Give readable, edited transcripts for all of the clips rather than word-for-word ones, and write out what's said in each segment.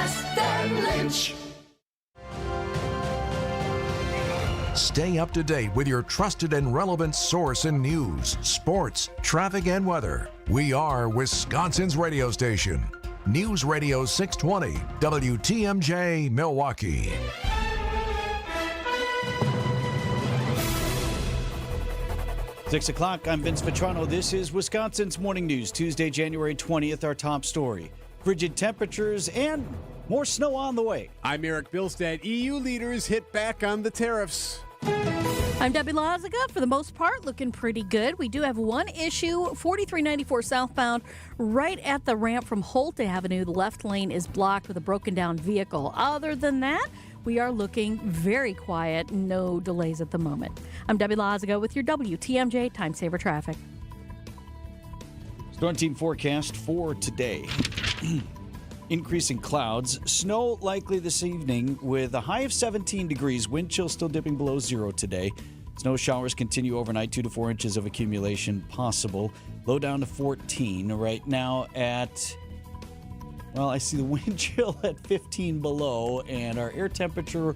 West and Lynch. Stay up to date with your trusted and relevant source in news, sports, traffic, and weather. We are Wisconsin's radio station. News Radio 620, WTMJ, Milwaukee. Six o'clock, I'm Vince Vitrano. This is Wisconsin's Morning News, Tuesday, January 20th, our top story. Frigid temperatures and more snow on the way. I'm Erik Bilstad. EU leaders hit back on the tariffs. I'm Debbie Loziga. For the most part, looking pretty good. We do have one issue, 4394 southbound, right at the ramp from Holt Avenue. The left lane is blocked with a broken down vehicle. Other than that, we are looking very quiet. No delays at the moment. I'm Debbie Loziga with your WTMJ Time Saver Traffic. Storm team forecast for today. Increasing clouds, snow likely this evening with a high of 17 degrees. Wind chill still dipping below zero today. Snow showers continue overnight, 2 to 4 inches of accumulation possible. Low down to 14 right now at, well, I see the wind chill at 15 below and our air temperature,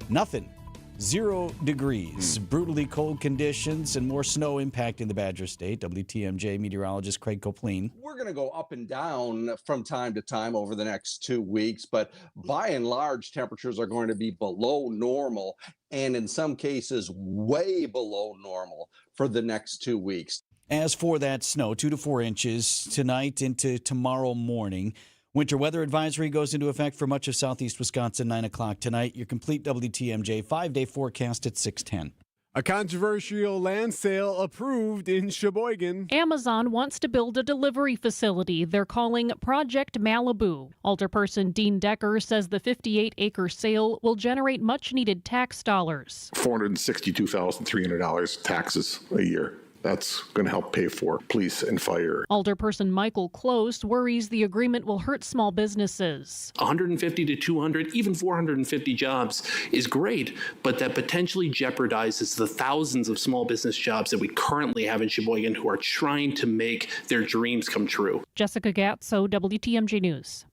nothing. 0 degrees. Brutally cold conditions and more snow impacting the Badger State. WTMJ meteorologist Craig Copleen. We're going to go up and down from time to time over the next 2 weeks, but by and large, temperatures are going to be below normal and in some cases way below normal for the next 2 weeks. As for that snow, 2 to 4 inches tonight into tomorrow morning. Winter weather advisory goes into effect for much of southeast Wisconsin, 9 o'clock tonight. Your complete WTMJ 5-day forecast at 6:10. A controversial land sale approved in Sheboygan. Amazon wants to build a delivery facility they're calling Project Malibu. Alderperson Dean Decker says the 58-acre sale will generate much-needed tax dollars. $462,300 taxes a year. That's going to help pay for police and fire. Alderperson Michael Close worries the agreement will hurt small businesses. 150 to 200, even 450 jobs is great, but that potentially jeopardizes the thousands of small business jobs that we currently have in Sheboygan who are trying to make their dreams come true. Jessica Gatso, WTMJ News.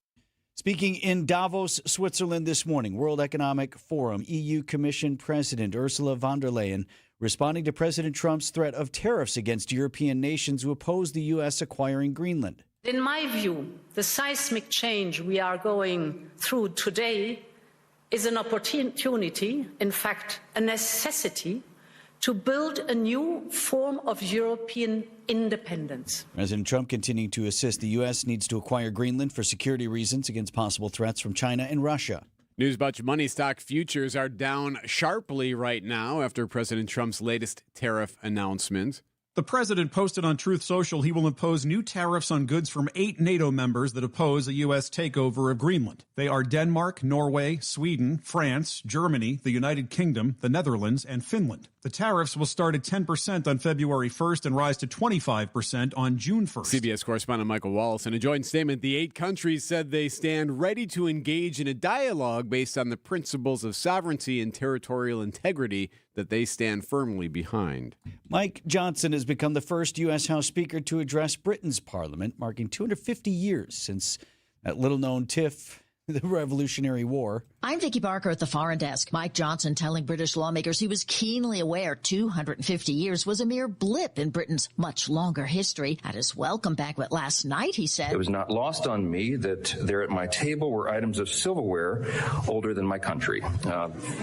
Speaking in Davos, Switzerland this morning, World Economic Forum, EU Commission President Ursula von der Leyen responding to President Trump's threat of tariffs against European nations who oppose the U.S. acquiring Greenland. In my view, the seismic change we are going through today is an opportunity, in fact, a necessity, to build a new form of European independence. President Trump continuing to insist the U.S. needs to acquire Greenland for security reasons against possible threats from China and Russia. News about your money stock futures are down sharply right now after President Trump's latest tariff announcement. The president posted on Truth Social he will impose new tariffs on goods from 8 NATO members that oppose a U.S. takeover of Greenland. They are Denmark, Norway, Sweden, France, Germany, the United Kingdom, the Netherlands, and Finland. The tariffs will start at 10% on February 1st and rise to 25% on June 1st. CBS correspondent Michael Wallace. In a joint statement, the 8 countries said they stand ready to engage in a dialogue based on the principles of sovereignty and territorial integrity that they stand firmly behind. Mike Johnson has become the first U.S. House Speaker to address Britain's parliament, marking 250 years since that little-known tiff, the Revolutionary War. I'm Vicki Barker at the Foreign Desk. Mike Johnson telling British lawmakers he was keenly aware 250 years was a mere blip in Britain's much longer history. At his welcome banquet last night, he said, "It was not lost on me that there at my table were items of silverware older than my country."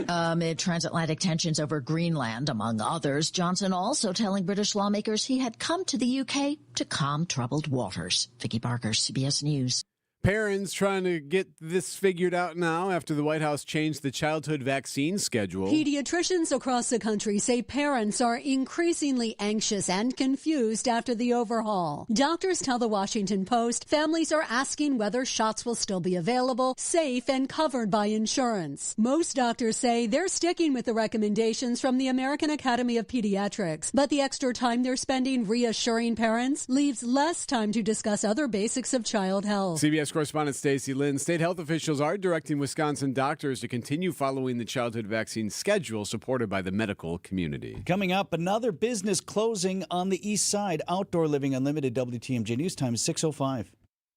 Amid transatlantic tensions over Greenland, among others, Johnson also telling British lawmakers he had come to the UK to calm troubled waters. Vicki Barker, CBS News. Parents trying to get this figured out now after the White House changed the childhood vaccine schedule. Pediatricians across the country say parents are increasingly anxious and confused after the overhaul. Doctors tell the Washington Post families are asking whether shots will still be available, safe, and covered by insurance. Most doctors say they're sticking with the recommendations from the American Academy of Pediatrics, but the extra time they're spending reassuring parents leaves less time to discuss other basics of child health. CBS correspondent Stacey Lynn. State health officials are directing Wisconsin doctors to continue following the childhood vaccine schedule supported by the medical community. Coming up, another business closing on the east side. Outdoor Living Unlimited. WTMJ News Time is 6:05.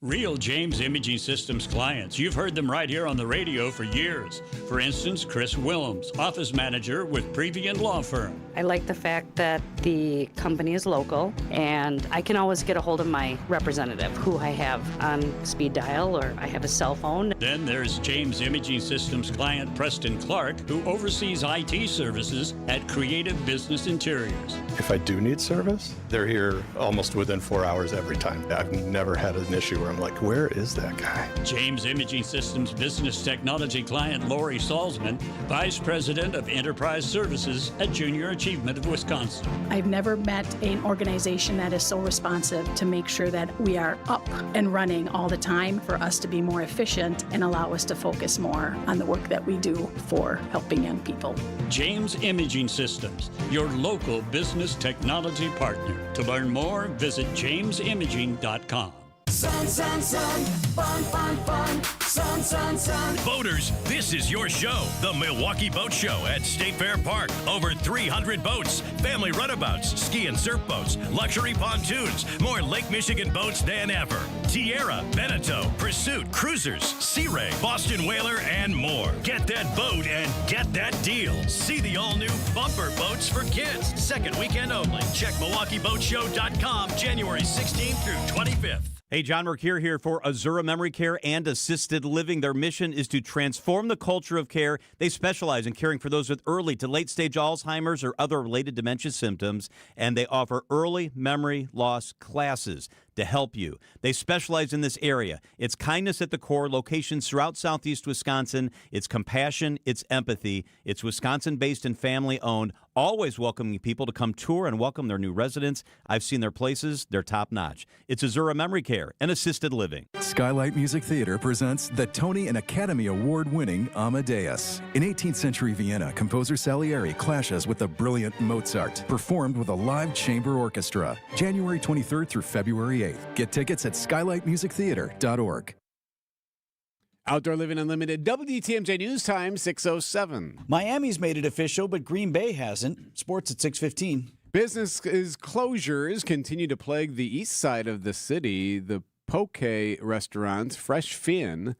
Real James Imaging Systems clients. You've heard them right here on the radio for years. For instance, Chris Willems, office manager with Previan Law Firm. I like the fact that the company is local and I can always get a hold of my representative who I have on speed dial or I have a cell phone. Then there's James Imaging Systems client Preston Clark, who oversees IT services at Creative Business Interiors. If I do need service, they're here almost within 4 hours every time. I've never had an issue where I'm like, where is that guy? James Imaging Systems business technology client Lori Salzman, Vice President of Enterprise Services at Junior Achievement of Wisconsin. I've never met an organization that is so responsive to make sure that we are up and running all the time for us to be more efficient and allow us to focus more on the work that we do for helping young people. James Imaging Systems, your local business technology partner. To learn more, visit jamesimaging.com. Sun, sun, sun, fun, fun, fun, sun, sun, sun. Boaters, this is your show, the Milwaukee Boat Show at State Fair Park. Over 300 boats, family runabouts, ski and surf boats, luxury pontoons, more Lake Michigan boats than ever. Tierra, Beneteau, Pursuit, Cruisers, Sea Ray, Boston Whaler, and more. Get that boat and get that deal. See the all-new bumper boats for kids. Second weekend only. Check MilwaukeeBoatShow.com, January 16th through 25th. Hey, John Mercure here for Azura Memory Care and Assisted Living. Their mission is to transform the culture of care. They specialize in caring for those with early to late-stage Alzheimer's or other related dementia symptoms, and they offer early memory loss classes to help you. They specialize in this area. It's kindness at the core, locations throughout southeast Wisconsin. It's compassion, it's empathy. It's Wisconsin-based and family-owned, always welcoming people to come tour and welcome their new residents. I've seen their places. They're top-notch. It's Azura Memory Care and Assisted Living. Skylight Music Theater presents the Tony and Academy Award-winning Amadeus. In 18th century Vienna, composer Salieri clashes with the brilliant Mozart, performed with a live chamber orchestra. January 23rd through February 8th. Get tickets at skylightmusictheater.org. Outdoor Living Unlimited, WTMJ News Time, 6:07. Miami's made it official, but Green Bay hasn't. Sports at 6:15. Business closures continue to plague the east side of the city. The poke restaurant, Fresh Fin,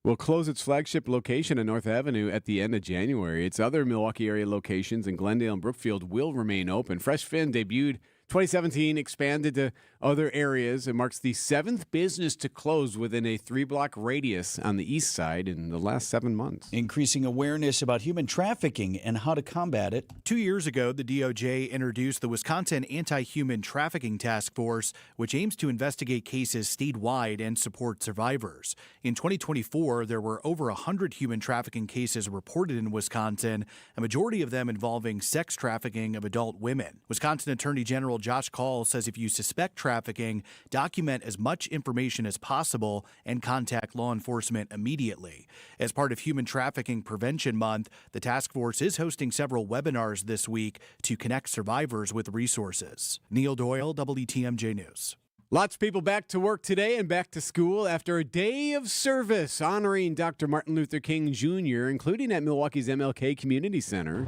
will close its flagship location on North Avenue at the end of January. Its other Milwaukee area locations in Glendale and Brookfield will remain open. Fresh Fin debuted 2017, expanded to other areas. It marks the 7th business to close within a 3-block radius on the east side in the last 7 months. Increasing awareness about human trafficking and how to combat it. 2 years ago, the DOJ introduced the Wisconsin Anti-Human Trafficking Task Force, which aims to investigate cases statewide and support survivors. In 2024, there were over 100 human trafficking cases reported in Wisconsin, a majority of them involving sex trafficking of adult women. Wisconsin Attorney General Josh Call says if you suspect trafficking, document as much information as possible and contact law enforcement immediately. As part of Human Trafficking Prevention Month, the task force is hosting several webinars this week to connect survivors with resources. Neil Doyle, WTMJ News. Lots of people back to work today and back to school after a day of service honoring Dr. Martin Luther King Jr., including at Milwaukee's MLK Community Center.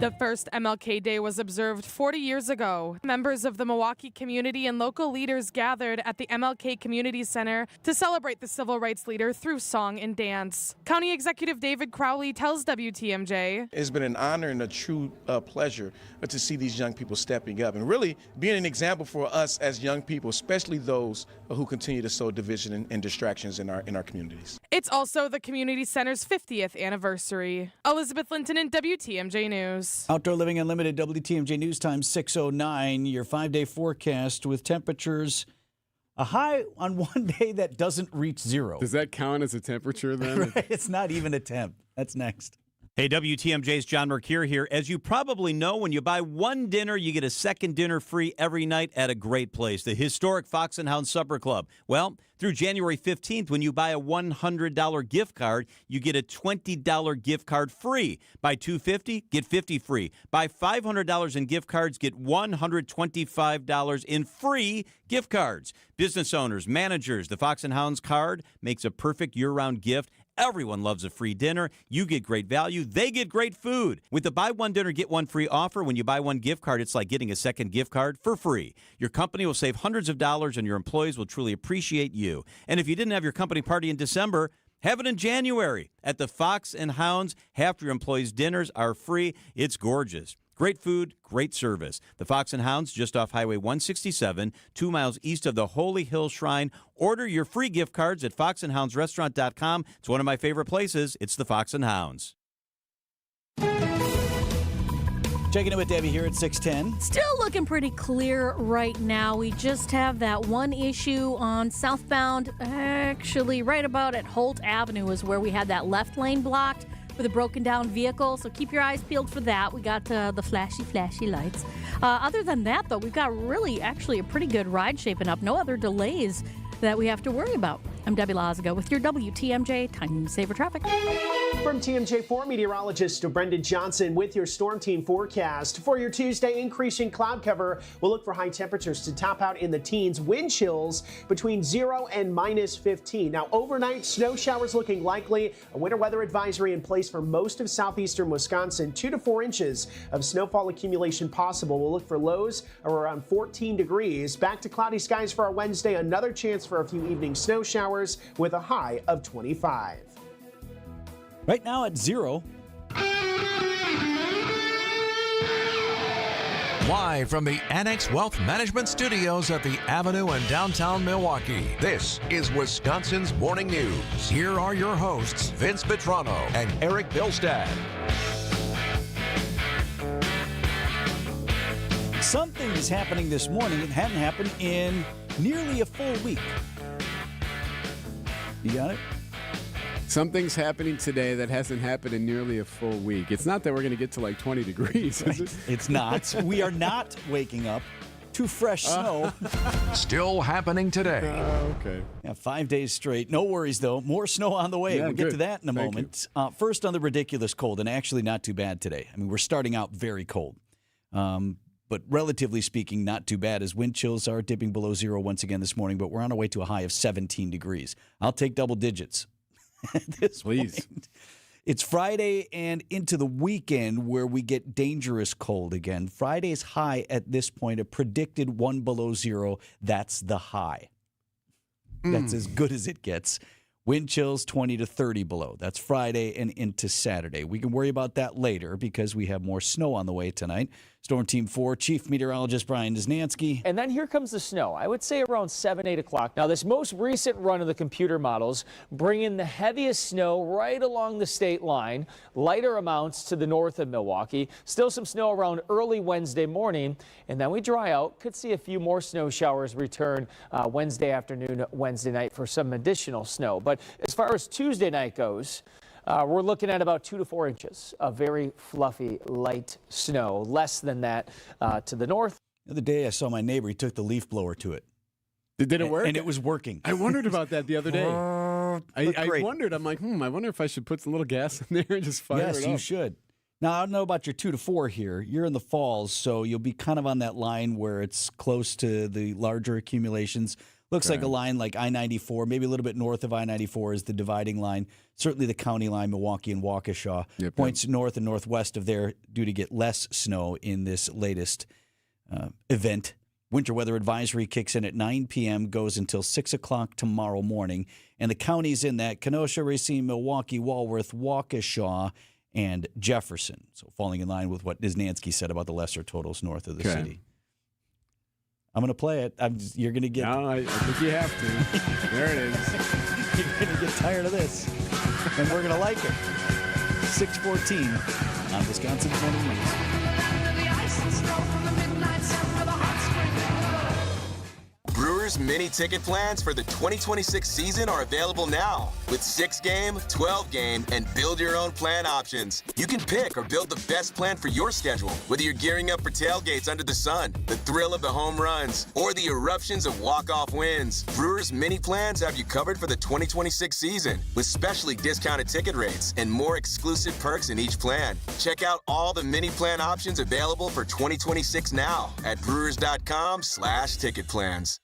The first MLK Day was observed 40 years ago. Members of the Milwaukee community and local leaders gathered at the MLK Community Center to celebrate the civil rights leader through song and dance. County Executive David Crowley tells WTMJ, "It's been an honor and a true pleasure to see these young people stepping up and really being an example for us as young people, especially those who continue to sow division and distractions in our communities." It's also the Community Center's 50th anniversary. Elizabeth Linton in WTMJ News. Outdoor Living Unlimited, WTMJ News Time, 6:09. Your 5-day forecast with temperatures a high on one day that doesn't reach zero. Does that count as a temperature then? Right, it's not even a temp. That's next. Hey, WTMJ's John Mercure here. As you probably know, when you buy one dinner, you get a second dinner free every night at a great place, the historic Fox and Hound Supper Club. Well, through January 15th, when you buy a $100 gift card, you get a $20 gift card free. Buy $250, get $50 free. Buy $500 in gift cards, get $125 in free gift cards. Business owners, managers, the Fox and Hounds card makes a perfect year-round gift. Everyone loves a free dinner. You get great value. They get great food. With the buy one dinner, get one free offer, when you buy one gift card, it's like getting a second gift card for free. Your company will save hundreds of dollars, and your employees will truly appreciate you. And if you didn't have your company party in December, have it in January. At the Fox and Hounds, half your employees' dinners are free. It's gorgeous. Great food, great service. The Fox and Hounds, just off Highway 167, 2 miles east of the Holy Hill Shrine. Order your free gift cards at foxandhoundsrestaurant.com. It's one of my favorite places. It's the Fox and Hounds. Checking in with Debbie here at 610. Still looking pretty clear right now. We just have that one issue on southbound. Actually, right about at Holt Avenue is where we had that left lane blocked with a broken down vehicle. So keep your eyes peeled for that. We got the flashy lights. Other than that, though, we've got really actually a pretty good ride shaping up. No other delays that we have to worry about. I'm Debbie Lazaga with your WTMJ Time Saver Traffic. From TMJ4 meteorologist Brendan Johnson with your Storm Team forecast. For your Tuesday, increasing cloud cover. We'll look for high temperatures to top out in the teens. Wind chills between 0 and minus 15. Now, overnight, snow showers looking likely. A winter weather advisory in place for most of southeastern Wisconsin. 2 to 4 inches of snowfall accumulation possible. We'll look for lows of around 14 degrees. Back to cloudy skies for our Wednesday. Another chance for a few evening snow showers with a high of 25. Right now at 0. Live from the Annex Wealth Management Studios at the Avenue in downtown Milwaukee, this is Wisconsin's Morning News. Here are your hosts, Vince Vitrano and Erik Bilstad. Something is happening this morning. It hadn't happened in nearly a full week. You got it? Something's happening today that hasn't happened in nearly a full week. It's not that we're going to get to like 20 degrees, is it? It's not. We are not waking up to fresh snow. Still happening today. Okay. Yeah, 5 days straight. No worries, though. More snow on the way. Yeah, we'll get good. to that in a moment. First on the ridiculous cold, and actually not too bad today. I mean, we're starting out very cold. But relatively speaking, not too bad, as wind chills are dipping below 0 once again this morning, but we're on our way to a high of 17 degrees. I'll take double digits. This Please. point. It's Friday and into the weekend where we get dangerous cold again. Friday's high at this point, a predicted 1 below 0. That's the high. That's as good as it gets. Wind chills 20 to 30 below. That's Friday and into Saturday. We can worry about that later because we have more snow on the way tonight. Storm Team 4 Chief Meteorologist Brian Dysnansky. And then here comes the snow. I would say around 7, 8 o'clock. Now, this most recent run of the computer models bring in the heaviest snow right along the state line. Lighter amounts to the north of Milwaukee. Still some snow around early Wednesday morning. And then we dry out. Could see a few more snow showers return Wednesday afternoon, Wednesday night for some additional snow. But as far as Tuesday night goes, we're looking at about 2 to 4 inches of very fluffy, light snow, less than that to the north. The other day I saw my neighbor. He took the leaf blower to it. Did it work? And it was working. I wondered about that the other day. I wondered. I'm like, I wonder if I should put some little gas in there and just fire it up. Yes, you should. Now, I don't know about your 2 to 4 here. You're in the falls, so you'll be kind of on that line where it's close to the larger accumulations. Looks like a line like I-94, maybe a little bit north of I-94 is the dividing line. Certainly the county line, Milwaukee and Waukesha. Points north and northwest of there due to get less snow in this latest event. Winter weather advisory kicks in at 9 p.m., goes until 6 o'clock tomorrow morning. And the counties in that, Kenosha, Racine, Milwaukee, Walworth, Waukesha, and Jefferson. So falling in line with what Dysnansky said about the lesser totals north of the city. I'm going to play it. You're going to get... No, I think you have to. There it is. You're going to get tired of this. And we're going to like it. 6:14 on Wisconsin's Morning News. Brewers mini ticket plans for the 2026 season are available now with 6-game, 12-game, and build-your-own plan options. You can pick or build the best plan for your schedule, whether you're gearing up for tailgates under the sun, the thrill of the home runs, or the eruptions of walk-off wins. Brewers mini plans have you covered for the 2026 season with specially discounted ticket rates and more exclusive perks in each plan. Check out all the mini plan options available for 2026 now at brewers.com/ticket plans.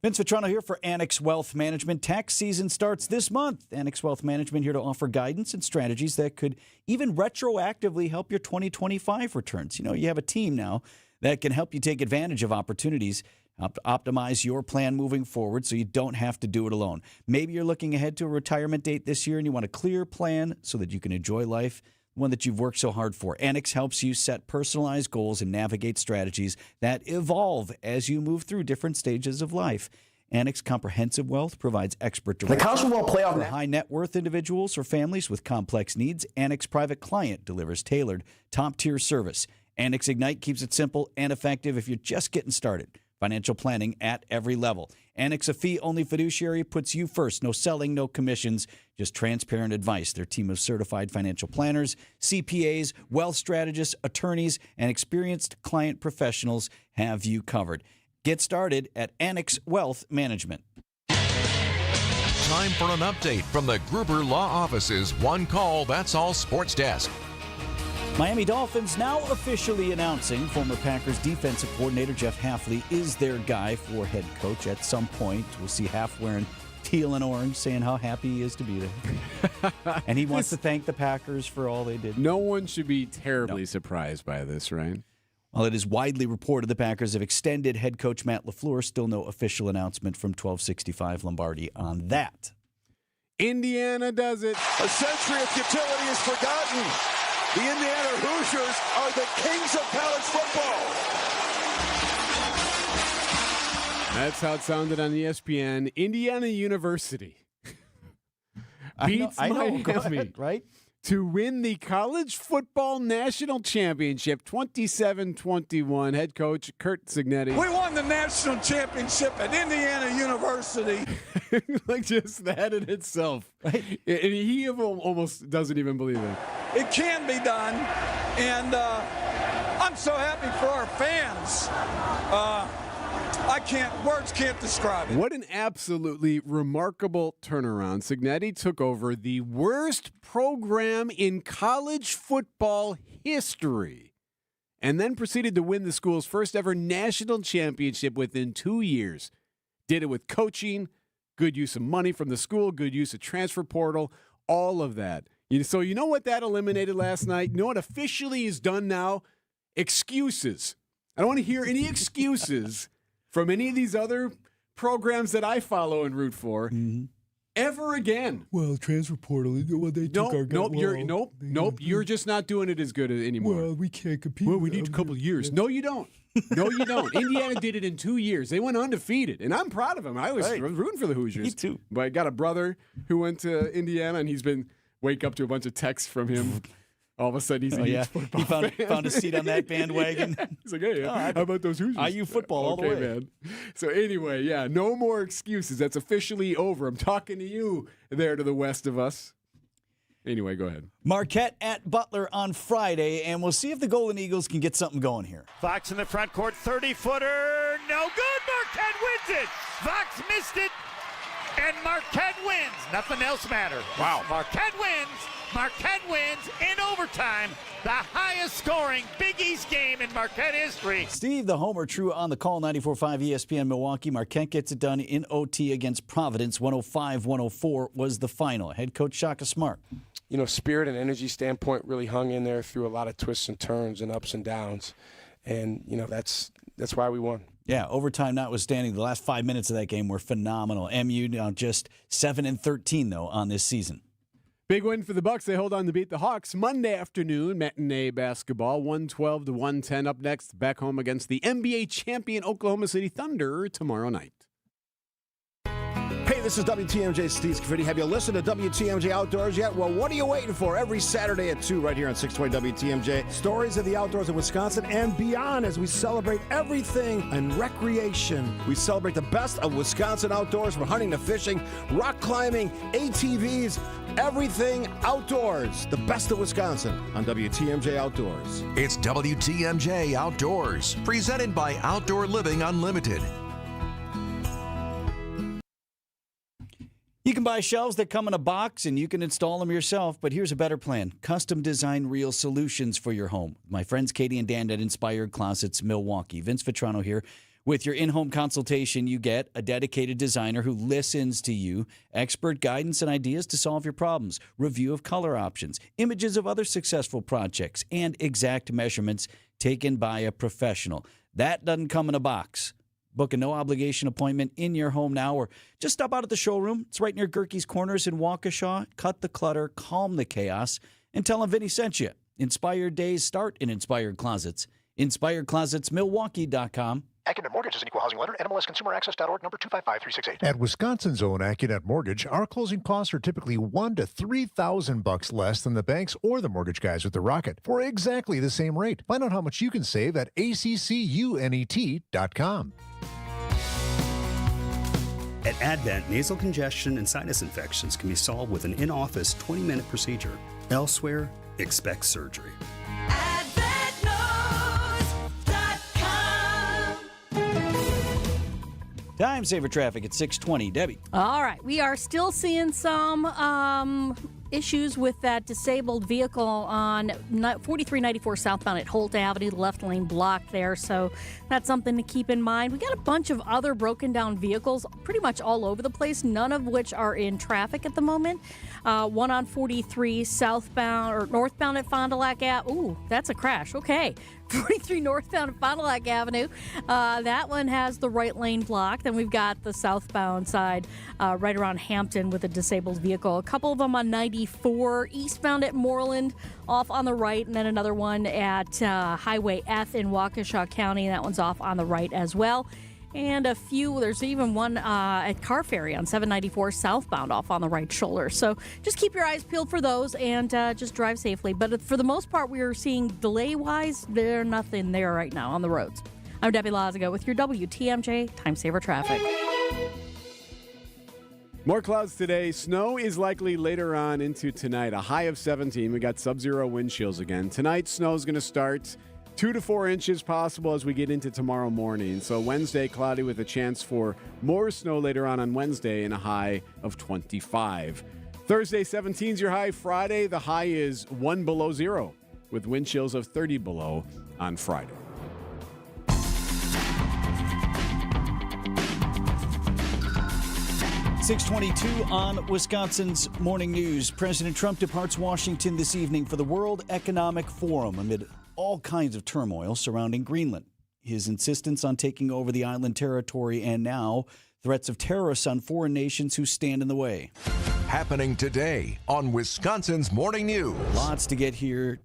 Vince Vitrano here for Annex Wealth Management. Tax season starts this month. Annex Wealth Management here to offer guidance and strategies that could even retroactively help your 2025 returns. You know, you have a team now that can help you take advantage of opportunities, optimize your plan moving forward so you don't have to do it alone. Maybe you're looking ahead to a retirement date this year and you want a clear plan so that you can enjoy life, one that you've worked so hard for. Annex helps you set personalized goals and navigate strategies that evolve as you move through different stages of life. Annex Comprehensive Wealth provides expert direction. The College Football Playoff for high net worth individuals or families with complex needs. Annex Private Client delivers tailored, top-tier service. Annex Ignite keeps it simple and effective if you're just getting started. Financial planning at every level. Annex, a fee-only fiduciary, puts you first. No selling, no commissions, just transparent advice. Their team of certified financial planners, CPAs, wealth strategists, attorneys, and experienced client professionals have you covered. Get started at Annex Wealth Management. Time for an update from the Gruber Law Office's One Call, That's All Sports Desk. Miami Dolphins now officially announcing former Packers defensive coordinator Jeff Hafley is their guy for head coach. At some point, we'll see Haf wearing teal and orange saying how happy he is to be there. And he wants to thank the Packers for all they did. No one should be terribly surprised by this, right? Well, it is widely reported the Packers have extended head coach Matt LaFleur. Still no official announcement from 1265 Lombardi on that. Indiana does it. A century of futility is forgotten. The Indiana Hoosiers are the kings of college football. That's how it sounded on ESPN. Indiana University beats Miami, right? To win the college football national championship 27-21. Head coach Kurt Cignetti. We won the national championship at Indiana University. Like just that in itself. Right? And he almost doesn't even believe it. It can be done, and I'm so happy for our fans. Words can't describe it. What an absolutely remarkable turnaround. Cignetti took over the worst program in college football history and then proceeded to win the school's first ever national championship within 2 years. Did it with coaching, good use of money from the school, good use of transfer portal, all of that. So you know what that eliminated last night? You know what officially is done now? Excuses. I don't want to hear any excuses from any of these other programs that I follow and root for ever again. Well, transfer portal, they took our guy. Nope. You're just not doing it as good anymore. Well, we can't compete. Well, we need a couple of years. No, you don't. No, you don't. Indiana did it in 2 years. They went undefeated, and I'm proud of them. I was rooting for the Hoosiers. Me too. But I got a brother who went to Indiana, and he's been wake up to a bunch of texts from him. All of a sudden, he's a huge football he found a seat on that bandwagon. Yeah. He's like, hey, how about those Hoosiers? IU football all the way. Man. So anyway, yeah, no more excuses. That's officially over. I'm talking to you there to the west of us. Anyway, go ahead. Marquette at Butler on Friday, and we'll see if the Golden Eagles can get something going here. Fox in the front court, 30-footer, no good. Marquette wins it. Fox missed it, and Marquette wins. Nothing else matters. Wow. Marquette wins. Marquette wins in overtime, the highest scoring Big East game in Marquette history. Steve, the homer, true on the call, 94.5 ESPN Milwaukee. Marquette gets it done in OT against Providence. 105-104 was the final. Head coach Shaka Smart. You know, spirit and energy standpoint really hung in there through a lot of twists and turns and ups and downs. And, you know, that's why we won. Yeah, overtime notwithstanding, the last 5 minutes of that game were phenomenal. MU now just 7-13, though, on this season. Big win for the Bucks. They hold on to beat the Hawks Monday afternoon. Matinee basketball, 112-110. Up next, back home against the NBA champion Oklahoma City Thunder tomorrow night. Hey, this is WTMJ Steve Scaffidi. Have you listened to WTMJ Outdoors yet? Well, what are you waiting for? Every Saturday at 2 right here on 620 WTMJ. Stories of the outdoors in Wisconsin and beyond as we celebrate everything in recreation. We celebrate the best of Wisconsin outdoors from hunting to fishing, rock climbing, ATVs, everything outdoors. The best of Wisconsin on WTMJ Outdoors. It's WTMJ Outdoors, presented by Outdoor Living Unlimited. You can buy shelves that come in a box and you can install them yourself, but here's a better plan. Custom design real solutions for your home. My friends Katie and Dan at Inspired Closets Milwaukee. Vince Vitrano here With your in-home consultation, you get a dedicated designer who listens to you, expert guidance and ideas to solve your problems, review of color options, images of other successful projects, and exact measurements taken by a professional. That doesn't come in a box. Book a no-obligation appointment in your home now or just stop out at the showroom. It's right near Gerke's Corners in Waukesha. Cut the clutter, calm the chaos, and tell them Vinny sent you. Inspired days start in Inspired Closets. InspiredClosetsMilwaukee.com. Accunet Mortgage is an equal housing lender. NMLSConsumerAccess.org, number 255368. At Wisconsin's own Accunet Mortgage, our closing costs are typically $1,000 to $3,000 less than the banks or the mortgage guys with the Rocket for exactly the same rate. Find out how much you can save at ACCUNET.com. At Advent, nasal congestion and sinus infections can be solved with an in-office 20-minute procedure. Elsewhere, expect surgery. Time saver traffic at 6:20. Debbie. All right. We are still seeing some issues with that disabled vehicle on 4394 southbound at Holt Avenue, the left lane blocked there. So that's something to keep in mind. We got a bunch of other broken down vehicles pretty much all over the place, none of which are in traffic at the moment. One on 43 southbound or northbound at Fond du Lac Ave. Ooh, that's a crash. Okay. 43 northbound at Fond du Lac Avenue. That one has the right lane blocked. Then we've got the southbound side right around Hampton with a disabled vehicle. A couple of them on 94 eastbound at Moreland off on the right, and then another one at Highway F in Waukesha County. That one's off on the right as well. And a few, there's even one at Car Ferry on 794 southbound off on the right shoulder. So just keep your eyes peeled for those and just drive safely. But for the most part, we are seeing delay-wise, there's nothing there right now on the roads. I'm Debbie Lazago with your WTMJ Time Saver Traffic. More clouds today. Snow is likely later on into tonight. A high of 17. We got sub-zero wind chills again. Tonight, snow is going to start 2 to 4 inches possible as we get into tomorrow morning. So Wednesday, cloudy with a chance for more snow later on Wednesday and a high of 25. Thursday, 17 is your high. Friday, the high is 1 below zero with wind chills of 30 below on Friday. .622 on Wisconsin's Morning News. President Trump departs Washington this evening for the World Economic Forum amid all kinds of turmoil surrounding Greenland. His insistence on taking over the island territory and now threats of terrorists on foreign nations who stand in the way. Happening today on Wisconsin's Morning News. Lots to get here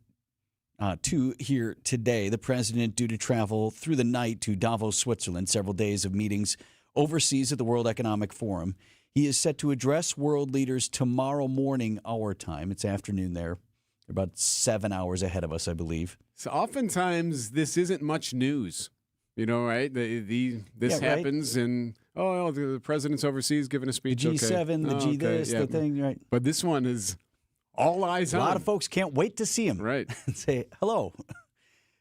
today. The president due to travel through the night to Davos, Switzerland, several days of meetings overseas at the World Economic Forum. He is set to address world leaders tomorrow morning, our time. It's afternoon there. They're about 7 hours ahead of us, I believe. So oftentimes this isn't much news, right? This happens and the president's overseas giving a speech. The G7, okay. the G this, the thing, right? But this one is all eyes on. A lot of folks can't wait to see him, right? And say hello.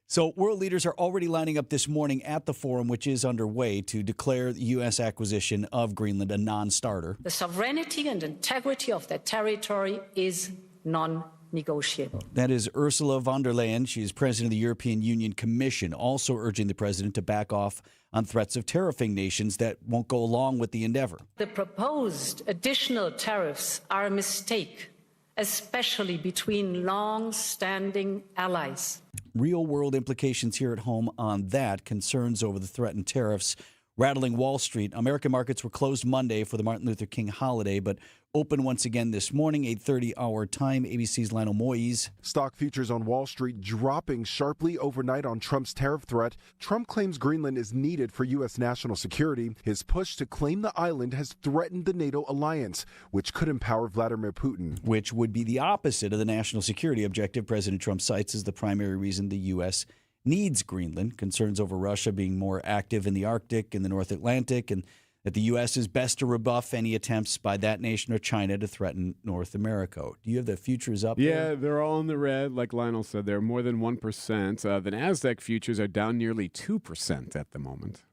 So world leaders are already lining up this morning at the forum, which is underway, to declare the U.S. acquisition of Greenland a non-starter. The sovereignty and integrity of that territory is non-negotiable. That is Ursula von der Leyen. She is president of the European Union Commission, also urging the president to back off on threats of tariffing nations that won't go along with the endeavor. The proposed additional tariffs are a mistake, especially between long-standing allies. Real-world implications here at home on that, concerns over the threatened tariffs rattling Wall Street. American markets were closed Monday for the Martin Luther King holiday, but open once again this morning, 8:30 our time. ABC's Lionel Moyes. Stock futures on Wall Street dropping sharply overnight on Trump's tariff threat. Trump claims Greenland is needed for U.S. national security. His push to claim the island has threatened the NATO alliance, which could empower Vladimir Putin. Which would be the opposite of the national security objective President Trump cites as the primary reason the U.S. needs Greenland. Concerns over Russia being more active in the Arctic and the North Atlantic, and that the U.S. is best to rebuff any attempts by that nation or China to threaten North America. Do you have the futures up there? Yeah, they're all in the red. Like Lionel said, they're more than 1%. The NASDAQ futures are down nearly 2% at the moment.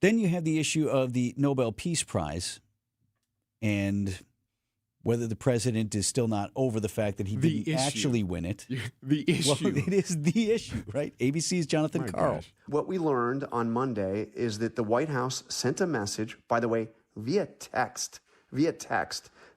Then you have the issue of the Nobel Peace Prize and whether the president is still not over the fact that he didn't actually win it. The issue. Well, it is the issue, right? ABC's Jonathan Carl. What we learned on Monday is that the White House sent a message, by the way, via text,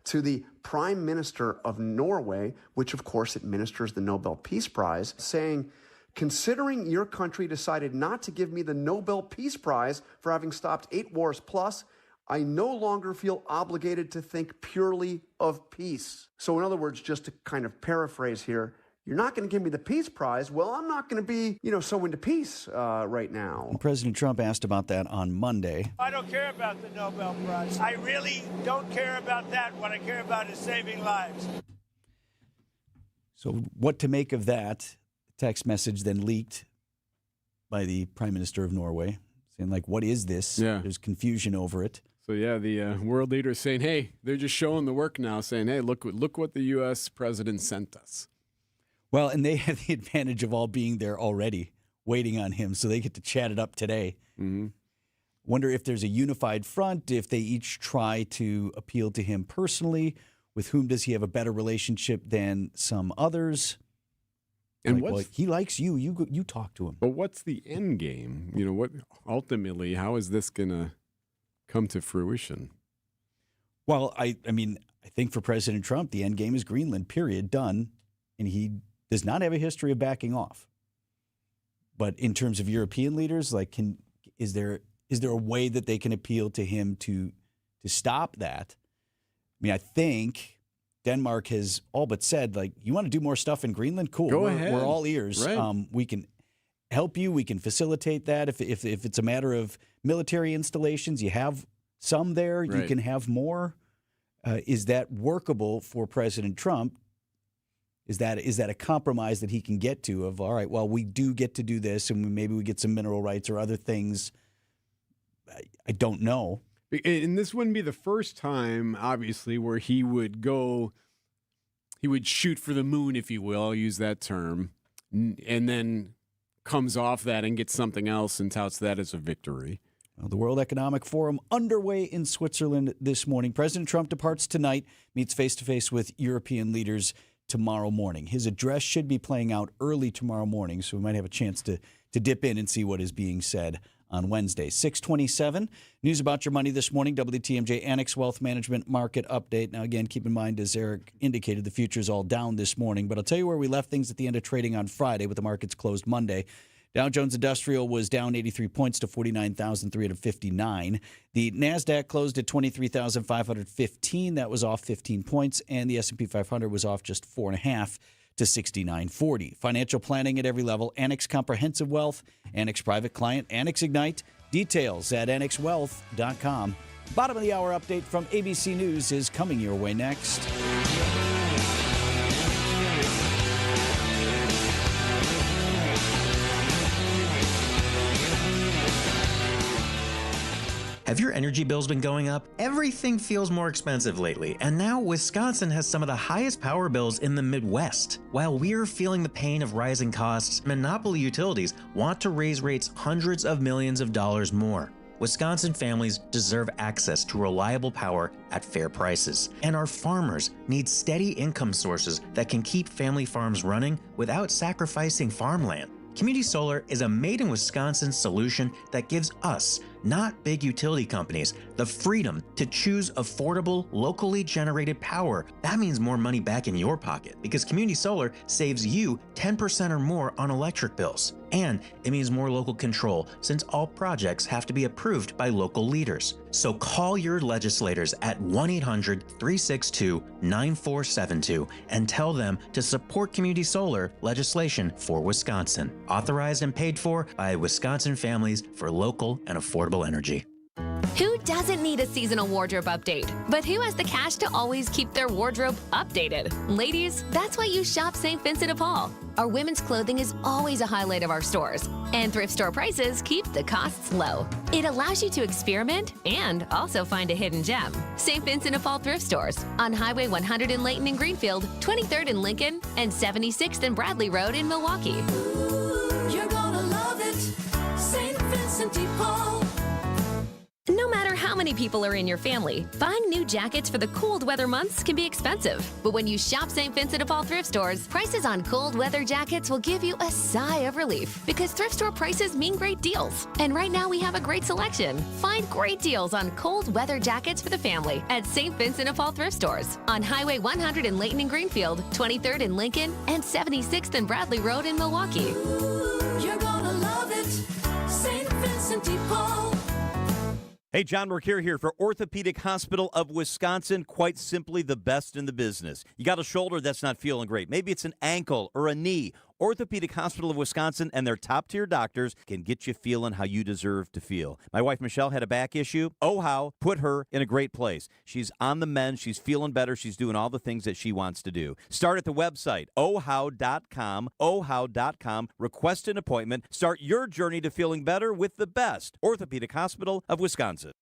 to the Prime Minister of Norway, which of course administers the Nobel Peace Prize, saying, considering your country decided not to give me the Nobel Peace Prize for having stopped 8 wars plus, I no longer feel obligated to think purely of peace. So in other words, just to kind of paraphrase here, you're not going to give me the Peace Prize. Well, I'm not going to be, so into peace right now. And President Trump asked about that on Monday. I don't care about the Nobel Prize. I really don't care about that. What I care about is saving lives. So what to make of that? Text message then leaked by the Prime Minister of Norway saying, what is this? Yeah. There's confusion over it. So, the world leaders saying, hey, they're just showing the work now, saying, hey, look what the U.S. president sent us. Well, and they have the advantage of all being there already, waiting on him, so they get to chat it up today. Mm-hmm. Wonder if there's a unified front, if they each try to appeal to him personally. With whom does he have a better relationship than some others? And he likes you. You talk to him. But what's the end game? What ultimately? How is this gonna come to fruition? Well, I think for President Trump, the end game is Greenland. Period. Done. And he does not have a history of backing off. But in terms of European leaders, is there a way that they can appeal to him to stop that? I think Denmark has all but said, you want to do more stuff in Greenland? Cool. Go ahead. We're all ears. Right. We can help you. We can facilitate that. If it's a matter of military installations, you have some there. Right. You can have more. Is that workable for President Trump? Is that a compromise that he can get to of, all right, well, we do get to do this and maybe we get some mineral rights or other things? I don't know. And this wouldn't be the first time, obviously, where he would shoot for the moon, if you will, I'll use that term, and then comes off that and gets something else and touts that as a victory. Well, the World Economic Forum underway in Switzerland this morning. President Trump departs tonight, meets face-to-face with European leaders tomorrow morning. His address should be playing out early tomorrow morning, so we might have a chance to dip in and see what is being said on Wednesday. 627. News about your money this morning. WTMJ Annex Wealth Management Market Update. Now, again, keep in mind, as Erik indicated, the future's all down this morning. But I'll tell you where we left things at the end of trading on Friday with the markets closed Monday. Dow Jones Industrial was down 83 points to 49,359. The NASDAQ closed at 23,515. That was off 15 points. And the S&P 500 was off just 4.5 to 6940. Financial planning at every level. Annex Comprehensive Wealth, Annex Private Client, Annex Ignite. Details at annexwealth.com. Bottom of the hour update from ABC News is coming your way next. Have your energy bills been going up? Everything feels more expensive lately, and now Wisconsin has some of the highest power bills in the Midwest. While we're feeling the pain of rising costs, monopoly utilities want to raise rates hundreds of millions of dollars more. Wisconsin families deserve access to reliable power at fair prices, and our farmers need steady income sources that can keep family farms running without sacrificing farmland. Community Solar is a made-in-Wisconsin solution that gives us, not big utility companies, the freedom to choose affordable, locally generated power. That means more money back in your pocket because Community Solar saves you 10% or more on electric bills. And it means more local control since all projects have to be approved by local leaders. So call your legislators at 1-800-362-9472 and tell them to support Community Solar legislation for Wisconsin. Authorized and paid for by Wisconsin Families for Local and Affordable Energy. Who doesn't need a seasonal wardrobe update? But who has the cash to always keep their wardrobe updated? Ladies, that's why you shop St. Vincent de Paul. Our women's clothing is always a highlight of our stores, and thrift store prices keep the costs low. It allows you to experiment and also find a hidden gem. St. Vincent de Paul thrift stores on Highway 100 in Layton and Greenfield, 23rd in Lincoln, and 76th and Bradley Road in Milwaukee. Ooh, you're gonna love it, St. Vincent de Paul. No matter how many people are in your family, buying new jackets for the cold weather months can be expensive. But when you shop St. Vincent de Paul thrift stores, prices on cold weather jackets will give you a sigh of relief because thrift store prices mean great deals. And right now we have a great selection. Find great deals on cold weather jackets for the family at St. Vincent de Paul thrift stores on Highway 100 in Layton and Greenfield, 23rd in Lincoln, and 76th and Bradley Road in Milwaukee. You're gonna love it, St. Vincent de Paul. Hey, John Mercure here for Orthopedic Hospital of Wisconsin. Quite simply the best in the business. You got a shoulder that's not feeling great. Maybe it's an ankle or a knee. Orthopedic Hospital of Wisconsin and their top-tier doctors can get you feeling how you deserve to feel. My wife, Michelle, had a back issue. OHOW put her in a great place. She's on the mend. She's feeling better. She's doing all the things that she wants to do. Start at the website, ohow.com, ohow.com. Request an appointment. Start your journey to feeling better with the best. Orthopedic Hospital of Wisconsin.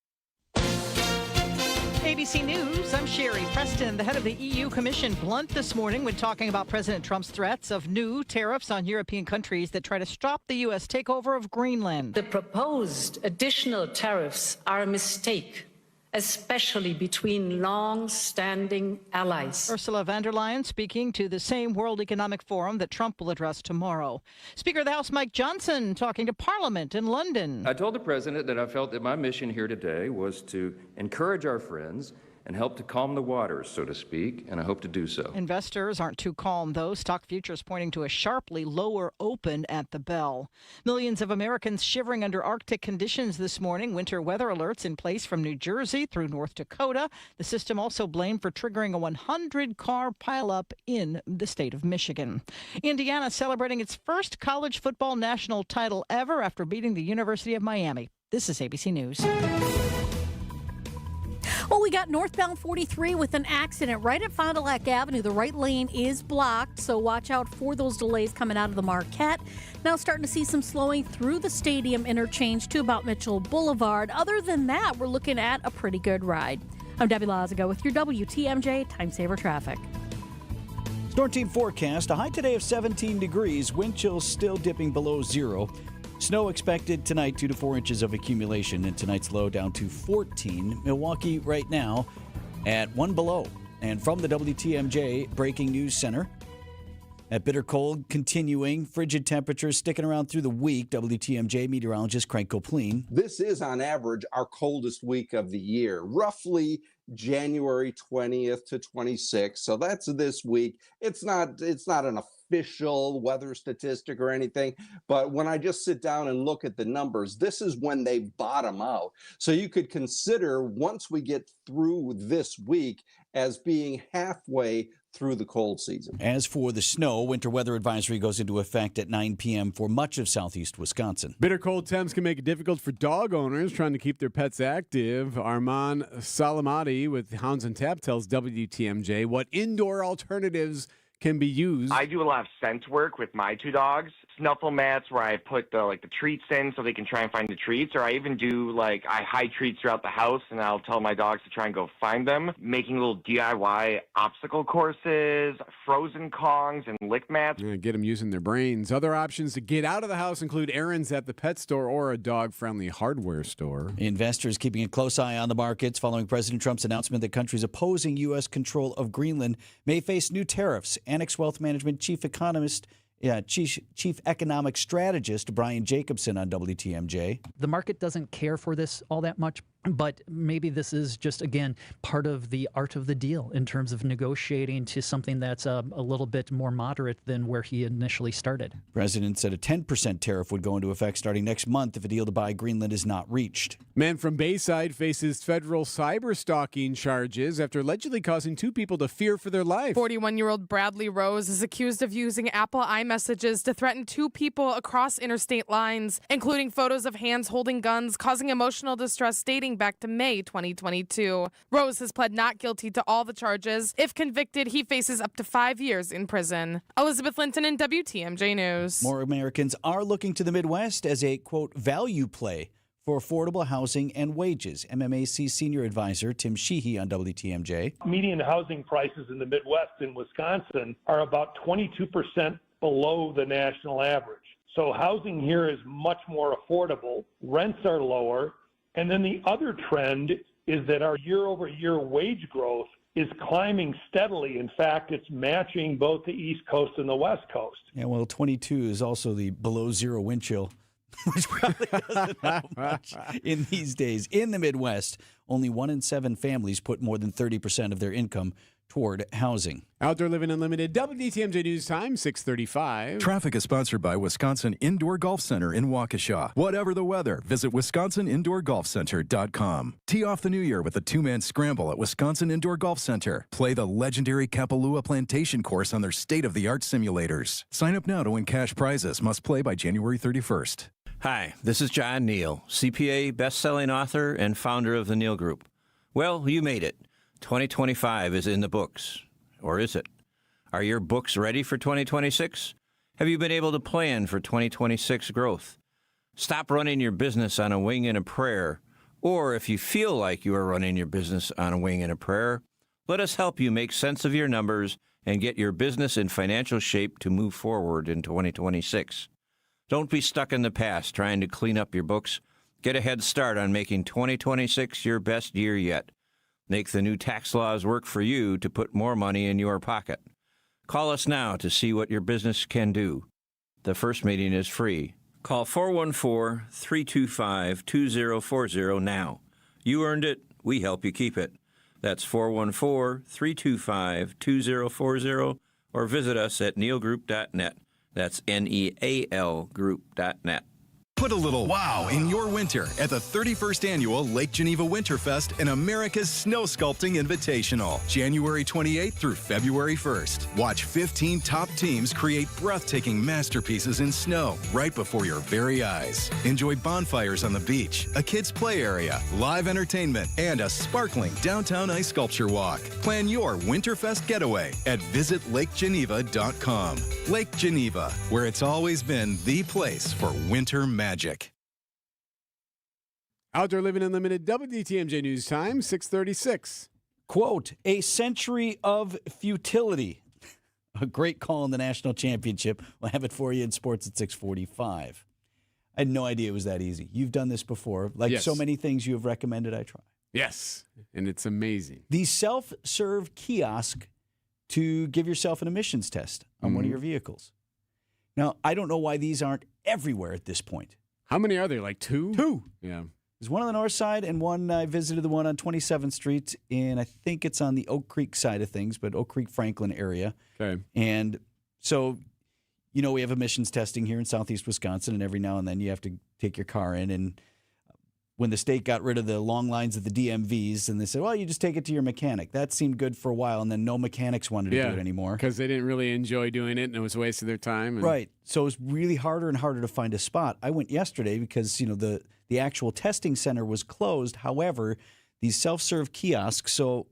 ABC News, I'm Sherry Preston. The head of the EU Commission blunt this morning when talking about President Trump's threats of new tariffs on European countries that try to stop the U.S. takeover of Greenland. The proposed additional tariffs are a mistake, especially between long-standing allies. Ursula von der Leyen speaking to the same World Economic Forum that Trump will address tomorrow. Speaker of the House Mike Johnson talking to Parliament in London. I told the president that I felt that my mission here today was to encourage our friends and help to calm the waters, so to speak, and I hope to do so. Investors aren't too calm, though. Stock futures pointing to a sharply lower open at the bell. Millions of Americans shivering under Arctic conditions this morning. Winter weather alerts in place from New Jersey through North Dakota. The system also blamed for triggering a 100-car pileup in the state of Michigan. Indiana celebrating its first college football national title ever after beating the University of Miami. This is ABC News. Well, we got northbound 43 with an accident right at Fond du Lac Avenue. The right lane is blocked, so watch out for those delays coming out of the Marquette. Now starting to see some slowing through the stadium interchange to about Mitchell Boulevard. Other than that, we're looking at a pretty good ride. I'm Debbie Lazago with your WTMJ Time Saver Traffic. Storm Team forecast, a high today of 17 degrees, wind chills still dipping below zero. Snow expected tonight, 2 to 4 inches of accumulation, and tonight's low down to 14. Milwaukee right now at 1 below. And from the WTMJ Breaking News Center, at bitter cold continuing, frigid temperatures sticking around through the week. WTMJ meteorologist Craig Copleen. This is on average our coldest week of the year, roughly January 20th to 26th. So that's this week. It's not an official weather statistic or anything, but when I just sit down and look at the numbers, this is when they bottom out. So you could consider once we get through this week as being halfway through the cold season. As for the snow, winter weather advisory goes into effect at 9 p.m. for much of southeast Wisconsin. Bitter cold temps can make it difficult for dog owners trying to keep their pets active. Arman Salamati with Hounds and Tap tells WTMJ what indoor alternatives can be used. I do a lot of scent work with my two dogs. Snuffle mats where I put the treats in so they can try and find the treats, or I even do I hide treats throughout the house and I'll tell my dogs to try and go find them. Making little DIY obstacle courses, frozen Kongs, and lick mats. Yeah, get them using their brains. Other options to get out of the house include errands at the pet store or a dog-friendly hardware store. Investors keeping a close eye on the markets following President Trump's announcement that countries opposing U.S. control of Greenland may face new tariffs. Annex Wealth Management Chief Economic Strategist Brian Jacobson on WTMJ. The market doesn't care for this all that much, but maybe this is just, again, part of the art of the deal in terms of negotiating to something that's a little bit more moderate than where he initially started. President said a 10% tariff would go into effect starting next month if a deal to buy Greenland is not reached. Man from Bayside faces federal cyber stalking charges after allegedly causing two people to fear for their life. 41-year-old Bradley Rose is accused of using Apple iMessages to threaten two people across interstate lines, including photos of hands holding guns, causing emotional distress dating back to May 2022. Rose has pled not guilty to all the charges. If convicted, he faces up to 5 years in prison. Elizabeth Linton in WTMJ News. More Americans are looking to the Midwest as a, quote, value play for affordable housing and wages. MMAC Senior Advisor Tim Sheehy on WTMJ. Median housing prices in the Midwest in Wisconsin are about 22% below the national average. So housing here is much more affordable. Rents are lower. And then the other trend is that our year-over-year wage growth is climbing steadily. In fact, it's matching both the East Coast and the West Coast. Yeah, well, 22 is also the below zero wind chill, which probably doesn't help much in these days. In the Midwest, only 1 in 7 families put more than 30% of their income toward housing. Outdoor Living Unlimited, WDTMJ News Time, 6:35. Traffic is sponsored by Wisconsin Indoor Golf Center in Waukesha. Whatever the weather, visit WisconsinIndoorGolfCenter.com. Tee off the new year with a 2-man scramble at Wisconsin Indoor Golf Center. Play the legendary Kapalua Plantation course on their state-of-the-art simulators. Sign up now to win cash prizes. Must play by January 31st. Hi, this is John Neal, CPA, best-selling author, and founder of the Neal Group. Well, you made it. 2025 is in the books. Or is it? Are your books ready for 2026? Have you been able to plan for 2026 growth? Stop running your business on a wing and a prayer. Or if you feel like you are running your business on a wing and a prayer, let us help you make sense of your numbers and get your business in financial shape to move forward in 2026. Don't be stuck in the past trying to clean up your books. Get a head start on making 2026 your best year yet. Make the new tax laws work for you to put more money in your pocket. Call us now to see what your business can do. The first meeting is free. Call 414-325-2040 now. You earned it. We help you keep it. That's 414-325-2040 or visit us at nealgroup.net. That's NEAL group.net. Put a little wow in your winter at the 31st Annual Lake Geneva Winterfest and America's Snow Sculpting Invitational, January 28th through February 1st. Watch 15 top teams create breathtaking masterpieces in snow right before your very eyes. Enjoy bonfires on the beach, a kids' play area, live entertainment, and a sparkling downtown ice sculpture walk. Plan your Winterfest getaway at visitlakeggeneva.com. Lake Geneva, where it's always been the place for winter magic. Outdoor Living Unlimited, WDTMJ News Time, 6:36. Quote, a century of futility. A great call in the national championship. We'll have it for you in sports at 6:45. I had no idea it was that easy. You've done this before. Like Yes. so many things you have recommended I try. Yes, and it's amazing. The self-serve kiosk to give yourself an emissions test on one of your vehicles. Now, I don't know why these aren't everywhere at this point. How many are there? Like 2? 2. Yeah. There's one on the north side and one, I visited the one on 27th Street, and I think it's on the Oak Creek side of things, but Oak Creek, Franklin area. Okay. And so, you know, we have emissions testing here in southeast Wisconsin, and every now and then you have to take your car in. And when the state got rid of the long lines at the DMVs, and they said, well, you just take it to your mechanic. That seemed good for a while, and then no mechanics wanted to do it anymore. Because they didn't really enjoy doing it, and it was a waste of their time. And Right. So it was really harder and harder to find a spot. I went yesterday because, you know, the actual testing center was closed. However, these self-serve kiosks, so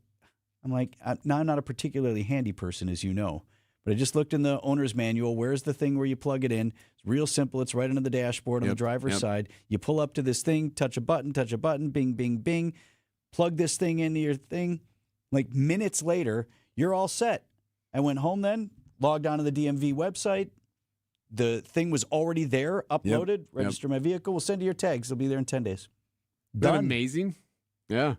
I'm like, now I'm not a particularly handy person, as you know. But I just looked in the owner's manual. Where's the thing where you plug it in? It's real simple. It's right under the dashboard on the driver's side. You pull up to this thing, touch a button, bing, bing, bing. Plug this thing into your thing. Like minutes later, you're all set. I went home then, logged onto the DMV website. The thing was already there, uploaded, register my vehicle. We'll send you your tags. They'll be there in 10 days. Isn't that Done. amazing? Yeah.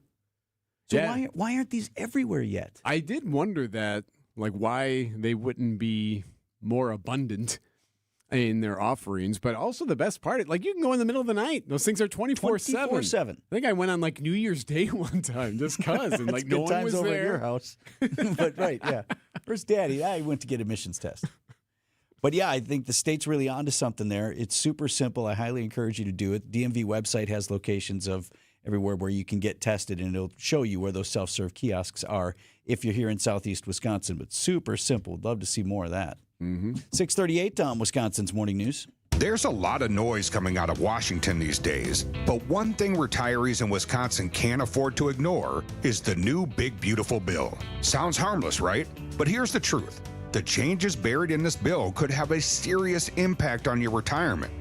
So Yeah. why aren't these everywhere yet? I did wonder that, like, why they wouldn't be more abundant in their offerings. But also the best part, like, you can go in the middle of the night. Those things are 24/7. 24/7. I think I went on, like, New Year's Day one time just because. And, like, no Good one times was over there. at your house. But, right, yeah. Where's Daddy? I went to get emissions test. But, yeah, I think the state's really onto something there. It's super simple. I highly encourage you to do it. DMV website has locations of everywhere where you can get tested, and it'll show you where those self-serve kiosks are if you're here in southeast Wisconsin. But super simple. Would love to see more of that. 6:38 on Wisconsin's Morning News. There's a lot of noise coming out of Washington these days, but one thing retirees in Wisconsin can't afford to ignore is the new Big Beautiful Bill. Sounds harmless, right? But here's the truth. The changes buried in this bill could have a serious impact on your retirement.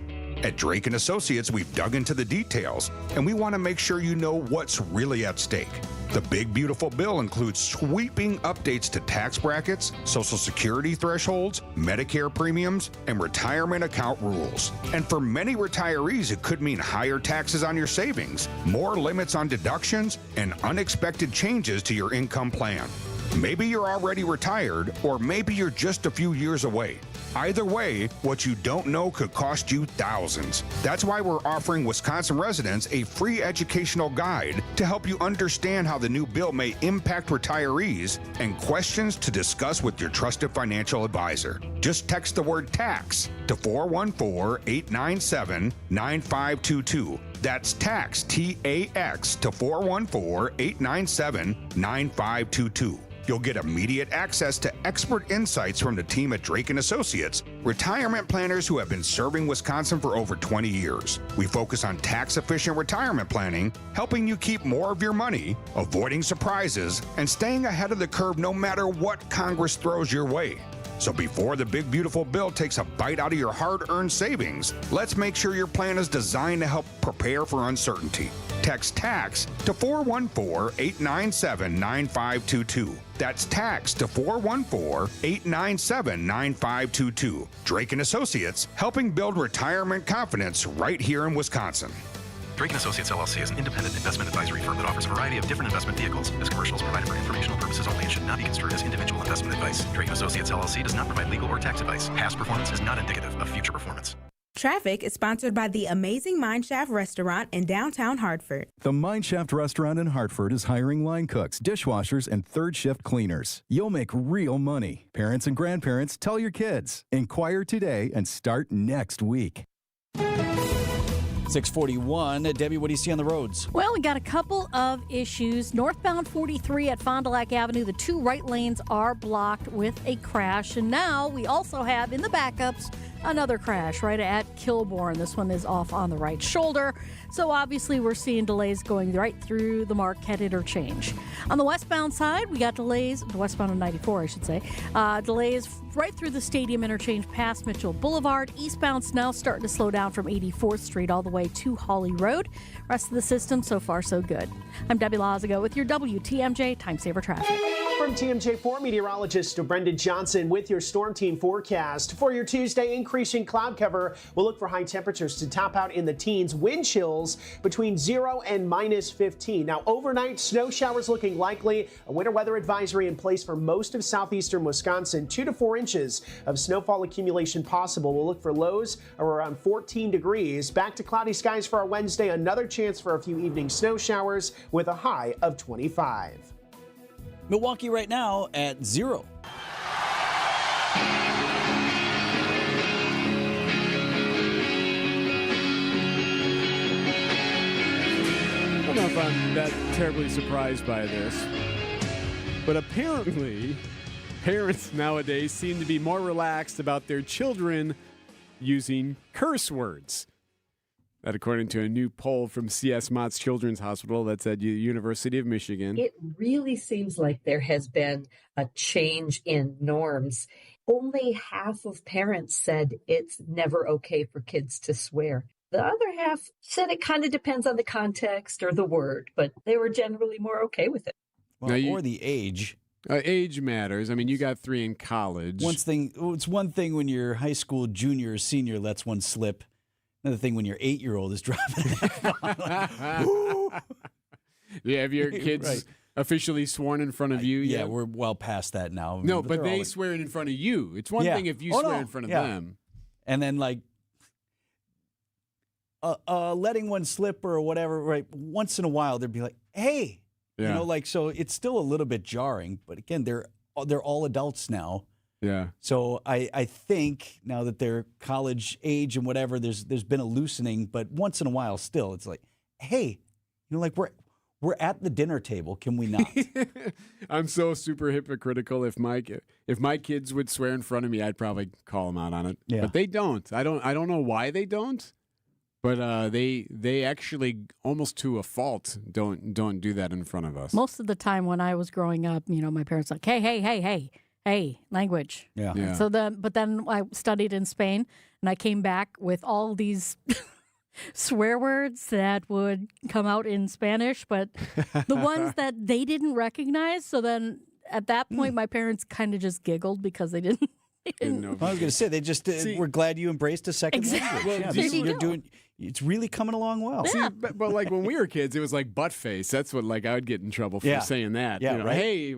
At Drake & Associates, we've dug into the details, and we want to make sure you know what's really at stake. The Big Beautiful Bill includes sweeping updates to tax brackets, Social Security thresholds, Medicare premiums, and retirement account rules. And for many retirees, it could mean higher taxes on your savings, more limits on deductions, and unexpected changes to your income plan. Maybe you're already retired, or maybe you're just a few years away. Either way, what you don't know could cost you thousands. That's why we're offering Wisconsin residents a free educational guide to help you understand how the new bill may impact retirees and questions to discuss with your trusted financial advisor. Just text the word tax to 414-897-9522. That's tax, T-A-X, to 414-897-9522. You'll get immediate access to expert insights from the team at Drake & Associates, retirement planners who have been serving Wisconsin for over 20 years. We focus on tax-efficient retirement planning, helping you keep more of your money, avoiding surprises, and staying ahead of the curve no matter what Congress throws your way. So before the Big Beautiful Bill takes a bite out of your hard-earned savings, let's make sure your plan is designed to help prepare for uncertainty. Text TAX to 414-897-9522. That's TAX to 414-897-9522. Drake & Associates, helping build retirement confidence right here in Wisconsin. Drake & Associates LLC is an independent investment advisory firm that offers a variety of different investment vehicles. This commercial is provided for informational purposes only and should not be construed as individual investment advice. Drake & Associates LLC does not provide legal or tax advice. Past performance is not indicative of future performance. Traffic is sponsored by the amazing Mineshaft Restaurant in downtown Hartford. The Mineshaft Restaurant in Hartford is hiring line cooks, dishwashers, and third shift cleaners. You'll make real money. Parents and grandparents, tell your kids. Inquire today and start next week. 641. Debbie, what do you see on the roads? Well, we got a couple of issues. Northbound 43 at Fond du Lac Avenue, the two right lanes are blocked with a crash. And now we also have in the backups another crash right at Kilbourne. This one is off on the right shoulder. So obviously we're seeing delays going right through the Marquette interchange. On the westbound side, we got delays, the westbound of 94, I should say, delays right through the Stadium interchange past Mitchell Boulevard. Eastbound's now starting to slow down from 84th Street all the way to Holly Road. Rest of the system, so far, so good. I'm Debbie Lazago with your WTMJ Time Saver Traffic. From TMJ4 meteorologist Brendan Johnson with your Storm Team forecast. For your Tuesday, increasing cloud cover. We'll look for high temperatures to top out in the teens. Wind chills between 0 and minus 15. Now, overnight, snow showers looking likely. A winter weather advisory in place for most of southeastern Wisconsin. 2 to 4 inches of snowfall accumulation possible. We'll look for lows of around 14 degrees. Back to cloudy skies for our Wednesday. Another chance for a few evening snow showers with a high of 25. Milwaukee right now at 0. I don't know if I'm that terribly surprised by this, but apparently parents nowadays seem to be more relaxed about their children using curse words. That according to a new poll from C.S. Mott's Children's Hospital that's at the University of Michigan. It really seems like there has been a change in norms. Only half of parents said it's never okay for kids to swear. The other half said it kind of depends on the context or the word, but they were generally more okay with it. Well, or the age. Age matters. I mean, you got 3 in college. It's one thing when your high school junior or senior lets one slip. Another thing when your 8-year-old is dropping Yeah, have your kids officially sworn in front of you yet? Yeah, we're well past that now. No, but they swear it in front of you. It's one thing if you swear in front of them. And then, letting one slip or whatever, right, once in a while, they'd be like, hey. Yeah. So it's still a little bit jarring. But again, they're all adults now. Yeah. So I think now that they're college age and whatever, there's been a loosening, but once in a while still it's like, hey, we're at the dinner table, can we not? I'm so super hypocritical. If my kids would swear in front of me, I'd probably call them out on it. Yeah. But they don't. I don't know why they don't. But they actually almost to a fault don't do that in front of us. Most of the time when I was growing up, my parents were like, hey. Hey, language. Yeah. So but then I studied in Spain, and I came back with all these swear words that would come out in Spanish, but the ones that they didn't recognize. So then at that point, my parents kind of just giggled because they didn't. I was going to say, they just were glad you embraced a second language. Well, Yeah, there you you're go. doing. It's really coming along well. See, but like when we were kids, it was like butt face. That's what like I would get in trouble for saying that. Yeah, you know, right. Hey,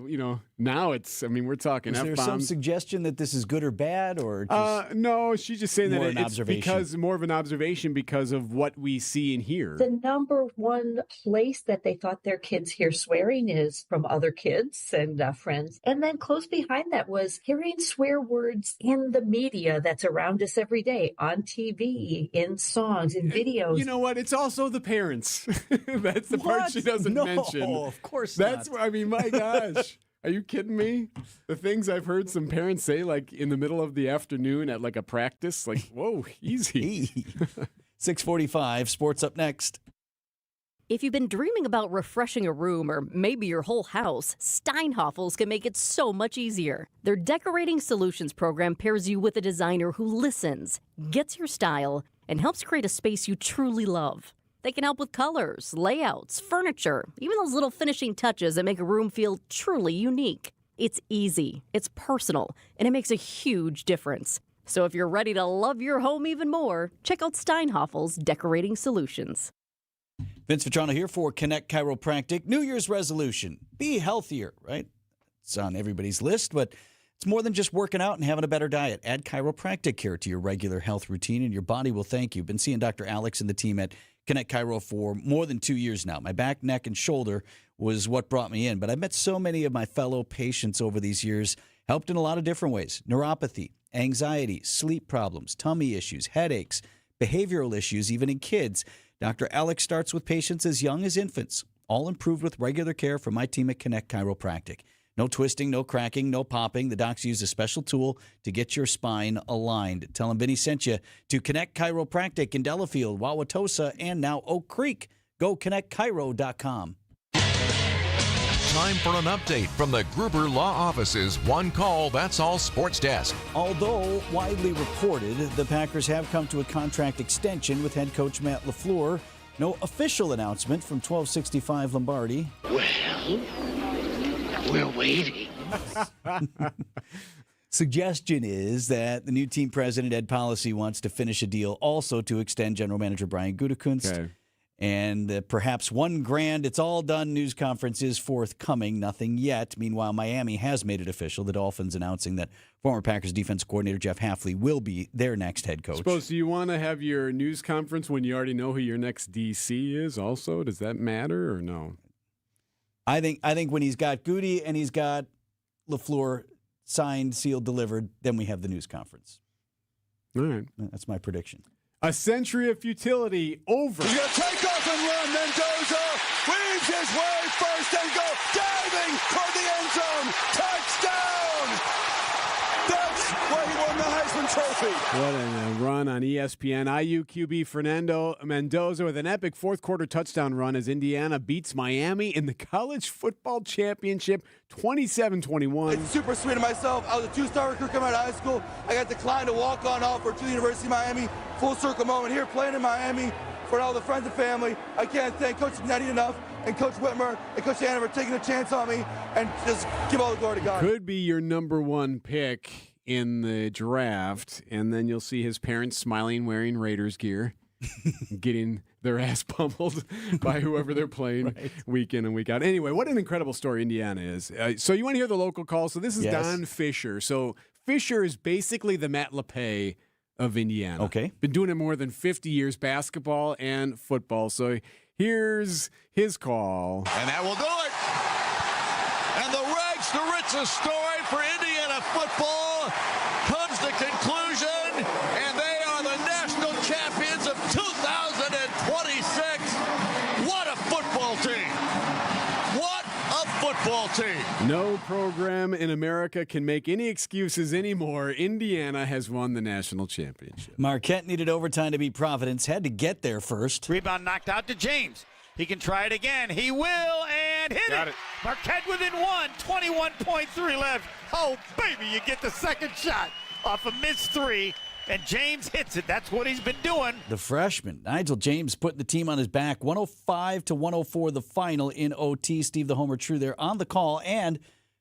now it's. I mean, we're talking Is there F-bombs. some suggestion that this is good or bad, or just no? She's just saying more that an it's observation? because more of an observation because of what we see and hear. The number one place that they thought their kids hear swearing is from other kids and friends. And then close behind that was hearing swear words in the media that's around us every day, on TV, in songs, in videos. You know what? It's also the parents. That's the part she doesn't mention. No, of course That's not. I mean, my gosh. Are you kidding me? The things I've heard some parents say, like in the middle of the afternoon at like a practice, like, whoa, easy. 6:45, sports up next. If you've been dreaming about refreshing a room or maybe your whole house, Steinhoffels can make it so much easier. Their Decorating Solutions program pairs you with a designer who listens, gets your style, and helps create a space you truly love. They can help with colors, layouts, furniture, even those little finishing touches that make a room feel truly unique. It's easy, it's personal, and it makes a huge difference. So if you're ready to love your home even more, check out Steinhoffels Decorating Solutions. Vince Vitrano here for Connect Chiropractic. New Year's resolution: be healthier, right? It's on everybody's list, but it's more than just working out and having a better diet. Add chiropractic care to your regular health routine, and your body will thank you. Been seeing Dr. Alex and the team at Connect Chiro for more than 2 years now. My back, neck, and shoulder was what brought me in, but I've met so many of my fellow patients over these years, helped in a lot of different ways. Neuropathy, anxiety, sleep problems, tummy issues, headaches, behavioral issues, even in kids. Dr. Alex starts with patients as young as infants, all improved with regular care from my team at Connect Chiropractic. No twisting, no cracking, no popping. The docs use a special tool to get your spine aligned. Tell them Vinny sent you to Connect Chiropractic in Delafield, Wauwatosa, and now Oak Creek. Go connectchiro.com. Time for an update from the Gruber Law Office's One Call, That's All Sports Desk. Although widely reported, the Packers have come to a contract extension with head coach Matt LaFleur. No official announcement from 1265 Lombardi. Well, we're waiting. Suggestion is that the new team president, Ed Policy, wants to finish a deal also to extend general manager Brian Gutekunst. Okay. And perhaps one grand, it's all done news conference is forthcoming. Nothing yet. Meanwhile, Miami has made it official. The Dolphins announcing that former Packers defense coordinator Jeff Hafley will be their next head coach. Suppose, do you want to have your news conference when you already know who your next DC is also? Does that matter or no? I think when he's got Goody and he's got LaFleur signed, sealed, delivered, then we have the news conference. All right. That's my prediction. A century of futility over. He's going to take off and run. Mendoza weaves his way first and goal. Diving toward the end zone. Touchdown! That's why he won the Heisman Trophy. What a run on ESPN. IU QB Fernando Mendoza with an epic fourth-quarter touchdown run as Indiana beats Miami in the college football championship 27-21. It's super sweet of myself. I was a two-star recruit coming out of high school. I got declined to walk on offer to the University of Miami. Full circle moment here, playing in Miami for all the friends and family. I can't thank Coach Nettie enough and Coach Whitmer and Coach Anna for taking a chance on me and just give all the glory to God. Could be your number one pick in the draft, and then you'll see his parents smiling, wearing Raiders gear, getting their ass pummeled by whoever they're playing week in and week out. Anyway, what an incredible story Indiana is. So you want to hear the local call? So this is Don Fisher. So Fisher is basically the Matt LePay of Indiana. Okay. Been doing it more than 50 years, basketball and football. So here's his call. And that will do it. And the rags to riches story for Indiana football comes to conclusion, and they are the national champions of 2026. What a football team. What a football team. No program in America can make any excuses anymore. Indiana has won the national championship. Marquette needed overtime to beat Providence. Had to get there first. Rebound knocked out to James. He can try it again. He will, and hit it. Marquette within one. 21.3 left. Oh, baby, you get the second shot off a missed three, and James hits it. That's what he's been doing. The freshman, Nigel James, putting the team on his back. 105-104 the final in OT. Steve the Homer True there on the call, and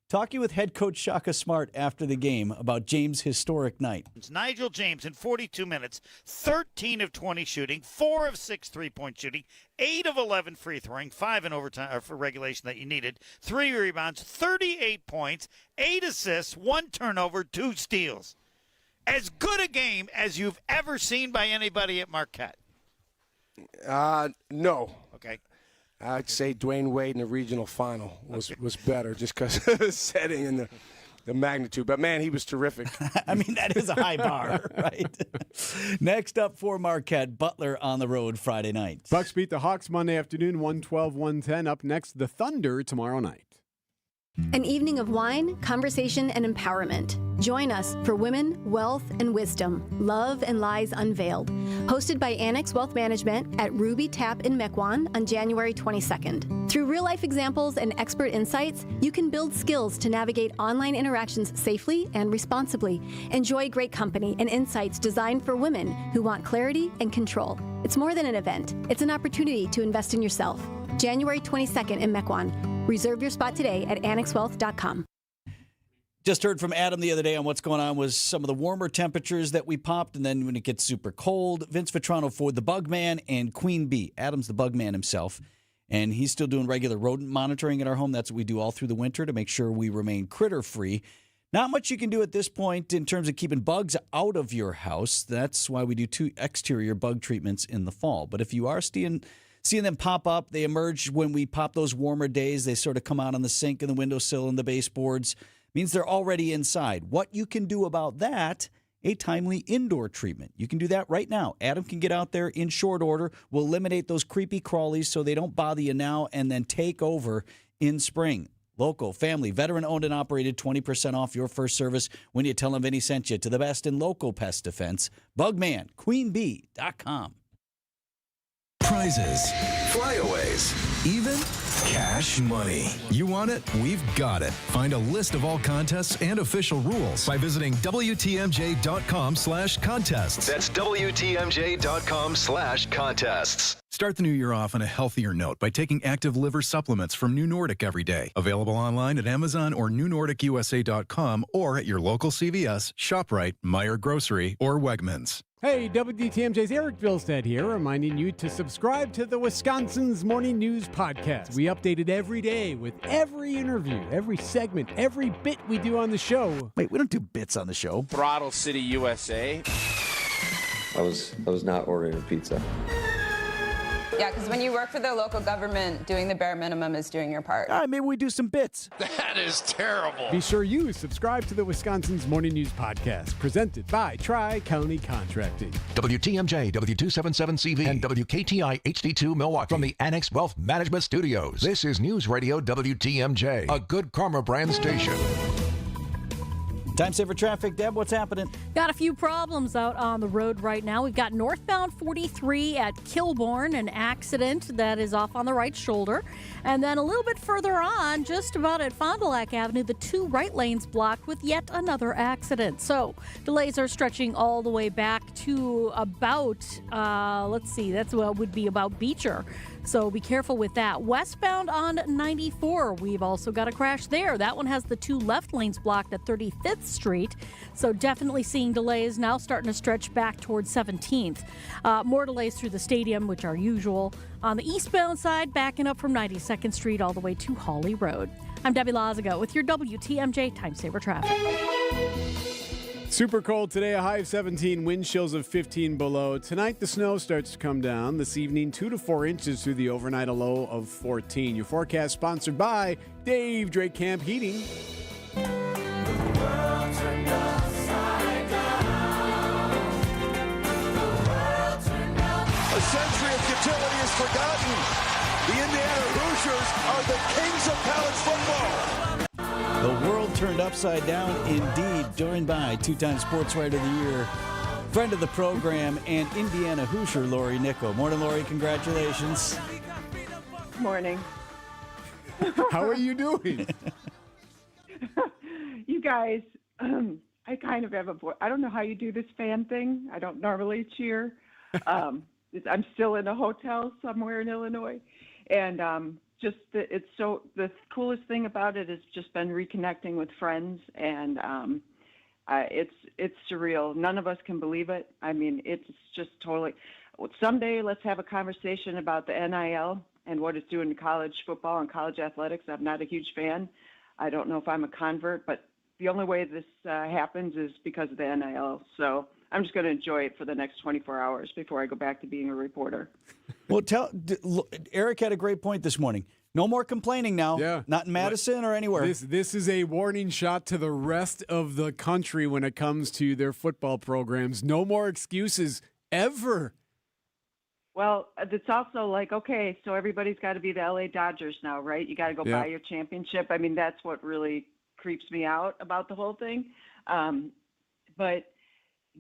talking with head coach Shaka Smart after the game about James' historic night. It's Nigel James in 42 minutes, 13 of 20 shooting, 4 of 6 3-point shooting, 8 of 11 free throwing, 5 in overtime for regulation that you needed, 3 rebounds, 38 points, 8 assists, 1 turnover, 2 steals. As good a game as you've ever seen by anybody at Marquette. No. Okay. I'd say Dwayne Wade in the regional final was better just because of the setting and the magnitude. But, man, he was terrific. I mean, that is a high bar, right? Next up for Marquette, Butler on the road Friday night. Bucks beat the Hawks Monday afternoon, 112-110. Up next, the Thunder tomorrow night. An evening of wine, conversation, and empowerment. Join us for Women, Wealth, and Wisdom, Love and Lies Unveiled. Hosted by Annex Wealth Management at Ruby Tap in Mequon on January 22nd. Through real-life examples and expert insights, you can build skills to navigate online interactions safely and responsibly. Enjoy great company and insights designed for women who want clarity and control. It's more than an event. It's an opportunity to invest in yourself. January 22nd in Mequon. Reserve your spot today at annexwealth.com. Just heard from Adam the other day on what's going on with some of the warmer temperatures that we popped, and then when it gets super cold, Vince Vitrano for the Bugman and Queen Bee. Adam's the Bugman himself, and he's still doing regular rodent monitoring in our home. That's what we do all through the winter to make sure we remain critter-free. Not much you can do at this point in terms of keeping bugs out of your house. That's why we do 2 exterior bug treatments in the fall. But if you are seeing them pop up, they emerge when we pop those warmer days. They sort of come out on the sink and the windowsill and the baseboards. Means they're already inside. What you can do about that, a timely indoor treatment. You can do that right now. Adam can get out there in short order. We'll eliminate those creepy crawlies so they don't bother you now and then take over in spring. Local, family, veteran-owned and operated, 20% off your first service when you tell them Vinny sent you to the best in local pest defense. Bugman, queenbee.com. Prizes, flyaways, even cash money. You want it? We've got it. Find a list of all contests and official rules by visiting WTMJ.com/contests. That's WTMJ.com/contests. Start the new year off on a healthier note by taking active liver supplements from New Nordic every day. Available online at Amazon or NewNordicUSA.com or at your local CVS, ShopRite, Meijer Grocery, or Wegmans. Hey, WTMJ's Erik Bilstad here, reminding you to subscribe to the Wisconsin's Morning News Podcast. We update it every day with every interview, every segment, every bit we do on the show. Wait, we don't do bits on the show. Throttle City, USA. I was not ordering a pizza. Yeah, because when you work for the local government, doing the bare minimum is doing your part. All right, maybe we do some bits. That is terrible. Be sure you subscribe to the Wisconsin's Morning News Podcast, presented by Tri-County Contracting. WTMJ, W277CV, and WKTI HD2 Milwaukee from the Annex Wealth Management Studios. This is News Radio WTMJ, a Good Karma brand station. Time saver traffic. Deb, what's happening? Got a few problems out on the road right now. We've got northbound 43 at Kilbourne, an accident that is off on the right shoulder. And then a little bit further on, just about at Fond du Lac Avenue, the 2 right lanes blocked with yet another accident. So delays are stretching all the way back to about, that's what would be about Beecher. So be careful with that. Westbound on 94, we've also got a crash there. That one has the 2 left lanes blocked at 35th Street. So definitely seeing delays now starting to stretch back towards 17th. More delays through the stadium, which are usual. On the eastbound side, backing up from 92nd Street all the way to Hawley Road. I'm Debbie Lazago with your WTMJ Time Saver Traffic. Super cold today, a high of 17, wind chills of 15 below. Tonight, the snow starts to come down. This evening, 2 to 4 inches through the overnight, a low of 14. Your forecast sponsored by Dave Drake Camp Heating. A century of futility is forgotten. The Indiana Hoosiers are the kings of college football. The world turned upside down indeed, joined by 2-time Sports Writer of the Year, friend of the program, and Indiana Hoosier, Lori Nickel. Morning, Lori. Congratulations. Morning. How are you doing? You guys, I kind of have a voice. I don't know how you do this fan thing. I don't normally cheer. I'm still in a hotel somewhere in Illinois. And the coolest thing about it has just been reconnecting with friends. And it's surreal. None of us can believe it. I mean, it's just totally. Someday let's have a conversation about the NIL and what it's doing to college football and college athletics. I'm not a huge fan. I don't know if I'm a convert, but the only way this happens is because of the NIL. So I'm just going to enjoy it for the next 24 hours before I go back to being a reporter. Well, Erik had a great point this morning. No more complaining now. Yeah. Not in Madison or anywhere. This is a warning shot to the rest of the country when it comes to their football programs. No more excuses ever. Well, it's also like, okay, so everybody's got to be the LA Dodgers now, right? You got to go buy your championship. I mean, that's what really creeps me out about the whole thing. But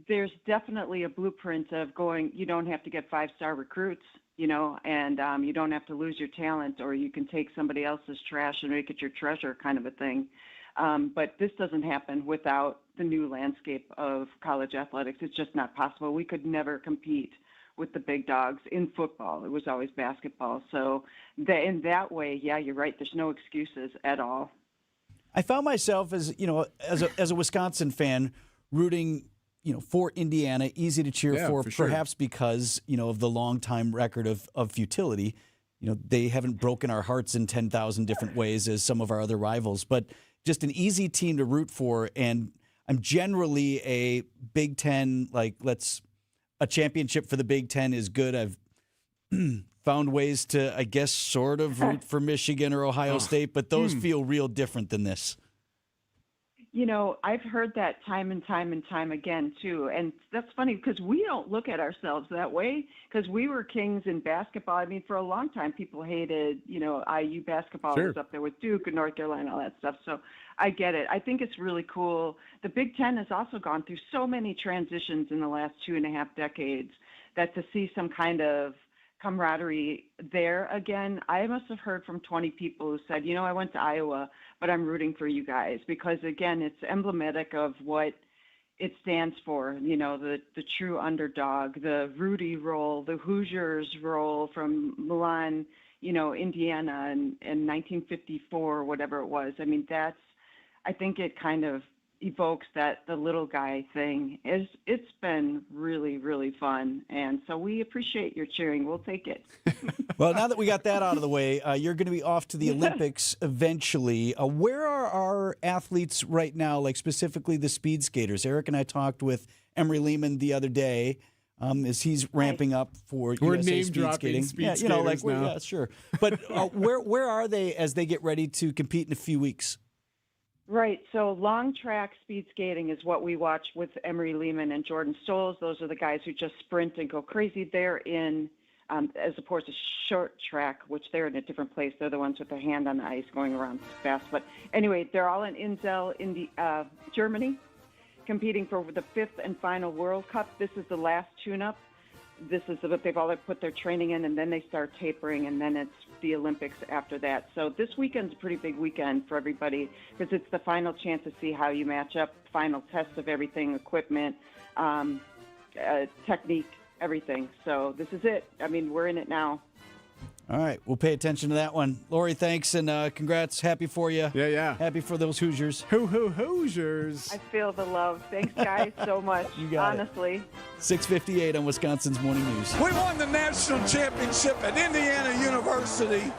there's definitely a blueprint of going, you don't have to get 5-star recruits, and you don't have to lose your talent, or you can take somebody else's trash and make it your treasure kind of a thing. But this doesn't happen without the new landscape of college athletics. It's just not possible. We could never compete with the big dogs in football. It was always basketball. So in that way, yeah, you're right. There's no excuses at all. I found myself as a Wisconsin fan rooting, for Indiana, easy to cheer for perhaps because, of the long time record of futility. They haven't broken our hearts in 10,000 different ways as some of our other rivals, but just an easy team to root for. And I'm generally a Big Ten, a championship for the Big Ten is good. I've found ways to, I guess, sort of root for Michigan or Ohio State, but those feel real different than this. I've heard that time and time and time again, too. And that's funny because we don't look at ourselves that way because we were kings in basketball. I mean, for a long time, people hated, IU basketball was up there with Duke and North Carolina, all that stuff. So I get it. I think it's really cool. The Big Ten has also gone through so many transitions in the last 2.5 decades that to see some kind of camaraderie there again. I must have heard from 20 people who said, I went to Iowa, but I'm rooting for you guys because, again, it's emblematic of what it stands for, the true underdog, the Rudy role, the Hoosiers role from Milan, Indiana in 1954, whatever it was. I mean, I think it kind of evokes the little guy thing. It's been really, really fun. And so we appreciate your cheering. We'll take it. Well, now that we got that out of the way, you're going to be off to the Olympics eventually. Where are our athletes right now, like specifically the speed skaters? Erik and I talked with Emery Lehman the other day as he's ramping up for We're USA name speed dropping skating. speed skaters now. Yeah, sure. But where are they as they get ready to compete in a few weeks? Right. So long track speed skating is what we watch with Emery Lehman and Jordan Stolz. Those are the guys who just sprint and go crazy. They're in, as opposed to short track, which they're in a different place. They're the ones with their hand on the ice going around fast. But anyway, they're all in Inzell, Germany, competing for the 5th and final World Cup. This is the last tune-up. This is what they've all put their training in, and then they start tapering, and then it's the Olympics after that. So this weekend's a pretty big weekend for everybody because it's the final chance to see how you match up, final test of everything, equipment, technique, everything. So this is it. I mean, we're in it now. All right, we'll pay attention to that one. Lori, thanks, and congrats. Happy for you. Yeah. Happy for those Hoosiers. Hoosiers. I feel the love. Thanks, guys, so much. You got honestly. 6:58 on Wisconsin's Morning News. We won the national championship at Indiana University.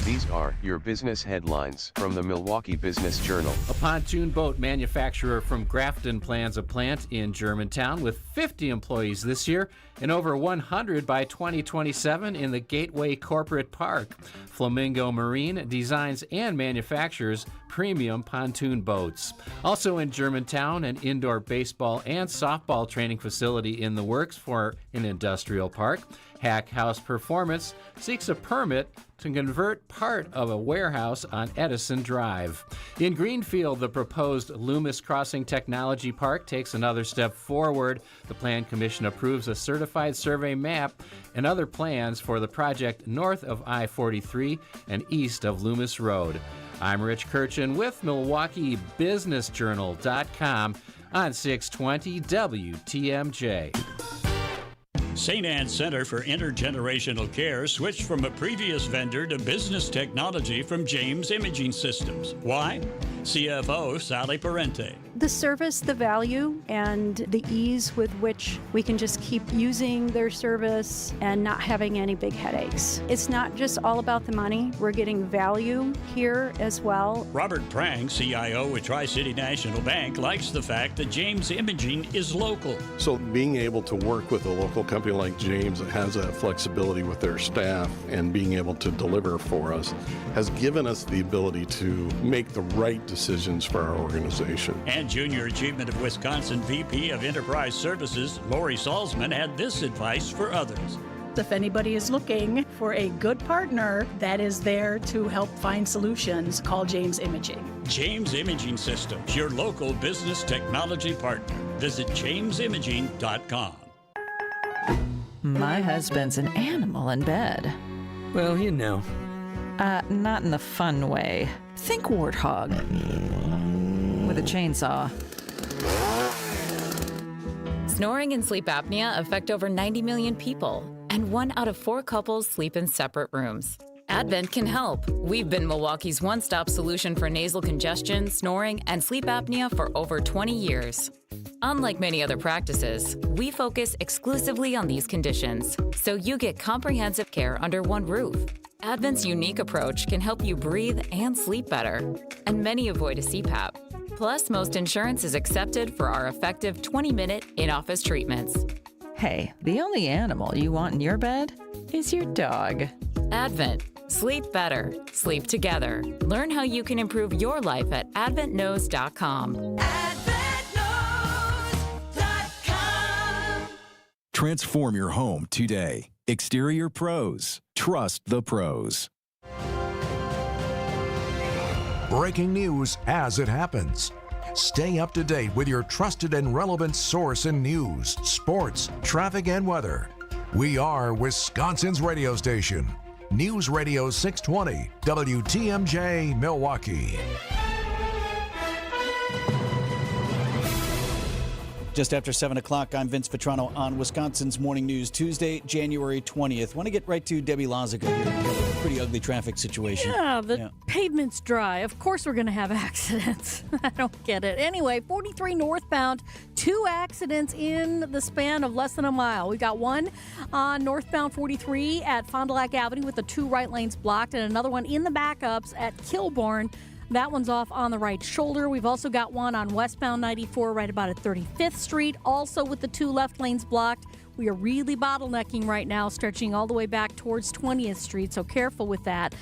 These are your business headlines from the Milwaukee Business Journal. A pontoon boat manufacturer from Grafton plans a plant in Germantown with 50 employees this year and over 100 by 2027 in the Gateway Corporate Park. Flamingo Marine designs and manufactures premium pontoon boats. Also in Germantown, an indoor baseball and softball training facility in the works for an industrial park. Hack House Performance seeks a permit to convert part of a warehouse on Edison Drive. In Greenfield, the proposed Loomis Crossing Technology Park takes another step forward. The Plan Commission approves a certified survey map and other plans for the project north of I-43 and east of Loomis Road. I'm Rich Kirchen with MilwaukeeBusinessJournal.com on 620 WTMJ. St. Anne's Center for Intergenerational Care switched from a previous vendor to business technology from James Imaging Systems. Why? CFO Sally Parente. The service, the value, and the ease with which we can just keep using their service and not having any big headaches. It's not just all about the money. We're getting value here as well. Robert Prang, CIO at Tri-City National Bank, likes the fact that James Imaging is local. So being able to work with a local company like James that has that flexibility with their staff and being able to deliver for us has given us the ability to make the right decisions for our organization. And Junior Achievement of Wisconsin VP of Enterprise Services, Lori Salzman, had this advice for others. If anybody is looking for a good partner that is there to help find solutions, call James Imaging. James Imaging Systems, your local business technology partner. Visit jamesimaging.com. My husband's an animal in bed. Well, you know. Not in the fun way. Think warthog. With a chainsaw. Snoring and sleep apnea affect over 90 million people, and 1 out of 4 couples sleep in separate rooms. Advent can help. We've been Milwaukee's one-stop solution for nasal congestion, snoring, and sleep apnea for over 20 years. Unlike many other practices, we focus exclusively on these conditions, so you get comprehensive care under one roof. Advent's unique approach can help you breathe and sleep better, and many avoid a CPAP. Plus, most insurance is accepted for our effective 20-minute in-office treatments. Hey, the only animal you want in your bed is your dog. Advent. Sleep better. Sleep together. Learn how you can improve your life at adventknows.com. Transform your home today. Exterior Pros. Trust the pros. Breaking news as it happens. Stay up to date with your trusted and relevant source in news, sports, traffic, and weather. We are Wisconsin's radio station. News Radio 620, WTMJ, Milwaukee. Just after 7 o'clock, I'm Vince Vitrano on Wisconsin's Morning News, Tuesday, January 20th. Want to get right to Debbie Lazica here. Pretty ugly traffic situation. Yeah, the pavement's dry. Of course we're going to have accidents. I don't get it. Anyway, 43 northbound, 2 accidents in the span of less than a mile. We've got one on northbound 43 at Fond du Lac Avenue with the 2 right lanes blocked, and another one in the backups at Kilbourne. That one's off on the right shoulder. We've also got one on westbound 94 right about at 35th Street, also with the 2 left lanes blocked. We are really bottlenecking right now, stretching all the way back towards 20th Street, so careful with that.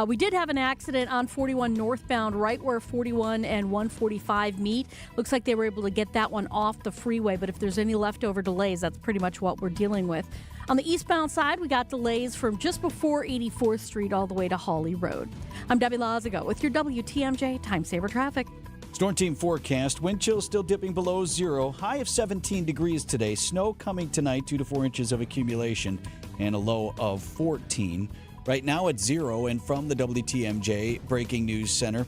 We did have an accident on 41 northbound, right where 41 and 145 meet. Looks like they were able to get that one off the freeway, but if there's any leftover delays, that's pretty much what we're dealing with. On the eastbound side, we got delays from just before 84th Street all the way to Hawley Road. I'm Debbie Lazica with your WTMJ Time Saver Traffic. Storm team forecast. Wind chill still dipping below 0. High of 17 degrees today. Snow coming tonight, 2 to 4 inches of accumulation, and a low of 14. Right now at 0, and from the WTMJ Breaking News Center.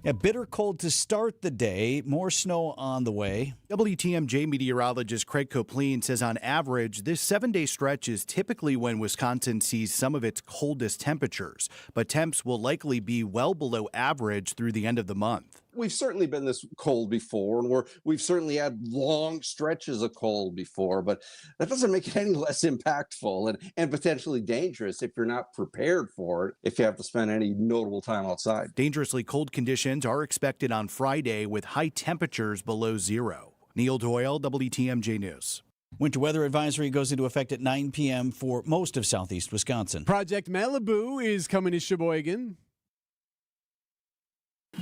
A bitter cold to start the day. More snow on the way. WTMJ meteorologist Craig Copleen says on average, this 7-day stretch is typically when Wisconsin sees some of its coldest temperatures, but temps will likely be well below average through the end of the month. We've certainly been this cold before, and we've certainly had long stretches of cold before, but that doesn't make it any less impactful and potentially dangerous if you're not prepared for it, if you have to spend any notable time outside. Dangerously cold conditions are expected on Friday with high temperatures below 0. Neil Doyle, WTMJ News. Winter weather advisory goes into effect at 9 p.m. for most of southeast Wisconsin. Project Malibu is coming to Sheboygan.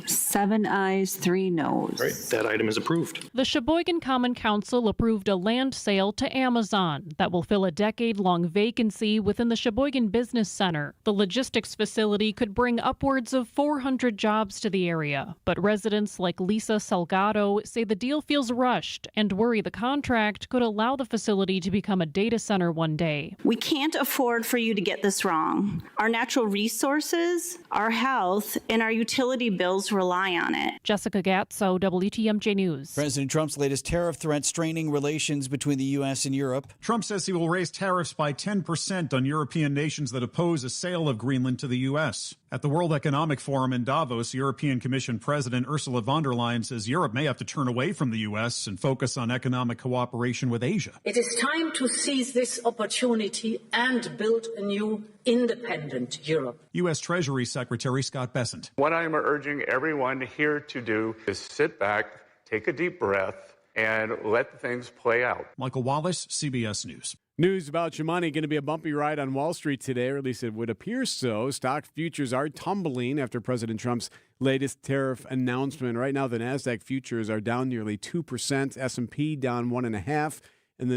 7 ayes, 3 noes. All right, that item is approved. The Sheboygan Common Council approved a land sale to Amazon that will fill a decade-long vacancy within the Sheboygan Business Center. The logistics facility could bring upwards of 400 jobs to the area, but residents like Lisa Salgado say the deal feels rushed and worry the contract could allow the facility to become a data center one day. We can't afford for you to get this wrong. Our natural resources, our health, and our utility bills rely on it. Jessica Gatso, WTMJ News. President Trump's latest tariff threat straining relations between the U.S. and Europe. Trump says he will raise tariffs by 10% on European nations that oppose a sale of Greenland to the U.S. At the World Economic Forum in Davos, European Commission President Ursula von der Leyen says Europe may have to turn away from the U.S. and focus on economic cooperation with Asia. It is time to seize this opportunity and build a new independent Europe. U.S. Treasury Secretary Scott Bessent. What I'm urging everyone here to do is sit back, take a deep breath, and let things play out. Michael Wallace, CBS News. News about your money going to be a bumpy ride on Wall Street today, or at least it would appear so. Stock futures are tumbling after President Trump's latest tariff announcement. Right now, the NASDAQ futures are down nearly 2%, S&P down 1.5%. And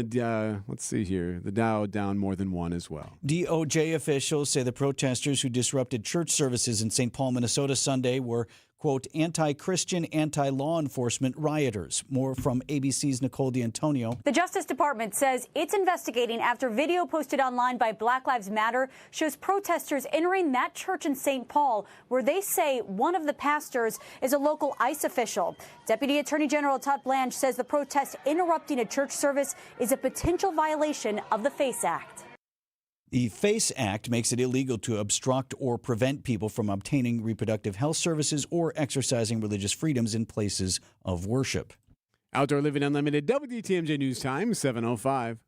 let's see here, the Dow down more than 1 as well. DOJ officials say the protesters who disrupted church services in St. Paul, Minnesota Sunday were, quote, anti-Christian, anti-law enforcement rioters. More from ABC's Nicole D'Antonio. The Justice Department says it's investigating after video posted online by Black Lives Matter shows protesters entering that church in St. Paul, where they say one of the pastors is a local ICE official. Deputy Attorney General Todd Blanche says the protest interrupting a church service is a potential violation of the FACE Act. The FACE Act makes it illegal to obstruct or prevent people from obtaining reproductive health services or exercising religious freedoms in places of worship. Outdoor Living Unlimited, WTMJ News Time, 7:05.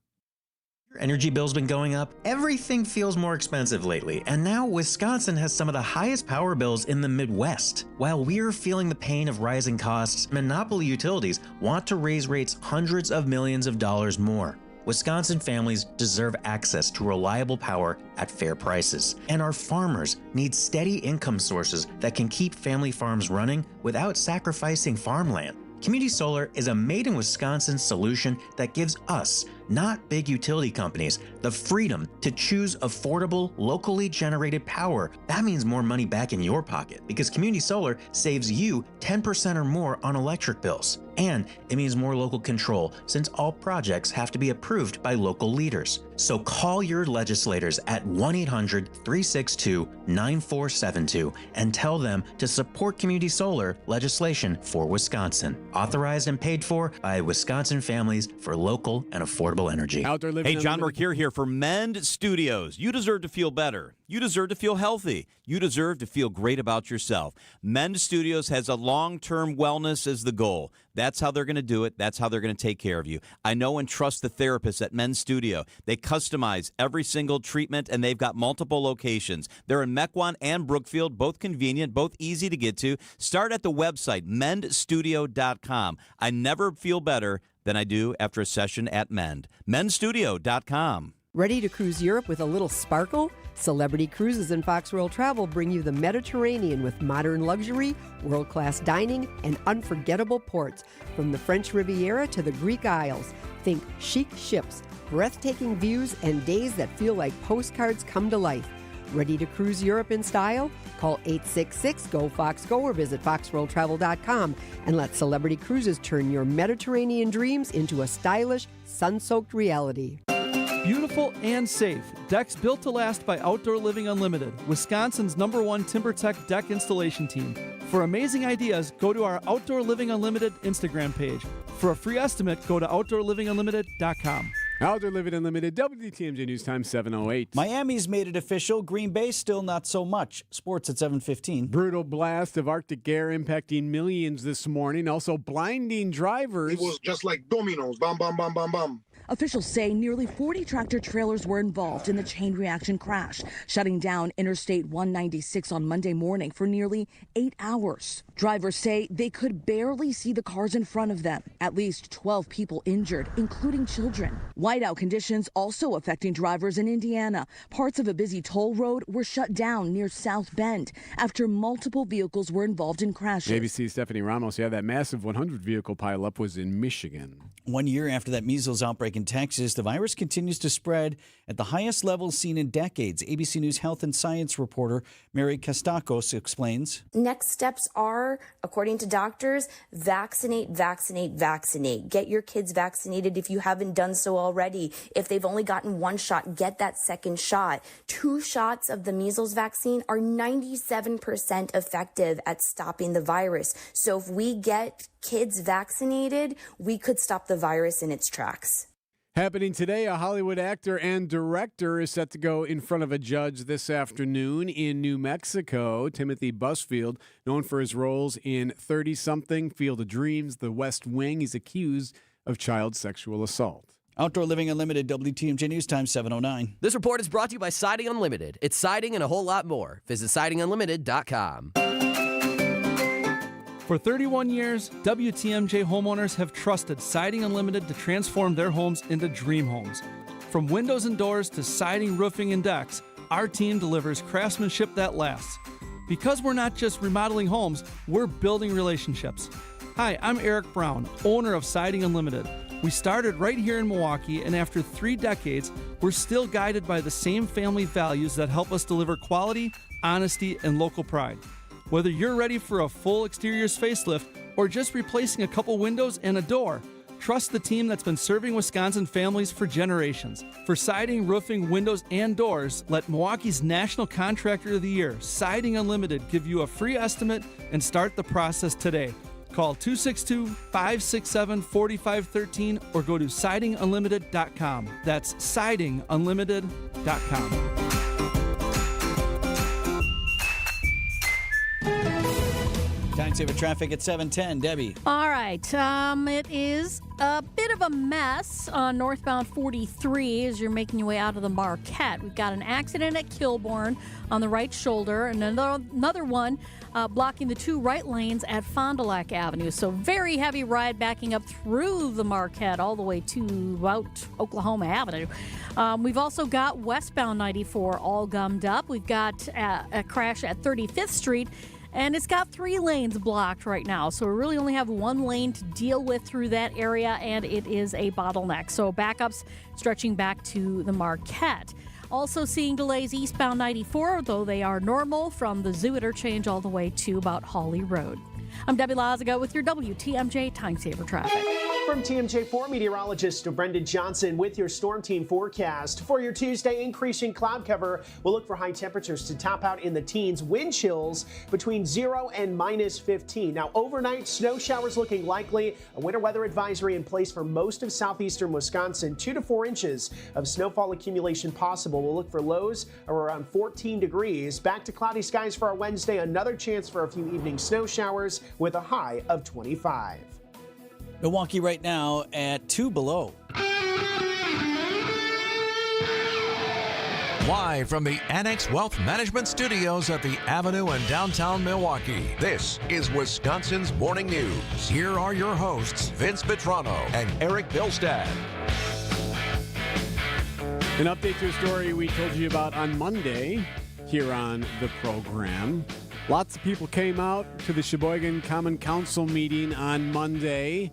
Your energy bill's been going up. Everything feels more expensive lately, and now Wisconsin has some of the highest power bills in the Midwest. While we're feeling the pain of rising costs, monopoly utilities want to raise rates hundreds of millions of dollars more. Wisconsin families deserve access to reliable power at fair prices, and our farmers need steady income sources that can keep family farms running without sacrificing farmland. Community Solar is a made-in-Wisconsin solution that gives us, not big utility companies, the freedom to choose affordable, locally generated power. That means more money back in your pocket because Community Solar saves you 10% or more on electric bills. And it means more local control since all projects have to be approved by local leaders. So call your legislators at 1-800-362-9472 and tell them to support Community Solar legislation for Wisconsin. Authorized and paid for by Wisconsin Families for Local and Affordable Energy. Hey, John Mercure here for Mend Studios. You deserve to feel better. You deserve to feel healthy. You deserve to feel great about yourself. Mend Studios has a long-term wellness as the goal. That's how they're going to do it. That's how they're going to take care of you. I know and trust the therapists at Mend Studio. They customize every single treatment, and they've got multiple locations. They're in Mequon and Brookfield, both convenient, both easy to get to. Start at the website, mendstudio.com. I never feel better than I do after a session at Mend. mendstudio.com. Ready to cruise Europe with a little sparkle? Celebrity Cruises and Fox World Travel bring you the Mediterranean with modern luxury, world-class dining, and unforgettable ports. From the French Riviera to the Greek Isles, think chic ships, breathtaking views, and days that feel like postcards come to life. Ready to cruise Europe in style? Call 866-GO-FOX-GO or visit foxworldtravel.com and let Celebrity Cruises turn your Mediterranean dreams into a stylish, sun-soaked reality. Beautiful and safe. Decks built to last by Outdoor Living Unlimited, Wisconsin's #1 TimberTech deck installation team. For amazing ideas, go to our Outdoor Living Unlimited Instagram page. For a free estimate, go to OutdoorLivingUnlimited.com. Outdoor Living Unlimited, WTMJ News Time, 7:08. Miami's made it official. Green Bay still not so much. Sports at 7:15. Brutal blast of Arctic air impacting millions this morning. Also blinding drivers. It was just like dominoes. Bam, bam, bam, bam, bam. Officials say nearly 40 tractor trailers were involved in the chain reaction crash, shutting down Interstate 196 on Monday morning for nearly 8 hours. Drivers say they could barely see the cars in front of them. At least 12 people injured, including children. Whiteout conditions also affecting drivers in Indiana. Parts of a busy toll road were shut down near South Bend after multiple vehicles were involved in crashes. ABC Stephanie Ramos, yeah, that massive 100 vehicle pileup was in Michigan. 1 year after that measles outbreak in Texas, the virus continues to spread at the highest level seen in decades. ABC News health and science reporter Mary Kostakos explains. Next steps are, according to doctors, vaccinate, vaccinate, vaccinate. Get your kids vaccinated if you haven't done so already. If they've only gotten one shot, get that second shot. 2 shots of the measles vaccine are 97% effective at stopping the virus. So if we get kids vaccinated, we could stop the virus in its tracks. Happening today, a Hollywood actor and director is set to go in front of a judge this afternoon in New Mexico. Timothy Busfield, known for his roles in 30-something, Field of Dreams, The West Wing, he's accused of child sexual assault. Outdoor Living Unlimited, WTMJ News Time 7:09. This report is brought to you by Siding Unlimited. It's siding and a whole lot more. Visit sidingunlimited.com. For 31 years, WTMJ homeowners have trusted Siding Unlimited to transform their homes into dream homes. From windows and doors to siding, roofing, and decks, our team delivers craftsmanship that lasts. Because we're not just remodeling homes, we're building relationships. Hi, I'm Erik Brown, owner of Siding Unlimited. We started right here in Milwaukee, and after 3 decades, we're still guided by the same family values that help us deliver quality, honesty, and local pride. Whether you're ready for a full exteriors facelift or just replacing a couple windows and a door, trust the team that's been serving Wisconsin families for generations. For siding, roofing, windows, and doors, let Milwaukee's National Contractor of the Year, Siding Unlimited, give you a free estimate and start the process today. Call 262-567-4513 or go to sidingunlimited.com. That's sidingunlimited.com. Time saver traffic at 7:10. Debbie. All right. It is a bit of a mess on northbound 43 as you're making your way out of the Marquette. We've got an accident at Kilbourne on the right shoulder and another one blocking the 2 right lanes at Fond du Lac Avenue. So very heavy ride backing up through the Marquette all the way to about Oklahoma Avenue. We've also got westbound 94 all gummed up. We've got a crash at 35th Street. And it's got 3 lanes blocked right now. So we really only have 1 lane to deal with through that area, and it is a bottleneck. So backups stretching back to the Marquette. Also seeing delays eastbound 94, though they are normal from the Zoo interchange all the way to about Hawley Road. I'm Debbie Lazaga with your WTMJ Time Saver Traffic. From TMJ4 meteorologist Brendan Johnson with your Storm Team forecast. For your Tuesday, increasing cloud cover. We'll look for high temperatures to top out in the teens. Wind chills between 0 and -15. Now, overnight, snow showers looking likely. A winter weather advisory in place for most of southeastern Wisconsin. 2 to 4 inches of snowfall accumulation possible. We'll look for lows of around 14 degrees. Back to cloudy skies for our Wednesday. Another chance for a few evening snow showers with a high of 25. Milwaukee right now at 2 below. Live from the Annex Wealth Management Studios at the Avenue in downtown Milwaukee, this is Wisconsin's Morning News. Here are your hosts, Vince Vitrano and Erik Bilstad. An update to a story we told you about on Monday here on the program. Lots of people came out to the Sheboygan Common Council meeting on Monday,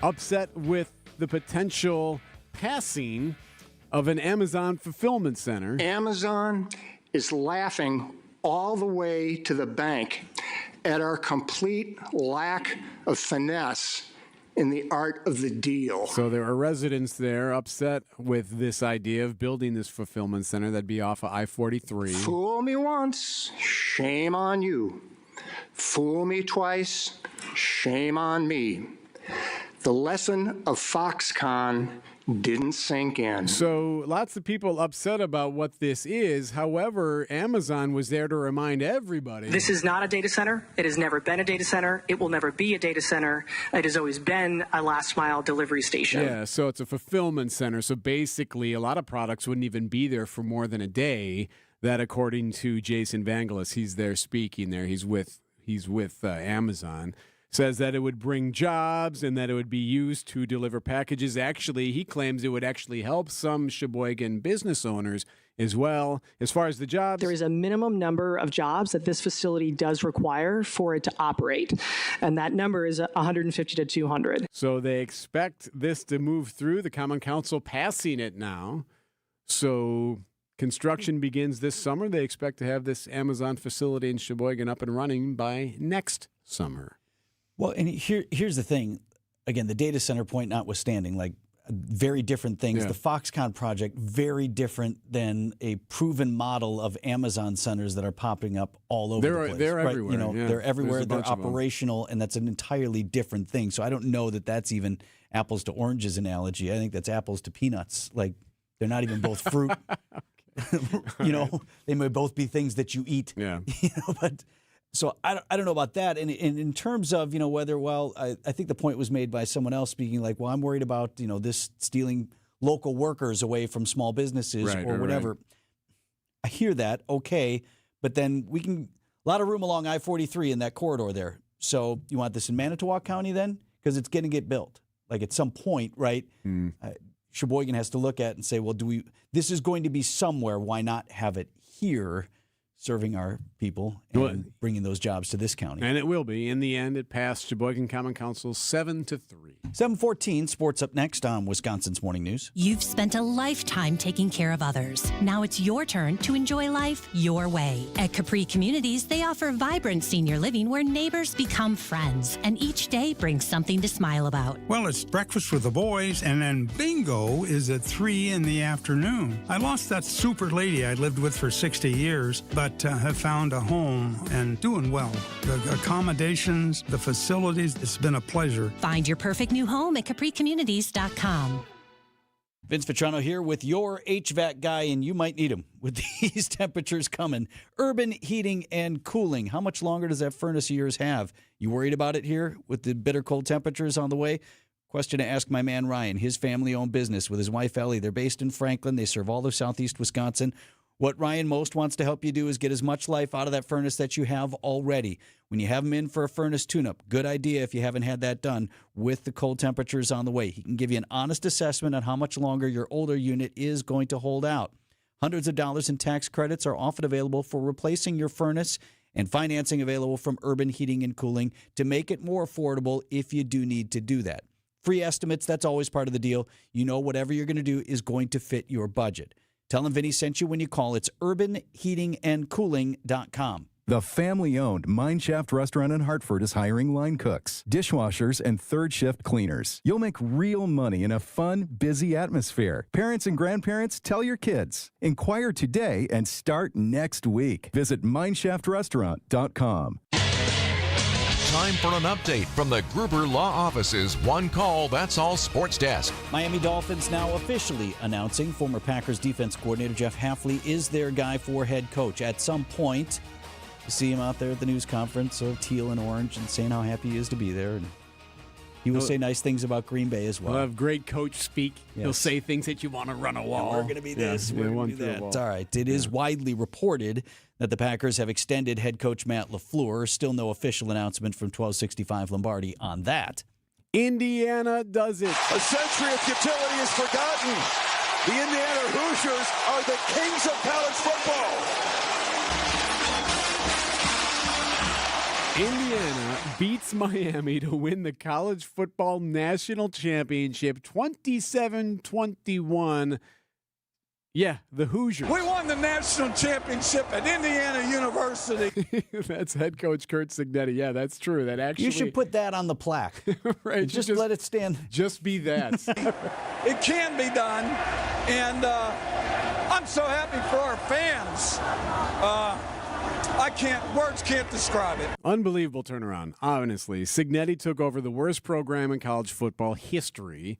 upset with the potential passing of an Amazon fulfillment center. Amazon is laughing all the way to the bank at our complete lack of finesse in the art of the deal. So there are residents there upset with this idea of building this fulfillment center that'd be off of I-43. Fool me once, shame on you. Fool me twice, shame on me. the lesson of Foxconn didn't sink in. So lots of people upset about what this is. However, Amazon was there to remind everybody. This is not a data center. It has never been a data center. It will never be a data center. It has always been a last mile delivery station. Yeah, so it's a fulfillment center. So basically, a lot of products wouldn't even be there for more than a day. That, according to Jason Vangelis, he's there speaking there. He's with Amazon. Says that it would bring jobs and that it would be used to deliver packages. Actually, he claims it would actually help some Sheboygan business owners as well. As far as the jobs, there is a minimum number of jobs that this facility does require for it to operate, and that number is 150 to 200. So they expect this to move through the Common Council, passing it now. So construction begins this summer. They expect to have this Amazon facility in Sheboygan up and running by next summer. Well, and here's the thing. Again, the data center point notwithstanding, like very different things. Yeah. The Foxconn project, very different than a proven model of Amazon centers that are popping up all over the place. They're right? everywhere. You know, yeah. they're everywhere. There's a They're bunch of them. operational, and that's an entirely different thing. So I don't know that that's even apples to oranges analogy. I think that's apples to peanuts. Like they're not even both fruit. You know, they may both be things that you eat. Yeah. You know, but. So I don't know about that. And in terms of, you know, whether, well, I think the point was made by someone else speaking like, well, I'm worried about, you know, this stealing local workers away from small businesses or whatever. Right. I hear that. Okay. But then a lot of room along I-43 in that corridor there. So you want this in Manitowoc County then? Because it's going to get built. Like at some point, right? Sheboygan has to look at and say, well, this is going to be somewhere. Why not have it here? Serving our people and bringing those jobs to this county. And it will be. In the end, it passed Sheboygan Common Council 7-3. 7:14, sports up next on Wisconsin's Morning News. You've spent a lifetime taking care of others. Now it's your turn to enjoy life your way. At Capri Communities, they offer vibrant senior living where neighbors become friends, and each day brings something to smile about. Well, it's breakfast with the boys, and then bingo is at 3 in the afternoon. I lost that super lady I lived with for 60 years, but have found a home and doing well. The accommodations, the facilities, it's been a pleasure. Find your perfect new home at capricommunities.com. Vince Vitrano here with your HVAC guy, and you might need him with these temperatures coming. Urban Heating and Cooling. How much longer does that furnace of yours have? You worried about it here with the bitter cold temperatures on the way? Question to ask my man Ryan. His family-owned business with his wife Ellie. They're based in Franklin. They serve all of southeast Wisconsin. What Ryan most wants to help you do is get as much life out of that furnace that you have already. When you have him in for a furnace tune-up, good idea if you haven't had that done with the cold temperatures on the way. He can give you an honest assessment on how much longer your older unit is going to hold out. Hundreds of dollars in tax credits are often available for replacing your furnace, and financing available from Urban Heating and Cooling to make it more affordable if you do need to do that. Free estimates, that's always part of the deal. You know whatever you're going to do is going to fit your budget. Tell him Vinny sent you when you call. It's urbanheatingandcooling.com. The family-owned Mineshaft restaurant in Hartford is hiring line cooks, dishwashers, and third-shift cleaners. You'll make real money in a fun, busy atmosphere. Parents and grandparents, tell your kids. Inquire today and start next week. Visit mineshaftrestaurant.com. Time for an update from the Gruber Law Office's One Call, That's All Sports Desk. Miami Dolphins now officially announcing former Packers defense coordinator Jeff Hafley is their guy for head coach. At some point, you see him out there at the news conference of teal and orange and saying how happy he is to be there. And he will say nice things about Green Bay as well. He'll have great coach speak. Yes. He'll say things that you want to run a wall. And we're going to be this, we're going to be that. It's all right. It is widely reported that the Packers have extended head coach Matt LaFleur. Still no official announcement from 1265 Lombardi on that. Indiana does it. A century of futility is forgotten. The Indiana Hoosiers are the kings of college football. Indiana beats Miami to win the college football national championship 27-21. Yeah, the Hoosiers. We won the national championship at Indiana University. That's head coach Kurt Signetti. Yeah, that's true. That actually You should put that on the plaque. Right. Just let it stand. Just be that. It can be done, and I'm so happy for our fans. Words can't describe it. Unbelievable turnaround, honestly. Cignetti took over the worst program in college football history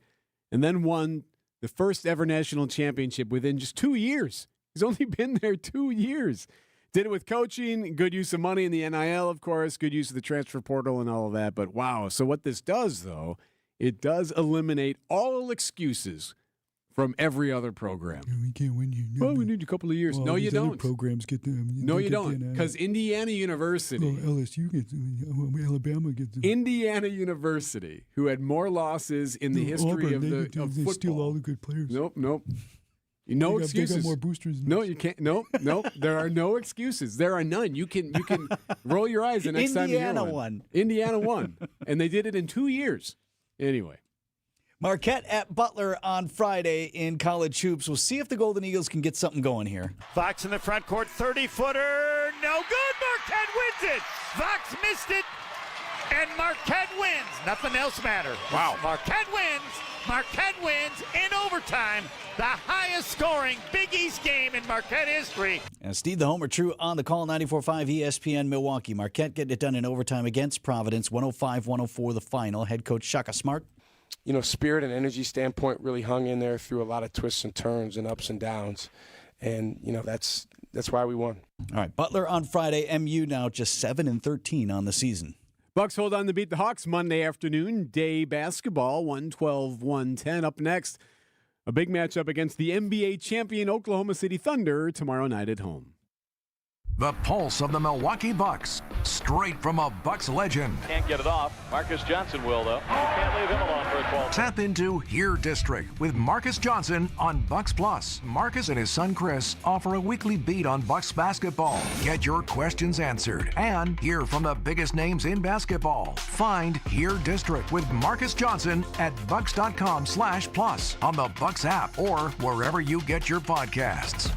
and then won the first ever national championship within just 2 years. He's only been there 2 years. Did it with coaching, good use of money in the NIL, of course, good use of the transfer portal and all of that. But wow, so what this does, though, it does eliminate all excuses from every other program. We can't win you. Well, we need a couple of years. Well, no, you don't. Programs get them. No, you don't. Because Indiana University. Well, LSU gets them. Alabama gets them. Indiana University, who had more losses in the history Auburn, of they football. steal all the good players. Nope. No They excuses. got more boosters. No, you can't. Nope. There are no excuses. There are none. You can roll your eyes the next time you hear one. Indiana won, and they did it in 2 years. Anyway. Marquette at Butler on Friday in college hoops. We'll see if the Golden Eagles can get something going here. Fox in the front court, 30-footer, no good. Marquette wins it. Fox missed it, and Marquette wins. Nothing else matters. Wow. Marquette wins in overtime. The highest scoring Big East game in Marquette history. And Steve the Homer True on the call, 94.5 ESPN Milwaukee. Marquette getting it done in overtime against Providence, 105-104 the final. Head coach Shaka Smart. Spirit and energy standpoint really hung in there through a lot of twists and turns and ups and downs. And, that's why we won. All right, Butler on Friday. MU now just 7-13 on the season. Bucks hold on to beat the Hawks Monday afternoon. Day basketball, 112-110. Up next, a big matchup against the NBA champion Oklahoma City Thunder tomorrow night at home. The pulse of the Milwaukee Bucks, straight from a Bucks legend. Can't get it off. Marcus Johnson will, though. You can't leave him alone for a 12. Tap into Here District with Marcus Johnson on Bucks Plus. Marcus and his son Chris offer a weekly beat on Bucks basketball. Get your questions answered and hear from the biggest names in basketball. Find Here District with Marcus Johnson at bucks.com/plus on the Bucks app or wherever you get your podcasts.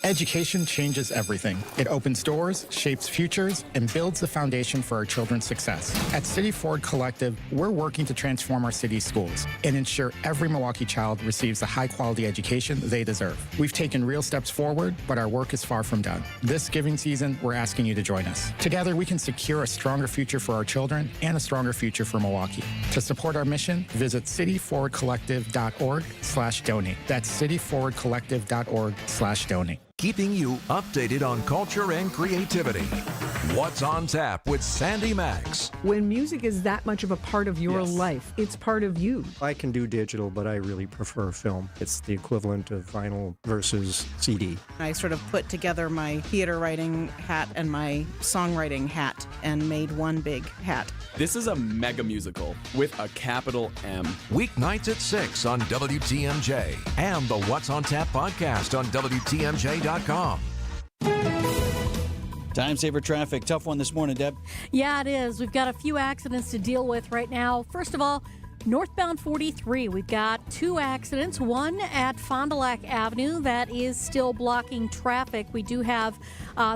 Education changes everything. It opens doors, shapes futures, and builds the foundation for our children's success. At City Ford Collective, we're working to transform our city's schools and ensure every Milwaukee child receives the high-quality education they deserve. We've taken real steps forward, but our work is far from done. This giving season, we're asking you to join us. Together, we can secure a stronger future for our children and a stronger future for Milwaukee. To support our mission, visit cityforwardcollective.org/donate. That's cityforwardcollective.org/donate. Keeping you updated on culture and creativity. What's on Tap with Sandy Max. When music is that much of a part of your life, it's part of you. I can do digital, but I really prefer film. It's the equivalent of vinyl versus CD. I sort of put together my theater writing hat and my songwriting hat and made one big hat. This is a mega musical with a capital M. Weeknights at 6 on WTMJ and the What's on Tap podcast on WTMJ.com. Time saver traffic. Tough one this morning, Deb. Yeah, it is. We've got a few accidents to deal with right now. First of all, northbound 43, we've got two accidents. One at Fond du Lac Avenue that is still blocking traffic. We do have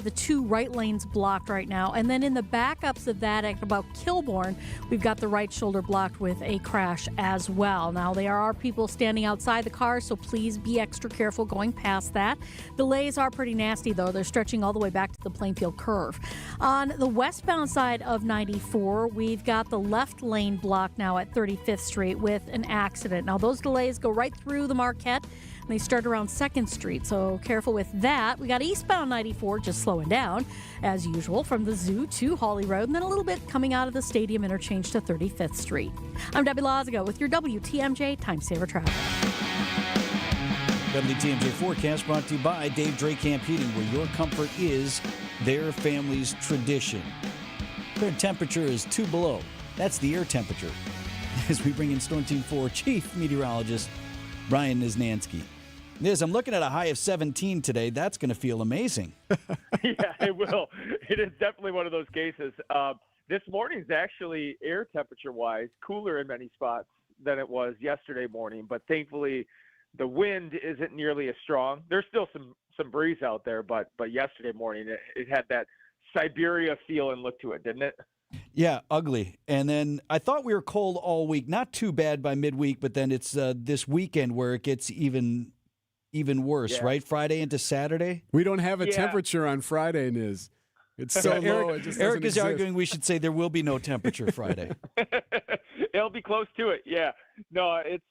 the two right lanes blocked right now. And then in the backups of that at about Kilbourne, we've got the right shoulder blocked with a crash as well. Now, there are people standing outside the car, so please be extra careful going past that. Delays are pretty nasty, though. They're stretching all the way back to the Plainfield curve. On the westbound side of 94, we've got the left lane blocked now at 35th Street with an accident. Now, those delays go right through the Marquette, and they start around 2nd Street, so careful with that. We got eastbound 94 just slowing down, as usual, from the Zoo to Hawley Road, and then a little bit coming out of the Stadium interchange to 35th Street. I'm Debbie Lazago with your WTMJ Time Saver Traffic. WTMJ forecast brought to you by Dave Drake Camp Heating, where your comfort is their family's tradition. Their temperature is 2 below. That's the air temperature. As we bring in Storm Team 4 Chief Meteorologist Brian Niznansky. Liz, I'm looking at a high of 17 today. That's going to feel amazing. Yeah, it will. It is definitely one of those cases. This morning's actually, air temperature-wise, cooler in many spots than it was yesterday morning. But thankfully, the wind isn't nearly as strong. There's still some breeze out there, but yesterday morning, it had that Siberia feel and look to it, didn't it? Yeah, ugly. And then I thought we were cold all week. Not too bad by midweek, but then it's this weekend where it gets even even worse, Yeah. right? Friday into Saturday. We don't have a temperature on Friday, Niz. It's so low. It just Eric doesn't is exist. arguing we should say there will be no temperature Friday. It'll be close to it. Yeah. No, it's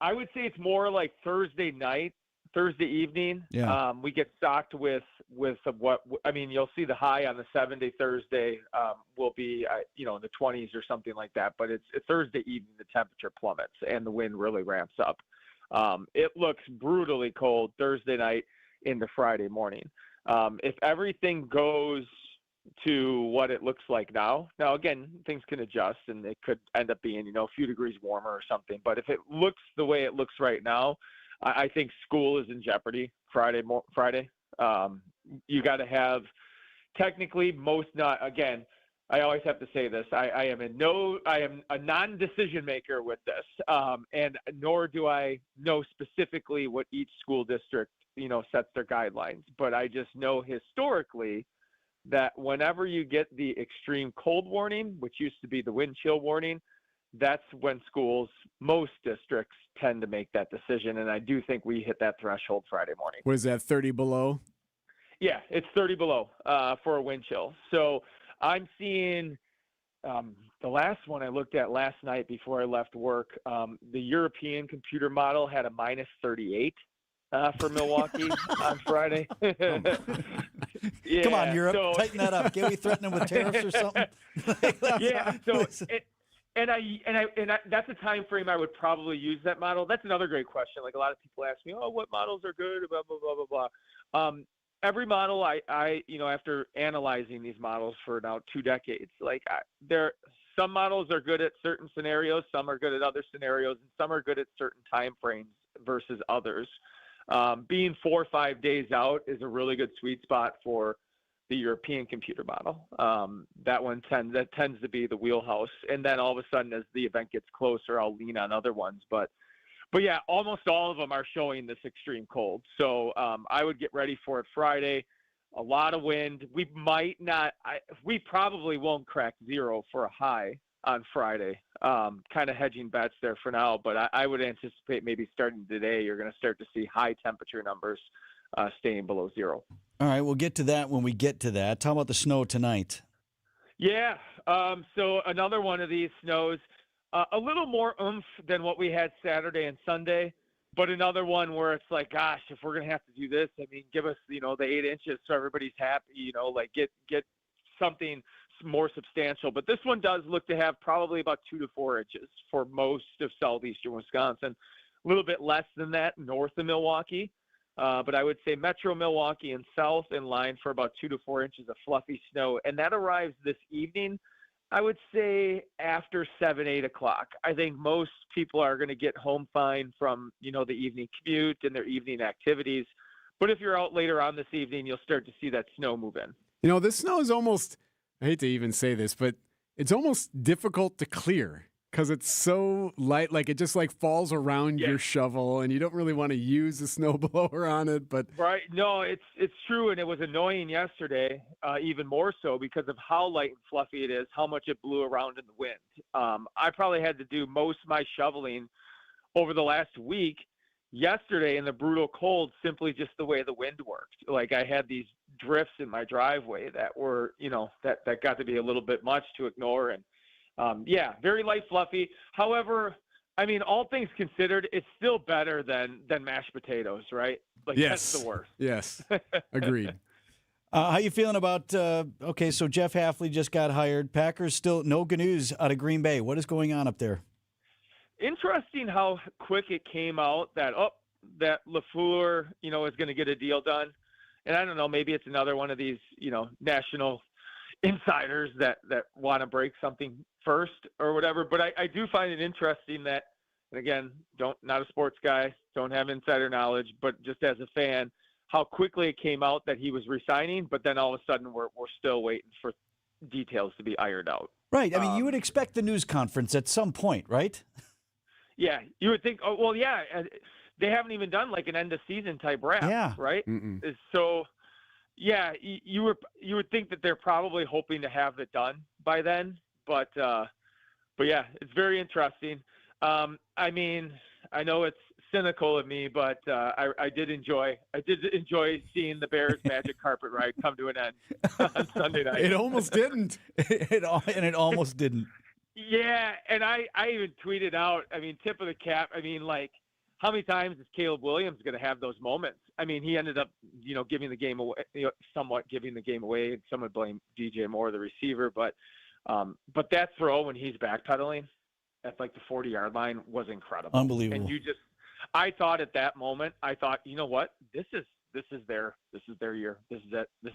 I would say it's more like Thursday night, Thursday evening. Yeah. We get stocked with what I mean. You'll see the high on the 7-day Thursday will be in the 20s or something like that. But it's Thursday evening. The temperature plummets and the wind really ramps up. It looks brutally cold Thursday night into Friday morning. If everything goes to what it looks like now again, things can adjust and it could end up being, a few degrees warmer or something. But if it looks the way it looks right now, I think school is in jeopardy Friday. You got to have technically again, I always have to say this. I am a non-decision maker with this, and nor do I know specifically what each school district, sets their guidelines. But I just know historically that whenever you get the extreme cold warning, which used to be the wind chill warning, that's when most districts tend to make that decision. And I do think we hit that threshold Friday morning. What is that, 30 below? Yeah, it's 30 below for a wind chill. So I'm seeing the last one I looked at last night before I left work. The European computer model had a minus 38 for Milwaukee on Friday. Yeah, Come on, Europe, tighten that up. Can't we threaten them with tariffs or something? Yeah. So, that's a time frame I would probably use that model. That's another great question. Like a lot of people ask me, "Oh, what models are good?" Blah blah blah blah blah. Every model I after analyzing these models for now 2 decades, some models are good at certain scenarios, some are good at other scenarios, and some are good at certain time frames versus others. Being 4 or 5 days out is a really good sweet spot for the European computer model. That tends to be the wheelhouse. And then all of a sudden, as the event gets closer, I'll lean on other ones. But yeah, almost all of them are showing this extreme cold. So I would get ready for it Friday. A lot of wind. We probably won't crack zero for a high on Friday. Kind of hedging bets there for now, but I would anticipate maybe starting today, you're going to start to see high temperature numbers staying below zero. All right, we'll get to that when we get to that. How about the snow tonight? Yeah, so another one of these snows, a little more oomph than what we had Saturday and Sunday, but another one where it's like, gosh, if we're going to have to do this, I mean, give us, the 8 inches so everybody's happy, get something more substantial. But this one does look to have probably about 2 to 4 inches for most of southeastern Wisconsin, a little bit less than that north of Milwaukee. But I would say metro Milwaukee and south in line for about 2 to 4 inches of fluffy snow. And that arrives this evening, I would say after 7, 8 o'clock. I think most people are going to get home fine from, the evening commute and their evening activities. But if you're out later on this evening, you'll start to see that snow move in. This snow is almost, I hate to even say this, but it's almost difficult to clear because it's so light. Like it just falls around your shovel and you don't really want to use the snowblower on it. But right. No, it's true. And it was annoying yesterday, even more so because of how light and fluffy it is, how much it blew around in the wind. I probably had to do most of my shoveling over the last week yesterday in the brutal cold, simply just the way the wind worked. Like I had these drifts in my driveway that were, that got to be a little bit much to ignore. And very light, fluffy. However, I mean, all things considered, it's still better than mashed potatoes, right? Yes. That's the worst. Yes. Agreed. How you feeling about, so Jeff Hafley just got hired. Packers still no good news out of Green Bay. What is going on up there? Interesting how quick it came out that LaFleur, is going to get a deal done. And I don't know, maybe it's another one of these, national insiders that want to break something first or whatever. But I do find it interesting that, and again, not a sports guy, don't have insider knowledge, but just as a fan, how quickly it came out that he was resigning. But then all of a sudden we're still waiting for details to be ironed out. Right. I mean, you would expect the news conference at some point, right? Yeah, you would think. Oh, well, yeah, they haven't even done like an end of season type wrap, right? Mm-mm. So, yeah, you would think that they're probably hoping to have it done by then, but yeah, it's very interesting. I mean, I know it's cynical of me, but I did enjoy seeing the Bears magic carpet ride come to an end on Sunday night. It almost didn't. It almost didn't. Yeah, and I even tweeted out, I mean, tip of the cap. I mean, like, how many times is Caleb Williams going to have those moments? I mean, he ended up, giving the game away, somewhat giving the game away. Some would blame DJ Moore, the receiver, but that throw when he's backpedaling at like the 40-yard line was incredible. Unbelievable. And I thought at that moment, you know what? This is their year. This is it. This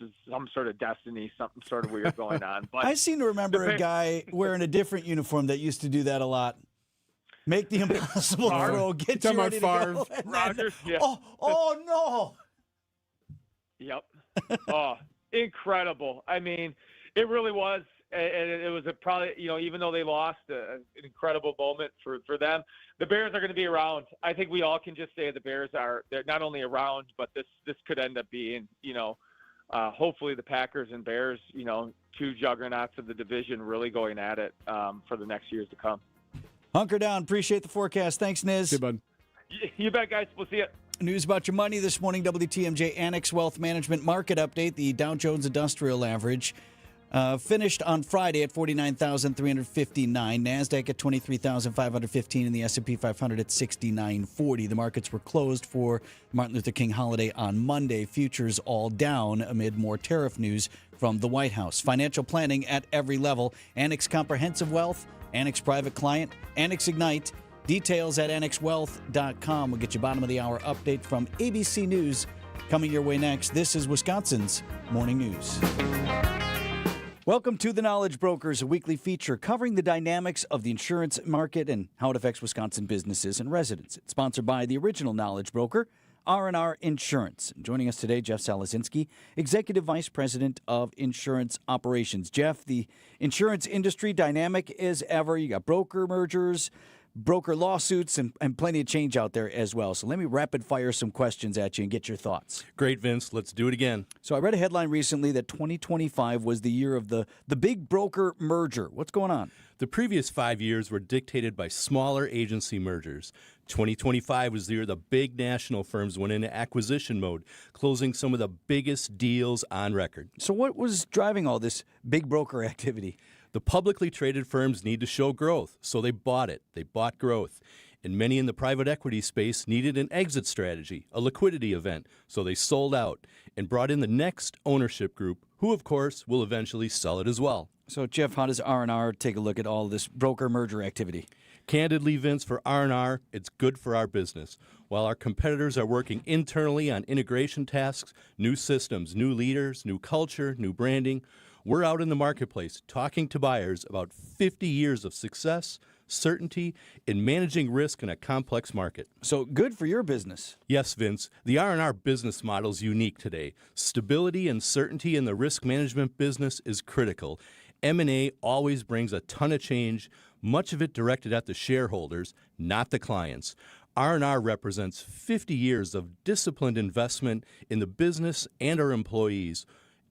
is some sort of destiny, something sort of weird going on. But I seem to remember a guy wearing a different uniform that used to do that a lot. Make the impossible throw. Get you ready to go. Rodgers, yeah. Oh no. Yep. Oh, incredible. I mean, it really was. And it was probably, even though they lost, an incredible moment for them. The Bears are going to be around. I think we all can just say the Bears they're not only around, but this could end up being, hopefully the Packers and Bears, two juggernauts of the division really going at it for the next years to come. Hunker down. Appreciate the forecast. Thanks, Niz. Good, bud. You bet, guys. We'll see you. News about your money this morning. WTMJ Annex Wealth Management Market Update. The Dow Jones Industrial Average finished on Friday at 49,359. NASDAQ at 23,515 and the S&P 500 at 6940. The markets were closed for Martin Luther King holiday on Monday. Futures all down amid more tariff news from the White House. Financial planning at every level. Annex Comprehensive Wealth, Annex Private Client, Annex Ignite. Details at annexwealth.com. We'll get you bottom of the hour update from ABC News coming your way next. This is Wisconsin's Morning News. Welcome to The Knowledge Brokers, a weekly feature covering the dynamics of the insurance market and how it affects Wisconsin businesses and residents. It's sponsored by the original Knowledge Broker, R&R Insurance. Joining us today, Jeff Salazinski, Executive Vice President of Insurance Operations. Jeff, the insurance industry dynamic as ever. You got broker mergers, broker lawsuits, and plenty of change out there as well. So let me rapid fire some questions at you and get your thoughts. Great, Vince. Let's do it again. So I read a headline recently that 2025 was the year of the big broker merger. What's going on? The previous 5 years were dictated by smaller agency mergers. 2025 was the year the big national firms went into acquisition mode, closing some of the biggest deals on record. So what was driving all this big broker activity? The publicly traded firms need to show growth, so they bought it. They bought growth. And many in the private equity space needed an exit strategy, a liquidity event, so they sold out and brought in the next ownership group, who, of course, will eventually sell it as well. So, Jeff, how does R&R take a look at all this broker merger activity? Candidly, Vince, for R&R, it's good for our business. While our competitors are working internally on integration tasks, new systems, new leaders, new culture, new branding, we're out in the marketplace talking to buyers about 50 years of success, certainty, in managing risk in a complex market. So good for your business. Yes, Vince. The R&R business model is unique today. Stability and certainty in the risk management business is critical. M&A always brings a ton of change, much of it directed at the shareholders, not the clients. R&R represents 50 years of disciplined investment in the business and our employees,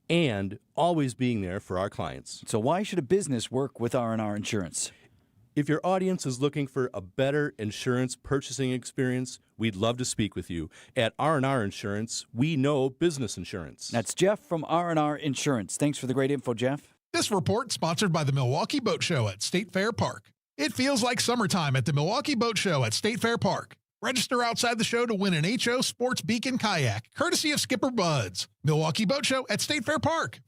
and always being there for our clients. So why should a business work with R&R Insurance? If your audience is looking for a better insurance purchasing experience, we'd love to speak with you. At R&R Insurance, we know business insurance. That's Jeff from R&R Insurance. Thanks for the great info, Jeff. This report sponsored by the Milwaukee Boat Show at State Fair Park. It feels like summertime at the Milwaukee Boat Show at State Fair Park. Register outside the show to win an HO Sports Beacon kayak, courtesy of Skipper Buds. Milwaukee Boat Show at State Fair Park.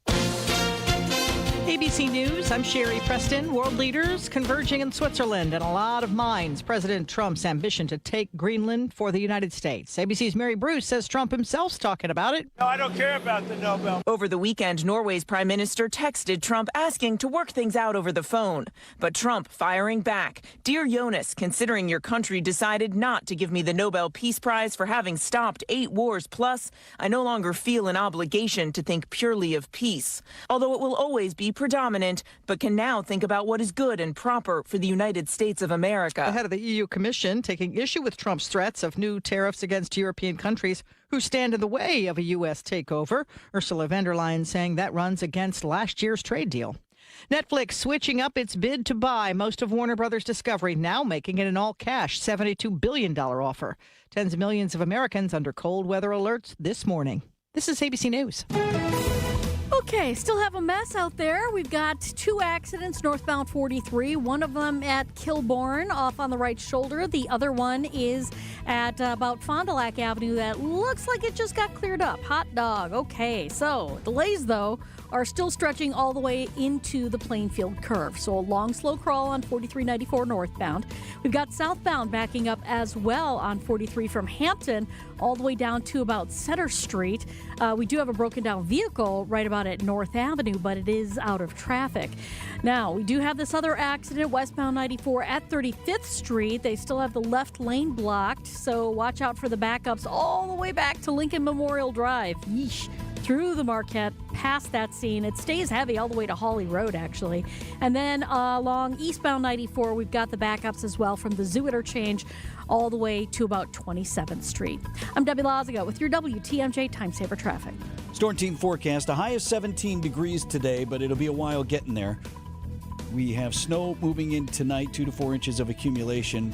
ABC News, I'm Sherry Preston. World leaders converging in Switzerland and a lot of minds. President Trump's ambition to take Greenland for the United States. ABC's Mary Bruce says Trump himself's talking about it. No, I don't care about the Nobel. Over the weekend, Norway's prime minister texted Trump asking to work things out over the phone. But Trump firing back. Dear Jonas, considering your country decided not to give me the Nobel Peace Prize for having stopped 8 wars plus, I no longer feel an obligation to think purely of peace. Although it will always be predominant, but can now think about what is good and proper for the United States of America. The head of the EU Commission taking issue with Trump's threats of new tariffs against European countries who stand in the way of a U.S. takeover. Ursula von der Leyen saying that runs against last year's trade deal. Netflix switching up its bid to buy most of Warner Brothers Discovery, now making it an all-cash $72 billion offer. Tens of millions of Americans under cold weather alerts this morning. This is ABC News. Okay, still have a mess out there. We've got 2 accidents northbound 43. One of them at Kilbourne off on the right shoulder. The other one is at about Fond du Lac Avenue that looks like it just got cleared up. Hot dog. Okay, so delays, though, are still stretching all the way into the Plainfield curve. So a long, slow crawl on 4394 northbound. We've got southbound backing up as well on 43 from Hampton all the way down to about Center Street. We do have a broken down vehicle right about at North Avenue, but it is out of traffic. Now, we do have this other accident westbound 94 at 35th Street. They still have the left lane blocked, so watch out for the backups all the way back to Lincoln Memorial Drive. Yeesh. Through the Marquette, past that scene. It stays heavy all the way to Hawley Road, actually. And then along eastbound 94, we've got the backups as well from the Zoo interchange all the way to about 27th Street. I'm Debbie Lazaga with your WTMJ Time Saver Traffic. Storm team forecast, a high of 17 degrees today, but it'll be a while getting there. We have snow moving in tonight, 2 to 4 inches of accumulation.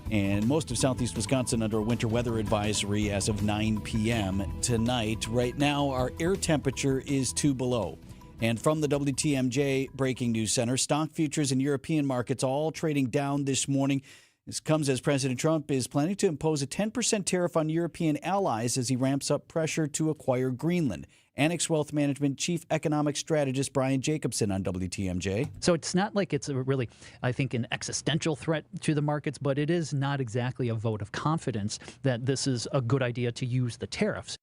And most of southeast Wisconsin under a winter weather advisory as of 9 p.m. tonight. Right now, our air temperature is 2 below. And from the WTMJ Breaking News Center, stock futures in European markets all trading down this morning. This comes as President Trump is planning to impose a 10% tariff on European allies as he ramps up pressure to acquire Greenland. Annex Wealth Management Chief Economic Strategist Brian Jacobson on WTMJ. So it's not like it's a really, I think, an existential threat to the markets, but it is not exactly a vote of confidence that this is a good idea to use the tariffs.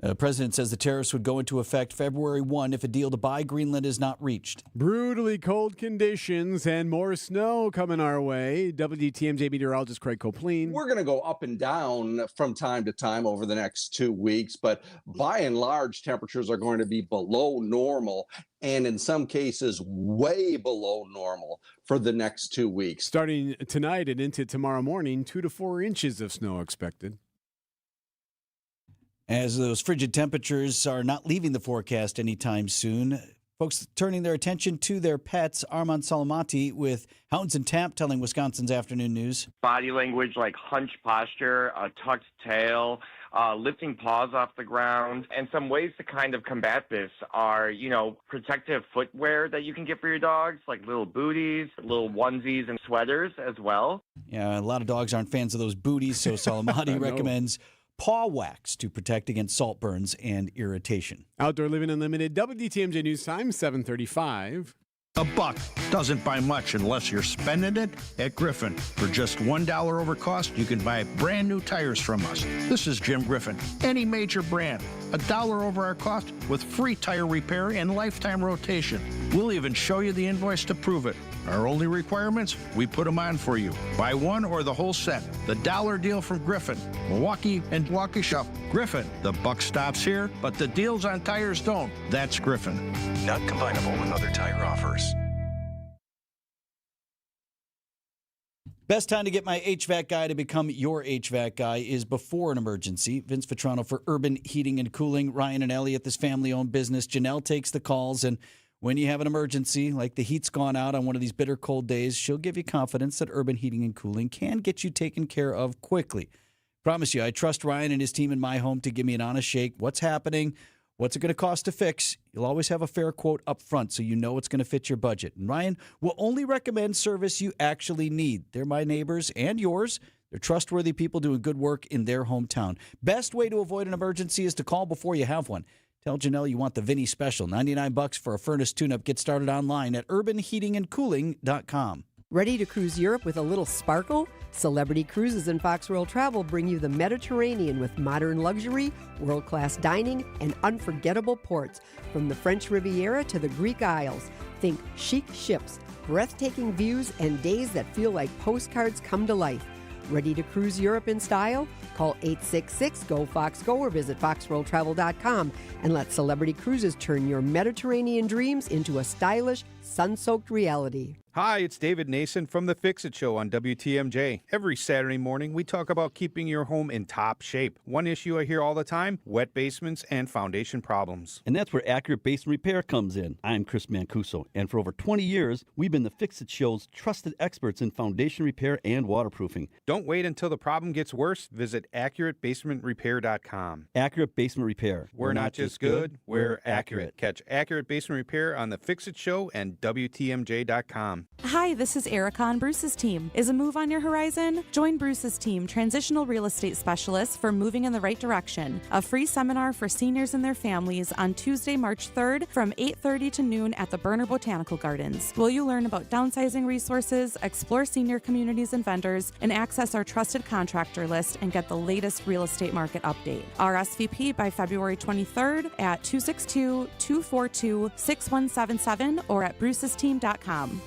The president says the tariffs would go into effect February 1 if a deal to buy Greenland is not reached. Brutally cold conditions and more snow coming our way. WTMJ meteorologist Craig Copleen. We're going to go up and down from time to time over the next 2 weeks, but by and large, temperatures are going to be below normal and in some cases way below normal for the next 2 weeks. Starting tonight and into tomorrow morning, 2 to 4 inches of snow expected. As those frigid temperatures are not leaving the forecast anytime soon, folks turning their attention to their pets. Armand Salamati with Hounds and Tap telling Wisconsin's Afternoon News. Body language like hunched posture, a tucked tail, lifting paws off the ground. And some ways to kind of combat this are, protective footwear that you can get for your dogs, like little booties, little onesies and sweaters as well. Yeah, a lot of dogs aren't fans of those booties, so Salamati recommends paw wax to protect against salt burns and irritation. Outdoor Living Unlimited, WTMJ News Time, 7:35. A buck doesn't buy much unless you're spending it at Griffin. For just $1 over cost, you can buy brand new tires from us. This is Jim Griffin. Any major brand, $1 over our cost with free tire repair and lifetime rotation. We'll even show you the invoice to prove it. Our only requirements, we put them on for you. Buy one or the whole set. The dollar deal from Griffin. Milwaukee and Waukesha. Griffin. The buck stops here, but the deals on tires don't. That's Griffin. Not combinable with other tire offers. Best time to get my HVAC guy to become your HVAC guy is before an emergency. Vince Vitrano for Urban Heating and Cooling. Ryan and Elliot, this family-owned business. Janelle takes the calls, and when you have an emergency, like the heat's gone out on one of these bitter cold days, she'll give you confidence that Urban Heating and Cooling can get you taken care of quickly. Promise you, I trust Ryan and his team in my home to give me an honest shake. What's happening? What's it going to cost to fix? You'll always have a fair quote up front so you know it's going to fit your budget. And Ryan will only recommend service you actually need. They're my neighbors and yours. They're trustworthy people doing good work in their hometown. Best way to avoid an emergency is to call before you have one. Tell Janelle you want the Vinny special, $99 for a furnace tune-up. Get started online at urbanheatingandcooling.com. Ready to cruise Europe with a little sparkle? Celebrity Cruises and Fox World Travel bring you the Mediterranean with modern luxury, world-class dining, and unforgettable ports. From the French Riviera to the Greek Isles, think chic ships, breathtaking views, and days that feel like postcards come to life. Ready to cruise Europe in style? Call 866-GO-FOX-GO or visit foxworldtravel.com and let Celebrity Cruises turn your Mediterranean dreams into a stylish, sun-soaked reality. Hi, it's David Nason from The Fix-It Show on WTMJ. Every Saturday morning, we talk about keeping your home in top shape. One issue I hear all the time, wet basements and foundation problems. And that's where Accurate Basement Repair comes in. I'm Chris Mancuso, and for over 20 years, we've been The Fix-It Show's trusted experts in foundation repair and waterproofing. Don't wait until the problem gets worse. Visit AccurateBasementRepair.com. Accurate Basement Repair. We're not just good, we're accurate. Catch Accurate Basement Repair on The Fix-It Show and WTMJ.com. Hi, this is Erica on Bruce's team. Is a move on your horizon? Join Bruce's team, Transitional Real Estate Specialists, for Moving in the Right Direction, a free seminar for seniors and their families on Tuesday, March 3rd from 8:30 to noon at the Berner Botanical Gardens. Will you learn about downsizing resources, explore senior communities and vendors, and access our trusted contractor list and get the latest real estate market update? RSVP by February 23rd at 262-242-6177 or at brucesteam.com.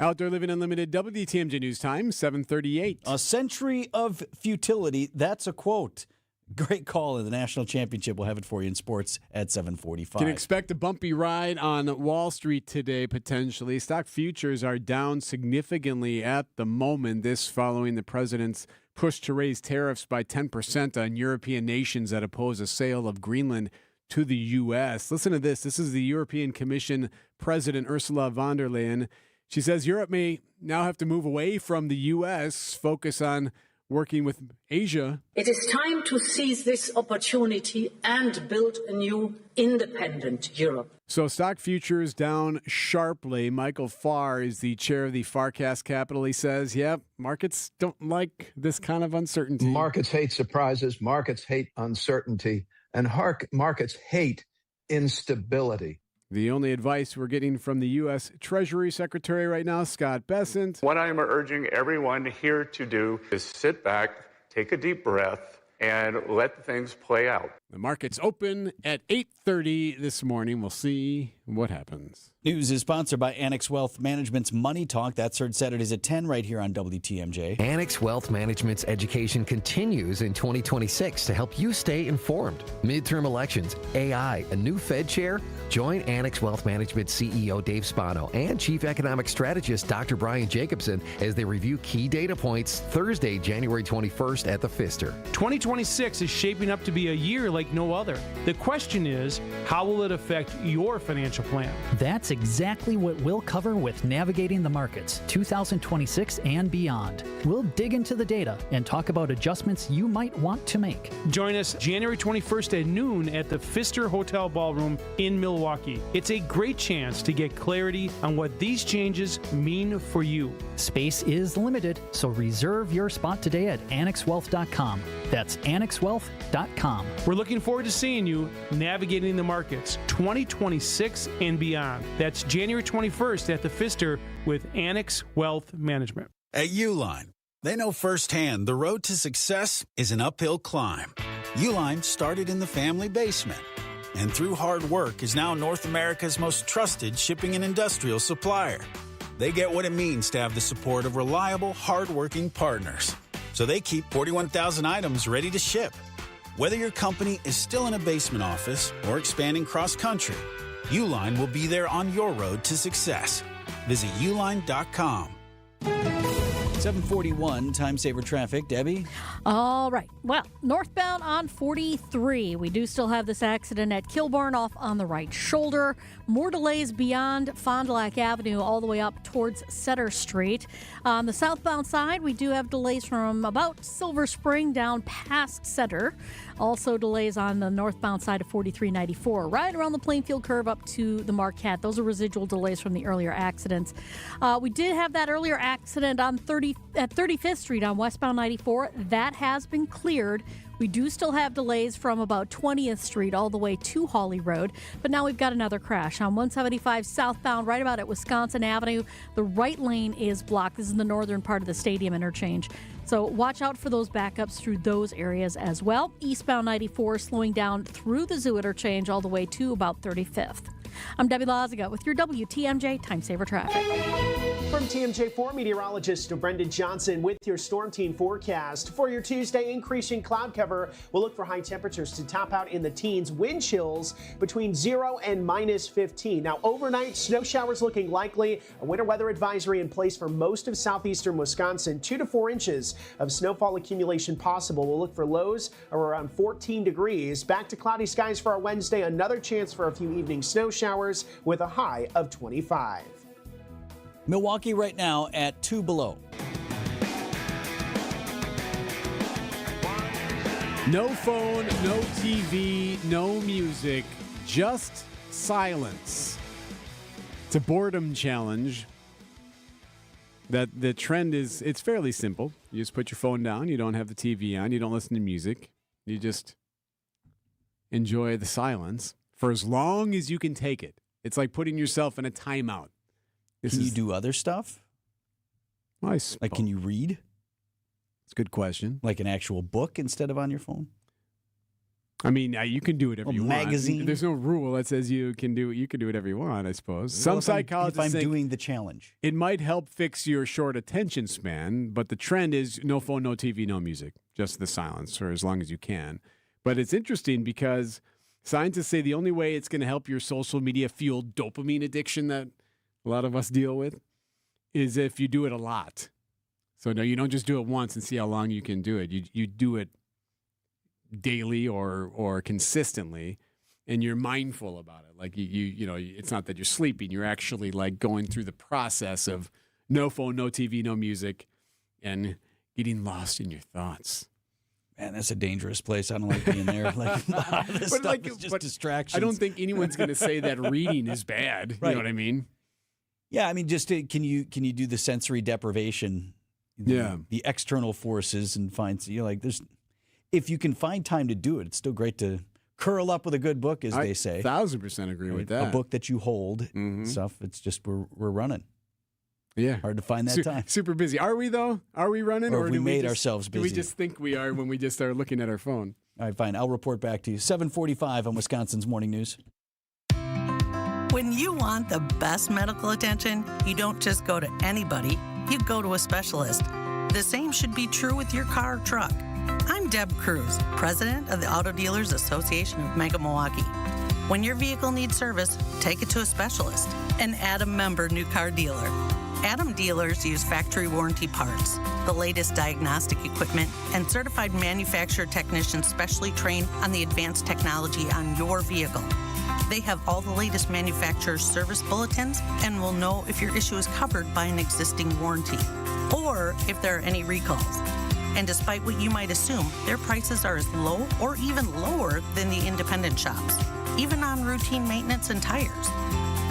Outdoor Living Unlimited, WTMJ News Time, 7:38. A century of futility. That's a quote. Great call in the national championship. We'll have it for you in sports at 7:45. Can expect a bumpy ride on Wall Street today, potentially. Stock futures are down significantly at the moment. This following the president's push to raise tariffs by 10% on European nations that oppose a sale of Greenland to the U.S. Listen to this. This is the European Commission President Ursula von der Leyen. She says Europe may now have to move away from the U.S., focus on working with Asia. It is time to seize this opportunity and build a new independent Europe. So stock futures down sharply. Michael Farr is the chair of the Farcast Capital. He says, markets don't like this kind of uncertainty. Markets hate surprises. Markets hate uncertainty. And markets hate instability. The only advice we're getting from the U.S. Treasury Secretary right now, Scott Bessent. What I'm urging everyone here to do is sit back, take a deep breath, and let things play out. The market's open at 8:30 this morning. We'll see what happens. News is sponsored by Annex Wealth Management's Money Talk. That's heard Saturdays at 10 right here on WTMJ. Annex Wealth Management's education continues in 2026 to help you stay informed. Midterm elections, AI, a new Fed chair. Join Annex Wealth Management CEO Dave Spano and Chief Economic Strategist Dr. Brian Jacobson as they review key data points Thursday, January 21st at the Pfister. 2026 is shaping up to be a year like no other. The question is, how will it affect your financial plan? That's exactly what we'll cover with Navigating the Markets 2026 and beyond. We'll dig into the data and talk about adjustments you might want to make. Join us January 21st at noon at the Pfister Hotel Ballroom in Milwaukee. It's a great chance to get clarity on what these changes mean for you. Space is limited, so reserve your spot today at annexwealth.com. That's annexwealth.com. We're looking forward to seeing you navigating the markets 2026 and beyond. That's January 21st at the Pfister with Annex Wealth Management. At Uline, they know firsthand the road to success is an uphill climb. Uline started in the family basement, and through hard work is now North America's most trusted shipping and industrial supplier. They get what it means to have the support of reliable, hardworking partners. So they keep 41,000 items ready to ship. Whether your company is still in a basement office or expanding cross-country, Uline will be there on your road to success. Visit uline.com. 741 time saver traffic. Debbie? All right. Well, northbound on 43. We do still have this accident at Kilbourne off on the right shoulder. More delays beyond Fond du Lac Avenue all the way up towards Setter Street. On the southbound side, we do have delays from about Silver Spring down past Setter. Also delays on the northbound side of 4394, right around the Plainfield curve up to the Marquette. Those are residual delays from the earlier accidents. We did have that earlier accident on 35th Street on westbound 94. That has been cleared. We do still have delays from about 20th Street all the way to Hawley Road, but now we've got another crash on 175 southbound right about at Wisconsin Avenue. The right lane is blocked. This is in the northern part of the stadium interchange. So watch out for those backups through those areas as well. Eastbound 94 slowing down through the Zoo interchange all the way to about 35th. I'm Debbie Laziga with your WTMJ Time Saver Traffic. From TMJ4 meteorologist Brendan Johnson with your Storm Team forecast. For your Tuesday, increasing cloud cover. We'll look for high temperatures to top out in the teens. Wind chills between 0 and -15. Now, overnight, snow showers looking likely. A winter weather advisory in place for most of southeastern Wisconsin. 2 to 4 inches of snowfall accumulation possible. We'll look for lows of around 14 degrees. Back to cloudy skies for our Wednesday. Another chance for a few evening snow showers with a high of 25. Milwaukee right now at 2 below. No phone, no TV, no music, just silence. It's a boredom challenge. That the trend is, it's fairly simple. You just put your phone down, you don't have the TV on, you don't listen to music. You just enjoy the silence for as long as you can take it. It's like putting yourself in a timeout. Can you do other stuff? Like, can you read? It's a good question. Like an actual book instead of on your phone? I mean, you can do whatever you want. Magazine? There's no rule that says you can do whatever you want, I suppose. Well, Some if psychologists I'm think doing the challenge. it might help fix your short attention span, but the trend is no phone, no TV, no music, just the silence for as long as you can. But it's interesting because scientists say the only way it's going to help your social media fueled dopamine addiction that a lot of us deal with is if you do it a lot. So no, you don't just do it once and see how long you can do it. You do it daily or consistently, and you're mindful about it. Like you know, it's not that you're sleeping. You're actually like going through the process of no phone, no TV, no music, and getting lost in your thoughts. Man, that's a dangerous place. I don't like being there. Like, a lot of this stuff is just distractions. I don't think anyone's going to say that reading is bad. Right. You know what I mean? Yeah, I mean, just can you do the sensory deprivation? The external forces and find if you can find time to do it, it's still great to curl up with a good book, as they say. 1,000% agree with that. A book that you hold stuff. It's just we're running. Yeah, hard to find that time. Super busy. Are we though? Are we running, or do we made just, ourselves busy? Do we just think we are when we just start looking at our phone? All right, fine. I'll report back to you. 7:45 on Wisconsin's Morning News. When you want the best medical attention, you don't just go to anybody. You go to a specialist. The same should be true with your car or truck. I'm Deb Cruz, president of the Auto Dealers Association of Mega Milwaukee. When your vehicle needs service, take it to a specialist, an Adam member new car dealer. Adam dealers use factory warranty parts, the latest diagnostic equipment, and certified manufacturer technicians specially trained on the advanced technology on your vehicle. They have all the latest manufacturer service bulletins and will know if your issue is covered by an existing warranty or if there are any recalls. And despite what you might assume, their prices are as low or even lower than the independent shops, even on routine maintenance and tires.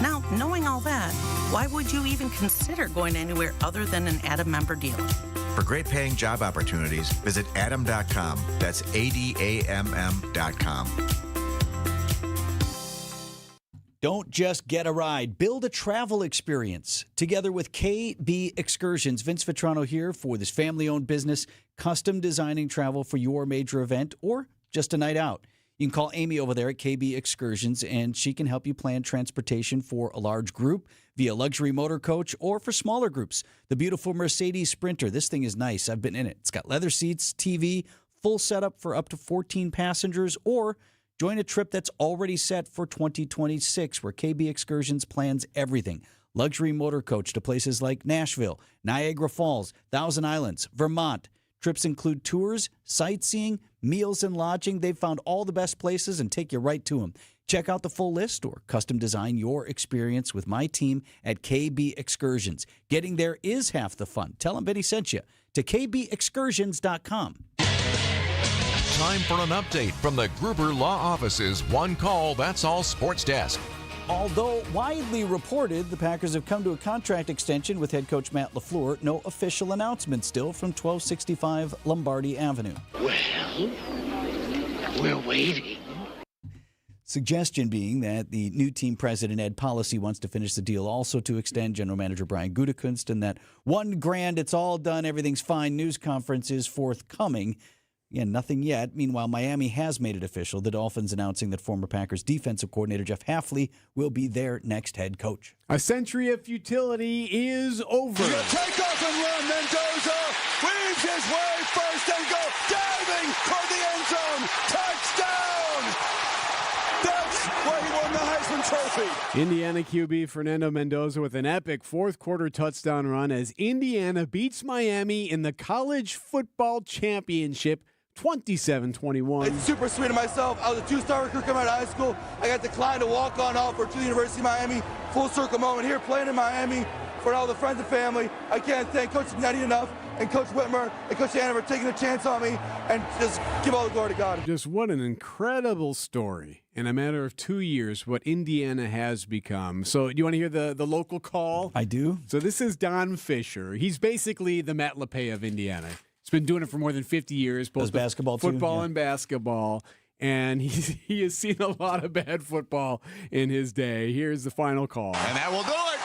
Now, knowing all that, why would you even consider going anywhere other than an Adam member dealer? For great paying job opportunities, visit adam.com. That's ADAMM.com. Don't just get a ride. Build a travel experience. Together with KB Excursions, Vince Vitrano here for this family-owned business, custom designing travel for your major event or just a night out. You can call Amy over there at KB Excursions, and she can help you plan transportation for a large group via luxury motor coach or for smaller groups. The beautiful Mercedes Sprinter. This thing is nice. I've been in it. It's got leather seats, TV, full setup for up to 14 passengers, or join a trip that's already set for 2026 where KB Excursions plans everything. Luxury motor coach to places like Nashville, Niagara Falls, Thousand Islands, Vermont. Trips include tours, sightseeing, meals, and lodging. They've found all the best places and take you right to them. Check out the full list or custom design your experience with my team at KB Excursions. Getting there is half the fun. Tell them Betty sent you to kbexcursions.com. Time for an update from the Gruber Law Office's One Call, That's All Sports Desk. Although widely reported, the Packers have come to a contract extension with head coach Matt LaFleur. No official announcement still from 1265 Lombardi Avenue. Well, we're waiting. Suggestion being that the new team president, Ed Policy, wants to finish the deal also to extend general manager Brian Gutekunst, and that $1 grand, it's all done, everything's fine news conference is forthcoming. Again, nothing yet. Meanwhile, Miami has made it official. The Dolphins announcing that former Packers defensive coordinator Jeff Hafley will be their next head coach. A century of futility is over. Take off and run. Mendoza weaves his way first and goal. Diving toward the end zone. Touchdown! That's why he won the Heisman Trophy. Indiana QB Fernando Mendoza with an epic fourth-quarter touchdown run as Indiana beats Miami in the College Football Championship 27-21. It's super sweet of myself. I was a two-star recruit coming out of high school. I got declined to walk on offer to the University of Miami. Full circle moment here, playing in Miami for all the friends and family. I can't thank Coach Nettie enough, and Coach Whitmer and Coach Anna for taking a chance on me, and just give all the glory to God. Just what an incredible story. In a matter of 2 years, what Indiana has become. So you want to hear the local call? I do. So this is Don Fisher. He's basically the Matt LePay of Indiana. He's been doing it for more than 50 years, both basketball too, football yeah. and basketball. And he has seen a lot of bad football in his day. Here's the final call. And that will do it.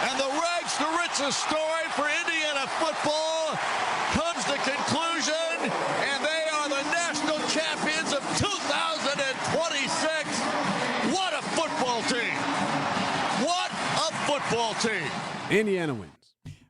And the rags to riches story for Indiana football comes to conclusion, and they are the national champions of 2026. What a football team. What a football team. Indiana wins.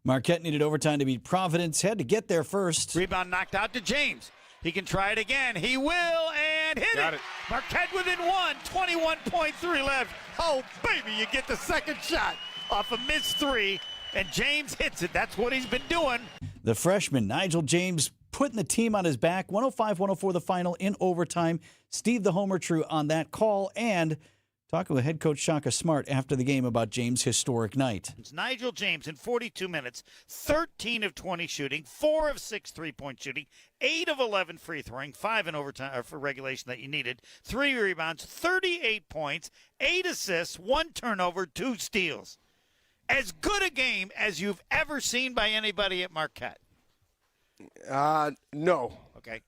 Marquette needed overtime to beat Providence. Had to get there first. Rebound knocked out to James. He can try it again. He will, and hit it. Marquette within one. 21.3 left. Oh, baby, you get the second shot off a missed three, and James hits it. That's what he's been doing. The freshman, Nigel James, putting the team on his back. 105-104 the final in overtime. Steve the Homer True on that call, and talking with head coach Shaka Smart after the game about James' historic night. It's Nigel James in 42 minutes, 13 of 20 shooting, 4 of 6 three-point shooting, 8 of 11 free throwing, 5 in overtime for regulation that you needed, 3 rebounds, 38 points, 8 assists, 1 turnover, 2 steals. As good a game as you've ever seen by anybody at Marquette. No. Okay.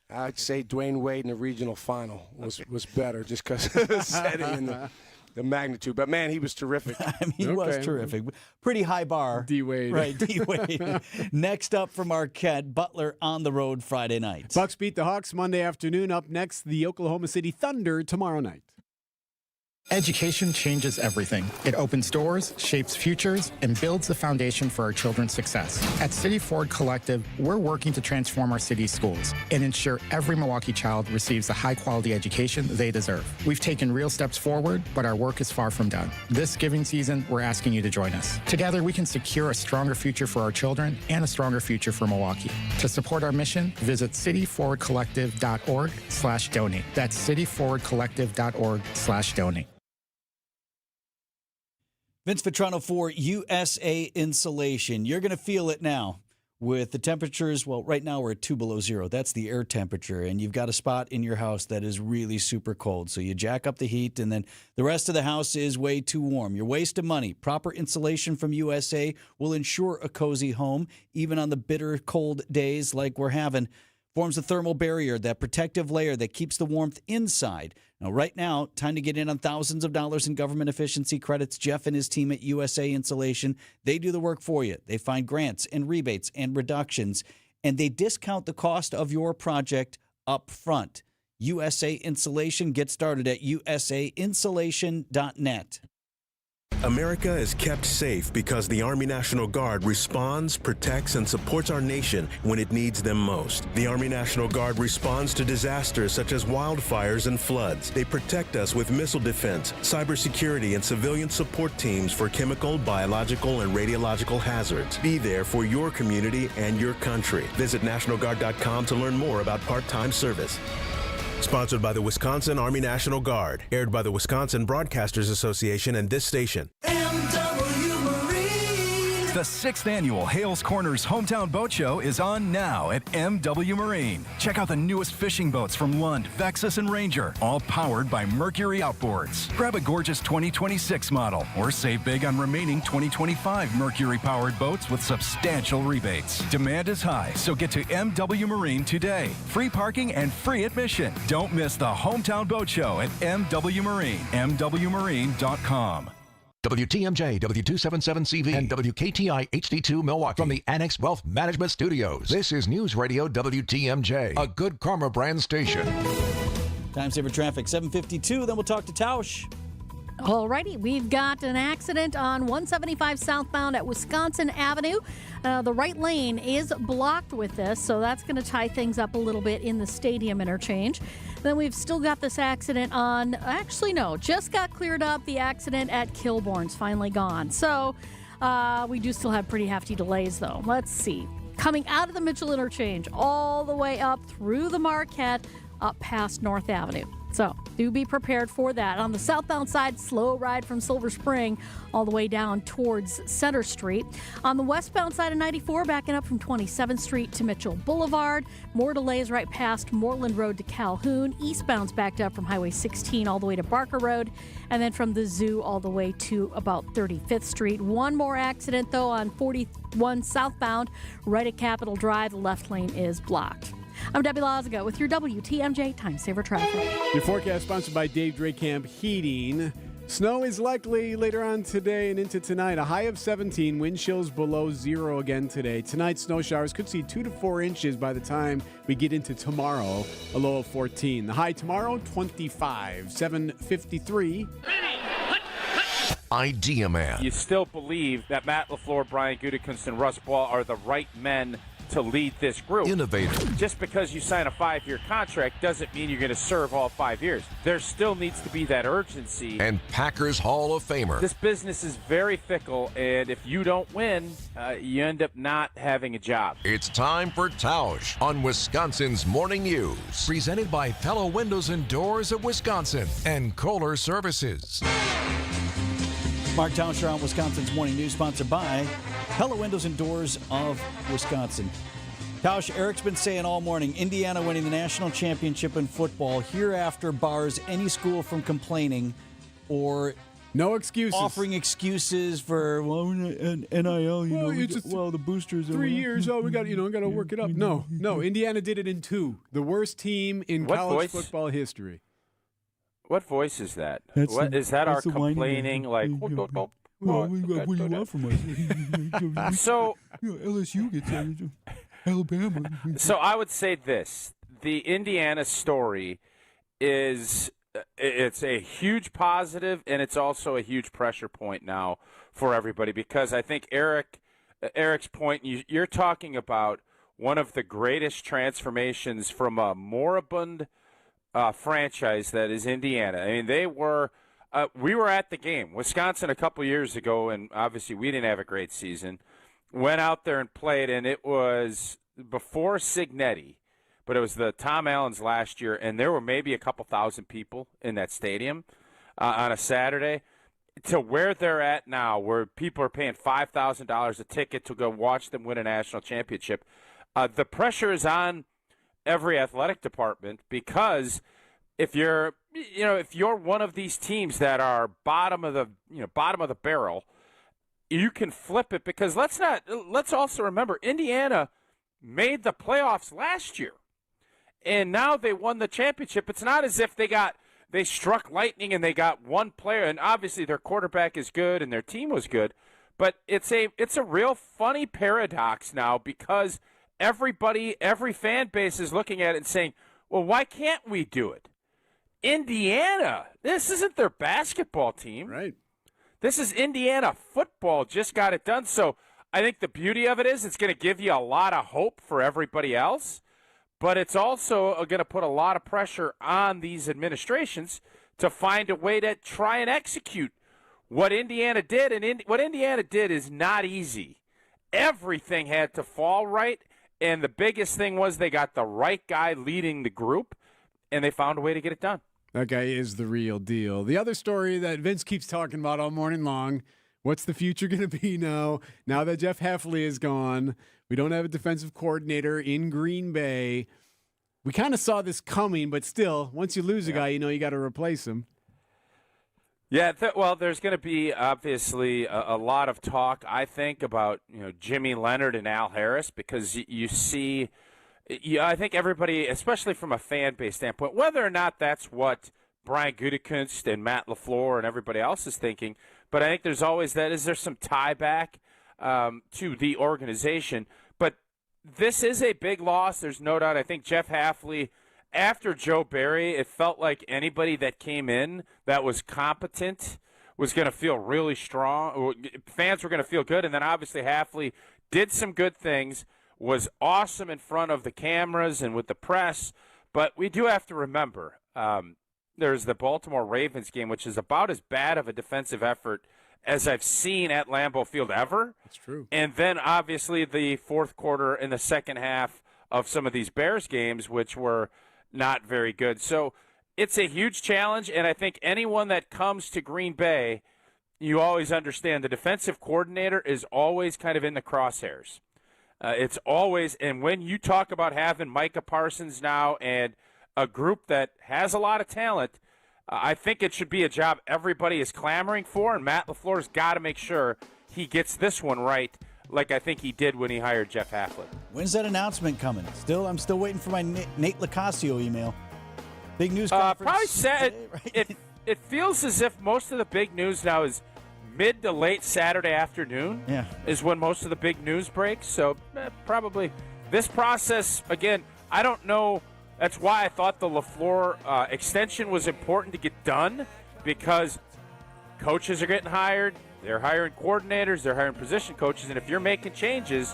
I'd say Dwayne Wade in the regional final was better just because of the setting and the magnitude. But, man, he was terrific. I mean, he was terrific. Pretty high bar. D-Wade. Right, D-Wade. Next up for Marquette, Butler on the road Friday night. Bucks beat the Hawks Monday afternoon. Up next, the Oklahoma City Thunder tomorrow night. Education changes everything. It opens doors, shapes futures, and builds the foundation for our children's success. At City Forward Collective, we're working to transform our city's schools and ensure every Milwaukee child receives the high-quality education they deserve. We've taken real steps forward, but our work is far from done. This giving season, we're asking you to join us. Together, we can secure a stronger future for our children and a stronger future for Milwaukee. To support our mission, visit cityforwardcollective.org/donate. That's cityforwardcollective.org/donate. Vince Vitrano for USA Insulation. You're going to feel it now with the temperatures. Well, right now we're at 2 below zero. That's the air temperature. And you've got a spot in your house that is really super cold. So you jack up the heat, and then the rest of the house is way too warm. You're wasting money. Proper insulation from USA will ensure a cozy home, even on the bitter cold days like we're having. Forms a thermal barrier, that protective layer that keeps the warmth inside. Now, right now, time to get in on thousands of dollars in government efficiency credits. Jeff and his team at USA Insulation, they do the work for you. They find grants and rebates and reductions, and they discount the cost of your project up front. USA Insulation, get started at usainsulation.net. America is kept safe because the Army National Guard responds, protects, and supports our nation when it needs them most. The Army National Guard responds to disasters such as wildfires and floods. They protect us with missile defense, cybersecurity, and civilian support teams for chemical, biological, and radiological hazards. Be there for your community and your country. Visit NationalGuard.com to learn more about part-time service. Sponsored by the Wisconsin Army National Guard. Aired by the Wisconsin Broadcasters Association and this station. The 6th annual Hales Corners Hometown Boat Show is on now at MW Marine. Check out the newest fishing boats from Lund, Vexus, and Ranger, all powered by Mercury Outboards. Grab a gorgeous 2026 model or save big on remaining 2025 Mercury-powered boats with substantial rebates. Demand is high, so get to MW Marine today. Free parking and free admission. Don't miss the Hometown Boat Show at MW Marine, MWMarine.com. WTMJ, W277CV, and WKTI HD2 Milwaukee. From the Annex Wealth Management Studios, this is News Radio WTMJ, a Good Karma brand station. Time saver traffic, 7:52. Then we'll talk to Tausch. Alrighty, we've got an accident on 175 southbound at Wisconsin Avenue. The right lane is blocked with this, so that's going to tie things up a little bit in the stadium interchange. Then we've still got this accident on, just got cleared up. The accident at Kilbourne's finally gone. So we do still have pretty hefty delays, though. Let's see. Coming out of the Mitchell interchange all the way up through the Marquette, up past North Avenue. So do be prepared for that. On the southbound side, slow ride from Silver Spring all the way down towards Center Street. On the westbound side of 94, backing up from 27th Street to Mitchell Boulevard. More delays right past Moreland Road to Calhoun. Eastbound's backed up from Highway 16 all the way to Barker Road. And then from the Zoo all the way to about 35th Street. One more accident, though, on 41 southbound, right at Capitol Drive. The left lane is blocked. I'm Debbie Lazaga with your WTMJ Time Saver Traffic. Your forecast sponsored by Dave Drakamp Heating. Snow is likely later on today and into tonight. A high of 17, wind chills below 0 again today. Tonight, snow showers could see 2 to 4 inches by the time we get into tomorrow, a low of 14. The high tomorrow, 25, 7:53. Idea Man. You still believe that Matt LaFleur, Brian Gutekunst, and Russ Ball are the right men to lead this group. Innovator. Just because you sign a 5-year contract doesn't mean you're going to serve all 5 years. There still needs to be that urgency. And Packers Hall of Famer. This business is very fickle, and if you don't win, you end up not having a job. It's time for Tausch on Wisconsin's Morning News. Presented by Pella Windows and Doors of Wisconsin and Kohler Services. Mark Tauscher on Wisconsin's Morning News, sponsored by Pella Windows and Doors of Wisconsin. Tausch, Eric's been saying all morning, Indiana winning the national championship in football hereafter bars any school from complaining or no excuses, offering excuses for NIL. The boosters. 3 years. We got to work it up. No, Indiana did it in 2. The worst team in college football history. What voice is that? Is that our complaining? Like, what do you want from us? So LSU gets Alabama. So I would say this: the Indiana story it's a huge positive, and it's also a huge pressure point now for everybody, because I think Eric's point. You're talking about one of the greatest transformations from a moribund franchise that is Indiana. I mean, we were at the game. Wisconsin a couple years ago, and obviously we didn't have a great season, went out there and played, and it was before Signetti, but it was the Tom Allen's last year, and there were maybe a couple thousand people in that stadium on a Saturday. To where they're at now, where people are paying $5,000 a ticket to go watch them win a national championship, the pressure is on every athletic department, because if you're one of these teams that are bottom of the barrel, you can flip it, because let's also remember Indiana made the playoffs last year, and now they won the championship. It's not as if they struck lightning and they got one player, and obviously their quarterback is good and their team was good, but it's a real funny paradox now, because every fan base is looking at it and saying, well, why can't we do it? Indiana, this isn't their basketball team. Right. This is Indiana football, just got it done. So I think the beauty of it is it's going to give you a lot of hope for everybody else, but it's also going to put a lot of pressure on these administrations to find a way to try and execute what Indiana did. And what Indiana did is not easy. Everything had to fall right. And the biggest thing was they got the right guy leading the group, and they found a way to get it done. That guy is the real deal. The other story that Vince keeps talking about all morning long, what's the future going to be now that Jeff Heffley is gone? We don't have a defensive coordinator in Green Bay. We kind of saw this coming, but still, once you lose a guy, you got to replace him. Yeah, there's going to be obviously a lot of talk, I think, about Jimmy Leonard and Al Harris, because you see, I think everybody, especially from a fan base standpoint, whether or not that's what Brian Gutekunst and Matt LaFleur and everybody else is thinking, but I think there's always that. Is there some tie back to the organization? But this is a big loss. There's no doubt. I think Jeff Hafley, after Joe Barry, it felt like anybody that came in that was competent was going to feel really strong. Fans were going to feel good. And then obviously Hafley did some good things, was awesome in front of the cameras and with the press. But we do have to remember, there's the Baltimore Ravens game, which is about as bad of a defensive effort as I've seen at Lambeau Field ever. That's true. And then obviously the fourth quarter and the second half of some of these Bears games, which were not very good. So it's a huge challenge, and I think anyone that comes to Green Bay, you always understand the defensive coordinator is always kind of in the crosshairs. It's always, and when you talk about having Micah Parsons now and a group that has a lot of talent, I think it should be a job everybody is clamoring for, and Matt LaFleur's got to make sure he gets this one right, like I think he did when he hired Jeff Hafley. When's that announcement coming? I'm still waiting for my Nate Locascio email. Big news conference. Probably said today, right? It feels as if most of the big news now is mid to late Saturday afternoon. Yeah. Is when most of the big news breaks. So probably this process again. I don't know. That's why I thought the LaFleur extension was important to get done, because coaches are getting hired. They're hiring coordinators. They're hiring position coaches. And if you're making changes,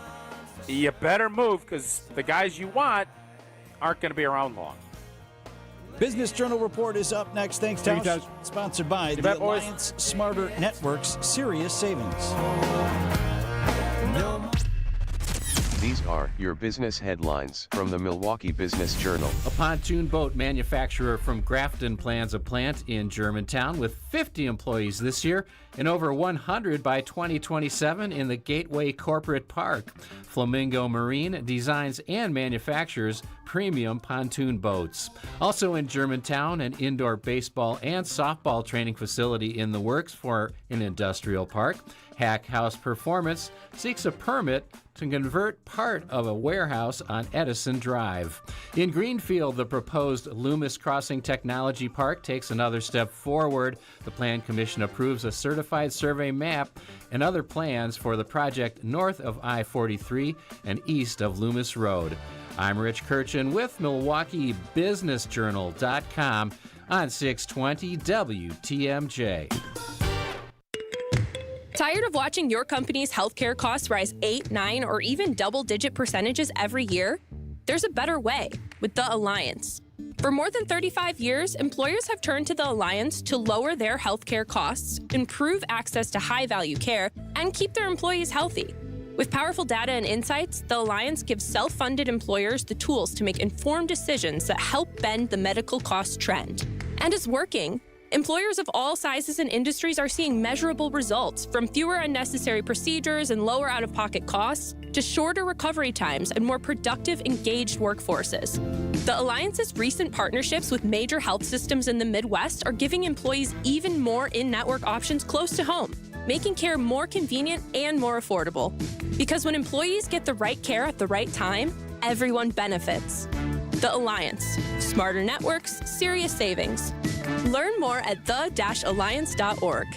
you better move, because the guys you want aren't going to be around long. Business Journal Report is up next. Thanks, Tausch. Sponsored by the Alliance Smarter Networks Serious Savings. These are your business headlines from the Milwaukee Business Journal. A pontoon boat manufacturer from Grafton plans a plant in Germantown with 50 employees this year and over 100 by 2027 in the Gateway Corporate Park. Flamingo Marine designs and manufactures premium pontoon boats. Also in Germantown, an indoor baseball and softball training facility in the works for an industrial park. Hack House Performance seeks a permit to convert part of a warehouse on Edison Drive. In Greenfield, the proposed Loomis Crossing Technology Park takes another step forward. The Plan Commission approves a certified survey map and other plans for the project north of I-43 and east of Loomis Road. I'm Rich Kirchen with MilwaukeeBusinessJournal.com on 620 WTMJ. Tired of watching your company's healthcare costs rise 8, 9, or even double-digit percentages every year? There's a better way with The Alliance. For more than 35 years, employers have turned to The Alliance to lower their healthcare costs, improve access to high-value care, and keep their employees healthy. With powerful data and insights, The Alliance gives self-funded employers the tools to make informed decisions that help bend the medical cost trend. And it's working. Employers of all sizes and industries are seeing measurable results, from fewer unnecessary procedures and lower out-of-pocket costs to shorter recovery times and more productive, engaged workforces. The Alliance's recent partnerships with major health systems in the Midwest are giving employees even more in-network options close to home, making care more convenient and more affordable. Because when employees get the right care at the right time, everyone benefits. The Alliance. Smarter networks, serious savings. Learn more at the-alliance.org.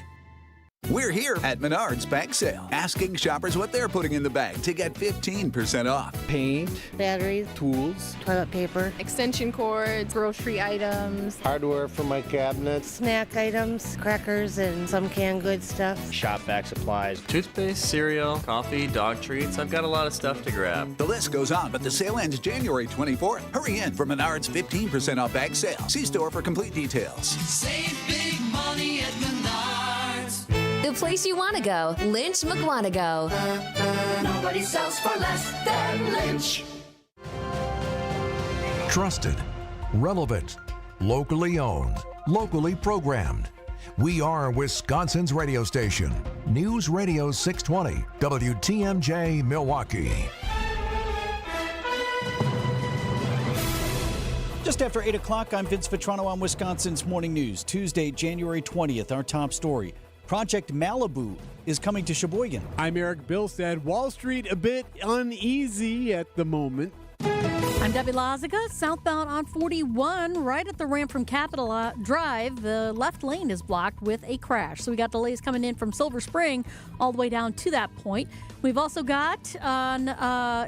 We're here at Menards Bag Sale, asking shoppers what they're putting in the bag to get 15% off. Paint, batteries, tools, toilet paper, extension cords, grocery items, hardware for my cabinets, snack items, crackers, and some canned goods stuff. Shop vac supplies, toothpaste, cereal, coffee, dog treats. I've got a lot of stuff to grab. The list goes on, but the sale ends January 24th. Hurry in for Menards 15% off bag sale. See store for complete details. Save big money at Menards. The place you want to go, Lynch McWanago. Nobody sells for less than Lynch. Trusted, relevant, locally owned, locally programmed. We are Wisconsin's radio station. News Radio 620, WTMJ Milwaukee. Just after 8 o'clock, I'm Vince Vitrano on Wisconsin's Morning News. Tuesday, January 20th, our top story. Project Malibu is coming to Sheboygan. I'm Erik Bilstad. Wall Street a bit uneasy at the moment. I'm Debbie Lazaga, southbound on 41, right at the ramp from Capitol Drive. The left lane is blocked with a crash. So we got delays coming in from Silver Spring all the way down to that point. We've also got on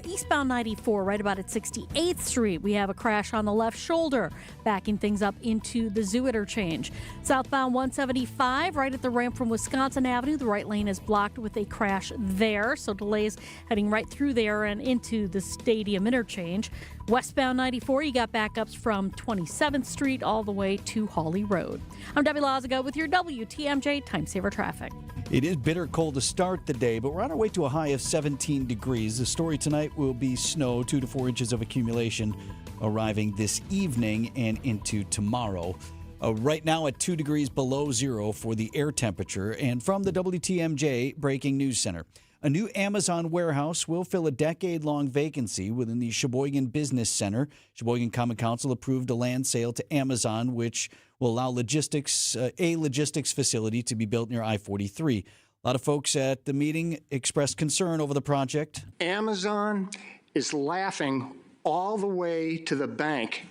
eastbound 94, right about at 68th Street. We have a crash on the left shoulder, backing things up into the Zoo interchange. Southbound 175, right at the ramp from Wisconsin Avenue. The right lane is blocked with a crash there. So delays heading right through there and into the Stadium interchange. Westbound 94, you got backups from 27th Street all the way to Hawley Road. I'm Debbie Lazaga with your WTMJ Time Saver Traffic. It is bitter cold to start the day, but we're on our way to a high of 17 degrees. The story tonight will be snow, 2 to 4 inches of accumulation arriving this evening and into tomorrow. Right now at 2 degrees below zero for the air temperature. And from the WTMJ Breaking News Center, a new Amazon warehouse will fill a decade-long vacancy within the Sheboygan Business Center. Sheboygan Common Council approved a land sale to Amazon, which will allow a logistics facility to be built near I-43. A lot of folks at the meeting expressed concern over the project. Amazon is laughing all the way to the bank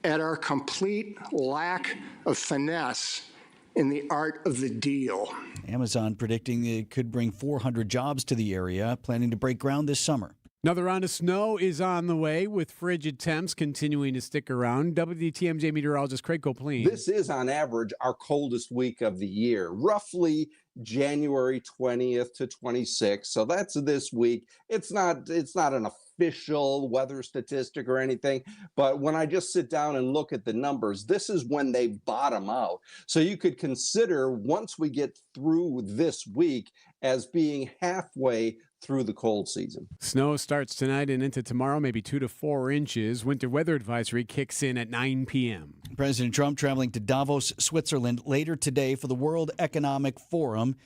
at our complete lack of finesse in the art of the deal. Amazon predicting it could bring 400 jobs to the area, planning to break ground this summer. Another round of snow is on the way, with frigid temps continuing to stick around. WTMJ meteorologist Craig Copeland. This is, on average, our coldest week of the year, roughly January 20th to 26th. So that's this week. It's not an official weather statistic or anything, but when I just sit down and look at the numbers, this is when they bottom out. So you could consider, once we get through this week, as being halfway through the cold season. Snow starts tonight and into tomorrow, maybe 2 to 4 inches. Winter weather advisory kicks in at 9 p.m. President Trump traveling to Davos, Switzerland later today for the World Economic Forum.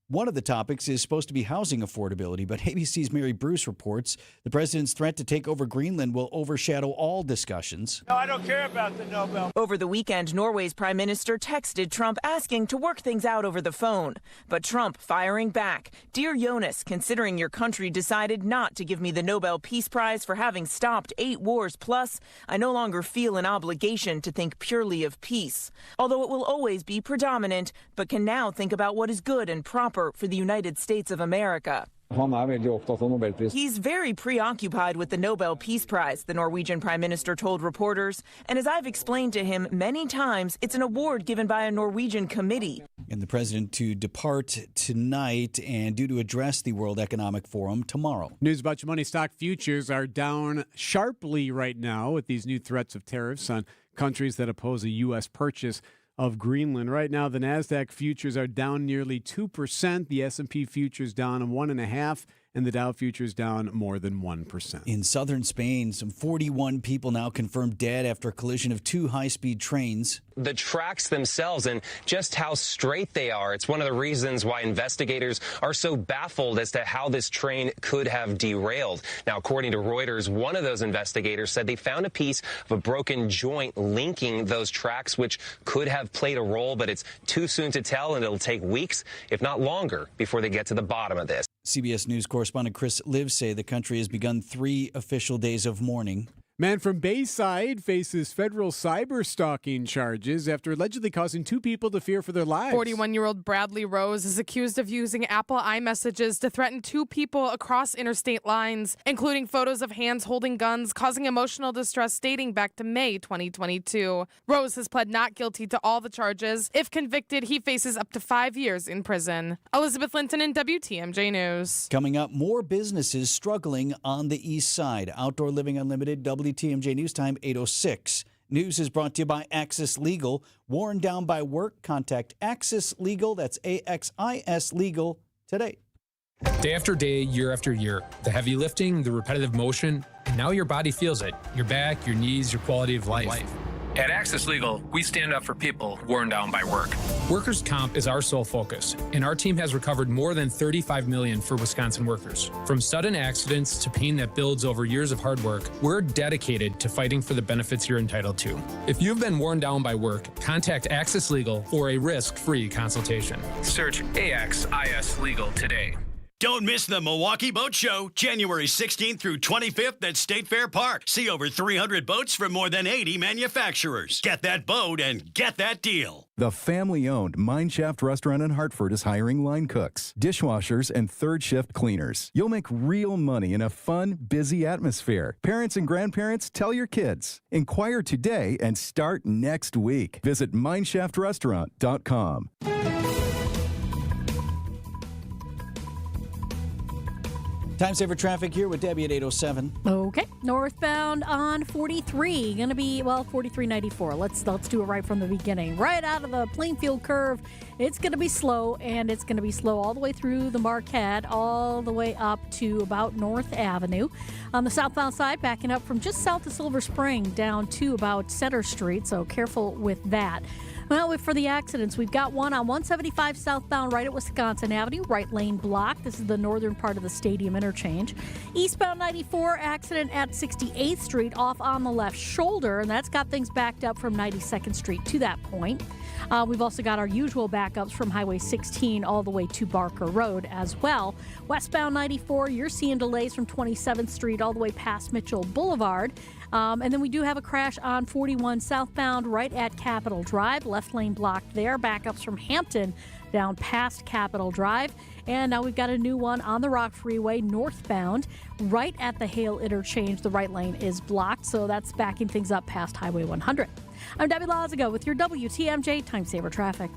One of the topics is supposed to be housing affordability, but ABC's Mary Bruce reports the president's threat to take over Greenland will overshadow all discussions. No, I don't care about the Nobel. Over the weekend, Norway's prime minister texted Trump asking to work things out over the phone. But Trump firing back. Dear Jonas, considering your country decided not to give me the Nobel Peace Prize for having stopped 8 wars plus, I no longer feel an obligation to think purely of peace. Although it will always be predominant, but can now think about what is good and proper for the United States of America. He's very preoccupied with the Nobel Peace Prize, the Norwegian prime minister told reporters. And as I've explained to him many times, it's an award given by a Norwegian committee. And the president to depart tonight and due to address the World Economic Forum tomorrow. News about your money. Stock futures are down sharply right now with these new threats of tariffs on countries that oppose a U.S. purchase of Greenland. Right now, the NASDAQ futures are down nearly 2%. The S&P futures down 1.5%, and the Dow futures down more than 1%. In southern Spain, some 41 people now confirmed dead after a collision of 2 high-speed trains. The tracks themselves and just how straight they are. It's one of the reasons why investigators are so baffled as to how this train could have derailed. Now, according to Reuters, one of those investigators said they found a piece of a broken joint linking those tracks, which could have played a role, but it's too soon to tell, and it'll take weeks, if not longer, before they get to the bottom of this. CBS News correspondent Chris Lives say the country has begun 3 official days of mourning. Man from Bayside faces federal cyber stalking charges after allegedly causing 2 people to fear for their lives. 41-year-old Bradley Rose is accused of using Apple iMessages to threaten 2 people across interstate lines, including photos of hands holding guns, causing emotional distress dating back to May 2022. Rose has pled not guilty to all the charges. If convicted, he faces up to 5 years in prison. Elizabeth Linton in WTMJ News. Coming up, more businesses struggling on the east side. Outdoor Living Unlimited, WTMJ News Time 8:06. News is brought to you by Axis Legal. Worn down by work? Contact Axis Legal. That's AXIS Legal today. Day after day, year after year, the heavy lifting, the repetitive motion, and now your body feels it. Your back, your knees, your quality of life. At Axis Legal, we stand up for people worn down by work. Workers' comp is our sole focus, and our team has recovered more than $35 million for Wisconsin workers. From sudden accidents to pain that builds over years of hard work, we're dedicated to fighting for the benefits you're entitled to. If you've been worn down by work, contact Axis Legal for a risk-free consultation. Search AXIS Legal today. Don't miss the Milwaukee Boat Show, January 16th through 25th at State Fair Park. See over 300 boats from more than 80 manufacturers. Get that boat and get that deal. The family-owned Mineshaft Restaurant in Hartford is hiring line cooks, dishwashers, and third-shift cleaners. You'll make real money in a fun, busy atmosphere. Parents and grandparents, tell your kids. Inquire today and start next week. Visit MineShaftRestaurant.com. Time saver traffic here with Debbie at 8:07. Okay, northbound on 43, going to be, 4394. Let's do it right from the beginning. Right out of the Plainfield curve, it's going to be slow, and it's going to be slow all the way through the Marquette, all the way up to about North Avenue. On the southbound side, backing up from just south of Silver Spring down to about Center Street, so careful with that. Well, for the accidents, we've got one on 175 southbound right at Wisconsin Avenue, right lane blocked. This is the northern part of the stadium interchange. Eastbound 94 accident at 68th Street off on the left shoulder, and that's got things backed up from 92nd Street to that point. We've also got our usual backups from Highway 16 all the way to Barker Road as well. Westbound 94, you're seeing delays from 27th Street all the way past Mitchell Boulevard. And then we do have a crash on 41 southbound right at Capitol Drive. Left lane blocked there. Backups from Hampton down past Capitol Drive. And now we've got a new one on the Rock Freeway northbound right at the Hale interchange. The right lane is blocked, so that's backing things up past Highway 100. I'm Debbie Lazago with your WTMJ Time Saver Traffic.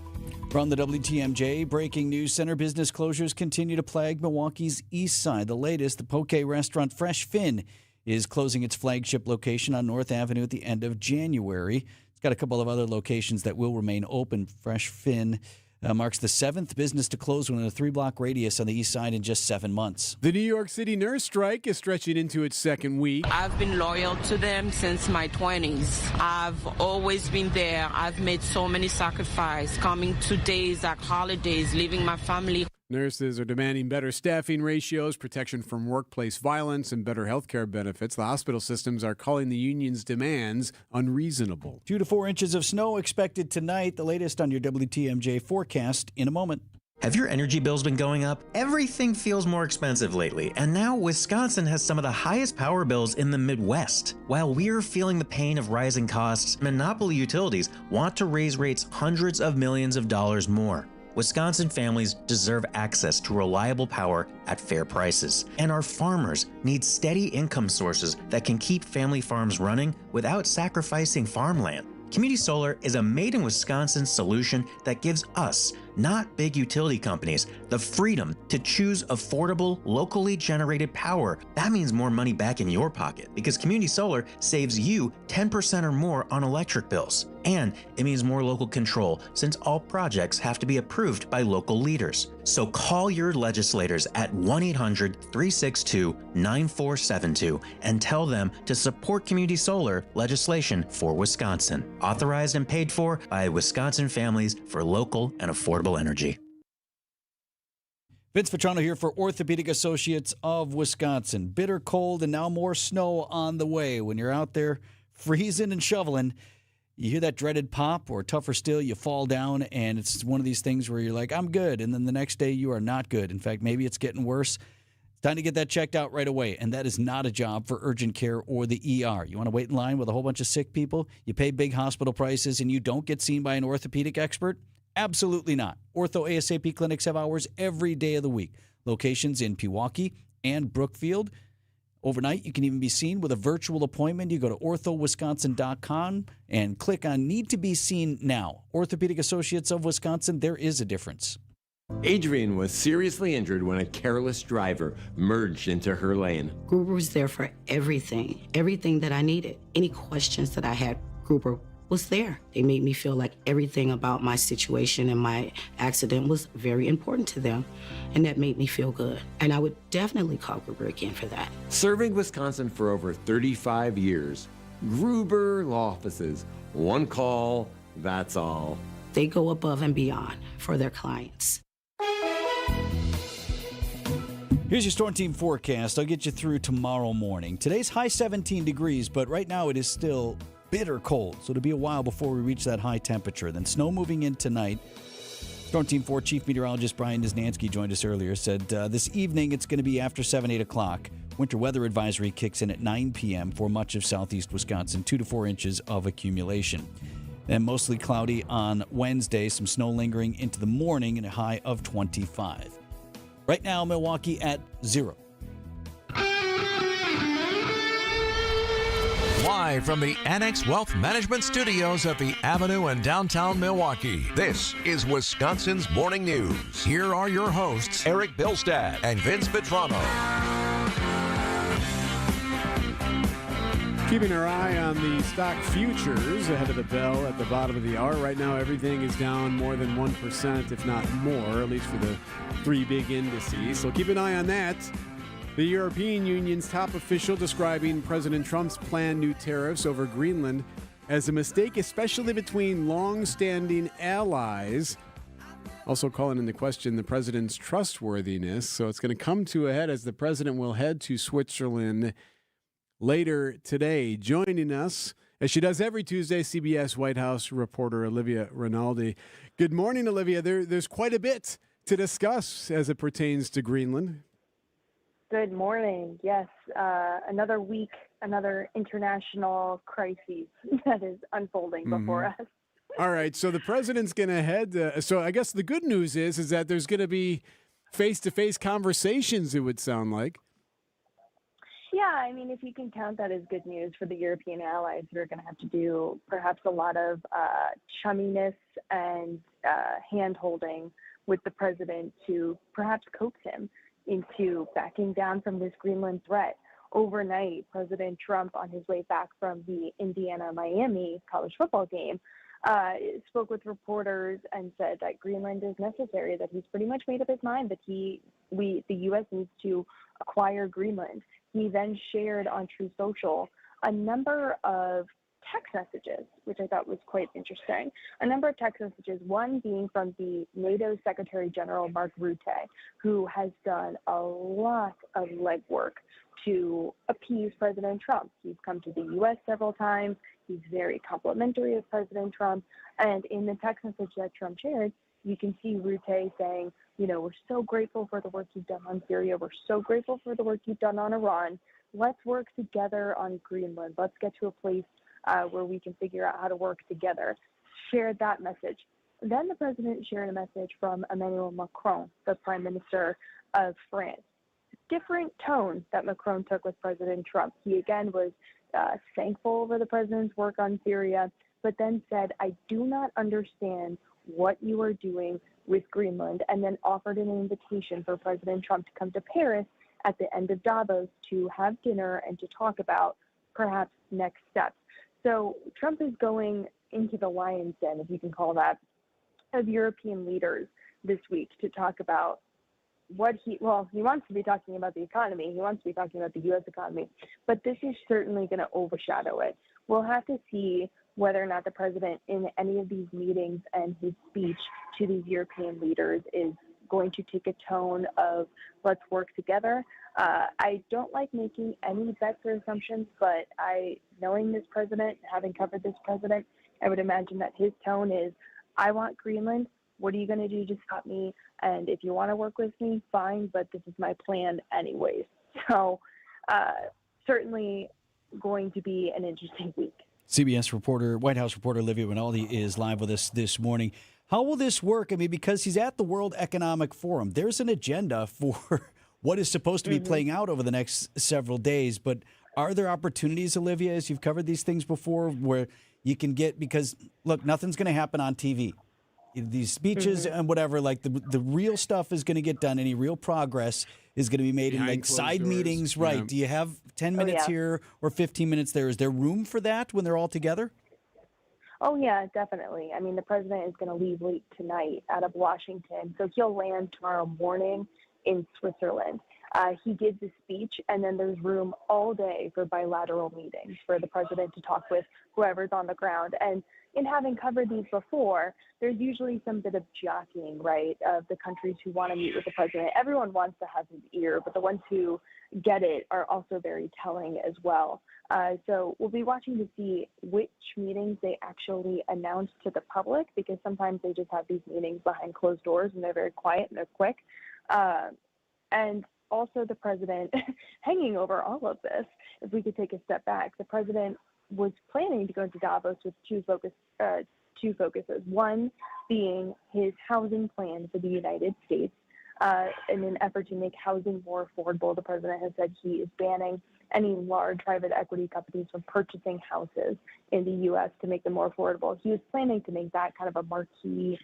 From the WTMJ, breaking news: center business closures continue to plague Milwaukee's east side. The latest, the poke restaurant Fresh Fin is closing its flagship location on North Avenue at the end of January. It's got a couple of other locations that will remain open. Fresh Fin marks the seventh business to close within a 3-block radius on the east side in just 7 months. The New York City nurse strike is stretching into its second week. I've been loyal to them since my 20s. I've always been there. I've made so many sacrifices, coming to days like holidays, leaving my family. Nurses are demanding better staffing ratios, protection from workplace violence, and better health care benefits. The hospital systems are calling the union's demands unreasonable. 2 to 4 inches of snow expected tonight. The latest on your WTMJ forecast in a moment. Have your energy bills been going up? Everything feels more expensive lately, and now Wisconsin has some of the highest power bills in the Midwest. While we're feeling the pain of rising costs, monopoly utilities want to raise rates hundreds of millions of dollars more. Wisconsin families deserve access to reliable power at fair prices, and our farmers need steady income sources that can keep family farms running without sacrificing farmland. Community Solar is a made-in-Wisconsin solution that gives us, not big utility companies, the freedom to choose affordable, locally generated power. That means more money back in your pocket because Community Solar saves you 10% or more on electric bills. And it means more local control since all projects have to be approved by local leaders. So call your legislators at 1-800-362-9472 and tell them to support Community Solar legislation for Wisconsin. Authorized and paid for by Wisconsin Families for Local and Affordable Energy. Vince Vitrano here for Orthopedic Associates of Wisconsin. Bitter cold and now more snow on the way. When you're out there freezing and shoveling, you hear that dreaded pop, or tougher still, you fall down, and it's one of these things where you're like, I'm good, and then the next day you are not good. In fact, maybe it's getting worse. It's time to get that checked out right away, and that is not a job for urgent care or the ER. You want to wait in line with a whole bunch of sick people? You pay big hospital prices, and you don't get seen by an orthopedic expert? Absolutely not. Ortho ASAP clinics have hours every day of the week. Locations in Pewaukee and Brookfield. Overnight, you can even be seen with a virtual appointment. You go to orthowisconsin.com and click on Need to be Seen Now. Orthopedic Associates of Wisconsin, there is a difference. Adrian was seriously injured when a careless driver merged into her lane. Gruber was there for everything that I needed. Any questions that I had, Gruber was there. They made me feel like everything about my situation and my accident was very important to them, and that made me feel good. And I would definitely call Gruber again for that. Serving Wisconsin for over 35 years, Gruber Law Offices, one call, that's all. They go above and beyond for their clients. Here's your Storm Team forecast. I'll get you through tomorrow morning. Today's high 17 degrees, but right now it is still bitter cold, so it'll be a while before we reach that high temperature. Then snow moving in tonight. Storm Team 4 Chief Meteorologist Brian Dysnansky joined us earlier, said this evening it's going to be after 7, 8 o'clock. Winter weather advisory kicks in at 9 p.m. for much of southeast Wisconsin, 2 to 4 inches of accumulation. Then mostly cloudy on Wednesday, some snow lingering into the morning and a high of 25. Right now, Milwaukee at 0. Live from the Annex Wealth Management Studios at the Avenue in downtown Milwaukee, this is Wisconsin's Morning News. Here are your hosts, Erik Bilstad and Vince Vitrano. Keeping our eye on the stock futures ahead of the bell at the bottom of the hour. Right now, everything is down more than 1%, if not more, at least for the three big indices. So keep an eye on that. The European Union's top official describing President Trump's planned new tariffs over Greenland as a mistake, especially between long-standing allies. Also calling into question the president's trustworthiness. So it's going to come to a head as the president will head to Switzerland later today. Joining us, as she does every Tuesday, CBS White House reporter Olivia Rinaldi. Good morning, Olivia. There's quite a bit to discuss as it pertains to Greenland. Good morning. Yes, another week, another international crisis that is unfolding before us. All right, so the president's going to head. So I guess the good news is that there's going to be face-to-face conversations, it would sound like. Yeah, I mean, if you can count that as good news for the European allies, who are going to have to do perhaps a lot of chumminess and hand-holding with the president to perhaps coax him into backing down from this Greenland threat. Overnight, President Trump, on his way back from the Indiana-Miami college football game, spoke with reporters and said that Greenland is necessary, that he's pretty much made up his mind that the U.S. needs to acquire Greenland. He then shared on True Social a number of text messages, which I thought was quite interesting. A number of text messages, one being from the NATO Secretary General Mark Rutte, who has done a lot of legwork to appease President Trump. He's come to the U.S. several times. He's very complimentary of President Trump. And in the text message that Trump shared, you can see Rutte saying, you know, we're so grateful for the work you've done on Syria. We're so grateful for the work you've done on Iran. Let's work together on Greenland. Let's get to a place where we can figure out how to work together. Shared that message. Then the president shared a message from Emmanuel Macron, the Prime Minister of France. Different tone that Macron took with President Trump. He again was thankful for the president's work on Syria, but then said, I do not understand what you are doing with Greenland, and then offered an invitation for President Trump to come to Paris at the end of Davos to have dinner and to talk about perhaps next steps. So Trump is going into the lion's den, if you can call that, of European leaders this week to talk about what he wants to be talking about the economy. He wants to be talking about the U.S. economy, but this is certainly going to overshadow it. We'll have to see whether or not the president in any of these meetings and his speech to these European leaders is going to take a tone of let's work together. I don't like making any bets or assumptions, but knowing this president, having covered this president, I would imagine that his tone is, I want Greenland. What are you going to do to stop me? And if you want to work with me, fine, but this is my plan anyways. So certainly going to be an interesting week. CBS reporter, White House reporter Olivia Rinaldi is live with us this morning. How will this work? I mean, because he's at the World Economic Forum, there's an agenda for what is supposed to be playing out over the next several days. But are there opportunities, Olivia, as you've covered these things before, where you can get, because, look, nothing's going to happen on TV. These speeches and whatever, like the real stuff is going to get done. Any real progress is going to be made in like side meetings, right? Yeah. Do you have 10 minutes here or 15 minutes there? Is there room for that when they're all together? Oh, yeah, definitely. I mean, the president is going to leave late tonight out of Washington, so he'll land tomorrow morning in Switzerland. He gives a speech, and then there's room all day for bilateral meetings for the president to talk with whoever's on the ground. And in having covered these before, there's usually some bit of jockeying, right, of the countries who want to meet with the president. Everyone wants to have his ear, but the ones who get it are also very telling as well. So we'll be watching to see which meetings they actually announce to the public, because sometimes they just have these meetings behind closed doors and they're very quiet and they're quick. And also the president, hanging over all of this, if we could take a step back, the president was planning to go to Davos with two focuses. One being his housing plan for the United States. In an effort to make housing more affordable, the president has said he is banning any large private equity companies from purchasing houses in the U.S. to make them more affordable. He was planning to make that kind of a marquee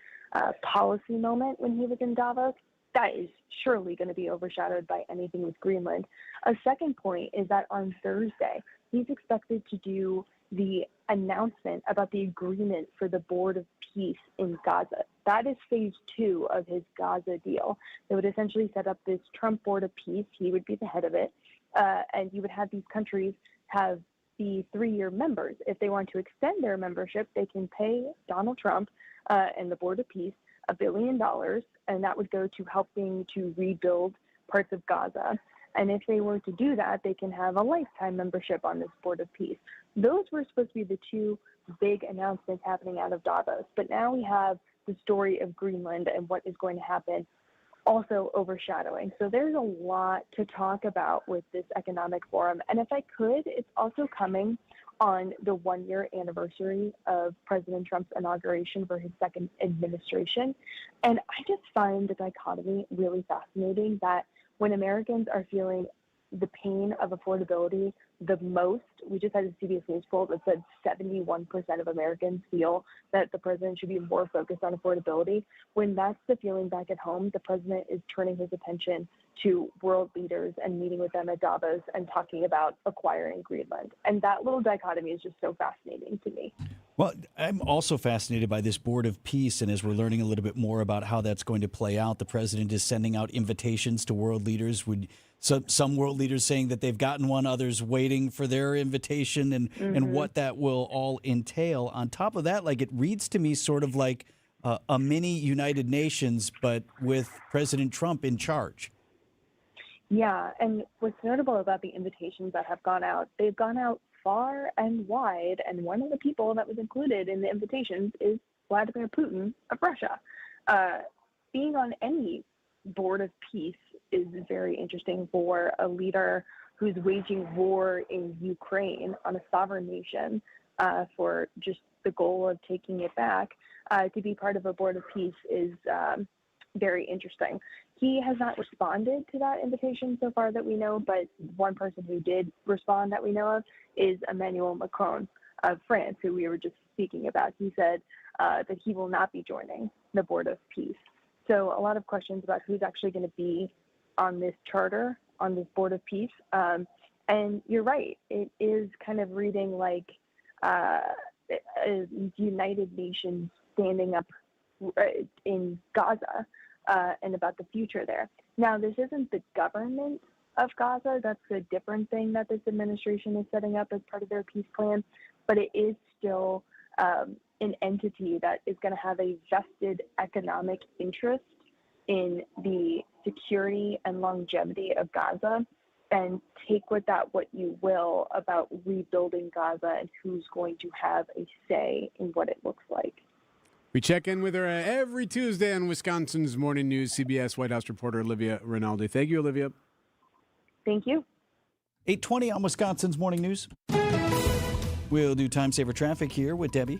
policy moment when he was in Davos. That is surely going to be overshadowed by anything with Greenland. A second point is that on Thursday, he's expected to do the announcement about the agreement for the Board of Peace in Gaza. That is phase 2 of his Gaza deal. They would essentially set up this Trump Board of Peace. He would be the head of it. And you would have these countries have the 3-year members. If they want to extend their membership, they can pay Donald Trump and the Board of Peace $1 billion, and that would go to helping to rebuild parts of Gaza. And if they were to do that, they can have a lifetime membership on this Board of Peace. Those were supposed to be the two big announcements happening out of Davos. But now we have the story of Greenland and what is going to happen also overshadowing. So there's a lot to talk about with this economic forum. And if I could, it's also coming on the 1-year anniversary of President Trump's inauguration for his second administration. And I just find the dichotomy really fascinating that when Americans are feeling the pain of affordability the most, we just had a CBS News poll that said 71% of Americans feel that the president should be more focused on affordability. When that's the feeling back at home, the president is turning his attention to world leaders and meeting with them at Davos and talking about acquiring Greenland. And that little dichotomy is just so fascinating to me. Well, I'm also fascinated by this Board of Peace, and as we're learning a little bit more about how that's going to play out, the president is sending out invitations to world leaders. Some world leaders saying that they've gotten one, others waiting for their invitation, and what that will all entail. On top of that, like, it reads to me sort of like a mini United Nations, but with President Trump in charge. Yeah, and what's notable about the invitations that have gone out, they've gone out far and wide, and one of the people that was included in the invitations is Vladimir Putin of Russia. Being on any Board of Peace is very interesting for a leader who's waging war in Ukraine on a sovereign nation for just the goal of taking it back. To be part of a Board of Peace is very interesting. He has not responded to that invitation so far that we know, but one person who did respond that we know of is Emmanuel Macron of France, who we were just speaking about. He said that he will not be joining the Board of Peace. So a lot of questions about who's actually going to be on this charter, on this Board of Peace. And you're right, it is kind of reading like a United Nations standing up in Gaza and about the future there. Now, this isn't the government of Gaza. That's a different thing that this administration is setting up as part of their peace plan, but it is still an entity that is going to have a vested economic interest in the security and longevity of Gaza. And take with that what you will about rebuilding Gaza and who's going to have a say in what it looks like. We check in with her every Tuesday on Wisconsin's Morning News, CBS White House reporter Olivia Rinaldi. Thank you, Olivia. Thank you. 8:20 on Wisconsin's Morning News. We'll do time saver traffic here with Debbie.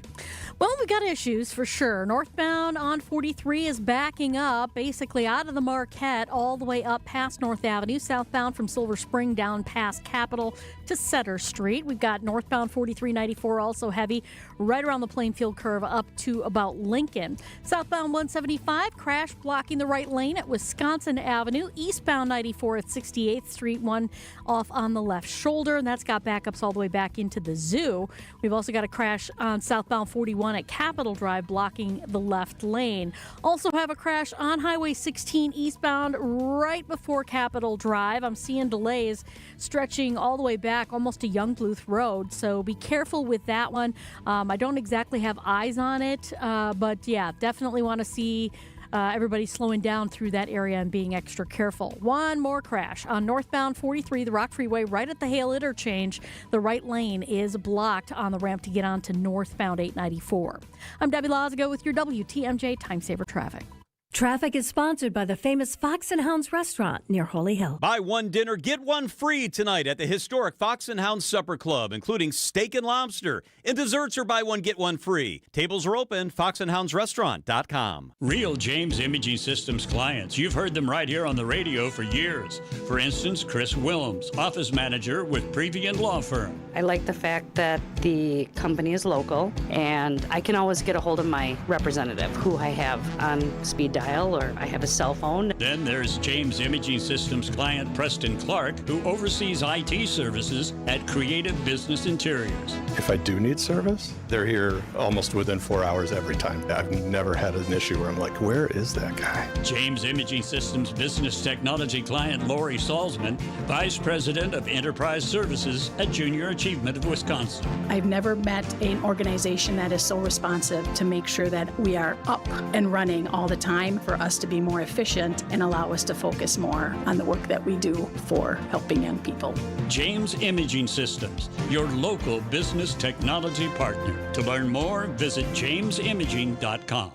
Well, we got issues for sure. Northbound on 43 is backing up, basically out of the Marquette all the way up past North Avenue. Southbound from Silver Spring down past Capitol to Center Street. We've got northbound 4394 also heavy right around the Plainfield curve up to about Lincoln. Southbound 175 crash blocking the right lane at Wisconsin Avenue. Eastbound 94 at 68th Street, one off on the left shoulder, and that's got backups all the way back into the zoo. slow. We've also got a crash on southbound 41 at Capitol Drive, blocking the left lane. Also have a crash on Highway 16 eastbound right before Capitol Drive. I'm seeing delays stretching all the way back almost to Young Bluth Road, so be careful with that one. I don't exactly have eyes on it, but yeah, definitely want to see everybody slowing down through that area and being extra careful. One more crash on northbound 43, the Rock Freeway, right at the Hale Interchange. The right lane is blocked on the ramp to get onto northbound 894. I'm Debbie Lazago with your WTMJ Time Saver Traffic. Traffic is sponsored by the famous Fox and Hounds restaurant near Holy Hill. Buy one dinner, get one free tonight at the historic Fox and Hounds Supper Club, including steak and lobster. And desserts are buy one, get one free. Tables are open, foxandhoundsrestaurant.com. Real James Imaging Systems clients. You've heard them right here on the radio for years. For instance, Chris Willems, office manager with Previan Law Firm. I like the fact that the company is local, and I can always get a hold of my representative, who I have on speed dial, or I have a cell phone. Then there's James Imaging Systems client Preston Clark, who oversees IT services at Creative Business Interiors. If I do need service, they're here almost within 4 hours every time. I've never had an issue where I'm like, where is that guy? James Imaging Systems business technology client Lori Salzman, Vice President of Enterprise Services at Junior Achievement of Wisconsin. I've never met an organization that is so responsive to make sure that we are up and running all the time for us to be more efficient and allow us to focus more on the work that we do for helping young people. James Imaging Systems, your local business technology partner. To learn more, visit jamesimaging.com.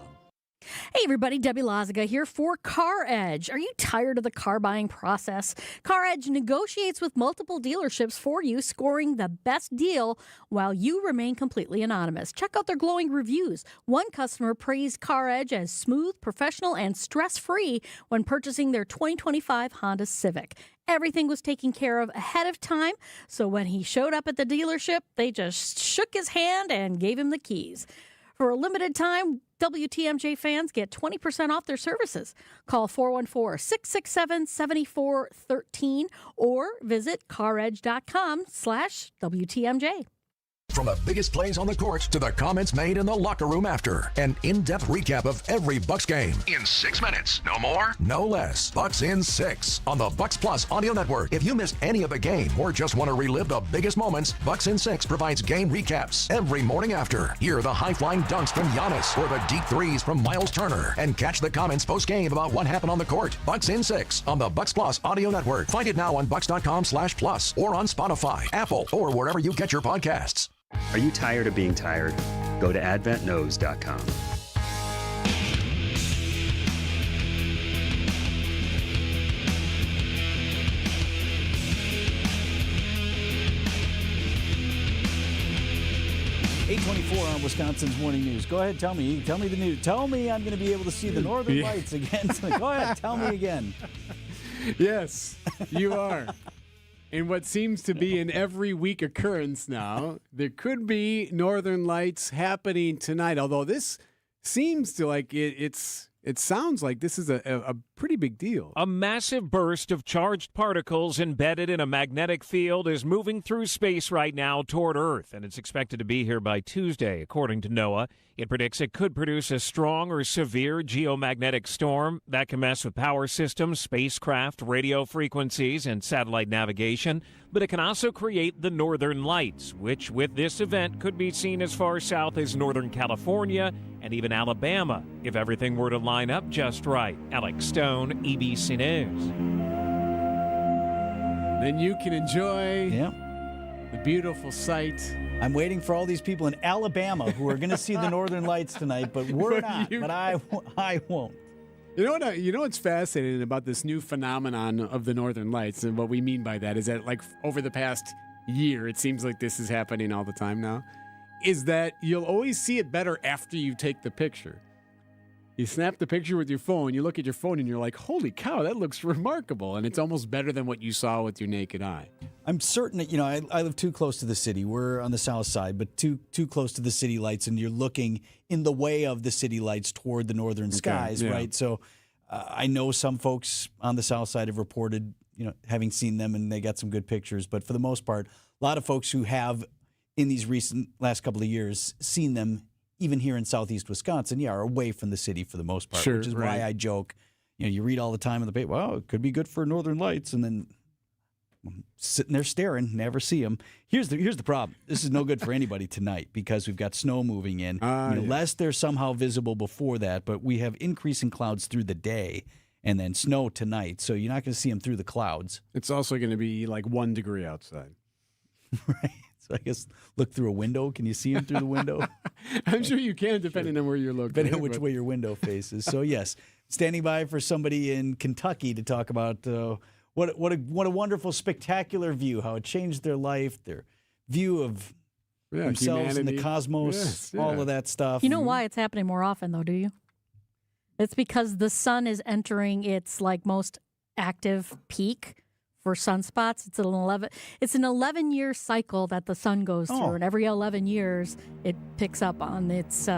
Hey everybody, Debbie Lazaga here for Car Edge. Are you tired of the car buying process? Car Edge negotiates with multiple dealerships for you, scoring the best deal while you remain completely anonymous. Check out their glowing reviews. One customer praised Car Edge as smooth, professional, and stress-free when purchasing their 2025 Honda Civic. Everything was taken care of ahead of time, so when he showed up at the dealership, they just shook his hand and gave him the keys. For a limited time, WTMJ fans get 20% off their services. Call 414-667-7413 or visit caredge.com/WTMJ. From the biggest plays on the court to the comments made in the locker room after. An in-depth recap of every Bucks game. In 6 minutes. No more, no less. Bucks in 6 on the Bucks Plus audio network. If you missed any of the game or just want to relive the biggest moments, Bucks in 6 provides game recaps every morning after. Hear the high-flying dunks from Giannis or the deep threes from Miles Turner. And catch the comments post-game about what happened on the court. Bucks in 6 on the Bucks Plus audio network. Find it now on bucks.com/plus or on Spotify, Apple, or wherever you get your podcasts. Are you tired of being tired? Go to adventknows.com. .824 on Wisconsin's Morning News. Go ahead, tell me the news. Tell me I'm going to be able to see the northern lights again. Go ahead, tell me again. Yes, you are. In what seems to be an every week occurrence now, there could be northern lights happening tonight, although this seems to like it sounds like this is a pretty big deal. A massive burst of charged particles embedded in a magnetic field is moving through space right now toward Earth, and it's expected to be here by Tuesday, according to NOAA. It predicts it could produce a strong or severe geomagnetic storm that can mess with power systems, spacecraft, radio frequencies, and satellite navigation. But it can also create the northern lights, which with this event could be seen as far south as Northern California and even Alabama, if everything were to line up just right. Alex Stone, EBC News. Then you can enjoy the beautiful sight. I'm waiting for all these people in Alabama who are going to see the northern lights tonight, but we're not. But I won't. You know what's fascinating about this new phenomenon of the northern lights, and what we mean by that is that, like, over the past year, it seems like this is happening all the time now, is that you'll always see it better after you take the picture. You snap the picture with your phone, you look at your phone, and you're like, holy cow, that looks remarkable. And it's almost better than what you saw with your naked eye. I'm certain that, I live too close to the city. We're on the south side, but too close to the city lights, and you're looking in the way of the city lights toward the northern skies, right? So I know some folks on the south side have reported, having seen them, and they got some good pictures. But for the most part, a lot of folks who have in these last couple of years, seen them even here in southeast Wisconsin, are away from the city for the most part, Sure, which is right. why I joke. You read all the time in the paper, well, it could be good for northern lights, and then sitting there staring, never see them. Here's the problem. This is no good for anybody tonight because we've got snow moving in. Unless they're somehow visible before that, but we have increasing clouds through the day and then snow tonight, so you're not going to see them through the clouds. It's also going to be like 1 degree outside. Right. So I guess look through a window. Can you see them through the window? I'm sure you can, depending on where you're located. Depending on which way your window faces. So, yes, standing by for somebody in Kentucky to talk about what a wonderful, spectacular view, how it changed their life, their view of themselves and the humanity. cosmos, Yes, all of that stuff. You know why it's happening more often, though, do you? It's because the sun is entering its most active peak for sunspots. It's an 11-year cycle that the sun goes through, and every 11 years it picks up on its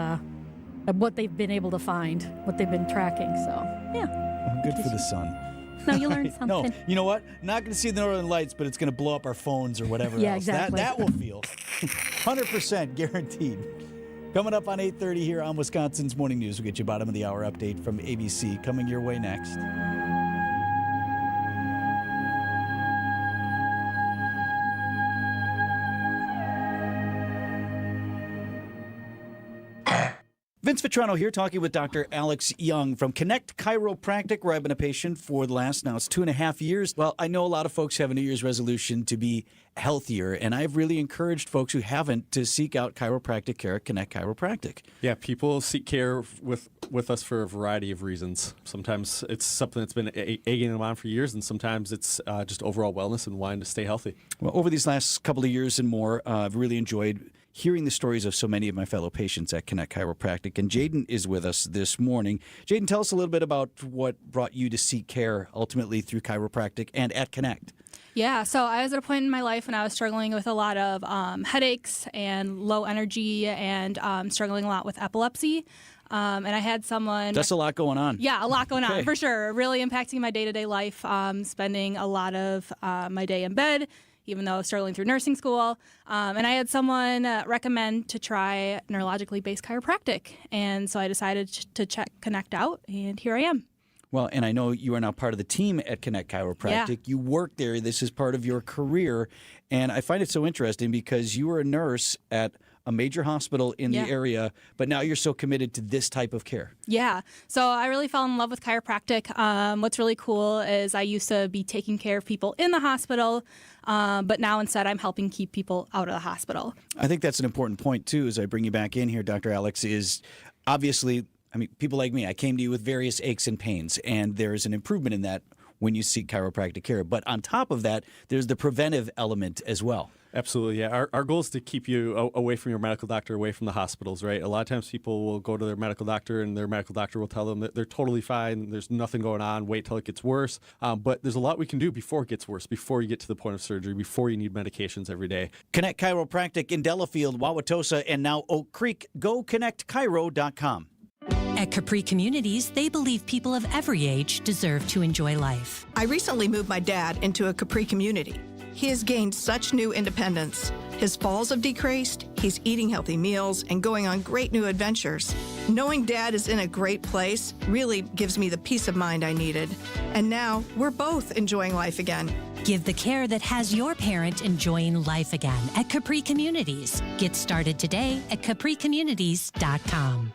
what they've been able to find, what they've been tracking. So, yeah. Well, good for the sun. No, you learned something. No, you know what? Not going to see the northern lights, but it's going to blow up our phones or whatever Yeah, else. exactly. That will feel 100% guaranteed. Coming up on 8:30 here on Wisconsin's Morning News, we'll get you bottom of the hour update from ABC coming your way next. Vince Vitrano here talking with Dr. Alex Young from Connect Chiropractic, where I've been a patient for the last, now it's 2.5 years. Well, I know a lot of folks have a New Year's resolution to be healthier, and I've really encouraged folks who haven't to seek out chiropractic care at Connect Chiropractic. Yeah, people seek care with us for a variety of reasons. Sometimes it's something that's been egging them on for years, and sometimes it's just overall wellness and wanting to stay healthy. Well, over these last couple of years and more, I've really enjoyed hearing the stories of so many of my fellow patients at Connect Chiropractic. And Jaden is with us this morning. Jaden, tell us a little bit about what brought you to seek care ultimately through chiropractic and at Connect. Yeah, so I was at a point in my life when I was struggling with a lot of headaches and low energy and struggling a lot with epilepsy. And I had someone... That's a lot going on. Yeah, a lot going on, for sure. Really impacting my day-to-day life, spending a lot of my day in bed, even though I was struggling through nursing school. And I had someone recommend to try neurologically based chiropractic. And so I decided to check Connect out, and here I am. Well, and I know you are now part of the team at Connect Chiropractic. Yeah. You work there. This is part of your career. And I find it so interesting because you were a nurse at a major hospital in the area, but now you're so committed to this type of care. Yeah. So I really fell in love with chiropractic. What's really cool is I used to be taking care of people in the hospital, but now instead I'm helping keep people out of the hospital. I think that's an important point, too, as I bring you back in here, Dr. Alex, is obviously, people like me, I came to you with various aches and pains, and there's an improvement in that when you seek chiropractic care. But on top of that, there's the preventive element as well. Absolutely, yeah. Our goal is to keep you away from your medical doctor, away from the hospitals, right? A lot of times people will go to their medical doctor and their medical doctor will tell them that they're totally fine, there's nothing going on, wait till it gets worse. But there's a lot we can do before it gets worse, before you get to the point of surgery, before you need medications every day. Connect Chiropractic in Delafield, Wauwatosa, and now Oak Creek. Go connectchiro.com. At Capri Communities, they believe people of every age deserve to enjoy life. I recently moved my dad into a Capri community. He has gained such new independence. His falls have decreased, he's eating healthy meals, and going on great new adventures. Knowing Dad is in a great place really gives me the peace of mind I needed. And now, we're both enjoying life again. Give the care that has your parent enjoying life again at Capri Communities. Get started today at capricommunities.com.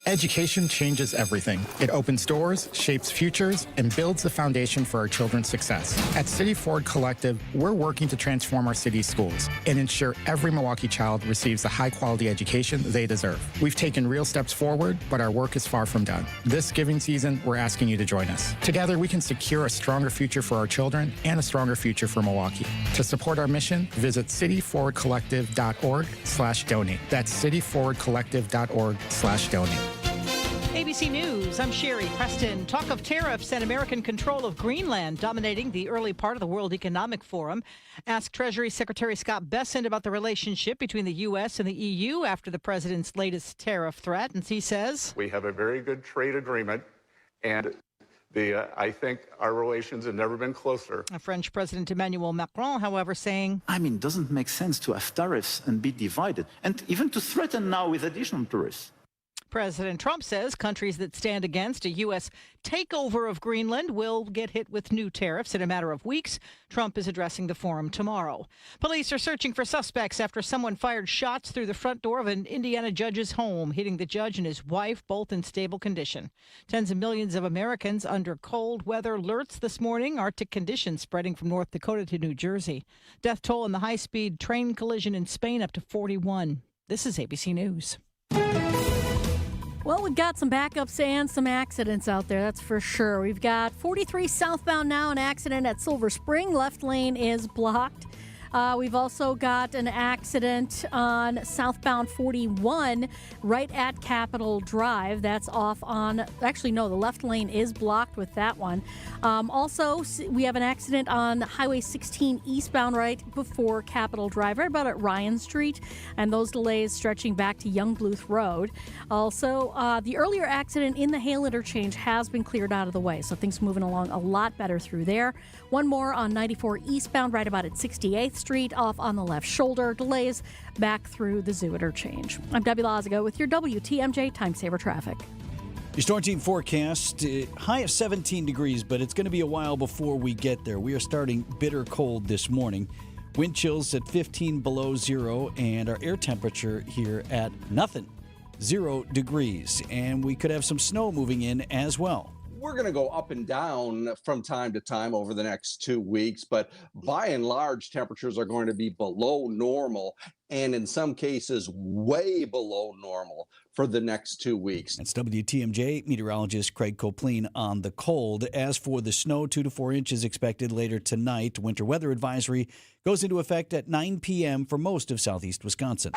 Education changes everything. It opens doors, shapes futures, and builds the foundation for our children's success. At City Ford Collective, we're working to transform our city's schools and ensure every Milwaukee child receives the high-quality education they deserve. We've taken real steps forward, but our work is far from done. This giving season, we're asking you to join us. Together, we can secure a stronger future for our children and a stronger future for Milwaukee. To support our mission, visit cityforwardcollective.org/donate. That's cityforwardcollective.org/donate. ABC News, I'm Sherry Preston. Talk of tariffs and American control of Greenland dominating the early part of the World Economic Forum. Ask Treasury Secretary Scott Bessent about the relationship between the U.S. and the EU after the president's latest tariff threat. And he says, we have a very good trade agreement, and I think our relations have never been closer. French President Emmanuel Macron, however, saying, it doesn't make sense to have tariffs and be divided, and even to threaten now with additional tariffs. President Trump says countries that stand against a U.S. takeover of Greenland will get hit with new tariffs in a matter of weeks. Trump is addressing the forum tomorrow. Police are searching for suspects after someone fired shots through the front door of an Indiana judge's home, hitting the judge and his wife, both in stable condition. Tens of millions of Americans under cold weather alerts this morning. Arctic conditions spreading from North Dakota to New Jersey. Death toll in the high-speed train collision in Spain up to 41. This is ABC News. Well, we've got some backups and some accidents out there, that's for sure. We've got 43 southbound now, an accident at Silver Spring. Left lane is blocked. We've also got an accident on southbound 41 right at Capitol Drive. That's off on, actually, no, the left lane is blocked with that one. Also, we have an accident on Highway 16 eastbound right before Capitol Drive, right about at Ryan Street, and those delays stretching back to Young Bluth Road. Also, the earlier accident in the Hale interchange has been cleared out of the way, so things moving along a lot better through there. One more on 94 eastbound right about at 68th Street off on the left shoulder. Delays back through the Zoo interchange. I'm Debbie Lazago with your WTMJ Time Saver Traffic. Your Storm Team forecast, high of 17 degrees, but it's going to be a while before we get there. We are starting bitter cold this morning. Wind chills at 15 below zero, and our air temperature here at nothing, 0 degrees. And we could have some snow moving in as well. We're going to go up and down from time to time over the next 2 weeks, but by and large, temperatures are going to be below normal and in some cases way below normal for the next 2 weeks. That's WTMJ meteorologist Craig Copleen on the cold. As for the snow, 2 to 4 inches expected later tonight. Winter weather advisory goes into effect at 9 p.m. for most of southeast Wisconsin.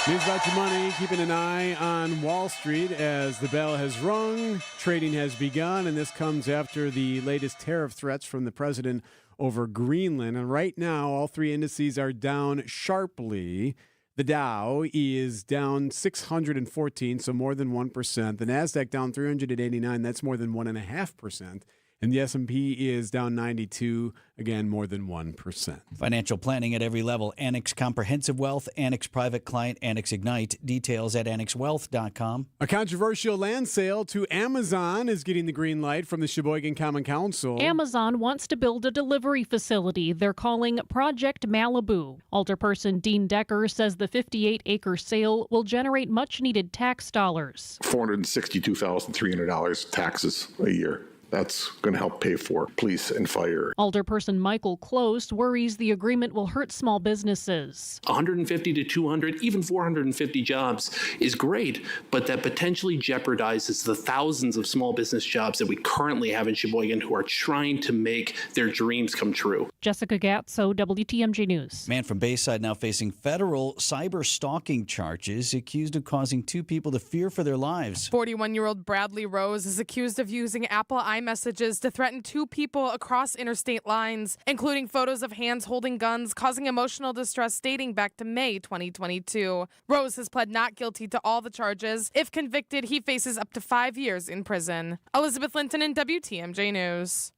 News about your money, keeping an eye on Wall Street as the bell has rung. Trading has begun, and this comes after the latest tariff threats from the president over Greenland. And right now, all three indices are down sharply. The Dow is down 614, so more than 1%. The NASDAQ down 389, that's more than 1.5%. And the S&P is down 92, again, more than 1%. Financial planning at every level. Annex Comprehensive Wealth, Annex Private Client, Annex Ignite. Details at annexwealth.com. A controversial land sale to Amazon is getting the green light from the Sheboygan Common Council. Amazon wants to build a delivery facility they're calling Project Malibu. Alderperson Dean Decker says the 58-acre sale will generate much-needed tax dollars. $462,300 taxes a year. That's going to help pay for police and fire. Alderperson Michael Close worries the agreement will hurt small businesses. 150 to 200, even 450 jobs is great, but that potentially jeopardizes the thousands of small business jobs that we currently have in Sheboygan who are trying to make their dreams come true. Jessica Gatso, WTMJ News. Man from Bayside now facing federal cyber stalking charges, accused of causing 2 people to fear for their lives. 41-year-old Bradley Rose is accused of using Apple iMessages to threaten 2 people across interstate lines, including photos of hands holding guns, causing emotional distress dating back to May 2022. Rose has pled not guilty to all the charges. If convicted, he faces up to 5 years in prison. Elizabeth Linton in WTMJ News.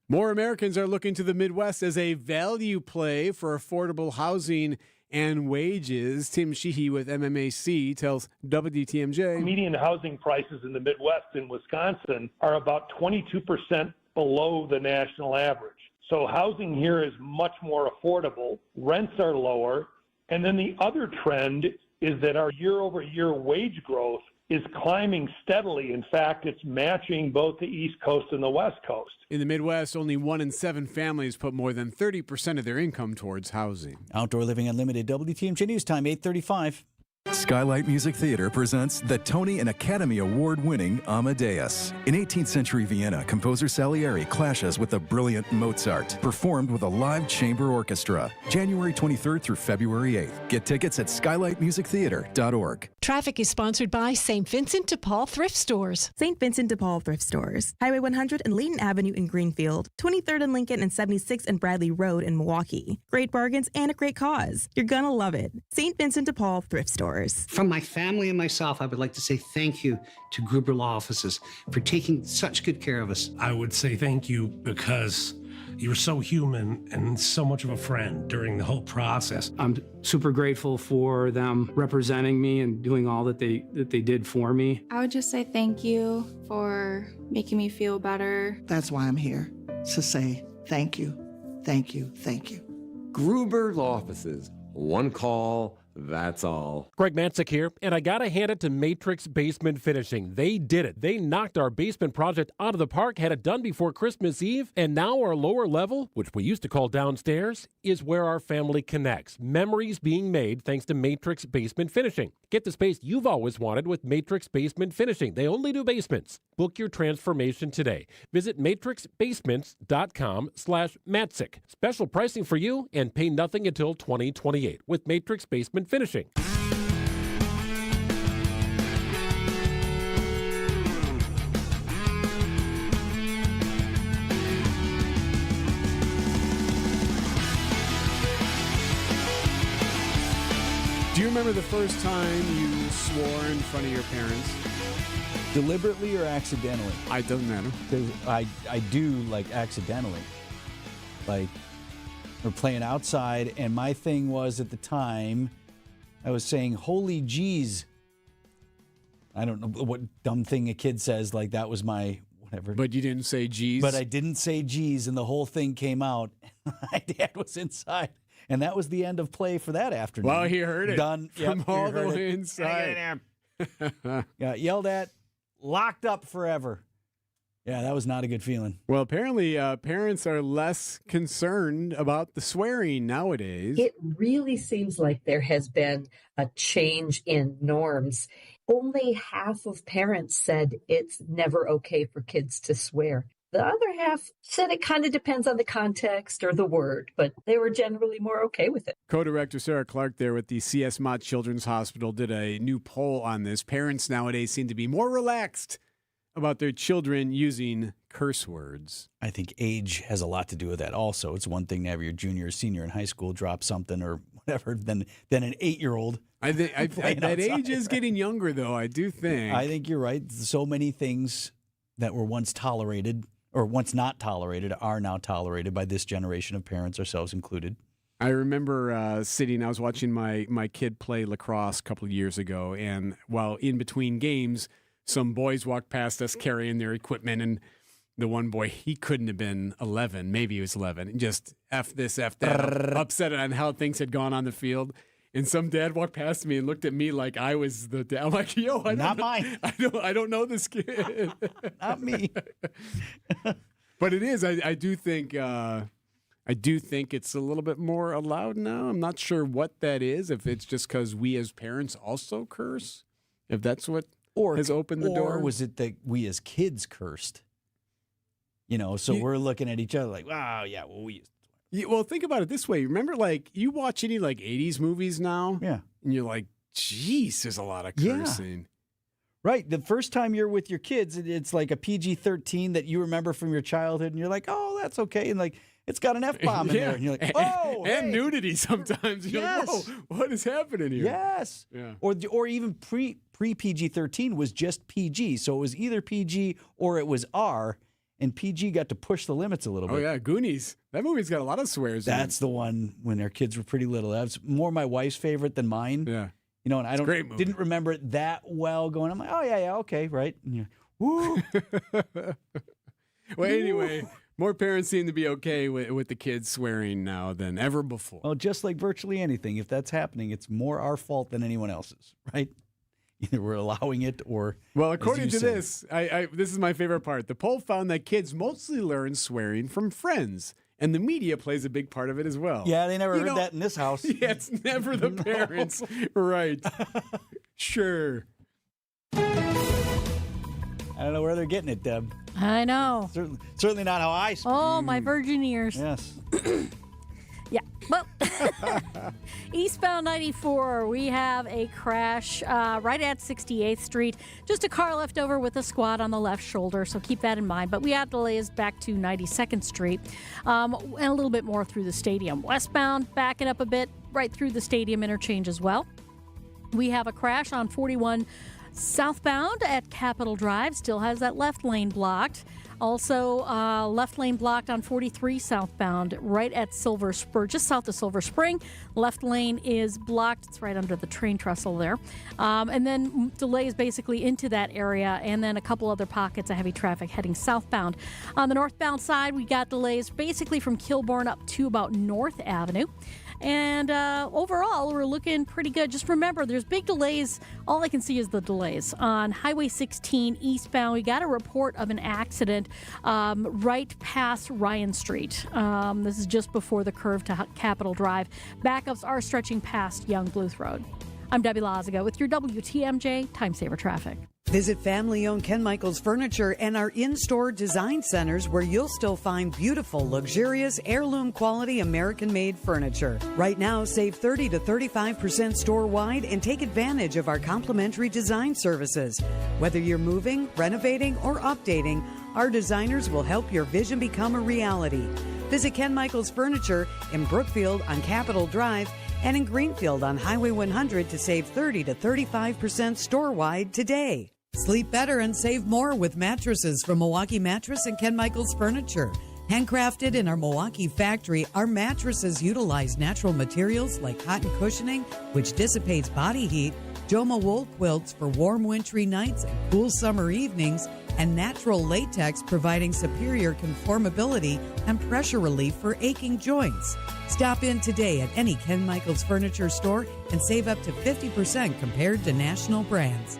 More Americans are looking to the Midwest as a value play for affordable housing and wages. Tim Sheehy with MMAC tells WTMJ. Median housing prices in the Midwest and Wisconsin are about 22% below the national average. So housing here is much more affordable. Rents are lower. And then the other trend is that our year-over-year wage growth is climbing steadily. In fact, it's matching both the East Coast and the West Coast. In the Midwest, only 1 in 7 families put more than 30% of their income towards housing. Outdoor Living Unlimited, WTMJ News Time, 8:35. Skylight Music Theater presents the Tony and Academy Award-winning Amadeus. In 18th century Vienna, composer Salieri clashes with the brilliant Mozart, performed with a live chamber orchestra. January 23rd through February 8th. Get tickets at skylightmusictheater.org. Traffic is sponsored by St. Vincent de Paul Thrift Stores. St. Vincent de Paul Thrift Stores. Highway 100 and Layton Avenue in Greenfield. 23rd and Lincoln and 76th and Bradley Road in Milwaukee. Great bargains and a great cause. You're gonna love it. St. Vincent de Paul Thrift Stores. stores. From my family and myself, I would like to say thank you to Gruber Law Offices for taking such good care of us. I would say thank you because you were so human and so much of a friend during the whole process. I'm super grateful for them representing me and doing all that they did for me. I would just say thank you for making me feel better. That's why I'm here, to say thank you, thank you, thank you. Gruber Law Offices. One call, that's all. Greg Matzik here, and I gotta hand it to Matrix Basement Finishing. They did it. They knocked our basement project out of the park, had it done before Christmas Eve, and now our lower level, which we used to call downstairs, is where our family connects. Memories being made thanks to Matrix Basement Finishing. Get the space you've always wanted with Matrix Basement Finishing. They only do basements. Book your transformation today. Visit matrixbasements.com/Matzik. Special pricing for you and pay nothing until 2028 with Matrix Basement Finishing. Do you remember the first time you swore in front of your parents? Deliberately or accidentally? It doesn't matter. Because I do, like, accidentally. Like, we're playing outside, and my thing was at the time, I was saying, holy geez. I don't know what dumb thing a kid says, like that was my whatever. But you didn't say geez? But I didn't say geez, and the whole thing came out. My dad was inside, and that was the end of play for that afternoon. Well, he heard it. Done. From Yep, all the way inside. Yeah, yelled at, locked up forever. Yeah, that was not a good feeling. Well, apparently parents are less concerned about the swearing nowadays. It really seems like there has been a change in norms. Only half of parents said it's never okay for kids to swear. The other half said it kind of depends on the context or the word, but they were generally more okay with it. Co-director Sarah Clark there with the C.S. Mott Children's Hospital did a new poll on this. Parents nowadays seem to be more relaxed about their children using curse words. I think age has a lot to do with that also. It's one thing to have your junior or senior in high school drop something or whatever than an 8-year-old. I think that age is getting younger, though, I do think. I think you're right. So many things that were once tolerated or once not tolerated are now tolerated by this generation of parents, ourselves included. I remember I was watching my kid play lacrosse a couple of years ago, and while in between games, some boys walked past us carrying their equipment, and the one boy, he couldn't have been 11, maybe he was 11, and just F this, F that, upset on how things had gone on the field. And some dad walked past me and looked at me like I was the dad. I'm like, yo, mine. I don't know this kid. Not me. But it is. I do think it's a little bit more allowed now. I'm not sure what that is. If it's just because we as parents also curse, if that's what has opened the door. Or was it that we as kids cursed? So we're looking at each other like, wow, yeah, well, we used to. Yeah, well, think about it this way. Remember, like, you watch any, 80s movies now? Yeah. And you're like, geez, there's a lot of cursing. Yeah. Right. The first time you're with your kids, it's like a PG-13 that you remember from your childhood, and you're like, oh, that's okay. And, like, it's got an F-bomb in there. And you're like, oh, and nudity sometimes. You're like, whoa, what is happening here? Yes. Yeah. Or even pre-PG-13 was just PG. So it was either PG or it was R. And PG got to push the limits a little bit. Oh, yeah, Goonies. That movie's got a lot of swears in it. That's the one when their kids were pretty little. That's more my wife's favorite than mine. Yeah. And I didn't remember it that well going. I'm like, oh, yeah, okay, right. And woo. Well, anyway, more parents seem to be okay with the kids swearing now than ever before. Well, just like virtually anything, if that's happening, it's more our fault than anyone else's, right? Either we're allowing it or... Well, according to this, this is my favorite part. The poll found that kids mostly learn swearing from friends, and the media plays a big part of it as well. Yeah, they never heard that in this house. Yeah, it's never the parents. Right. Sure. I don't know where they're getting it, Deb. I know. Certainly not how I speak. Oh, my virgin ears. Yes. Yeah. Well, eastbound 94, we have a crash right at 68th Street. Just a car left over with a squad on the left shoulder, so keep that in mind. But we have delays back to 92nd Street and a little bit more through the stadium. Westbound, backing up a bit right through the stadium interchange as well. We have a crash on 41 southbound at Capitol Drive. Still has that left lane blocked. Also, left lane blocked on 43 southbound, right at Silver Spur, just south of Silver Spring. Left lane is blocked. It's right under the train trestle there. And then delays basically into that area, and then a couple other pockets of heavy traffic heading southbound. On the northbound side, we got delays basically from Kilbourne up to about North Avenue. And overall, we're looking pretty good. Just remember, there's big delays. All I can see is the delays. On Highway 16 eastbound, we got a report of an accident right past Ryan Street. This is just before the curve to Capitol Drive. Backups are stretching past Young Bluth Road. I'm Debbie Lazaga with your WTMJ Time Saver Traffic. Visit family-owned Ken Michaels Furniture and our in-store design centers where you'll still find beautiful, luxurious, heirloom-quality American-made furniture. Right now, save 30 to 35% store-wide and take advantage of our complimentary design services. Whether you're moving, renovating, or updating, our designers will help your vision become a reality. Visit Ken Michaels Furniture in Brookfield on Capitol Drive and in Greenfield on Highway 100 to save 30 to 35% store-wide today. Sleep better and save more with mattresses from Milwaukee Mattress and Ken Michaels Furniture. Handcrafted in our Milwaukee factory, our mattresses utilize natural materials like cotton cushioning, which dissipates body heat, Joma wool quilts for warm wintry nights and cool summer evenings, and natural latex providing superior conformability and pressure relief for aching joints. Stop in today at any Ken Michaels Furniture store and save up to 50% compared to national brands.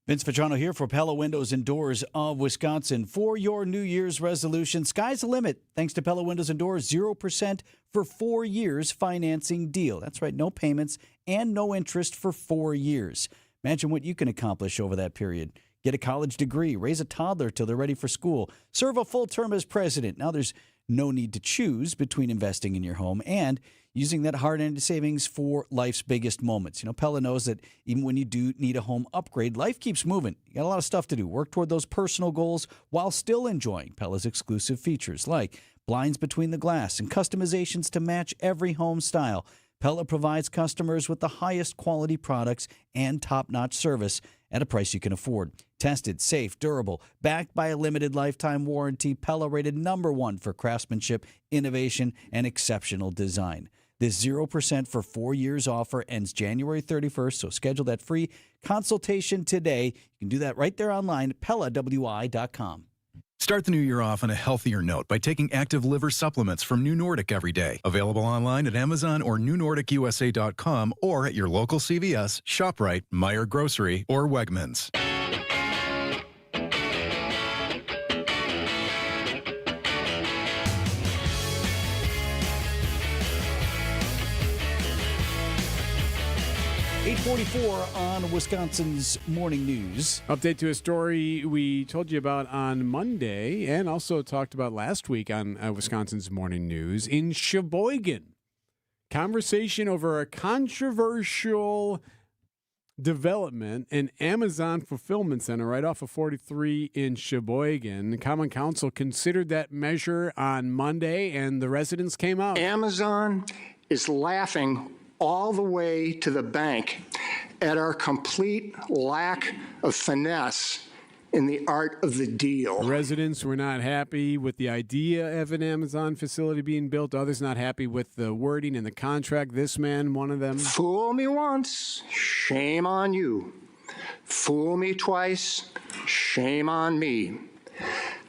Vince Vitrano here for Pella Windows and Doors of Wisconsin. For your New Year's resolution, sky's the limit. Thanks to Pella Windows and Doors, 0% for 4 years financing deal. That's right, no payments and no interest for 4 years. Imagine what you can accomplish over that period. Get a college degree, raise a toddler till they're ready for school, serve a full term as president. Now there's no need to choose between investing in your home and using that hard-earned savings for life's biggest moments. You know, Pella knows that even when you do need a home upgrade, life keeps moving. You got a lot of stuff to do. Work toward those personal goals while still enjoying Pella's exclusive features like blinds between the glass and customizations to match every home style. Pella provides customers with the highest quality products and top-notch service at a price you can afford. Tested, safe, durable, backed by a limited lifetime warranty, Pella rated #1 for craftsmanship, innovation, and exceptional design. This 0% for 4 years offer ends January 31st, so schedule that free consultation today. You can do that right there online, PellaWI.com. Start the new year off on a healthier note by taking active liver supplements from New Nordic every day. Available online at Amazon or NewNordicUSA.com or at your local CVS, ShopRite, Meijer Grocery, or Wegmans. .44 on Wisconsin's Morning News. Update to a story we told you about on Monday and also talked about last week on Wisconsin's Morning News. In Sheboygan, conversation over a controversial development, an Amazon fulfillment center right off of 43 in Sheboygan. Common Council considered that measure on Monday, and the residents came out. Amazon is laughing all the way to the bank at our complete lack of finesse in the art of the deal. Residents were not happy with the idea of an Amazon facility being built. Others not happy with the wording in the contract. This man, one of them. Fool me once, shame on you. Fool me twice, shame on me.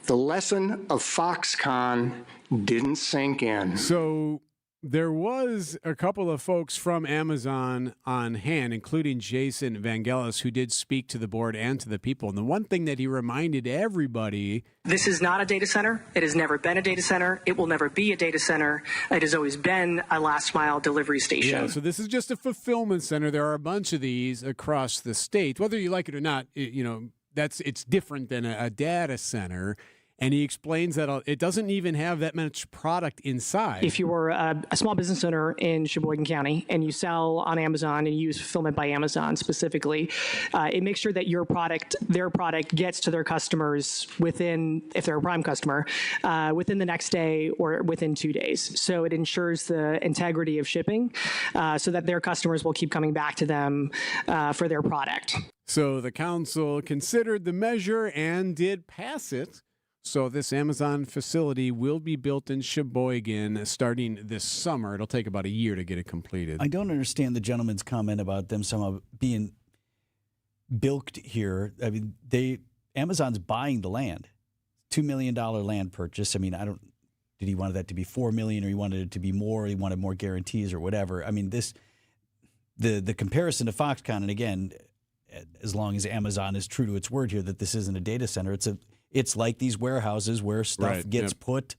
The lesson of Foxconn didn't sink in. So there was a couple of folks from Amazon on hand, including Jason Vangelis, who did speak to the board and to the people. And the one thing that he reminded everybody... This is not a data center. It has never been a data center. It will never be a data center. It has always been a last-mile delivery station. Yeah, so this is just a fulfillment center. There are a bunch of these across the state. Whether you like it or not, it's different than a data center. And he explains that it doesn't even have that much product inside. If you were a small business owner in Sheboygan County and you sell on Amazon and you use Fulfillment by Amazon specifically, it makes sure that their product gets to their customers within, if they're a Prime customer, within the next day or within 2 days. So it ensures the integrity of shipping so that their customers will keep coming back to them for their product. So the council considered the measure and did pass it. So this Amazon facility will be built in Sheboygan starting this summer. It'll take about a year to get it completed. I don't understand the gentleman's comment about them somehow being bilked here. I mean, Amazon's buying the land, $2 million land purchase. I mean, did he want that to be $4 million, or he wanted it to be more? Or he wanted more guarantees or whatever. I mean, the comparison to Foxconn, and again, as long as Amazon is true to its word here that this isn't a data center, it's like these warehouses where stuff gets put,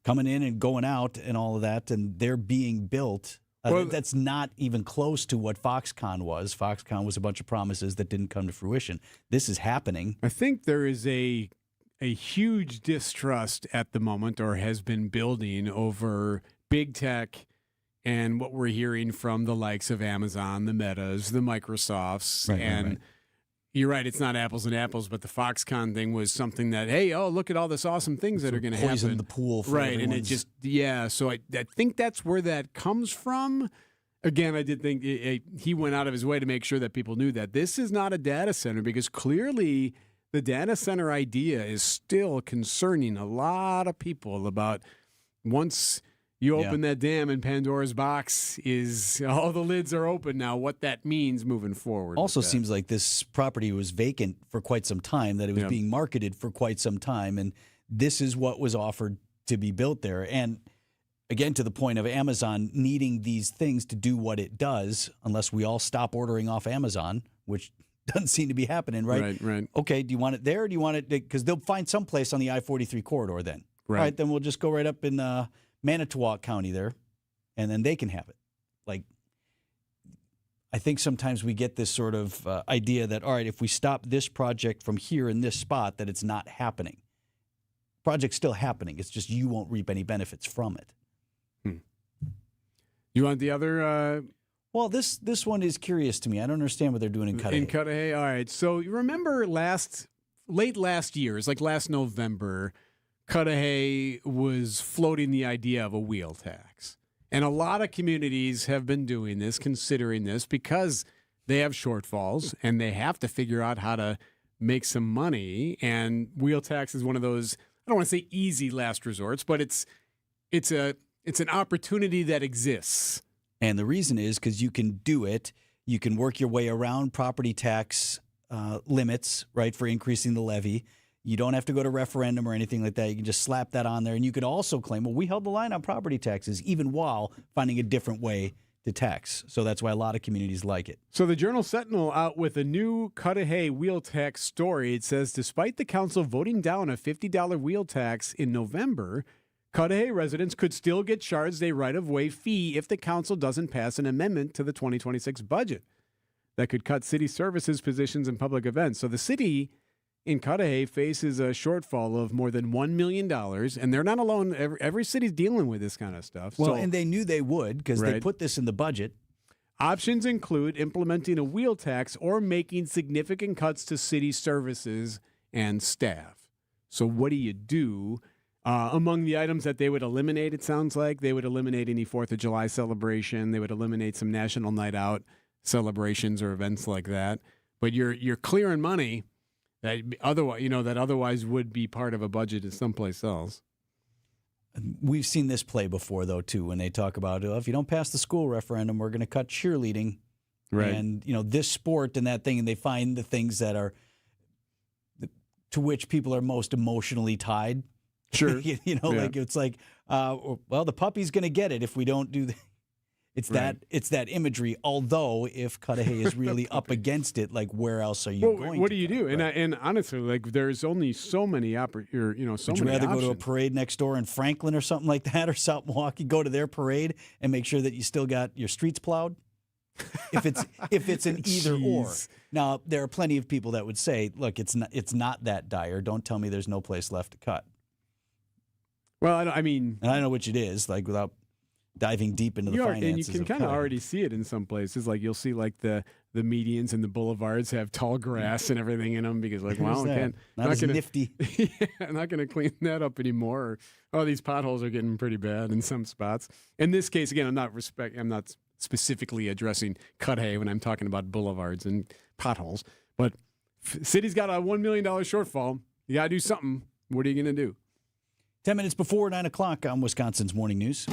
coming in and going out and all of that, and they're being built. That's not even close to what Foxconn was. Foxconn was a bunch of promises that didn't come to fruition. This is happening. I think there is a huge distrust at the moment, or has been building, over big tech and what we're hearing from the likes of Amazon, the Metas, the Microsofts, and you're right, it's not apples and apples, but the Foxconn thing was something that, hey, look at all this awesome things that are going to happen. Poison the pool for right, and it just, so I think that's where that comes from. Again, I did think he went out of his way to make sure that people knew that this is not a data center, because clearly the data center idea is still concerning a lot of people. About once you open that dam and Pandora's box is all the lids are open now, what that means moving forward. Also seems like this property was vacant for quite some time, that it was being marketed for quite some time, and this is what was offered to be built there. And again, to the point of Amazon needing these things to do what it does, unless we all stop ordering off Amazon, which doesn't seem to be happening, right? Right. Okay, do you want it there, or do you want it, because they'll find some place on the I-43 corridor then. Right. All right, then we'll just go right up in Manitowoc County there, and then they can have it. Like, I think sometimes we get this sort of idea that, all right, if we stop this project from here in this spot, that it's not happening. Project's still happening. It's just you won't reap any benefits from it. You want the other? Well, this one is curious to me. I don't understand what they're doing in Cudahy. In Cudahy, all right. So you remember late last year, it's like last November, Cudahy was floating the idea of a wheel tax. And a lot of communities have been doing this, considering this, because they have shortfalls and they have to figure out how to make some money. And wheel tax is one of those, I don't want to say easy last resorts, but it's an opportunity that exists. And the reason is because you can do it. You can work your way around property tax limits, right, for increasing the levy. You don't have to go to referendum or anything like that. You can just slap that on there. And you could also claim, well, we held the line on property taxes, even while finding a different way to tax. So that's why a lot of communities like it. So the Journal-Sentinel out with a new Cudahy wheel tax story. It says, despite the council voting down a $50 wheel tax in November, Cudahy residents could still get charged a right-of-way fee if the council doesn't pass an amendment to the 2026 budget that could cut city services positions and public events. So the city in Cudahy faces a shortfall of more than $1 million, and they're not alone. Every city's dealing with this kind of stuff. Well, and they knew they would, because they put this in the budget. Options include implementing a wheel tax or making significant cuts to city services and staff. So what do you do? Among the items that they would eliminate, it sounds like, they would eliminate any 4th of July celebration. They would eliminate some National Night Out celebrations or events like that. But you're clearing money that otherwise would be part of a budget at someplace else. We've seen this play before, though, too, when they talk about, if you don't pass the school referendum, we're going to cut cheerleading. Right. And, this sport and that thing, and they find the things that are to which people are most emotionally tied. Sure. Like it's like, well, the puppy's going to get it if we don't do that. It's that imagery. Although if Cudahy is really up against it, like where else are you going? What do you do? And honestly, like there's only so many Would you rather go to a parade next door in Franklin or something like that, or South Milwaukee? Go to their parade and make sure that you still got your streets plowed. If it's an either or. Now there are plenty of people that would say, look, it's not that dire. Don't tell me there's no place left to cut. Well, I mean, and I know which it is, like without diving deep into the finances. And you can kind of already see it in some places. Like you'll see like the medians and the boulevards have tall grass and everything in them because like, wow, not as nifty. I'm not going to clean that up anymore. Oh, these potholes are getting pretty bad in some spots. In this case, again, I'm not specifically addressing Cudahy when I'm talking about boulevards and potholes, but city's got a $1 million shortfall. You got to do something. What are you going to do? 10 minutes before 9 o'clock on Wisconsin's Morning News.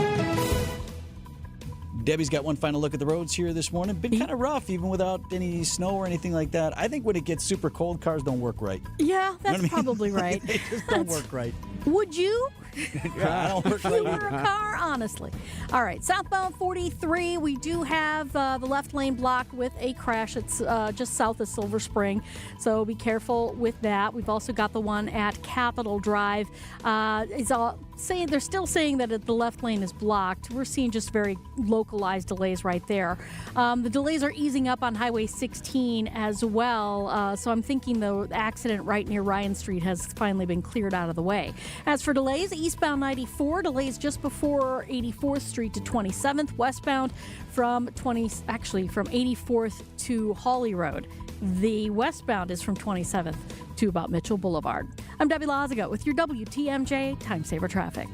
Debbie's got one final look at the roads here this morning. Been kind of rough, even without any snow or anything like that. I think when it gets super cold, cars don't work right. Yeah, that's probably right. They just don't work right. Would you? Yeah, I don't work If you right. were a car, honestly. All right, southbound 43, we do have the left lane blocked with a crash. It's just south of Silver Spring, so be careful with that. We've also got the one at Capitol Drive. They're still saying that the left lane is blocked. We're seeing just very localized delays right there. The delays are easing up on Highway 16 as well, so I'm thinking the accident right near Ryan Street has finally been cleared out of the way. As for delays, eastbound 94, delays just before 84th Street to 27th, westbound from 84th to Hawley Road. The westbound is from 27th to about Mitchell Boulevard. I'm Debbie Lazaga with your WTMJ Time Saver Traffic.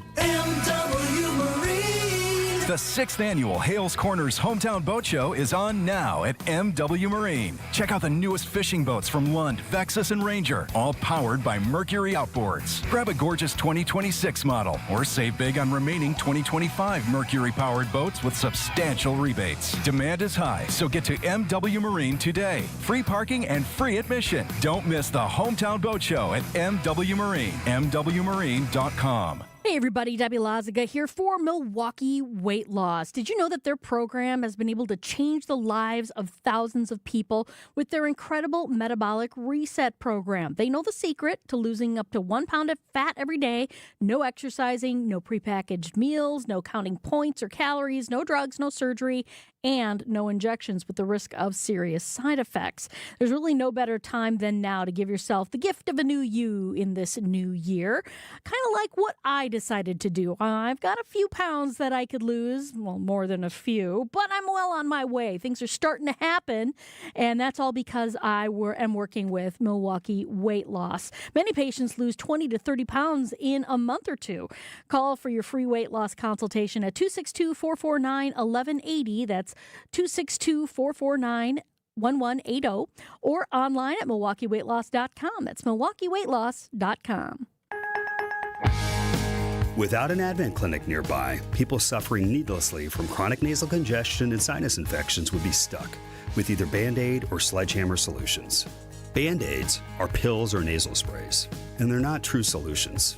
The 6th annual Hales Corners Hometown Boat Show is on now at MW Marine. Check out the newest fishing boats from Lund, Vexus, and Ranger, all powered by Mercury Outboards. Grab a gorgeous 2026 model or save big on remaining 2025 Mercury-powered boats with substantial rebates. Demand is high, so get to MW Marine today. Free parking and free admission. Don't miss the Hometown Boat Show at MW Marine, MWMarine.com. Hey everybody, Debbie Lazaga here for Milwaukee Weight Loss. Did you know that their program has been able to change the lives of thousands of people with their incredible metabolic reset program? They know the secret to losing up to 1 pound of fat every day, no exercising, no prepackaged meals, no counting points or calories, no drugs, no surgery, and no injections with the risk of serious side effects. There's really no better time than now to give yourself the gift of a new you in this new year. Kind of like what I decided to do. I've got a few pounds that I could lose, well, more than a few, but I'm well on my way. Things are starting to happen, and that's all because I am working with Milwaukee Weight Loss. Many patients lose 20 to 30 pounds in a month or two. Call for your free weight loss consultation at 262-449-1180. That's 262-449-1180, or online at MilwaukeeWeightLoss.com. That's MilwaukeeWeightLoss.com. Without an Advent clinic nearby, people suffering needlessly from chronic nasal congestion and sinus infections would be stuck with either Band-Aid or Sledgehammer solutions. Band-Aids are pills or nasal sprays, and they're not true solutions.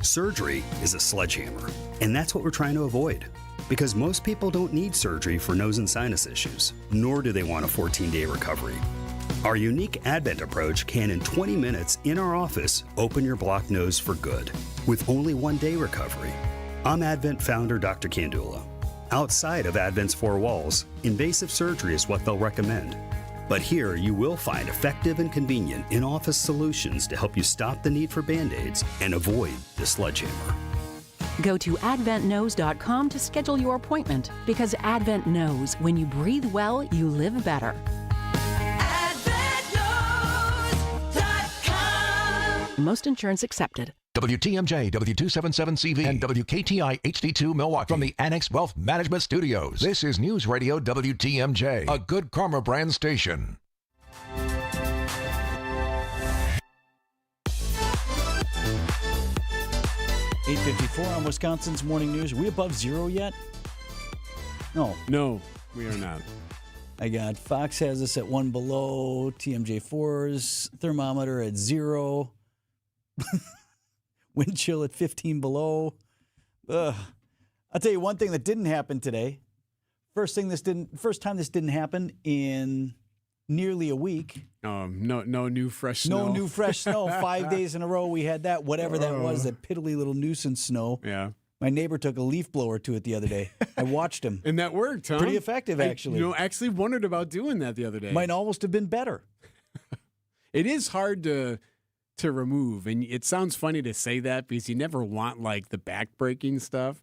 Surgery is a sledgehammer, and that's what we're trying to avoid. Because most people don't need surgery for nose and sinus issues, nor do they want a 14-day recovery. Our unique Advent approach can, in 20 minutes in our office, open your blocked nose for good, with only 1-day recovery. I'm Advent founder Dr. Kandula. Outside of Advent's 4 walls, invasive surgery is what they'll recommend. But here you will find effective and convenient in-office solutions to help you stop the need for Band-Aids and avoid the sledgehammer. Go to adventknows.com to schedule your appointment, because Advent knows when you breathe well, you live better. Most insurance accepted. WTMJ, W277CV, and WKTI HD2 Milwaukee from the Annex Wealth Management Studios. This is News Radio WTMJ, a Good Karma brand station. .854 on Wisconsin's Morning News. Are we above zero yet? No. No, we are not. I got Fox has us at 1 below, TMJ4's thermometer at 0. Wind chill at 15 below. Ugh. I'll tell you one thing that didn't happen today. First time this didn't happen in nearly a week. No new fresh snow. No new fresh snow. 5 days in a row we had that, whatever that was, that piddly little nuisance snow. Yeah. My neighbor took a leaf blower to it the other day. I watched him. And that worked, huh? Pretty effective, actually. I actually wondered about doing that the other day. Might almost have been better. It is hard to to remove. And it sounds funny to say that because you never want like the back-breaking stuff.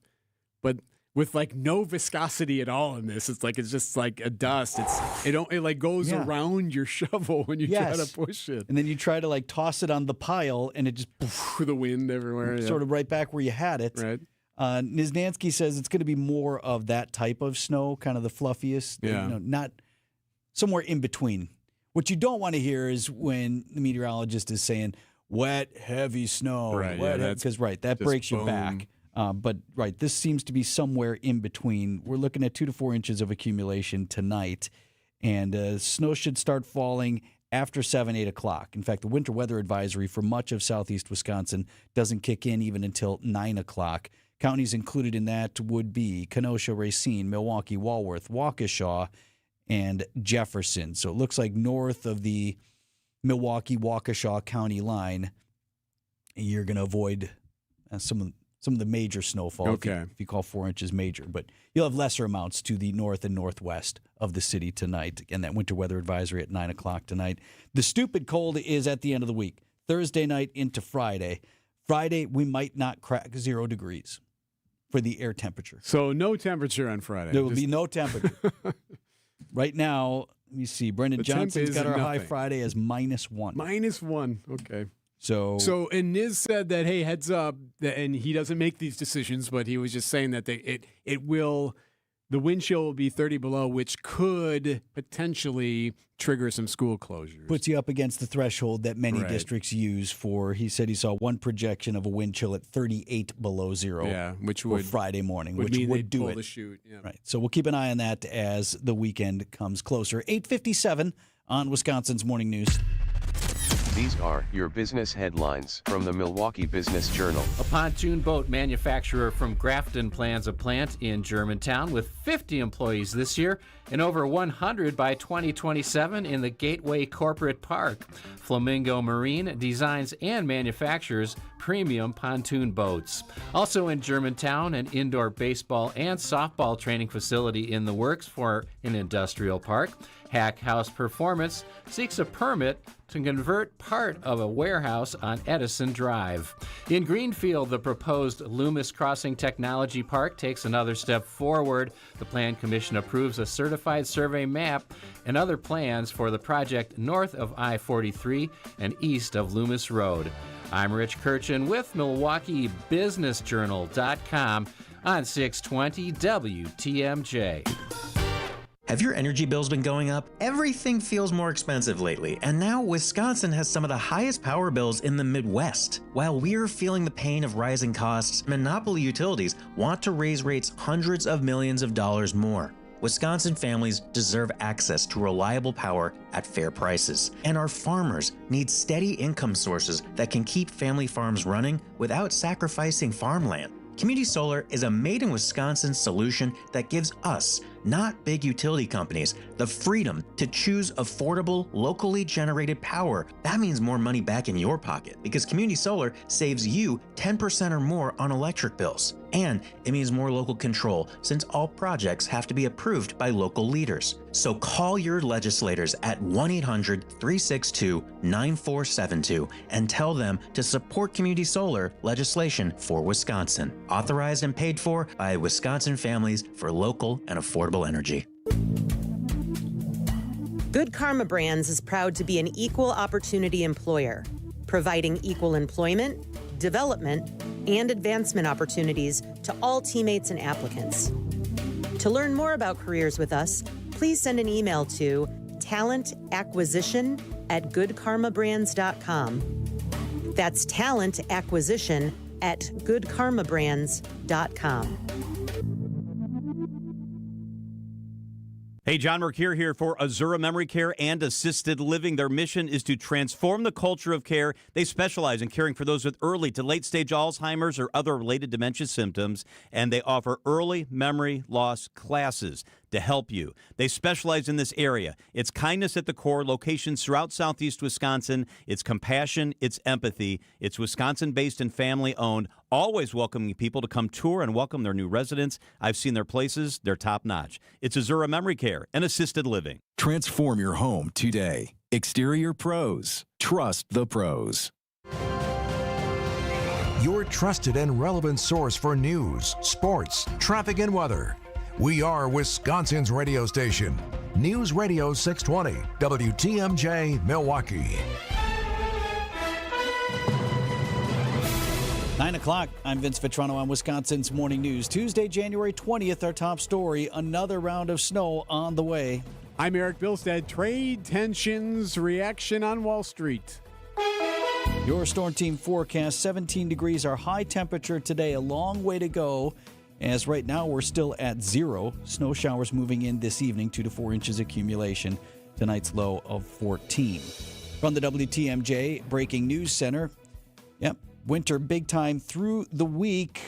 But with like no viscosity at all in this, it's just like a dust. It like goes around your shovel when you try to push it. And then you try to like toss it on the pile and it just the wind everywhere. Sort of right back where you had it. Right. Niznansky says it's going to be more of that type of snow, kind of the fluffiest, not somewhere in between. What you don't want to hear is when the meteorologist is saying wet, heavy snow, right? Because that breaks your back. But this seems to be somewhere in between. We're looking at 2 to 4 inches of accumulation tonight, and snow should start falling after 7, 8 o'clock. In fact, the winter weather advisory for much of southeast Wisconsin doesn't kick in even until 9 o'clock. Counties included in that would be Kenosha, Racine, Milwaukee, Walworth, Waukesha, and Jefferson. So it looks like north of the Milwaukee-Waukesha county line, you're going to avoid some of the major snowfall, if you call 4 inches major. But you'll have lesser amounts to the north and northwest of the city tonight. Again, that winter weather advisory at 9 o'clock tonight. The stupid cold is at the end of the week, Thursday night into Friday. Friday, we might not crack 0 degrees for the air temperature. So no temperature on Friday. There will be no temperature. Right now, let me see. Brendan Johnson's got our high Friday as -1. -1, okay. So and Niz said that, hey, heads up, and he doesn't make these decisions, but he was just saying that the wind chill will be 30 below, which could potentially trigger some school closures. Puts you up against the threshold that many districts use for, he said he saw one projection of a wind chill at 38 below zero. Yeah, which for would Friday morning, would which mean would do pull it. The chute, yeah. Right. So we'll keep an eye on that as the weekend comes closer. 8:57 on Wisconsin's Morning News. These are your business headlines from the Milwaukee Business Journal. A pontoon boat manufacturer from Grafton plans a plant in Germantown with 50 employees this year and over 100 by 2027 in the Gateway Corporate Park. Flamingo Marine designs and manufactures premium pontoon boats. Also in Germantown, an indoor baseball and softball training facility in the works for an industrial park. Hack House Performance seeks a permit to convert part of a warehouse on Edison Drive. In Greenfield, the proposed Loomis Crossing Technology Park takes another step forward. The Plan Commission approves a certified survey map and other plans for the project north of I-43 and east of Loomis Road. I'm Rich Kirchen with MilwaukeeBusinessJournal.com on 620 WTMJ. Have your energy bills been going up? Everything feels more expensive lately, and now Wisconsin has some of the highest power bills in the Midwest. While we're feeling the pain of rising costs, monopoly utilities want to raise rates hundreds of millions of dollars more. Wisconsin families deserve access to reliable power at fair prices, and our farmers need steady income sources that can keep family farms running without sacrificing farmland. Community Solar is a made-in-Wisconsin solution that gives us, not big utility companies, the freedom to choose affordable, locally generated power. That means more money back in your pocket because Community Solar saves you 10% or more on electric bills. And it means more local control since all projects have to be approved by local leaders. So call your legislators at 1-800-362-9472 and tell them to support Community Solar legislation for Wisconsin. Authorized and paid for by Wisconsin Families for Local and Affordable Energy. Good Karma Brands is proud to be an equal opportunity employer, providing equal employment, development, and advancement opportunities to all teammates and applicants. To learn more about careers with us, please send an email to talentacquisition@goodkarmabrands.com. That's talentacquisition@goodkarmabrands.com. Hey, John Mercure here for Azura Memory Care and Assisted Living. Their mission is to transform the culture of care. They specialize in caring for those with early to late-stage Alzheimer's or other related dementia symptoms, and they offer early memory loss classes to help you. They specialize in this area. It's kindness at the core, locations throughout southeast Wisconsin. It's compassion, it's empathy. It's Wisconsin-based and family-owned, always welcoming people to come tour and welcome their new residents. I've seen their places. They're top-notch. It's Azura Memory Care and Assisted Living. Transform your home today. Exterior Pros. Trust the pros. your trusted and relevant source for news, sports, traffic, and weather. We are Wisconsin's radio station. News Radio 620, WTMJ, Milwaukee. 9 o'clock, I'm Vince Vitrano on Wisconsin's Morning News. Tuesday, January 20th, our top story, another round of snow on the way. I'm Erik Bilstad. Trade tensions, reaction on Wall Street. Your Storm Team forecast, 17 degrees, our high temperature today, a long way to go. As right now, we're still at 0. Snow showers moving in this evening, 2 to 4 inches accumulation. Tonight's low of 14. From the WTMJ Breaking News Center, winter big time through the week.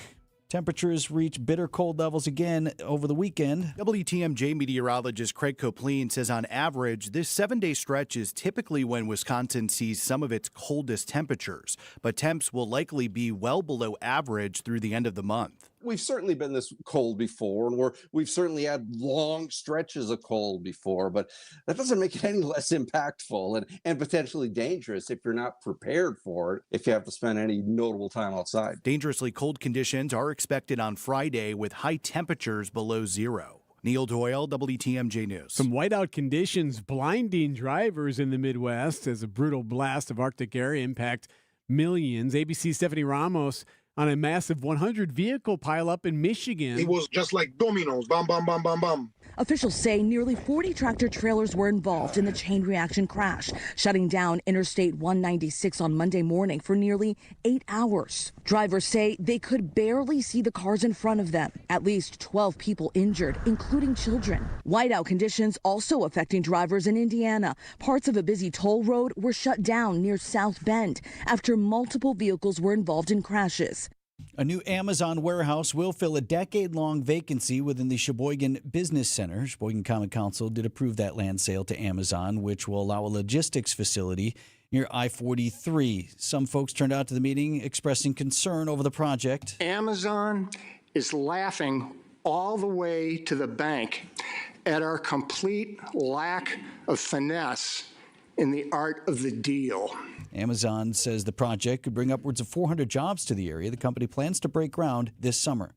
Temperatures reach bitter cold levels again over the weekend. WTMJ meteorologist Craig Copleen says on average, this 7-day stretch is typically when Wisconsin sees some of its coldest temperatures, but temps will likely be well below average through the end of the month. We've certainly been this cold before, and we've certainly had long stretches of cold before, but that doesn't make it any less impactful and potentially dangerous if you're not prepared for it, if you have to spend any notable time outside. Dangerously cold conditions are expected on Friday with high temperatures below 0. Neil Doyle, WTMJ News. Some whiteout conditions blinding drivers in the Midwest as a brutal blast of Arctic air impact millions. ABC's Stephanie Ramos on a massive 100-vehicle pileup in Michigan. It was just like dominoes, bam, bam, bam, bam, bam. Officials say nearly 40 tractor-trailers were involved in the chain reaction crash, shutting down Interstate 196 on Monday morning for nearly 8 hours. Drivers say they could barely see the cars in front of them. At least 12 people injured, including children. Whiteout conditions also affecting drivers in Indiana. Parts of a busy toll road were shut down near South Bend after multiple vehicles were involved in crashes. A new Amazon warehouse will fill a decade-long vacancy within the Sheboygan Business Center. Sheboygan Common Council did approve that land sale to Amazon, which will allow a logistics facility near I-43. Some folks turned out to the meeting expressing concern over the project. Amazon is laughing all the way to the bank at our complete lack of finesse in the art of the deal. Amazon says the project could bring upwards of 400 jobs to the area. The company plans to break ground this summer.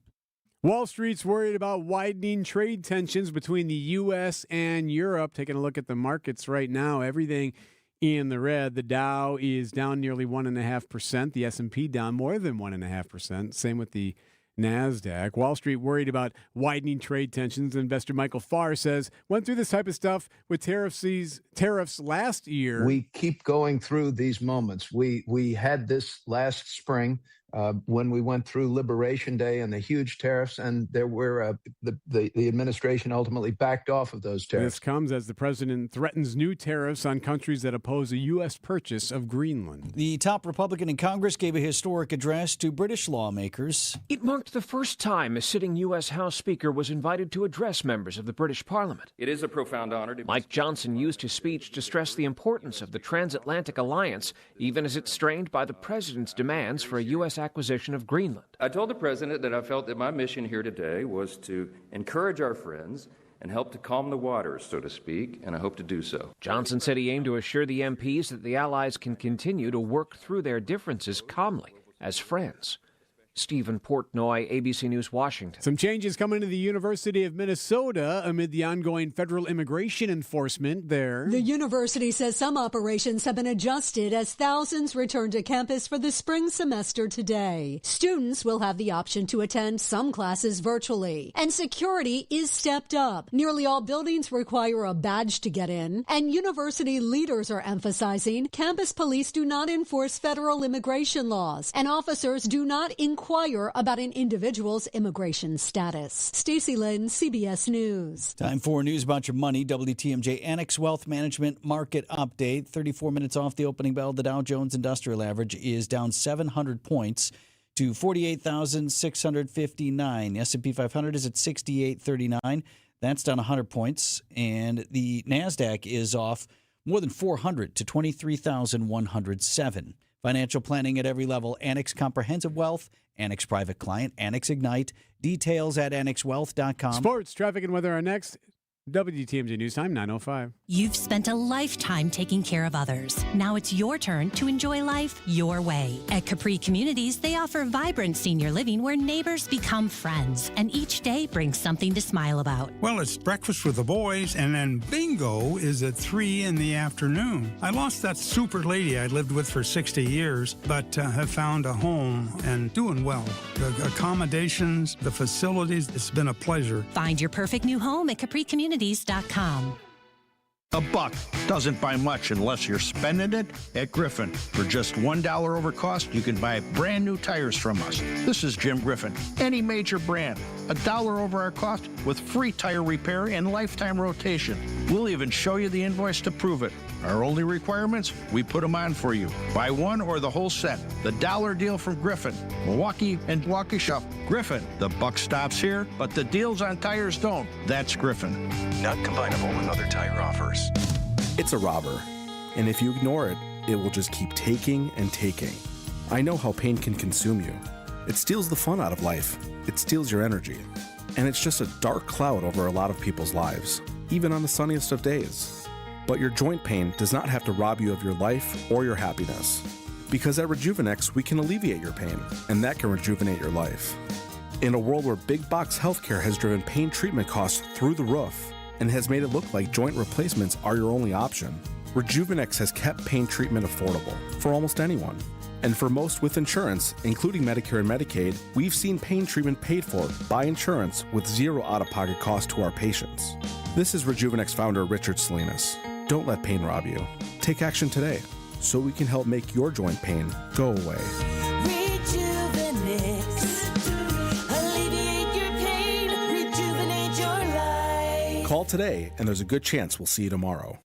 Wall Street's worried about widening trade tensions between the U.S. and Europe. Taking a look at the markets right now, everything in the red. The Dow is down nearly 1.5%. The S&P down more than 1.5%. Same with the NASDAQ. Wall Street worried about widening trade tensions. Investor Michael Farr says, went through this type of stuff with tariffs last year. We keep going through these moments. We had this last spring when we went through Liberation Day and the huge tariffs, and there were the administration ultimately backed off of those tariffs. This comes as the president threatens new tariffs on countries that oppose a U.S. purchase of Greenland. The top Republican in Congress gave a historic address to British lawmakers. It marked the first time a sitting U.S. House Speaker was invited to address members of the British Parliament. It is a profound honor to... Mike Johnson used his speech to stress the importance of the transatlantic alliance, even as it's strained by the president's demands for a U.S. acquisition of Greenland. I told the president that I felt that my mission here today was to encourage our friends and help to calm the waters, so to speak, and I hope to do so. Johnson said he aimed to assure the MPs that the allies can continue to work through their differences calmly as friends. Stephen Portnoy, ABC News, Washington. Some changes coming to the University of Minnesota amid the ongoing federal immigration enforcement there. The university says some operations have been adjusted as thousands return to campus for the spring semester today. Students will have the option to attend some classes virtually, and security is stepped up. Nearly all buildings require a badge to get in, and university leaders are emphasizing campus police do not enforce federal immigration laws, and officers do not inquire about an individual's immigration status. Stacey Lynn, CBS News. Time for news about your money. WTMJ Annex Wealth Management Market Update. 34 minutes off the opening bell. The Dow Jones Industrial Average is down 700 points to 48,659. The S&P 500 is at 6839. That's down 100 points. And the NASDAQ is off more than 400 to 23,107. Financial planning at every level. Annex Comprehensive Wealth, Annex Private Client, Annex Ignite. Details at annexwealth.com. Sports, traffic, and weather are next. WTMJ News Time, 9:05. You've spent a lifetime taking care of others. Now it's your turn to enjoy life your way. At Capri Communities, they offer vibrant senior living where neighbors become friends, and each day brings something to smile about. Well, it's breakfast with the boys, and then bingo is at 3 in the afternoon. I lost that super lady I lived with for 60 years, but have found a home and doing well. The accommodations, the facilities, it's been a pleasure. Find your perfect new home at CapriCommunities.com. A buck doesn't buy much unless you're spending it at Griffin. For just $1 over cost, you can buy brand new tires from us. This is Jim Griffin. Any major brand, $1 over our cost with free tire repair and lifetime rotation. We'll even show you the invoice to prove it. Our only requirements, we put them on for you. Buy one or the whole set. The dollar deal from Griffin. Milwaukee and Waukesha. Griffin. The buck stops here, but the deals on tires don't. That's Griffin. Not combinable with other tire offers. It's a robber, and if you ignore it, it will just keep taking and taking. I know how pain can consume you. It steals the fun out of life. It steals your energy. And it's just a dark cloud over a lot of people's lives, even on the sunniest of days. But your joint pain does not have to rob you of your life or your happiness. Because at Rejuvenex, we can alleviate your pain, and that can rejuvenate your life. In a world where big box healthcare has driven pain treatment costs through the roof and has made it look like joint replacements are your only option, Rejuvenex has kept pain treatment affordable for almost anyone. And for most with insurance, including Medicare and Medicaid, we've seen pain treatment paid for by insurance with zero out-of-pocket cost to our patients. This is Rejuvenex founder Richard Salinas. Don't let pain rob you. Take action today so we can help make your joint pain go away. Alleviate your pain, rejuvenate your life. Call today, and there's a good chance we'll see you tomorrow.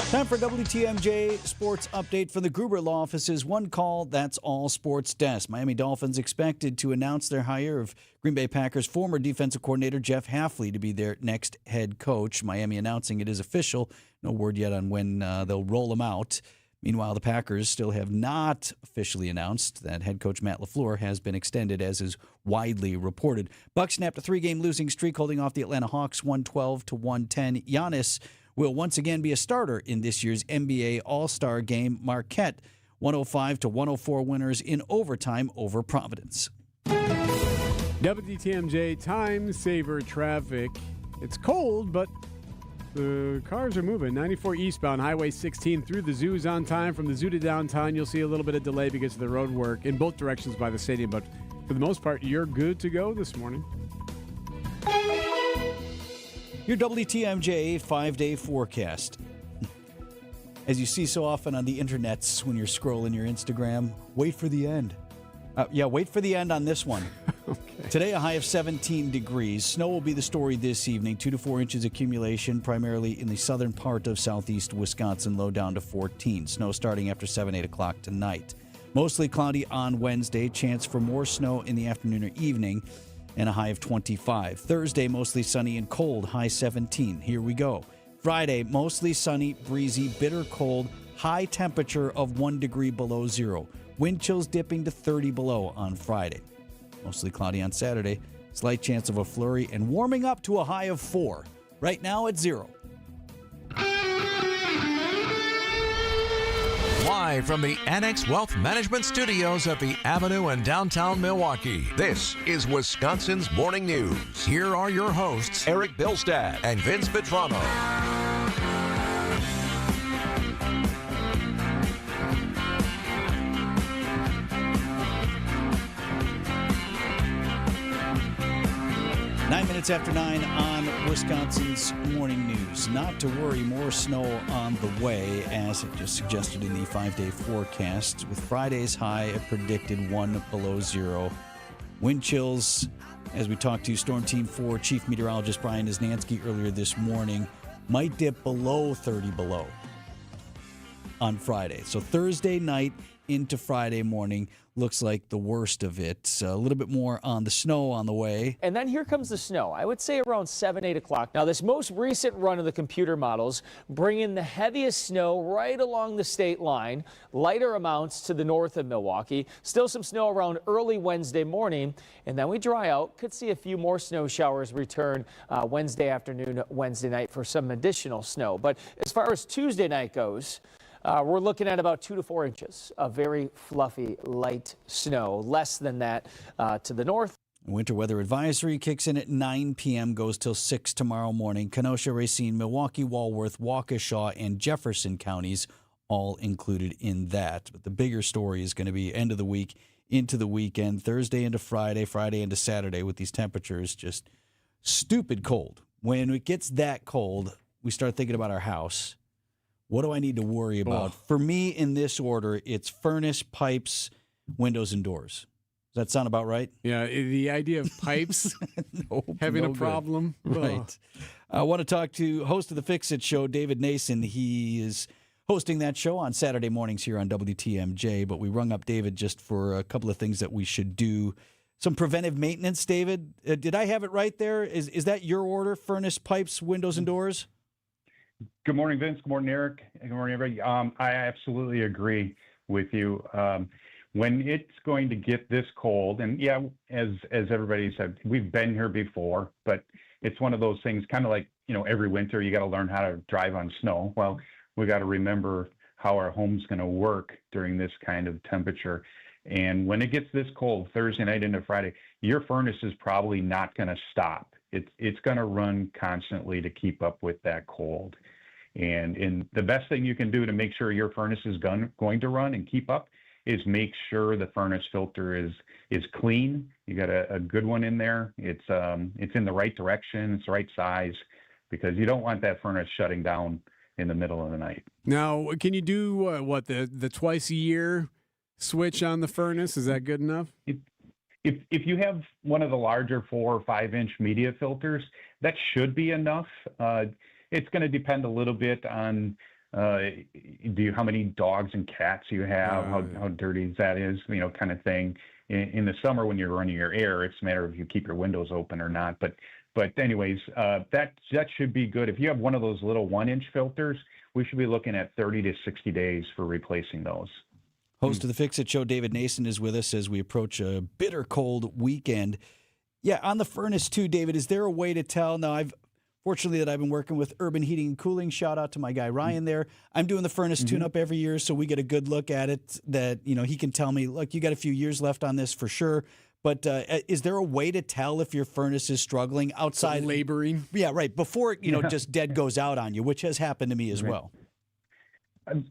Time for WTMJ Sports Update from the Gruber Law Office's One Call, That's All Sports Desk. Miami Dolphins expected to announce their hire of Green Bay Packers former defensive coordinator Jeff Hafley to be their next head coach. Miami announcing it is official. No word yet on when they'll roll him out. Meanwhile, the Packers still have not officially announced that head coach Matt LaFleur has been extended, as is widely reported. Bucs snapped a 3-game losing streak, holding off the Atlanta Hawks 112-110. Giannis will once again be a starter in this year's NBA All-Star Game. Marquette 105-104 winners in overtime over Providence. WTMJ time saver traffic. It's cold, but the cars are moving. 94 eastbound, Highway 16 through the zoo is on time. From the zoo to downtown, you'll see a little bit of delay because of the road work in both directions by the stadium. But for the most part, you're good to go this morning. Your WTMJ 5-day forecast. As you see so often on the internets when you're scrolling your Instagram, wait for the end. Wait for the end on this one. Okay. Today, a high of 17 degrees. Snow will be the story this evening. 2 to 4 inches accumulation, primarily in the southern part of southeast Wisconsin, low down to 14. Snow starting after 8 o'clock tonight. Mostly cloudy on Wednesday. Chance for more snow in the afternoon or evening, and a high of 25. Thursday, mostly sunny and cold, high 17. Here we go. Friday, mostly sunny, breezy, bitter cold, high temperature of 1 degree below zero. Wind chills dipping to 30 below on Friday. Mostly cloudy on Saturday, slight chance of a flurry, and warming up to a high of 4. Right now at 0. Live from the Annex Wealth Management Studios at the Avenue in downtown Milwaukee, this is Wisconsin's Morning News. Here are your hosts, Erik Bilstad and Vince Vitrano. Minutes after 9 on Wisconsin's Morning News. Not to worry, more snow on the way, as it just suggested in the 5-day forecast, with Friday's high predicted 1 below zero. Wind chills, as we talked to Storm Team 4 Chief Meteorologist Brian Isnansky earlier this morning, might dip below 30 below on Friday. So Thursday night into Friday morning, looks like the worst of it. A little bit more on the snow on the way. And then here comes the snow. I would say around 7, 8 o'clock. Now, this most recent run of the computer models bring in the heaviest snow right along the state line, lighter amounts to the north of Milwaukee. Still some snow around early Wednesday morning, and then we dry out. Could see a few more snow showers return Wednesday afternoon, Wednesday night for some additional snow. But as far as Tuesday night goes, we're looking at about 2 to 4 inches of very fluffy, light snow, less than that to the north. Winter weather advisory kicks in at 9 p.m., goes till 6 tomorrow morning. Kenosha, Racine, Milwaukee, Walworth, Waukesha, and Jefferson counties all included in that. But the bigger story is going to be end of the week into the weekend, Thursday into Friday, Friday into Saturday, with these temperatures just stupid cold. When it gets that cold, we start thinking about our house. What do I need to worry about? For me, in this order, it's furnace, pipes, windows, and doors. Does that sound about right? Yeah, the idea of pipes having a problem. Right. I want to talk to host of the Fix-It Show, David Nason. He is hosting that show on Saturday mornings here on WTMJ, but we rung up David just for a couple of things that we should do. Some preventive maintenance, David. Did I have it right there? Is that your order, furnace, pipes, windows, and doors? Good morning, Vince. Good morning, Eric. Good morning, everybody. I absolutely agree with you. When it's going to get this cold, and yeah, as everybody said, we've been here before, but it's one of those things, kind of like, every winter you got to learn how to drive on snow. Well, we got to remember how our home's going to work during this kind of temperature. And when it gets this cold, Thursday night into Friday, your furnace is probably not going to stop. It's going to run constantly to keep up with that cold. And the best thing you can do to make sure your furnace is going to run and keep up is make sure the furnace filter is clean. You got a good one in there. It's in the right direction. It's the right size, because you don't want that furnace shutting down in the middle of the night. Now, can you do the twice a year switch on the furnace? Is that good enough? If you have one of the larger 4 or 5 inch media filters, that should be enough. It's going to depend a little bit on how many dogs and cats you have, how dirty that is, kind of thing. In the summer when you're running your air, it's a matter of if you keep your windows open or not. But anyways, that should be good. If you have one of those little 1 inch filters, we should be looking at 30 to 60 days for replacing those. Host of the Fix-It Show, David Nason, is with us as we approach a bitter cold weekend. Yeah, on the furnace too, David, is there a way to tell? Now, fortunately that I've been working with Urban Heating and Cooling. Shout out to my guy Ryan there. I'm doing the furnace tune-up every year, so we get a good look at it that, he can tell me, look, you got a few years left on this for sure. But is there a way to tell if your furnace is struggling outside? Laboring? Yeah, right. Before it, just dead goes out on you, which has happened to me as well.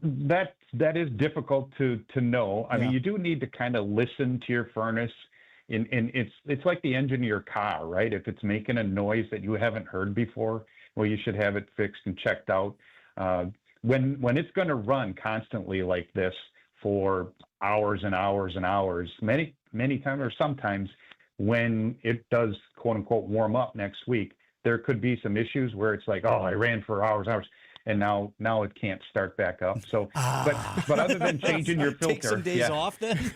That is difficult to know. I mean, you do need to kind of listen to your furnace. And it's like the engine of your car, right? If it's making a noise that you haven't heard before, well, you should have it fixed and checked out. When it's going to run constantly like this for hours and hours and hours, many times or sometimes when it does quote unquote warm up next week, there could be some issues where it's like, oh, I ran for hours, and now it can't start back up. So, but other than changing your filter, take some days off then.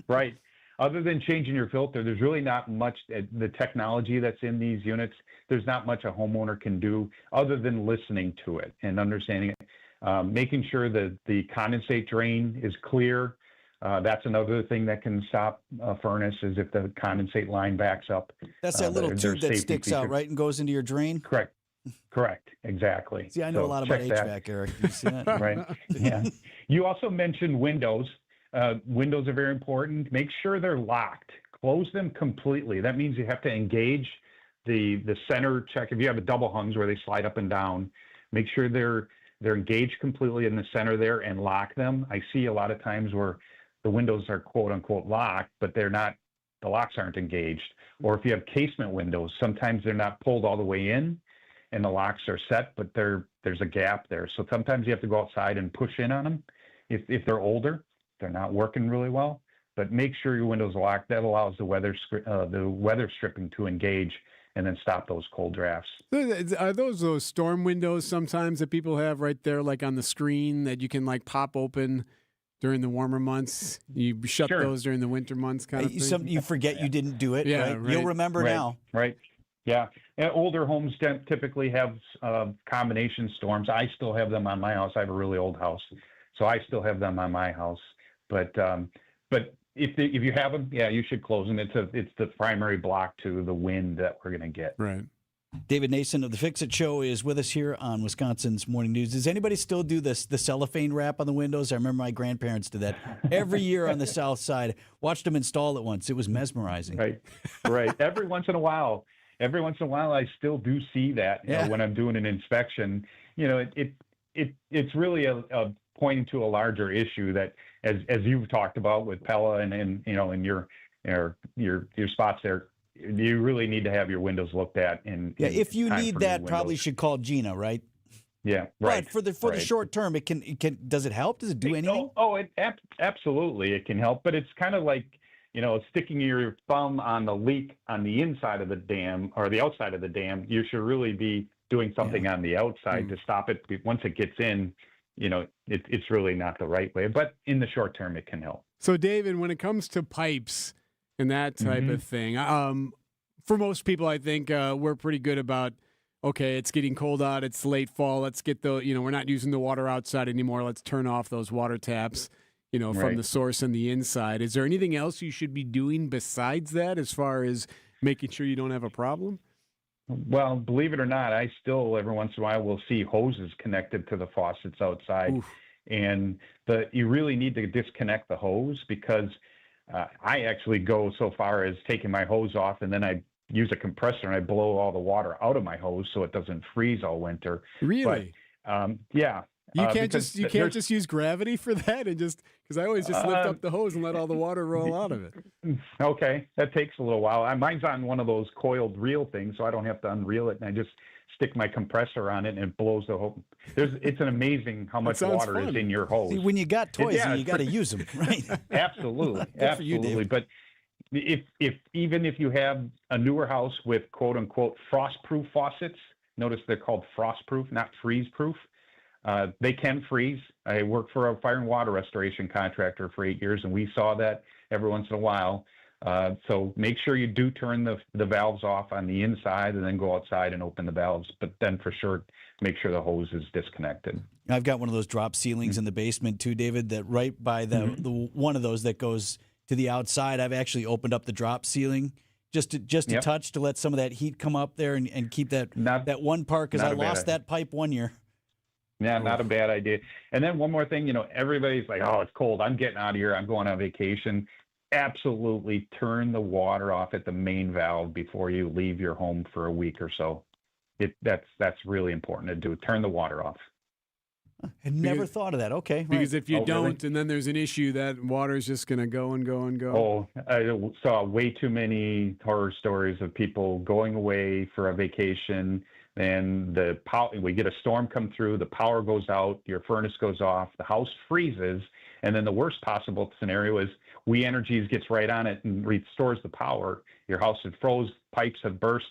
right. Other than changing your filter, there's really not much, the technology that's in these units, there's not much a homeowner can do other than listening to it and understanding it. Making sure that the condensate drain is clear. That's another thing that can stop a furnace, is if the condensate line backs up. That's that little tube that sticks out, right, and goes into your drain? Correct. Exactly. See, I know a lot about HVAC, Eric. You see that? Right. Yeah. You also mentioned windows. Windows are very important. Make sure they're locked. Close them completely. That means you have to engage the center check. If you have a double hungs where they slide up and down, make sure they're engaged completely in the center there and lock them. I see a lot of times where the windows are quote unquote locked, but they're not. The locks aren't engaged. Or if you have casement windows, sometimes they're not pulled all the way in, and the locks are set, but there's a gap there. So sometimes you have to go outside and push in on them. If they're older, they're not working really well. But make sure your windows are locked. That allows the weather stripping to engage and then stop those cold drafts. Are those storm windows sometimes that people have right there, like on the screen, that you can like pop open during the warmer months. You shut those during the winter months, kind of thing. You forget you didn't do it. Yeah, right? You'll remember now. Right. Yeah. Older homes typically have combination storms. I still have them on my house. I have a really old house, so I still have them on my house. But if you have them, you should close them. It's the primary block to the wind that we're going to get. Right. David Nason of the Fix-It Show is with us here on Wisconsin's Morning News. Does anybody still do the cellophane wrap on the windows? I remember my grandparents did that every year on the south side. Watched them install it once. It was mesmerizing. Right. Every once in a while, I still do see that when I'm doing an inspection. It's really a pointing to a larger issue that, as you've talked about with Pella and in your spots there. You really need to have your windows looked at. If you need that, probably should call Gina, right? Yeah, right. But for the short term, it can. Does it help? Does it do anything? Absolutely, it can help. But it's kind of like sticking your thumb on the leak on the inside of the dam or the outside of the dam. You should really be doing something on the outside to stop it. Once it gets in, it's really not the right way. But in the short term, it can help. So, David, when it comes to pipes and that type of thing, for most people, I think we're pretty good about, okay, it's getting cold out, it's late fall, let's get we're not using the water outside anymore, let's turn off those water taps, from the source and the inside. Is there anything else you should be doing besides that as far as making sure you don't have a problem? Well, believe it or not, I still, every once in a while, will see hoses connected to the faucets outside. Oof. And you really need to disconnect the hose because I actually go so far as taking my hose off and then I use a compressor and I blow all the water out of my hose so it doesn't freeze all winter. Really? But, yeah. You can't just use gravity for that and because I always just lift up the hose and let all the water roll out of it. Okay, that takes a little while. Mine's on one of those coiled reel things, so I don't have to unreel it, and I just stick my compressor on it and it blows the whole. It's an amazing how much water is in your hose. See, when you got toys, you got to use them, right? Absolutely, absolutely. But even if you have a newer house with quote unquote frost-proof faucets, notice they're called frost-proof, not freeze-proof. They can freeze. I worked for a fire and water restoration contractor for 8 years, and we saw that every once in a while. So make sure you do turn the valves off on the inside and then go outside and open the valves. But then for sure, make sure the hose is disconnected. I've got one of those drop ceilings in the basement too, David, that right by the one of those that goes to the outside. I've actually opened up the drop ceiling just to touch to let some of that heat come up there and keep that one part because I lost that pipe one year. Yeah, not a bad idea. And then one more thing, everybody's like, oh, it's cold. I'm getting out of here. I'm going on vacation. Absolutely turn the water off at the main valve before you leave your home for a week or so. That's really important to do. Turn the water off. I never thought of that. Okay. Because if you don't, really? And then there's an issue, that water is just going to go and go and go. Oh, I saw way too many horror stories of people going away for a vacation. And we get a storm come through, the power goes out, your furnace goes off, the house freezes, and then the worst possible scenario is We Energies gets right on it and restores the power. Your house had froze, pipes have burst,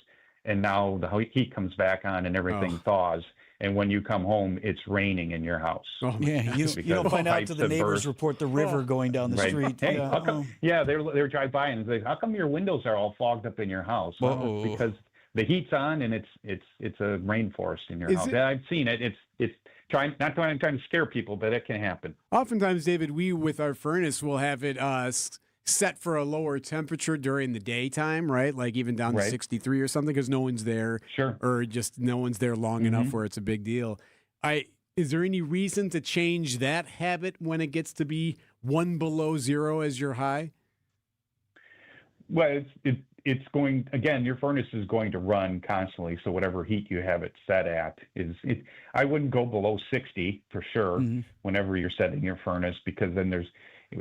and now the heat comes back on and everything thaws. And when you come home, it's raining in your house. Oh, yeah, you don't find out till the neighbors report the river going down the street. Hey, they drive by and say, "How come your windows are all fogged up in your house?" Well, it's because the heat's on and it's a rainforest in your house. I've seen it. It's trying to scare people, but it can happen. Oftentimes, David, we with our furnace will have it set for a lower temperature during the daytime, right? Like even down to 63 or something, because no one's there. Sure. Or just no one's there long enough where it's a big deal. Is there any reason to change that habit when it gets to be 1 below zero as your high? Well, it's going, again, your furnace is going to run constantly. So whatever heat you have it set at I wouldn't go below 60 for sure whenever you're setting your furnace, because then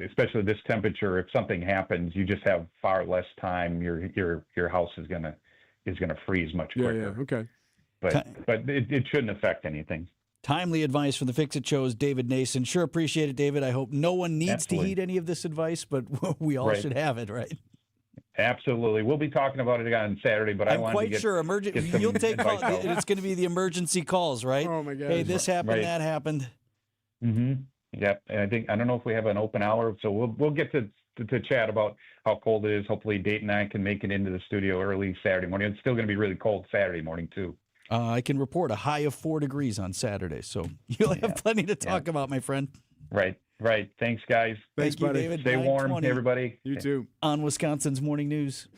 especially this temperature, if something happens, you just have far less time. Your house is gonna freeze much quicker. Yeah, okay. But it shouldn't affect anything. Timely advice from the Fix-It Show's David Nason. Sure appreciate it, David. I hope no one needs to heed any of this advice, but we all should have it, right? Absolutely. We'll be talking about it on Saturday, but I'm quite sure you'll take calls. It's going to be the emergency calls, right? Oh my God! Hey, this happened, that happened. Mm-hmm. Yep. And I don't know if we have an open hour, so we'll get to chat about how cold it is. Hopefully, Date and I can make it into the studio early Saturday morning. It's still going to be really cold Saturday morning too. I can report a high of 4 degrees on Saturday, so you'll have plenty to talk about, my friend. Right. Thanks, guys. Thank you, buddy. David. Stay warm, 9:20. everybody. You too. On Wisconsin's Morning News.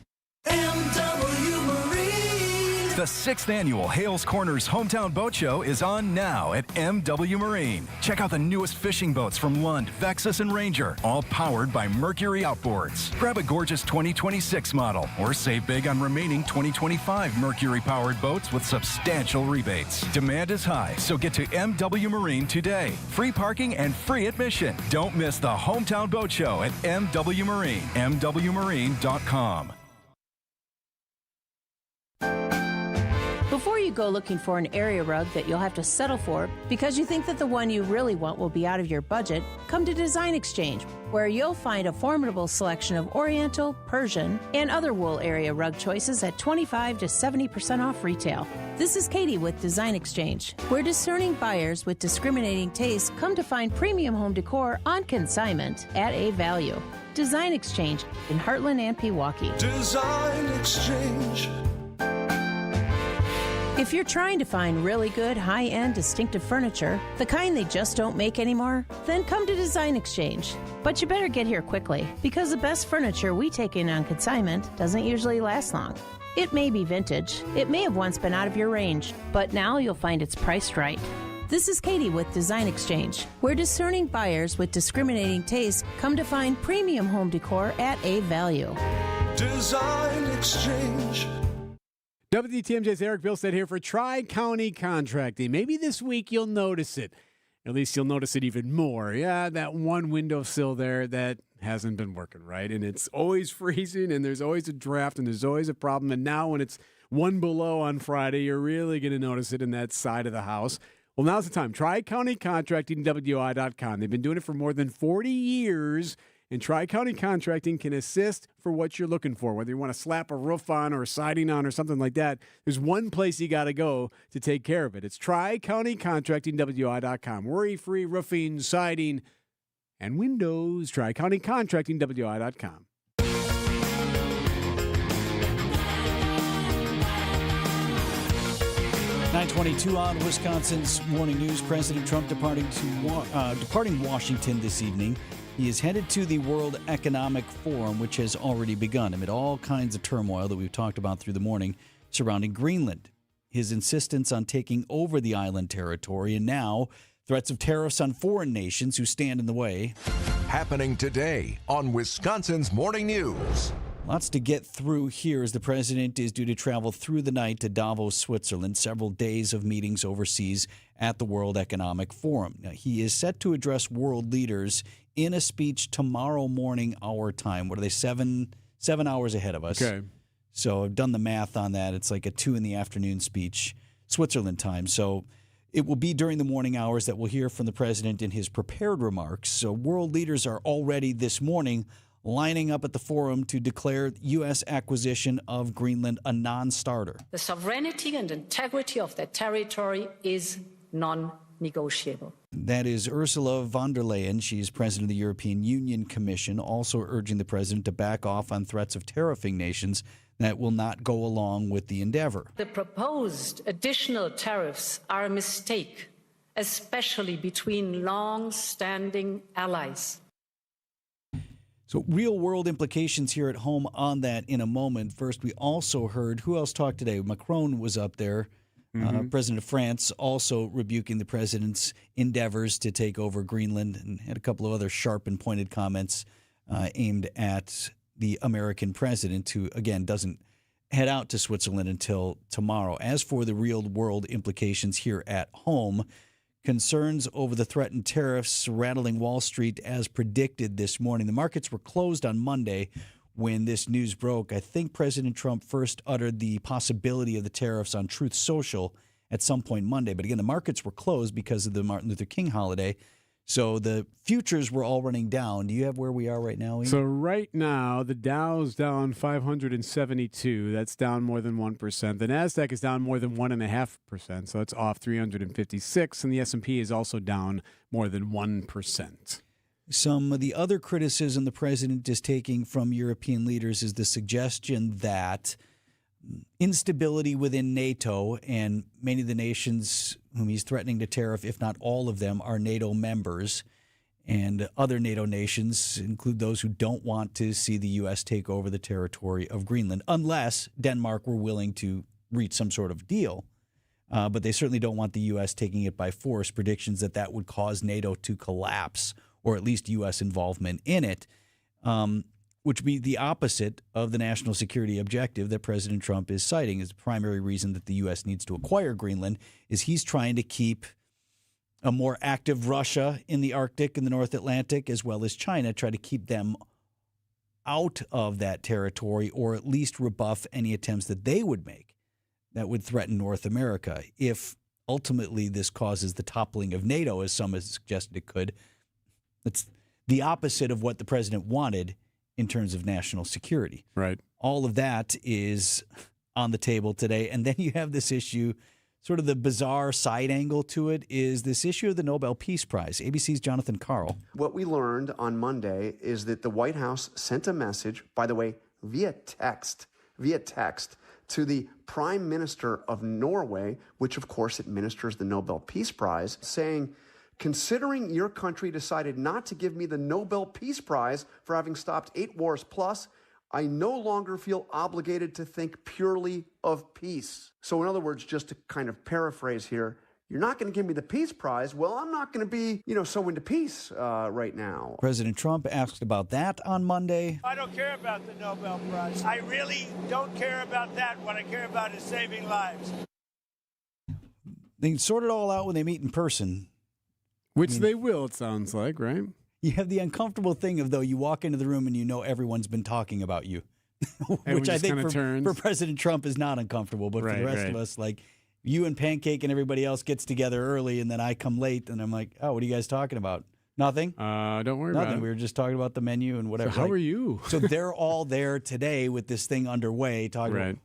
The 6th annual Hales Corners Hometown Boat Show is on now at MW Marine. Check out the newest fishing boats from Lund, Vexus, and Ranger, all powered by Mercury Outboards. Grab a gorgeous 2026 model or save big on remaining 2025 Mercury-powered boats with substantial rebates. Demand is high, so get to MW Marine today. Free parking and free admission. Don't miss the Hometown Boat Show at MW Marine, MWMarine.com. Before you go looking for an area rug that you'll have to settle for because you think that the one you really want will be out of your budget, come to Design Exchange, where you'll find a formidable selection of Oriental, Persian, and other wool area rug choices at 25 to 70% off retail. This is Katie with Design Exchange, where discerning buyers with discriminating tastes come to find premium home decor on consignment at a value. Design Exchange in Heartland and Pewaukee. Design Exchange. If you're trying to find really good, high-end, distinctive furniture, the kind they just don't make anymore, then come to Design Exchange. But you better get here quickly, because the best furniture we take in on consignment doesn't usually last long. It may be vintage, it may have once been out of your range, but now you'll find it's priced right. This is Katie with Design Exchange, where discerning buyers with discriminating tastes come to find premium home decor at a value. Design Exchange. WTMJ's Erik Bilstad here for Tri-County Contracting. Maybe this week you'll notice it. At least you'll notice it even more. Yeah, that one windowsill there that hasn't been working right. And it's always freezing, and there's always a draft, and there's always a problem. And now when it's 1 below on Friday, you're really going to notice it in that side of the house. Well, now's the time. Tri-County Contracting, WI.com. They've been doing it for more than 40 years. And Tri-County Contracting can assist for what you're looking for, whether you want to slap a roof on or siding on or something like that. There's one place you got to go to take care of it. It's Tri-County Contracting, WI.com. Worry-free roofing, siding, and windows. Tri-County Contracting, WI.com. 9:22 on Wisconsin's Morning News. President Trump departing Washington this evening. He is headed to the World Economic Forum, which has already begun amid all kinds of turmoil that we've talked about through the morning surrounding Greenland. His insistence on taking over the island territory, and now threats of tariffs on foreign nations who stand in the way. Happening today on Wisconsin's Morning News. Lots to get through here as the president is due to travel through the night to Davos, Switzerland, several days of meetings overseas at the World Economic Forum. Now, he is set to address world leaders in a speech tomorrow morning, our time. What are they, 7 hours ahead of us? Okay. So I've done the math on that. It's like a 2 p.m. speech, Switzerland time. So it will be during the morning hours that we'll hear from the president in his prepared remarks. So world leaders are already this morning lining up at the forum to declare U.S. acquisition of Greenland a non-starter. The sovereignty and integrity of that territory is non-negotiable. That is Ursula von der Leyen. She's president of the European Union Commission, also urging the president to back off on threats of tariffing nations that will not go along with the endeavor. The proposed additional tariffs are a mistake, especially between long-standing allies. So real-world implications here at home on that in a moment. First, we also heard, who else talked today? Macron was up there. President of France also rebuking the president's endeavors to take over Greenland, and had a couple of other sharp and pointed comments aimed at the American president, who, again, doesn't head out to Switzerland until tomorrow. As for the real-world implications here at home, concerns over the threatened tariffs rattling Wall Street as predicted this morning. The markets were closed on Monday when this news broke. I think President Trump first uttered the possibility of the tariffs on Truth Social at some point Monday. But again, the markets were closed because of the Martin Luther King holiday. So the futures were all running down. Do you have where we are right now, Ian? So right now, the Dow's down 572. That's down more than 1%. The Nasdaq is down more than 1.5%. So it's off 356, and the S&P is also down more than 1%. Some of the other criticism the president is taking from European leaders is the suggestion that instability within NATO, and many of the nations whom he's threatening to tariff, if not all of them, are NATO members. And other NATO nations include those who don't want to see the U.S. take over the territory of Greenland, unless Denmark were willing to reach some sort of deal. But they certainly don't want the U.S. taking it by force. Predictions that would cause NATO to collapse, or at least U.S. involvement in it, which would be the opposite of the national security objective that President Trump is citing as the primary reason that the U.S. needs to acquire Greenland, is he's trying to keep a more active Russia in the Arctic and the North Atlantic, as well as China, try to keep them out of that territory, or at least rebuff any attempts that they would make that would threaten North America. If ultimately this causes the toppling of NATO, as some have suggested it could, it's the opposite of what the president wanted in terms of national security. Right. All of that is on the table today. And then you have this issue, sort of the bizarre side angle to it, is this issue of the Nobel Peace Prize. ABC's Jonathan Karl. What we learned on Monday is that the White House sent a message, by the way, via text, to the Prime Minister of Norway, which of course administers the Nobel Peace Prize, saying, considering your country decided not to give me the Nobel Peace Prize for having stopped 8 wars plus, I no longer feel obligated to think purely of peace. So in other words, just to kind of paraphrase here, you're not going to give me the Peace Prize. Well, I'm not going to be, so into peace right now. President Trump asked about that on Monday. I don't care about the Nobel Prize. I really don't care about that. What I care about is saving lives. They can sort it all out when they meet in person. Which they will, it sounds like, right? You have the uncomfortable thing of, though, you walk into the room and you know everyone's been talking about you, which I think for President Trump is not uncomfortable. But for the rest of us, like you and Pancake and everybody else gets together early, and then I come late, and I'm like, oh, what are you guys talking about? Nothing? Don't worry about it. We were just talking about the menu and whatever. So how are you? So they're all there today with this thing underway, talking about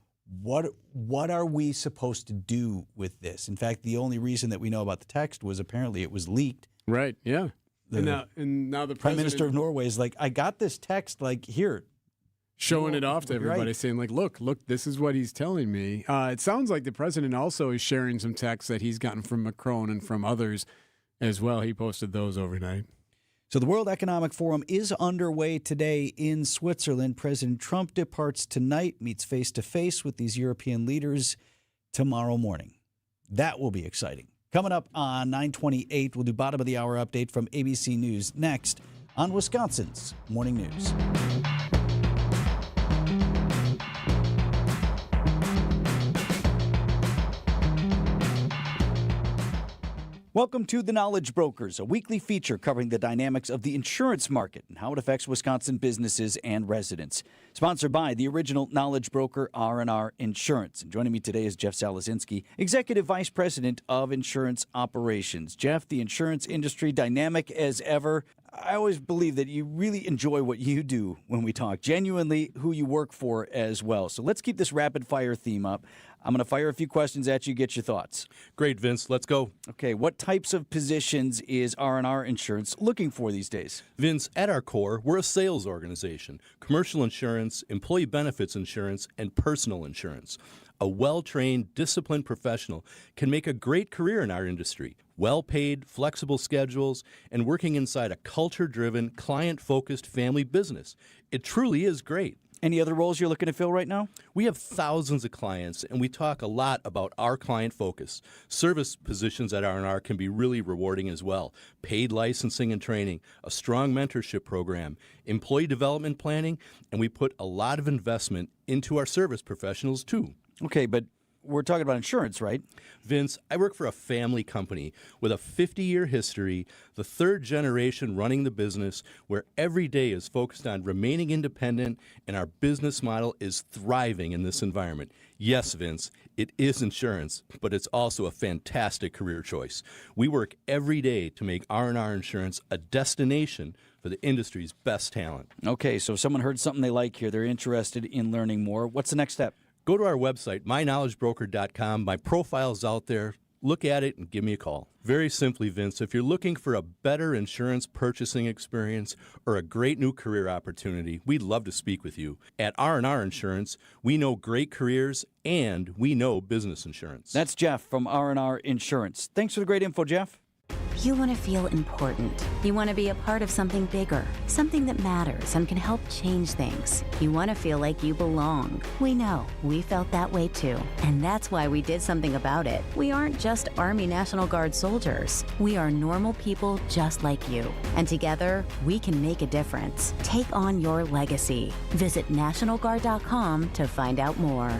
what are we supposed to do with this? In fact, the only reason that we know about the text was apparently it was leaked. Right, yeah. And now the Prime Minister of Norway is like, I got this text, like, here. Showing it off to everybody, saying, like, look, this is what he's telling me. It sounds like the president also is sharing some texts that he's gotten from Macron and from others as well. He posted those overnight. So the World Economic Forum is underway today in Switzerland. President Trump departs tonight, meets face-to-face with these European leaders tomorrow morning. That will be exciting. Coming up on 9:28, we'll do bottom of the hour update from ABC News next on Wisconsin's Morning News. Welcome to The Knowledge Brokers, a weekly feature covering the dynamics of the insurance market and how it affects Wisconsin businesses and residents. Sponsored by the original knowledge broker, R&R Insurance. And joining me today is Jeff Salazinski, Executive Vice President of Insurance Operations. Jeff, the insurance industry, dynamic as ever. I always believe that you really enjoy what you do when we talk, genuinely who you work for as well. So let's keep this rapid fire theme up. I'm going to fire a few questions at you, get your thoughts. Great, Vince. Let's go. Okay, what types of positions is R&R Insurance looking for these days? Vince, at our core, we're a sales organization. Commercial insurance, employee benefits insurance, and personal insurance. A well-trained, disciplined professional can make a great career in our industry. Well-paid, flexible schedules, and working inside a culture-driven, client-focused family business. It truly is great. Any other roles you're looking to fill right now? We have thousands of clients, and we talk a lot about our client focus. Service positions at R&R can be really rewarding as well. Paid licensing and training, a strong mentorship program, employee development planning, and we put a lot of investment into our service professionals too. Okay, but we're talking about insurance, right? Vince, I work for a family company with a 50-year history, the third generation running the business, where every day is focused on remaining independent, and our business model is thriving in this environment. Yes, Vince, it is insurance, but it's also a fantastic career choice. We work every day to make R&R Insurance a destination for the industry's best talent. Okay, so if someone heard something they like here, they're interested in learning more. What's the next step? Go to our website, myknowledgebroker.com. My profile's out there. Look at it and give me a call. Very simply, Vince, if you're looking for a better insurance purchasing experience or a great new career opportunity, we'd love to speak with you. At R&R Insurance, we know great careers and we know business insurance. That's Jeff from R&R Insurance. Thanks for the great info, Jeff. You want to feel important. You want to be a part of something bigger, something that matters and can help change things. You want to feel like you belong. We know. We felt that way too. And that's why we did something about it. We aren't just Army National Guard soldiers. We are normal people just like you. And together, we can make a difference. Take on your legacy. Visit NationalGuard.com to find out more.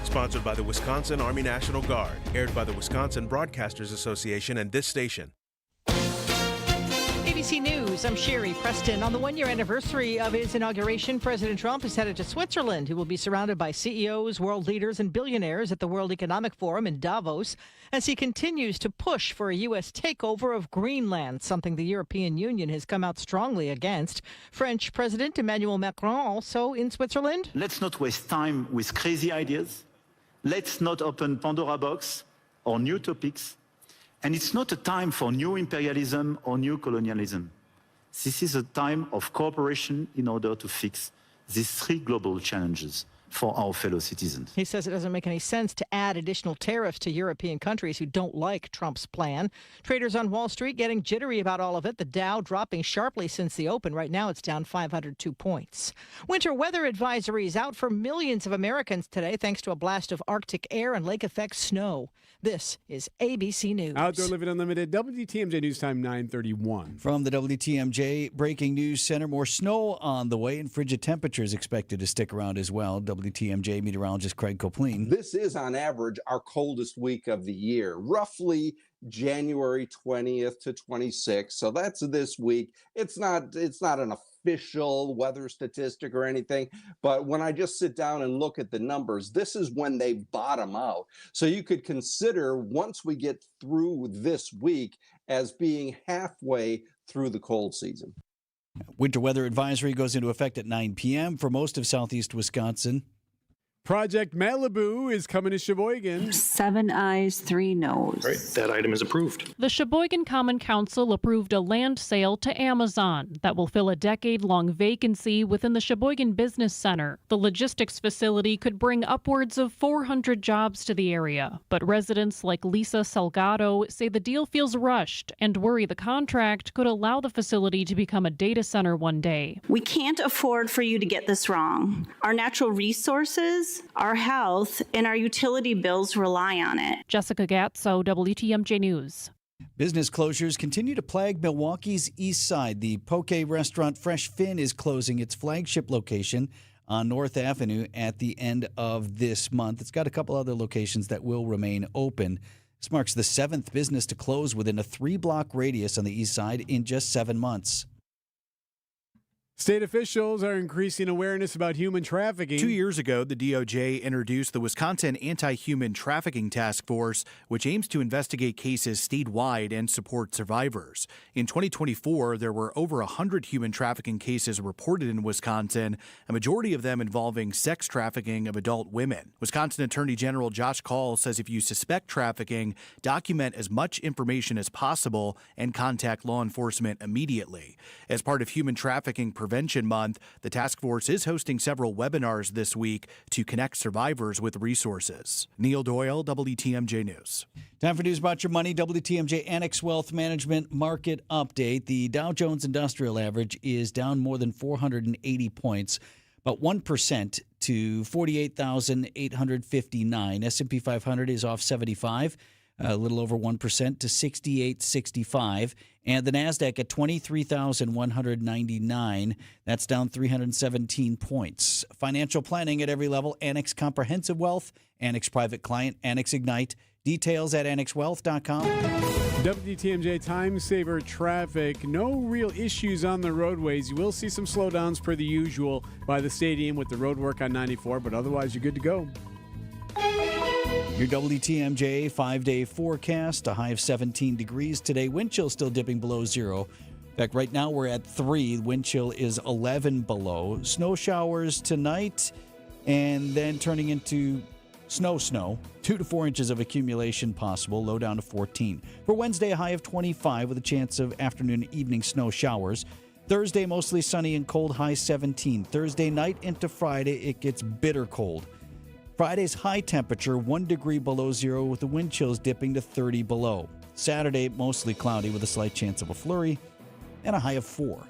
Sponsored by the Wisconsin Army National Guard. Aired by the Wisconsin Broadcasters Association and this station. ABC News, I'm Sherry Preston. On the one-year anniversary of his inauguration, President Trump is headed to Switzerland. He will be surrounded by CEOs, world leaders, and billionaires at the World Economic Forum in Davos as he continues to push for a U.S. takeover of Greenland, something the European Union has come out strongly against. French President Emmanuel Macron also in Switzerland. Let's not waste time with crazy ideas. Let's not open Pandora box or new topics. And it's not a time for new imperialism or new colonialism. This is a time of cooperation in order to fix these three global challenges for our fellow citizens. He says it doesn't make any sense to add additional tariffs to European countries who don't like Trump's plan. Traders on Wall Street getting jittery about all of it. The Dow dropping sharply since the open. Right now it's down 502 points. Winter weather advisories out for millions of Americans today thanks to a blast of Arctic air and lake effect snow. This is ABC News. Outdoor Living Unlimited, WTMJ News Time 9:31. From the WTMJ Breaking News Center, more snow on the way and frigid temperatures expected to stick around as well. WTMJ meteorologist Craig Copleen. This is on average our coldest week of the year, roughly January 20th to 26th. So that's this week. It's not an official weather statistic or anything, but when I just sit down and look at the numbers, this is when they bottom out. So you could consider once we get through this week as being halfway through the cold season. Winter weather advisory goes into effect at 9 p.m. for most of southeast Wisconsin. Project Malibu is coming to Sheboygan. 7 ayes, 3 noes. Great. That item is approved. The Sheboygan Common Council approved a land sale to Amazon that will fill a decade-long vacancy within the Sheboygan Business Center. The logistics facility could bring upwards of 400 jobs to the area, but residents like Lisa Salgado say the deal feels rushed and worry the contract could allow the facility to become a data center one day. We can't afford for you to get this wrong. Our natural resources, our health, and our utility bills rely on it. Jessica Gatso, WTMJ News. Business closures continue to plague Milwaukee's east side. The poke restaurant Fresh Fin is closing its flagship location on North Avenue at the end of this month. It's got a couple other locations that will remain open. This marks the 7th business to close within a 3-block radius on the east side in just 7 months. State officials are increasing awareness about human trafficking. 2 years ago, the DOJ introduced the Wisconsin Anti-Human Trafficking Task Force, which aims to investigate cases statewide and support survivors. In 2024, there were over 100 human trafficking cases reported in Wisconsin, a majority of them involving sex trafficking of adult women. Wisconsin Attorney General Josh Call says if you suspect trafficking, document as much information as possible and contact law enforcement immediately. As part of Human Trafficking Prevention Month, the task force is hosting several webinars this week to connect survivors with resources. Neil Doyle, WTMJ News. Time for news about your money. WTMJ Annex Wealth Management Market Update. The Dow Jones Industrial Average is down more than 480 points, about 1% to 48,859. S&P 500 is off 75. a little over 1% to 68.65. And the NASDAQ at 23,199. That's down 317 points. Financial planning at every level. Annex Comprehensive Wealth, Annex Private Client, Annex Ignite. Details at annexwealth.com. WTMJ time saver traffic. No real issues on the roadways. You will see some slowdowns per the usual by the stadium with the road work on 94, but otherwise you're good to go. Your WTMJ 5-day forecast, a high of 17 degrees today. Wind chill still dipping below zero. In fact, right now we're at 3. Wind chill is 11 below. Snow showers tonight and then turning into snow. 2 to 4 inches of accumulation possible, low down to 14. For Wednesday, a high of 25 with a chance of afternoon and evening snow showers. Thursday, mostly sunny and cold, high 17. Thursday night into Friday, it gets bitter cold. Friday's high temperature, 1 degree below zero with the wind chills dipping to 30 below. Saturday, mostly cloudy with a slight chance of a flurry and a high of 4.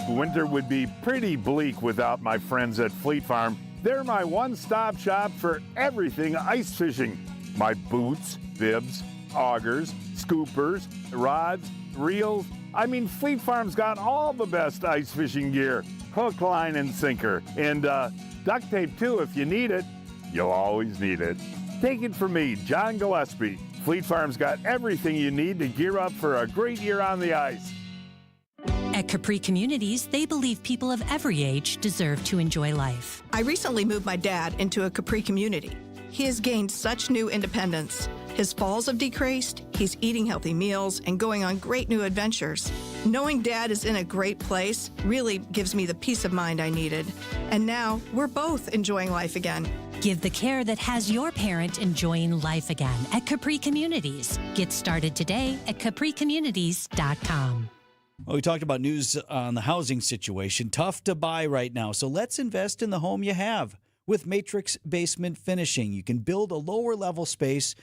Winter would be pretty bleak without my friends at Fleet Farm. They're my one-stop shop for everything ice fishing. My boots, bibs, augers, scoopers, rods, reels. I mean, Fleet Farm's got all the best ice fishing gear. Hook, line, and sinker. And duct tape, too, if you need it. You'll always need it. Take it from me, John Gillespie. Fleet Farm's got everything you need to gear up for a great year on the ice. At Capri Communities, they believe people of every age deserve to enjoy life. I recently moved my dad into a Capri community. He has gained such new independence. His falls have decreased, he's eating healthy meals, and going on great new adventures. Knowing Dad is in a great place really gives me the peace of mind I needed. And now, we're both enjoying life again. Give the care that has your parent enjoying life again at Capri Communities. Get started today at capricommunities.com. Well, we talked about news on the housing situation. Tough to buy right now, so let's invest in the home you have. With Matrix Basement Finishing, you can build a lower-level space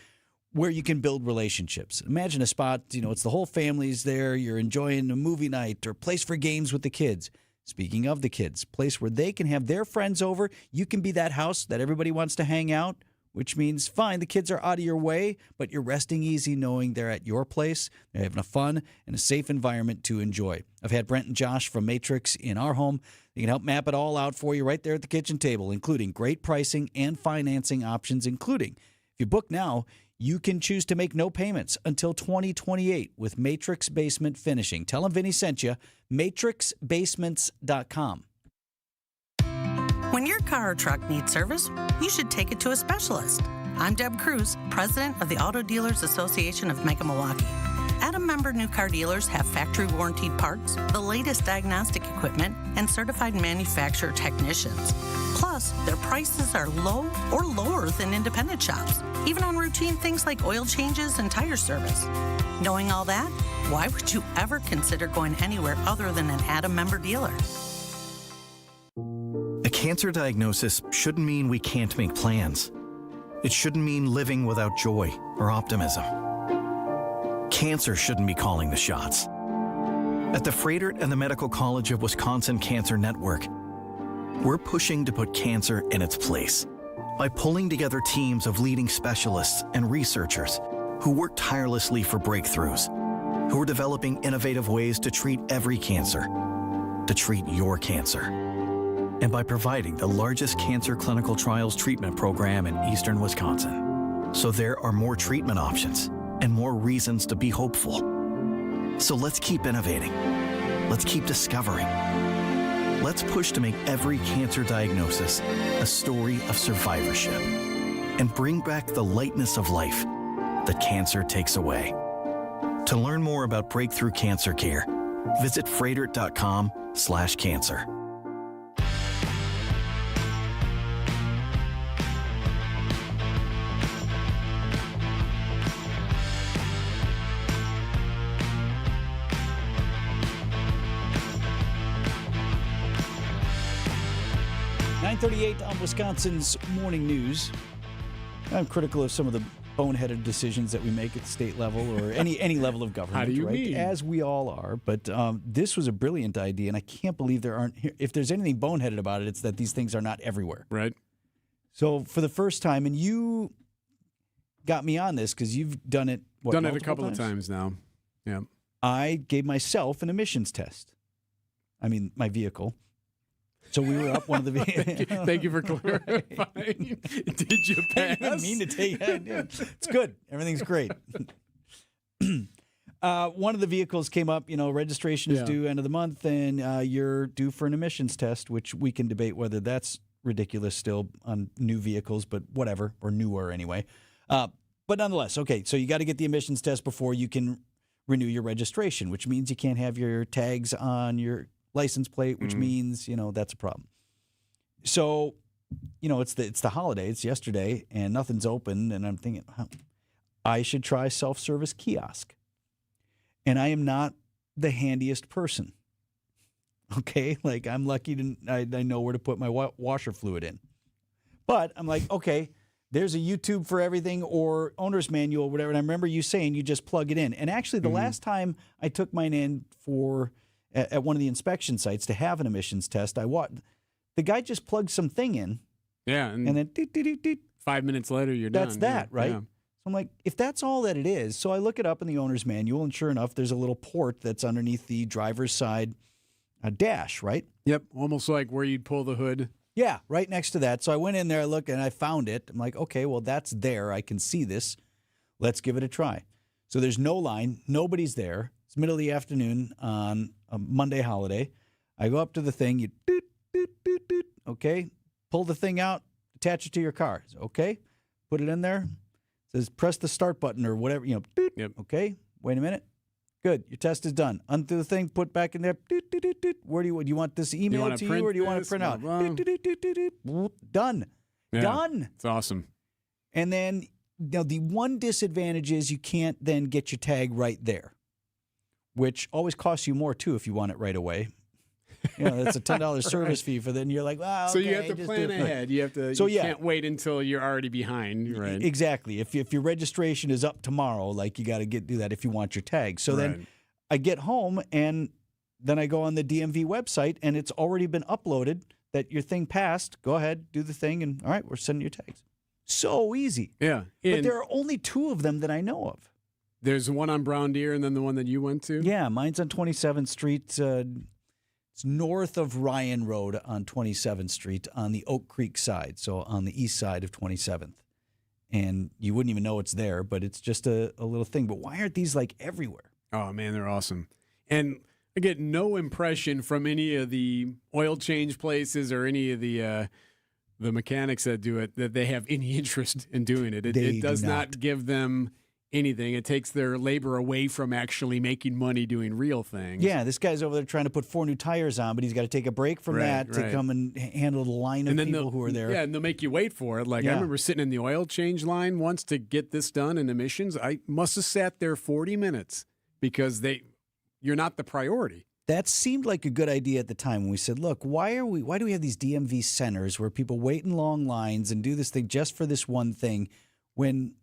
where you can build relationships. Imagine a spot, it's the whole family's there, you're enjoying a movie night or place for games with the kids. Speaking of the kids, place where they can have their friends over. You can be that house that everybody wants to hang out, which means, fine, the kids are out of your way, but you're resting easy knowing they're at your place. They're having a fun and a safe environment to enjoy. I've had Brent and Josh from Matrix in our home. They can help map it all out for you right there at the kitchen table, including great pricing and financing options, including, if you book now, you can choose to make no payments until 2028 with Matrix Basement Finishing. Tell them Vinny sent you. MatrixBasements.com. When your car or truck needs service, you should take it to a specialist. I'm Deb Cruz, president of the Auto Dealers Association of Mega Milwaukee. Adam member new car dealers have factory warranted parts, the latest diagnostic equipment, and certified manufacturer technicians. Plus, their prices are low or lower than independent shops, even on routine things like oil changes and tire service. Knowing all that, why would you ever consider going anywhere other than an Adam member dealer? A cancer diagnosis shouldn't mean we can't make plans. It shouldn't mean living without joy or optimism. Cancer shouldn't be calling the shots. At the Frederick and the Medical College of Wisconsin Cancer Network, we're pushing to put cancer in its place by pulling together teams of leading specialists and researchers who work tirelessly for breakthroughs, who are developing innovative ways to treat every cancer, to treat your cancer. And by providing the largest cancer clinical trials treatment program in eastern Wisconsin. So there are more treatment options and more reasons to be hopeful. So let's keep innovating. Let's keep discovering. Let's push to make every cancer diagnosis a story of survivorship and bring back the lightness of life that cancer takes away. To learn more about breakthrough cancer care, visit frederick.com/cancer. On Wisconsin's morning news. I'm critical of some of the boneheaded decisions that we make at the state level or any level of government. How do you mean? As we all are. But this was a brilliant idea, and I can't believe there aren't. If there's anything boneheaded about it, it's that these things are not everywhere. Right. So for the first time, and you got me on this because you've done it. Done it a couple of times now. Yeah. I gave myself an emissions test. I mean, my vehicle. So we were up one of the. Thank you for clarifying. Did you pass? I didn't mean to take. It's good. Everything's great. One of the vehicles came up. Registration is due end of the month, and you're due for an emissions test, which we can debate whether that's ridiculous still on new vehicles, but whatever, or newer anyway. But nonetheless, okay. So you got to get the emissions test before you can renew your registration, which means you can't have your tags on your license plate, which means, that's a problem. So, it's the holiday. It's yesterday, and nothing's open, and I'm thinking, I should try self-service kiosk. And I am not the handiest person. Okay? Like, I'm lucky I know where to put my washer fluid in. But I'm like, okay, there's a YouTube for everything or owner's manual, whatever. And I remember you saying you just plug it in. And actually, the last time I took mine in at one of the inspection sites to have an emissions test, the guy just plugged something in. Yeah. And then 5 minutes later, you're done. That's that, right? Yeah. So I'm like, if that's all that it is. So I look it up in the owner's manual, and sure enough, there's a little port that's underneath the driver's side dash, right? Yep. Almost like where you'd pull the hood. Yeah, right next to that. So I went in there, I looked, and I found it. I'm like, okay, well, that's there. I can see this. Let's give it a try. So there's no line. Nobody's there. It's middle of the afternoon on a Monday holiday. I go up to the thing. You doot, doot, doot, doot. Okay. Pull the thing out. Attach it to your car. So, okay. Put it in there. It says press the start button or whatever. Doot. Yep. Okay. Wait a minute. Good. Your test is done. Undo the thing. Put back in there. Doot, doot, doot, doot. Where do you want this emailed to you, or do you want to print out? Doot, doot, doot, doot, doot, doot. Done. Yeah, Done. It's awesome. And then the one disadvantage is you can't then get your tag right there, which always costs you more too if you want it right away. That's a $10 service fee for then. You're like, wow. So you have to plan ahead. You have to. So you can't wait until you're already behind. Right. Exactly. If your registration is up tomorrow, like you got to do that if you want your tag. So then I get home and then I go on the DMV website and it's already been uploaded that your thing passed. Go ahead, do the thing, and all right, we're sending your tags. So easy. Yeah. But there are only 2 of them that I know of. There's one on Brown Deer and then the one that you went to? Yeah, mine's on 27th Street. It's north of Ryan Road on 27th Street on the Oak Creek side, so on the east side of 27th. And you wouldn't even know it's there, but it's just a little thing. But why aren't these like everywhere? Oh, man, they're awesome. And I get no impression from any of the oil change places or any of the mechanics that do it that they have any interest in doing it. It does not give them anything. It takes their labor away from actually making money doing real things. Yeah, this guy's over there trying to put 4 new tires on, but he's got to take a break from that to come and handle the line of people who are there. Yeah, and they'll make you wait for it. Like I remember sitting in the oil change line once to get this done in emissions. I must have sat there 40 minutes because you're not the priority. That seemed like a good idea at the time when we said, look, why do we have these DMV centers where people wait in long lines and do this thing just for this one thing when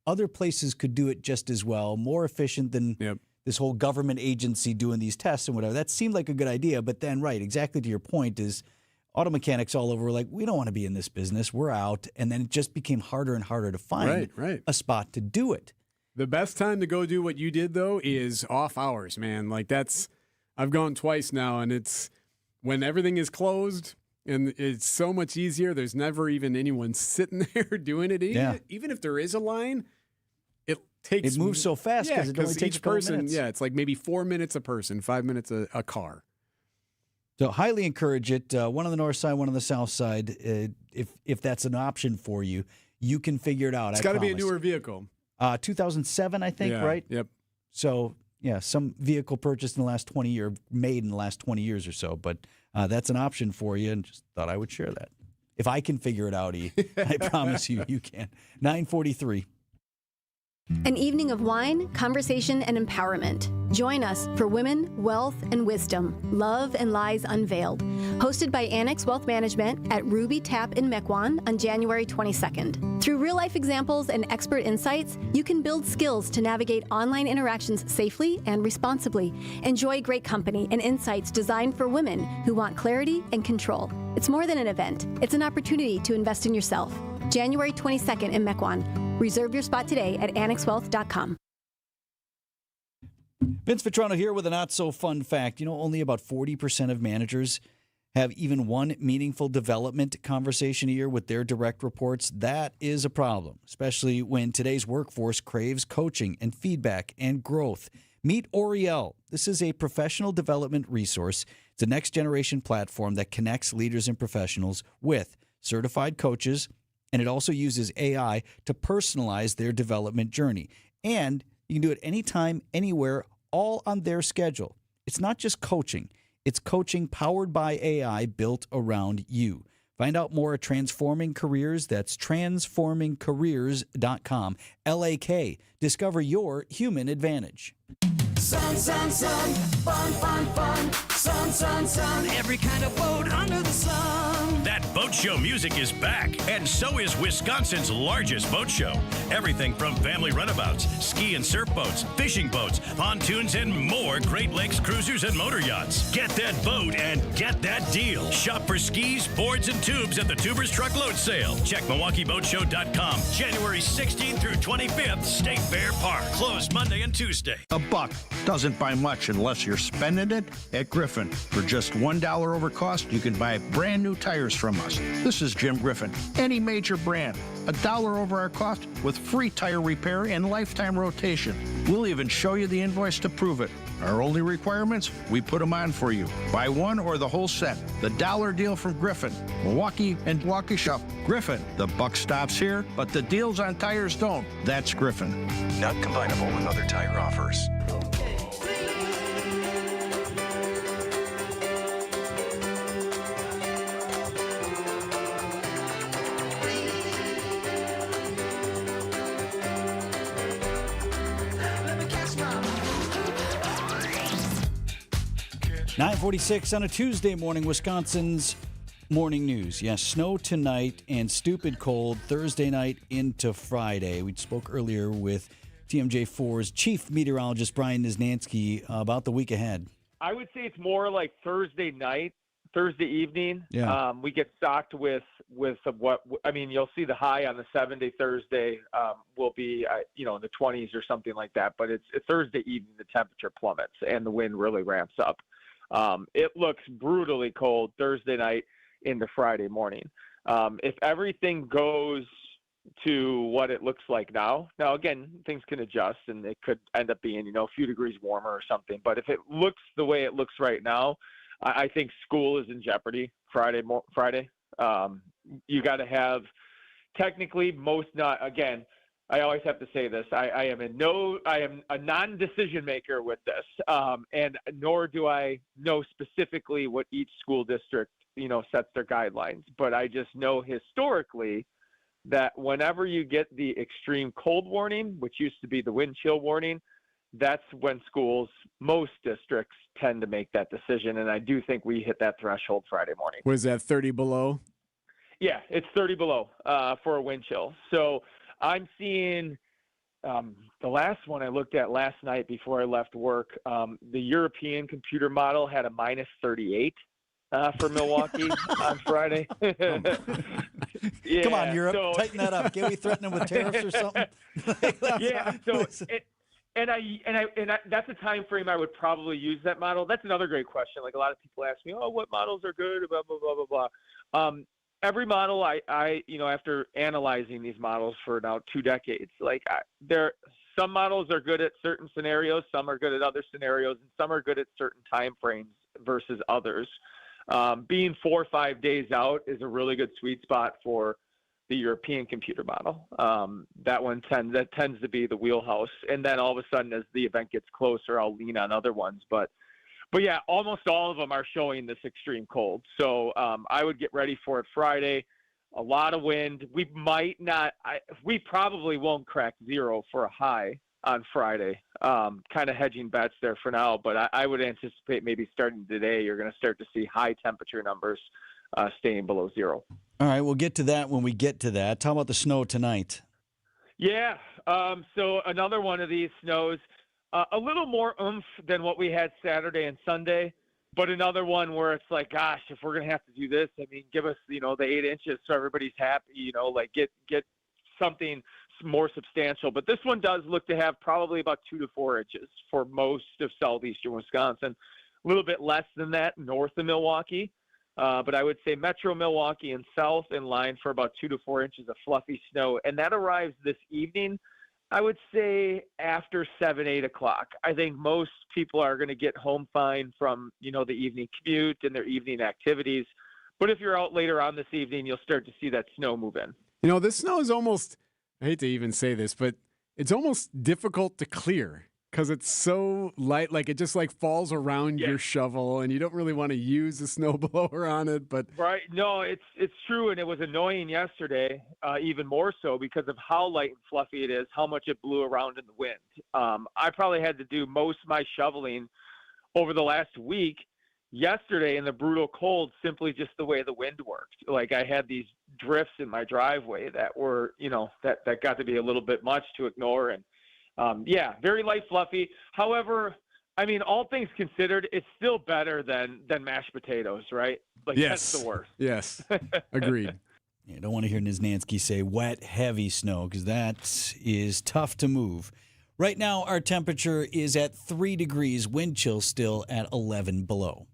other places could do it just as well, more efficient than this whole government agency doing these tests and whatever. That seemed like a good idea. But then, right, exactly to your point is auto mechanics all over were like, we don't want to be in this business. We're out. And then it just became harder and harder to find a spot to do it. The best time to go do what you did, though, is off hours, man. Like I've gone twice now, and it's when everything is closed. And it's so much easier. There's never even anyone sitting there doing it. Even if there is a line, it moves so fast because it only takes each person. minutes. Yeah, it's like maybe 4 minutes a person, 5 minutes a car. So highly encourage it. One on the north side, one on the south side. If that's an option for you, you can figure it out. It's got to be a newer vehicle. 2007, I think, right? Yep. So some vehicle purchased in the last 20 years, made in the last 20 years or so, but that's an option for you, and just thought I would share that. If I can figure it out, I promise you can. 9:43. An evening of wine, conversation, and empowerment. Join us for Women, Wealth, and Wisdom, Love and Lies Unveiled, hosted by Annex Wealth Management at Ruby Tap in Mequon on January 22nd. Through real-life examples and expert insights, you can build skills to navigate online interactions safely and responsibly. Enjoy great company and insights designed for women who want clarity and control. It's more than an event. It's an opportunity to invest in yourself. January 22nd in Mequon. Reserve your spot today at annexwealth.com. Vince Vitrano here with a not-so-fun fact. Only about 40% of managers have even one meaningful development conversation a year with their direct reports. That is a problem, especially when today's workforce craves coaching and feedback and growth. Meet Oriel. This is a professional development resource. It's a next-generation platform that connects leaders and professionals with certified coaches, and it also uses AI to personalize their development journey. And you can do it anytime, anywhere, all on their schedule. It's not just coaching. It's coaching powered by AI built around you. Find out more at Transforming Careers. That's transformingcareers.com. LAK. Discover your human advantage. Sun, sun, sun, fun, fun, fun. Sun, sun, sun, every kind of boat under the sun. That boat show music is back, and so is Wisconsin's largest boat show. Everything from family runabouts, ski and surf boats, fishing boats, pontoons, and more Great Lakes cruisers and motor yachts. Get that boat and get that deal. Shop for skis, boards, and tubes at the Tubers Truckload Sale. Check MilwaukeeBoatShow.com. January 16th through 25th, State Fair Park. Closed Monday and Tuesday. $1 doesn't buy much unless you're spending it at Griffin. For just $1 over cost, you can buy brand new tires from us. This is Jim Griffin. Any major brand, $1 over our cost with free tire repair and lifetime rotation. We'll even show you the invoice to prove it. Our only requirements, we put them on for you. Buy one or the whole set. The dollar deal from Griffin. Milwaukee and Waukesha. Griffin. The buck stops here, but the deals on tires don't. That's Griffin. Not combinable with other tire offers. 9:46 on a Tuesday morning, Wisconsin's morning news. Yes, snow tonight and stupid cold Thursday night into Friday. We spoke earlier with TMJ4's chief meteorologist Brian Niznansky about the week ahead. I would say it's more like Thursday night, Thursday evening. Yeah. We get stocked with what I mean. You'll see the high on the 7-day Thursday will be in the 20s or something like that. But it's Thursday evening. The temperature plummets and the wind really ramps up. It looks brutally cold Thursday night into Friday morning. If everything goes to what it looks like now again, things can adjust and it could end up being, a few degrees warmer or something. But if it looks the way it looks right now, I think school is in jeopardy Friday. You got to have technically again, I always have to say this. I am a non-decision maker with this, and nor do I know specifically what each school district, sets their guidelines. But I just know historically that whenever you get the extreme cold warning, which used to be the wind chill warning, that's when most districts tend to make that decision. And I do think we hit that threshold Friday morning. Was that 30 below? Yeah, it's 30 below for a wind chill. So I'm seeing the last one I looked at last night before I left work. The European computer model had a minus 38 for Milwaukee on Friday. Yeah, come on, Europe, tighten that up. Can't we threaten them with tariffs or something? Yeah. So that's a time frame I would probably use that model. That's another great question. Like a lot of people ask me, what models are good? Blah blah blah blah blah. Every model I after analyzing these models for now 2 decades, some models are good at certain scenarios, some are good at other scenarios, and some are good at certain time frames versus others. Being 4 or 5 days out is a really good sweet spot for the European computer model. That tends to be the wheelhouse. And then all of a sudden, as the event gets closer, I'll lean on other ones. But yeah, almost all of them are showing this extreme cold. So I would get ready for it Friday. a lot of wind. We probably won't crack 0 for a high on Friday. Kind of hedging bets there for now, but I would anticipate maybe starting today, you're going to start to see high temperature numbers staying below 0. All right, we'll get to that when we get to that. How about the snow tonight? Yeah, so another one of these snows, a little more oomph than what we had Saturday and Sunday, but another one where it's like, gosh, if we're going to have to do this, I mean, give us, the 8 inches so everybody's happy, like get something more substantial. But this one does look to have probably about 2 to 4 inches for most of southeastern Wisconsin, a little bit less than that north of Milwaukee. But I would say metro Milwaukee and south in line for about 2 to 4 inches of fluffy snow. And that arrives this evening, I would say after 7, 8 o'clock. I think most people are going to get home fine from, the evening commute and their evening activities. But if you're out later on this evening, you'll start to see that snow move in. This snow is almost, I hate to even say this, but it's almost difficult to clear. Because it's so light, like it just falls around your shovel, and you don't really want to use a snowblower on it. But right, no, it's true, and it was annoying yesterday, even more so because of how light and fluffy it is, how much it blew around in the wind. I probably had to do most of my shoveling over the last week yesterday in the brutal cold, simply just the way the wind worked. Like I had these drifts in my driveway that were, that got to be a little bit much to ignore, and very light, fluffy. However, I mean, all things considered, it's still better than mashed potatoes, right? Yes. That's the worst. Yes, agreed. I don't want to hear Niznansky say wet, heavy snow, because that is tough to move. Right now, our temperature is at 3 degrees, wind chill still at 11 below.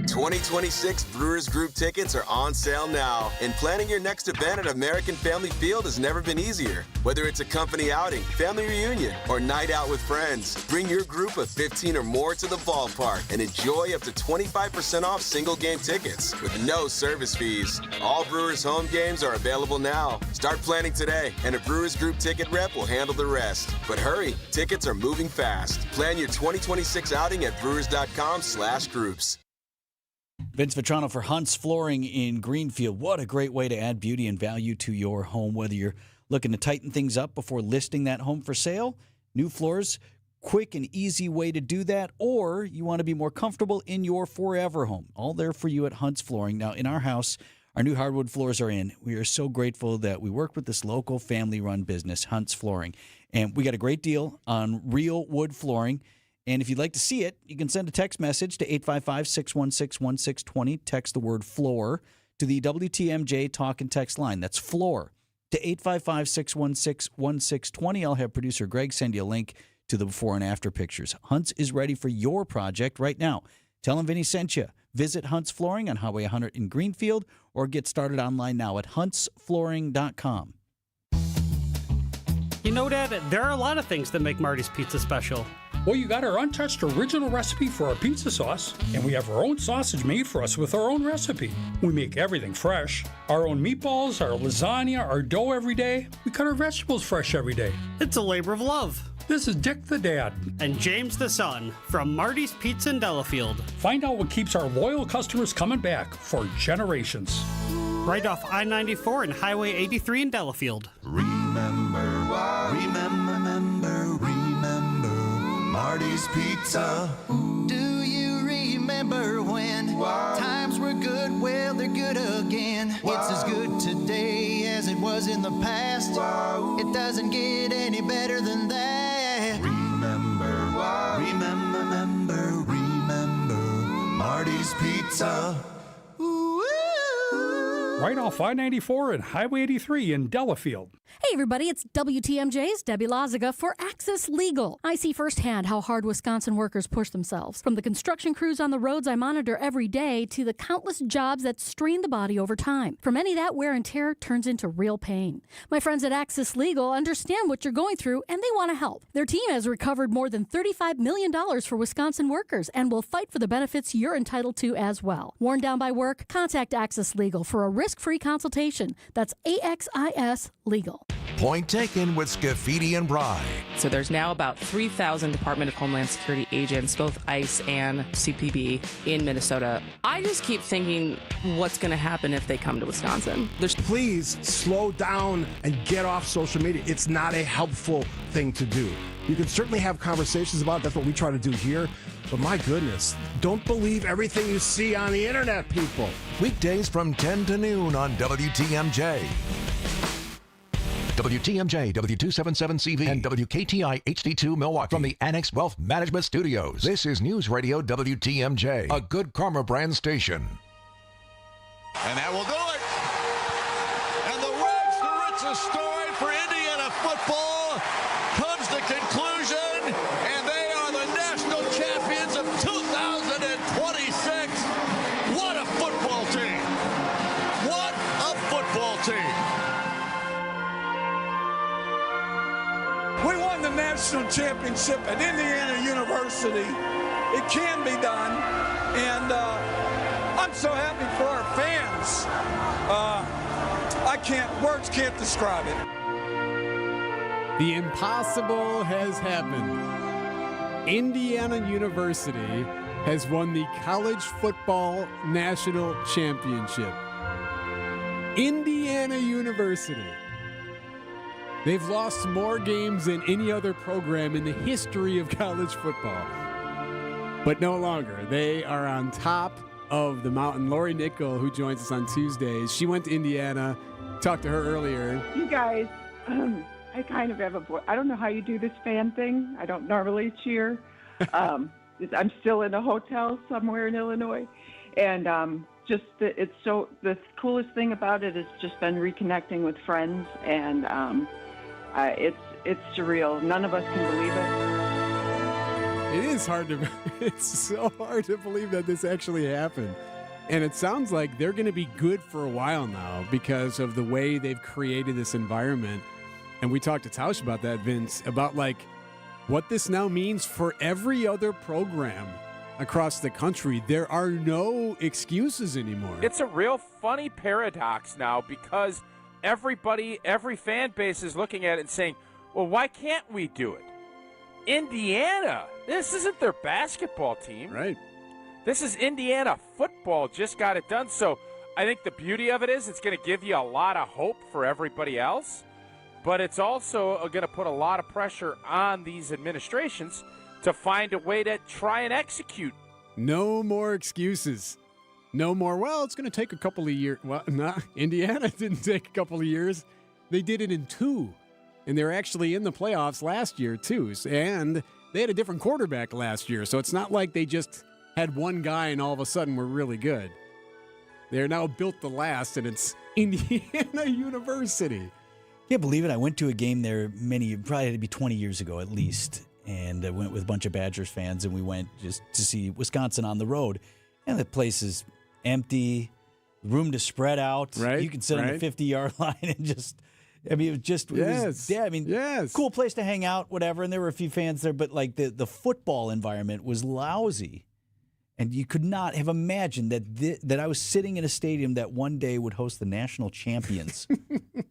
2026 Brewers Group tickets are on sale now, and planning your next event at American Family Field has never been easier. Whether it's a company outing, family reunion, or night out with friends, bring your group of 15 or more to the ballpark and enjoy up to 25% off single game tickets with no service fees. All Brewers home games are available now. Start planning today, and a Brewers Group ticket rep will handle the rest. But hurry, tickets are moving fast. Plan your 2026 outing at brewers.com/groups. Vince Vitrano for Hunt's Flooring in Greenfield. What a great way to add beauty and value to your home. Whether you're looking to tighten things up before listing that home for sale, new floors, quick and easy way to do that, or you want to be more comfortable in your forever home. All there for you at Hunt's Flooring. Now, in our house, our new hardwood floors are in. We are so grateful that we work with this local family-run business, Hunt's Flooring. And we got a great deal on real wood flooring. And if you'd like to see it, you can send a text message to 855-616-1620. Text the word floor to the WTMJ talk and text line. That's floor to 855-616-1620. I'll have producer Greg send you a link to the before and after pictures. Hunt's is ready for your project right now. Tell them Vinny sent you. Visit Hunt's Flooring on Highway 100 in Greenfield or get started online now at huntsflooring.com. You know, Dad, there are a lot of things that make Marty's Pizza special. Well, you got our untouched original recipe for our pizza sauce, and we have our own sausage made for us with our own recipe. We make everything fresh. Our own meatballs, our lasagna, our dough every day. We cut our vegetables fresh every day. It's a labor of love. This is Dick the Dad. And James the Son from Marty's Pizza in Delafield. Find out what keeps our loyal customers coming back for generations. Right off I-94 and Highway 83 in Delafield. Remember Marty's Pizza. Do you remember when times were good? Well, they're good again. It's as good today as it was in the past. It doesn't get any better than that. Remember Marty's Pizza. Right off I-94 and Highway 83 in Delafield. Hey everybody, it's WTMJ's Debbie Loziga for Access Legal. I see firsthand how hard Wisconsin workers push themselves. From the construction crews on the roads I monitor every day to the countless jobs that strain the body over time. For many, that wear and tear turns into real pain. My friends at Access Legal understand what you're going through and they want to help. Their team has recovered more than $35 million for Wisconsin workers and will fight for the benefits you're entitled to as well. Worn down by work? Contact Access Legal for a risk-free consultation. That's AXIS Legal. Point taken with Scafidi and Bry. So there's now about 3,000 Department of Homeland Security agents, both ICE and CPB, in Minnesota. I just keep thinking, what's going to happen if they come to Wisconsin? Please slow down and get off social media. It's not a helpful thing to do. You can certainly have conversations about it. That's what we try to do here. But my goodness, don't believe everything you see on the internet, people. Weekdays from 10 to noon on WTMJ. WTMJ, W277CV, and WKTI HD2 Milwaukee from the Annex Wealth Management Studios. This is News Radio WTMJ, a Good Karma brand station. And that will do it. And the rags to riches story for Indiana football comes to conclusion, and they are the national champions of 2026. What a football team. What a football team. We won the national championship at Indiana University. It can be done, and I'm so happy for our fans. Words can't describe it. The impossible has happened. Indiana University has won the college football national championship. Indiana University. They've lost more games than any other program in the history of college football. But no longer. They are on top of the mountain. Lori Nickel, who joins us on Tuesdays, she went to Indiana. Talked to her earlier. You guys, I kind of have a voice. I don't know how you do this fan thing. I don't normally cheer. I'm still in a hotel somewhere in Illinois. And the coolest thing about it has just been reconnecting with friends. And it's surreal. None of us can believe it. It's so hard to believe that this actually happened. And it sounds like they're going to be good for a while now because of the way they've created this environment. And we talked to Tausch about that, Vince, about like what this now means for every other program across the country. There are no excuses anymore. It's a real funny paradox now because every fan base is looking at it and saying, well, why can't we do it? Indiana, this isn't their basketball team. Right. This is Indiana football, just got it done. So I think the beauty of it is it's going to give you a lot of hope for everybody else, but it's also going to put a lot of pressure on these administrations to find a way to try and execute. No more excuses. No more, well, it's going to take a couple of years. Well, Indiana didn't take a couple of years. They did it in 2. And they're actually in the playoffs last year, too. And they had a different quarterback last year. So it's not like they just had one guy and all of a sudden were really good. They're now built to last, and it's Indiana University. Can't believe it. I went to a game there probably had to be 20 years ago at least. And I went with a bunch of Badgers fans, and we went just to see Wisconsin on the road. And the place is empty, room to spread out. Right. You can sit on the 50-yard line and just... cool place to hang out, whatever. And there were a few fans there, but like the football environment was lousy. And you could not have imagined that I was sitting in a stadium that one day would host the national champions.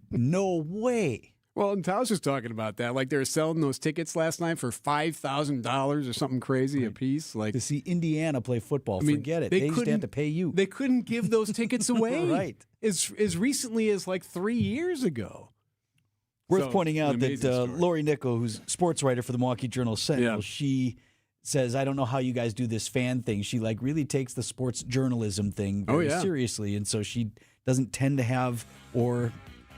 No way. Well, and Tausch was talking about that. Like they were selling those tickets last night for $5,000 or something crazy a piece. Like to see Indiana play football, forget it. They used to have to pay you. They couldn't give those tickets away. Right. As recently as like 3 years ago. Worth pointing out that Lori Nickel, who's sports writer for the Milwaukee Journal-Sentinel, she says, I don't know how you guys do this fan thing. She like really takes the sports journalism thing very seriously, and so she doesn't tend to have or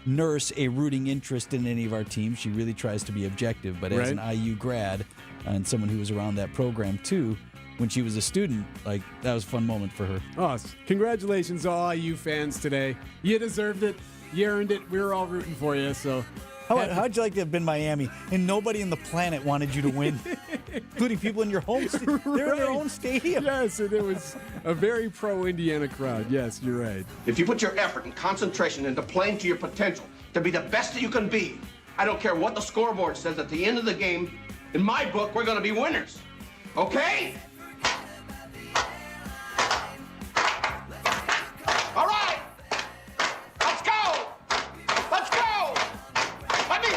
nurse a rooting interest in any of our teams. She really tries to be objective, but as an IU grad and someone who was around that program too, when she was a student, like that was a fun moment for her. Oh, congratulations all IU fans today. You deserved it. You earned it. We were all rooting for you, so... How'd you like to have been Miami and nobody in the planet wanted you to win, including people in your home stadium? They're in their own stadium. Yes, and it was a very pro-Indiana crowd. Yes, you're right. If you put your effort and concentration into playing to your potential, to be the best that you can be, I don't care what the scoreboard says at the end of the game, in my book, we're going to be winners. Okay? All right. Let's go. Let's go. Let me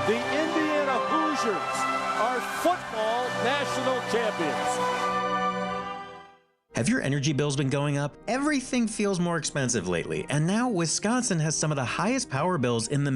the Indiana Hoosiers are football national champions. Have your energy bills been going up? Everything feels more expensive lately, and now Wisconsin has some of the highest power bills in the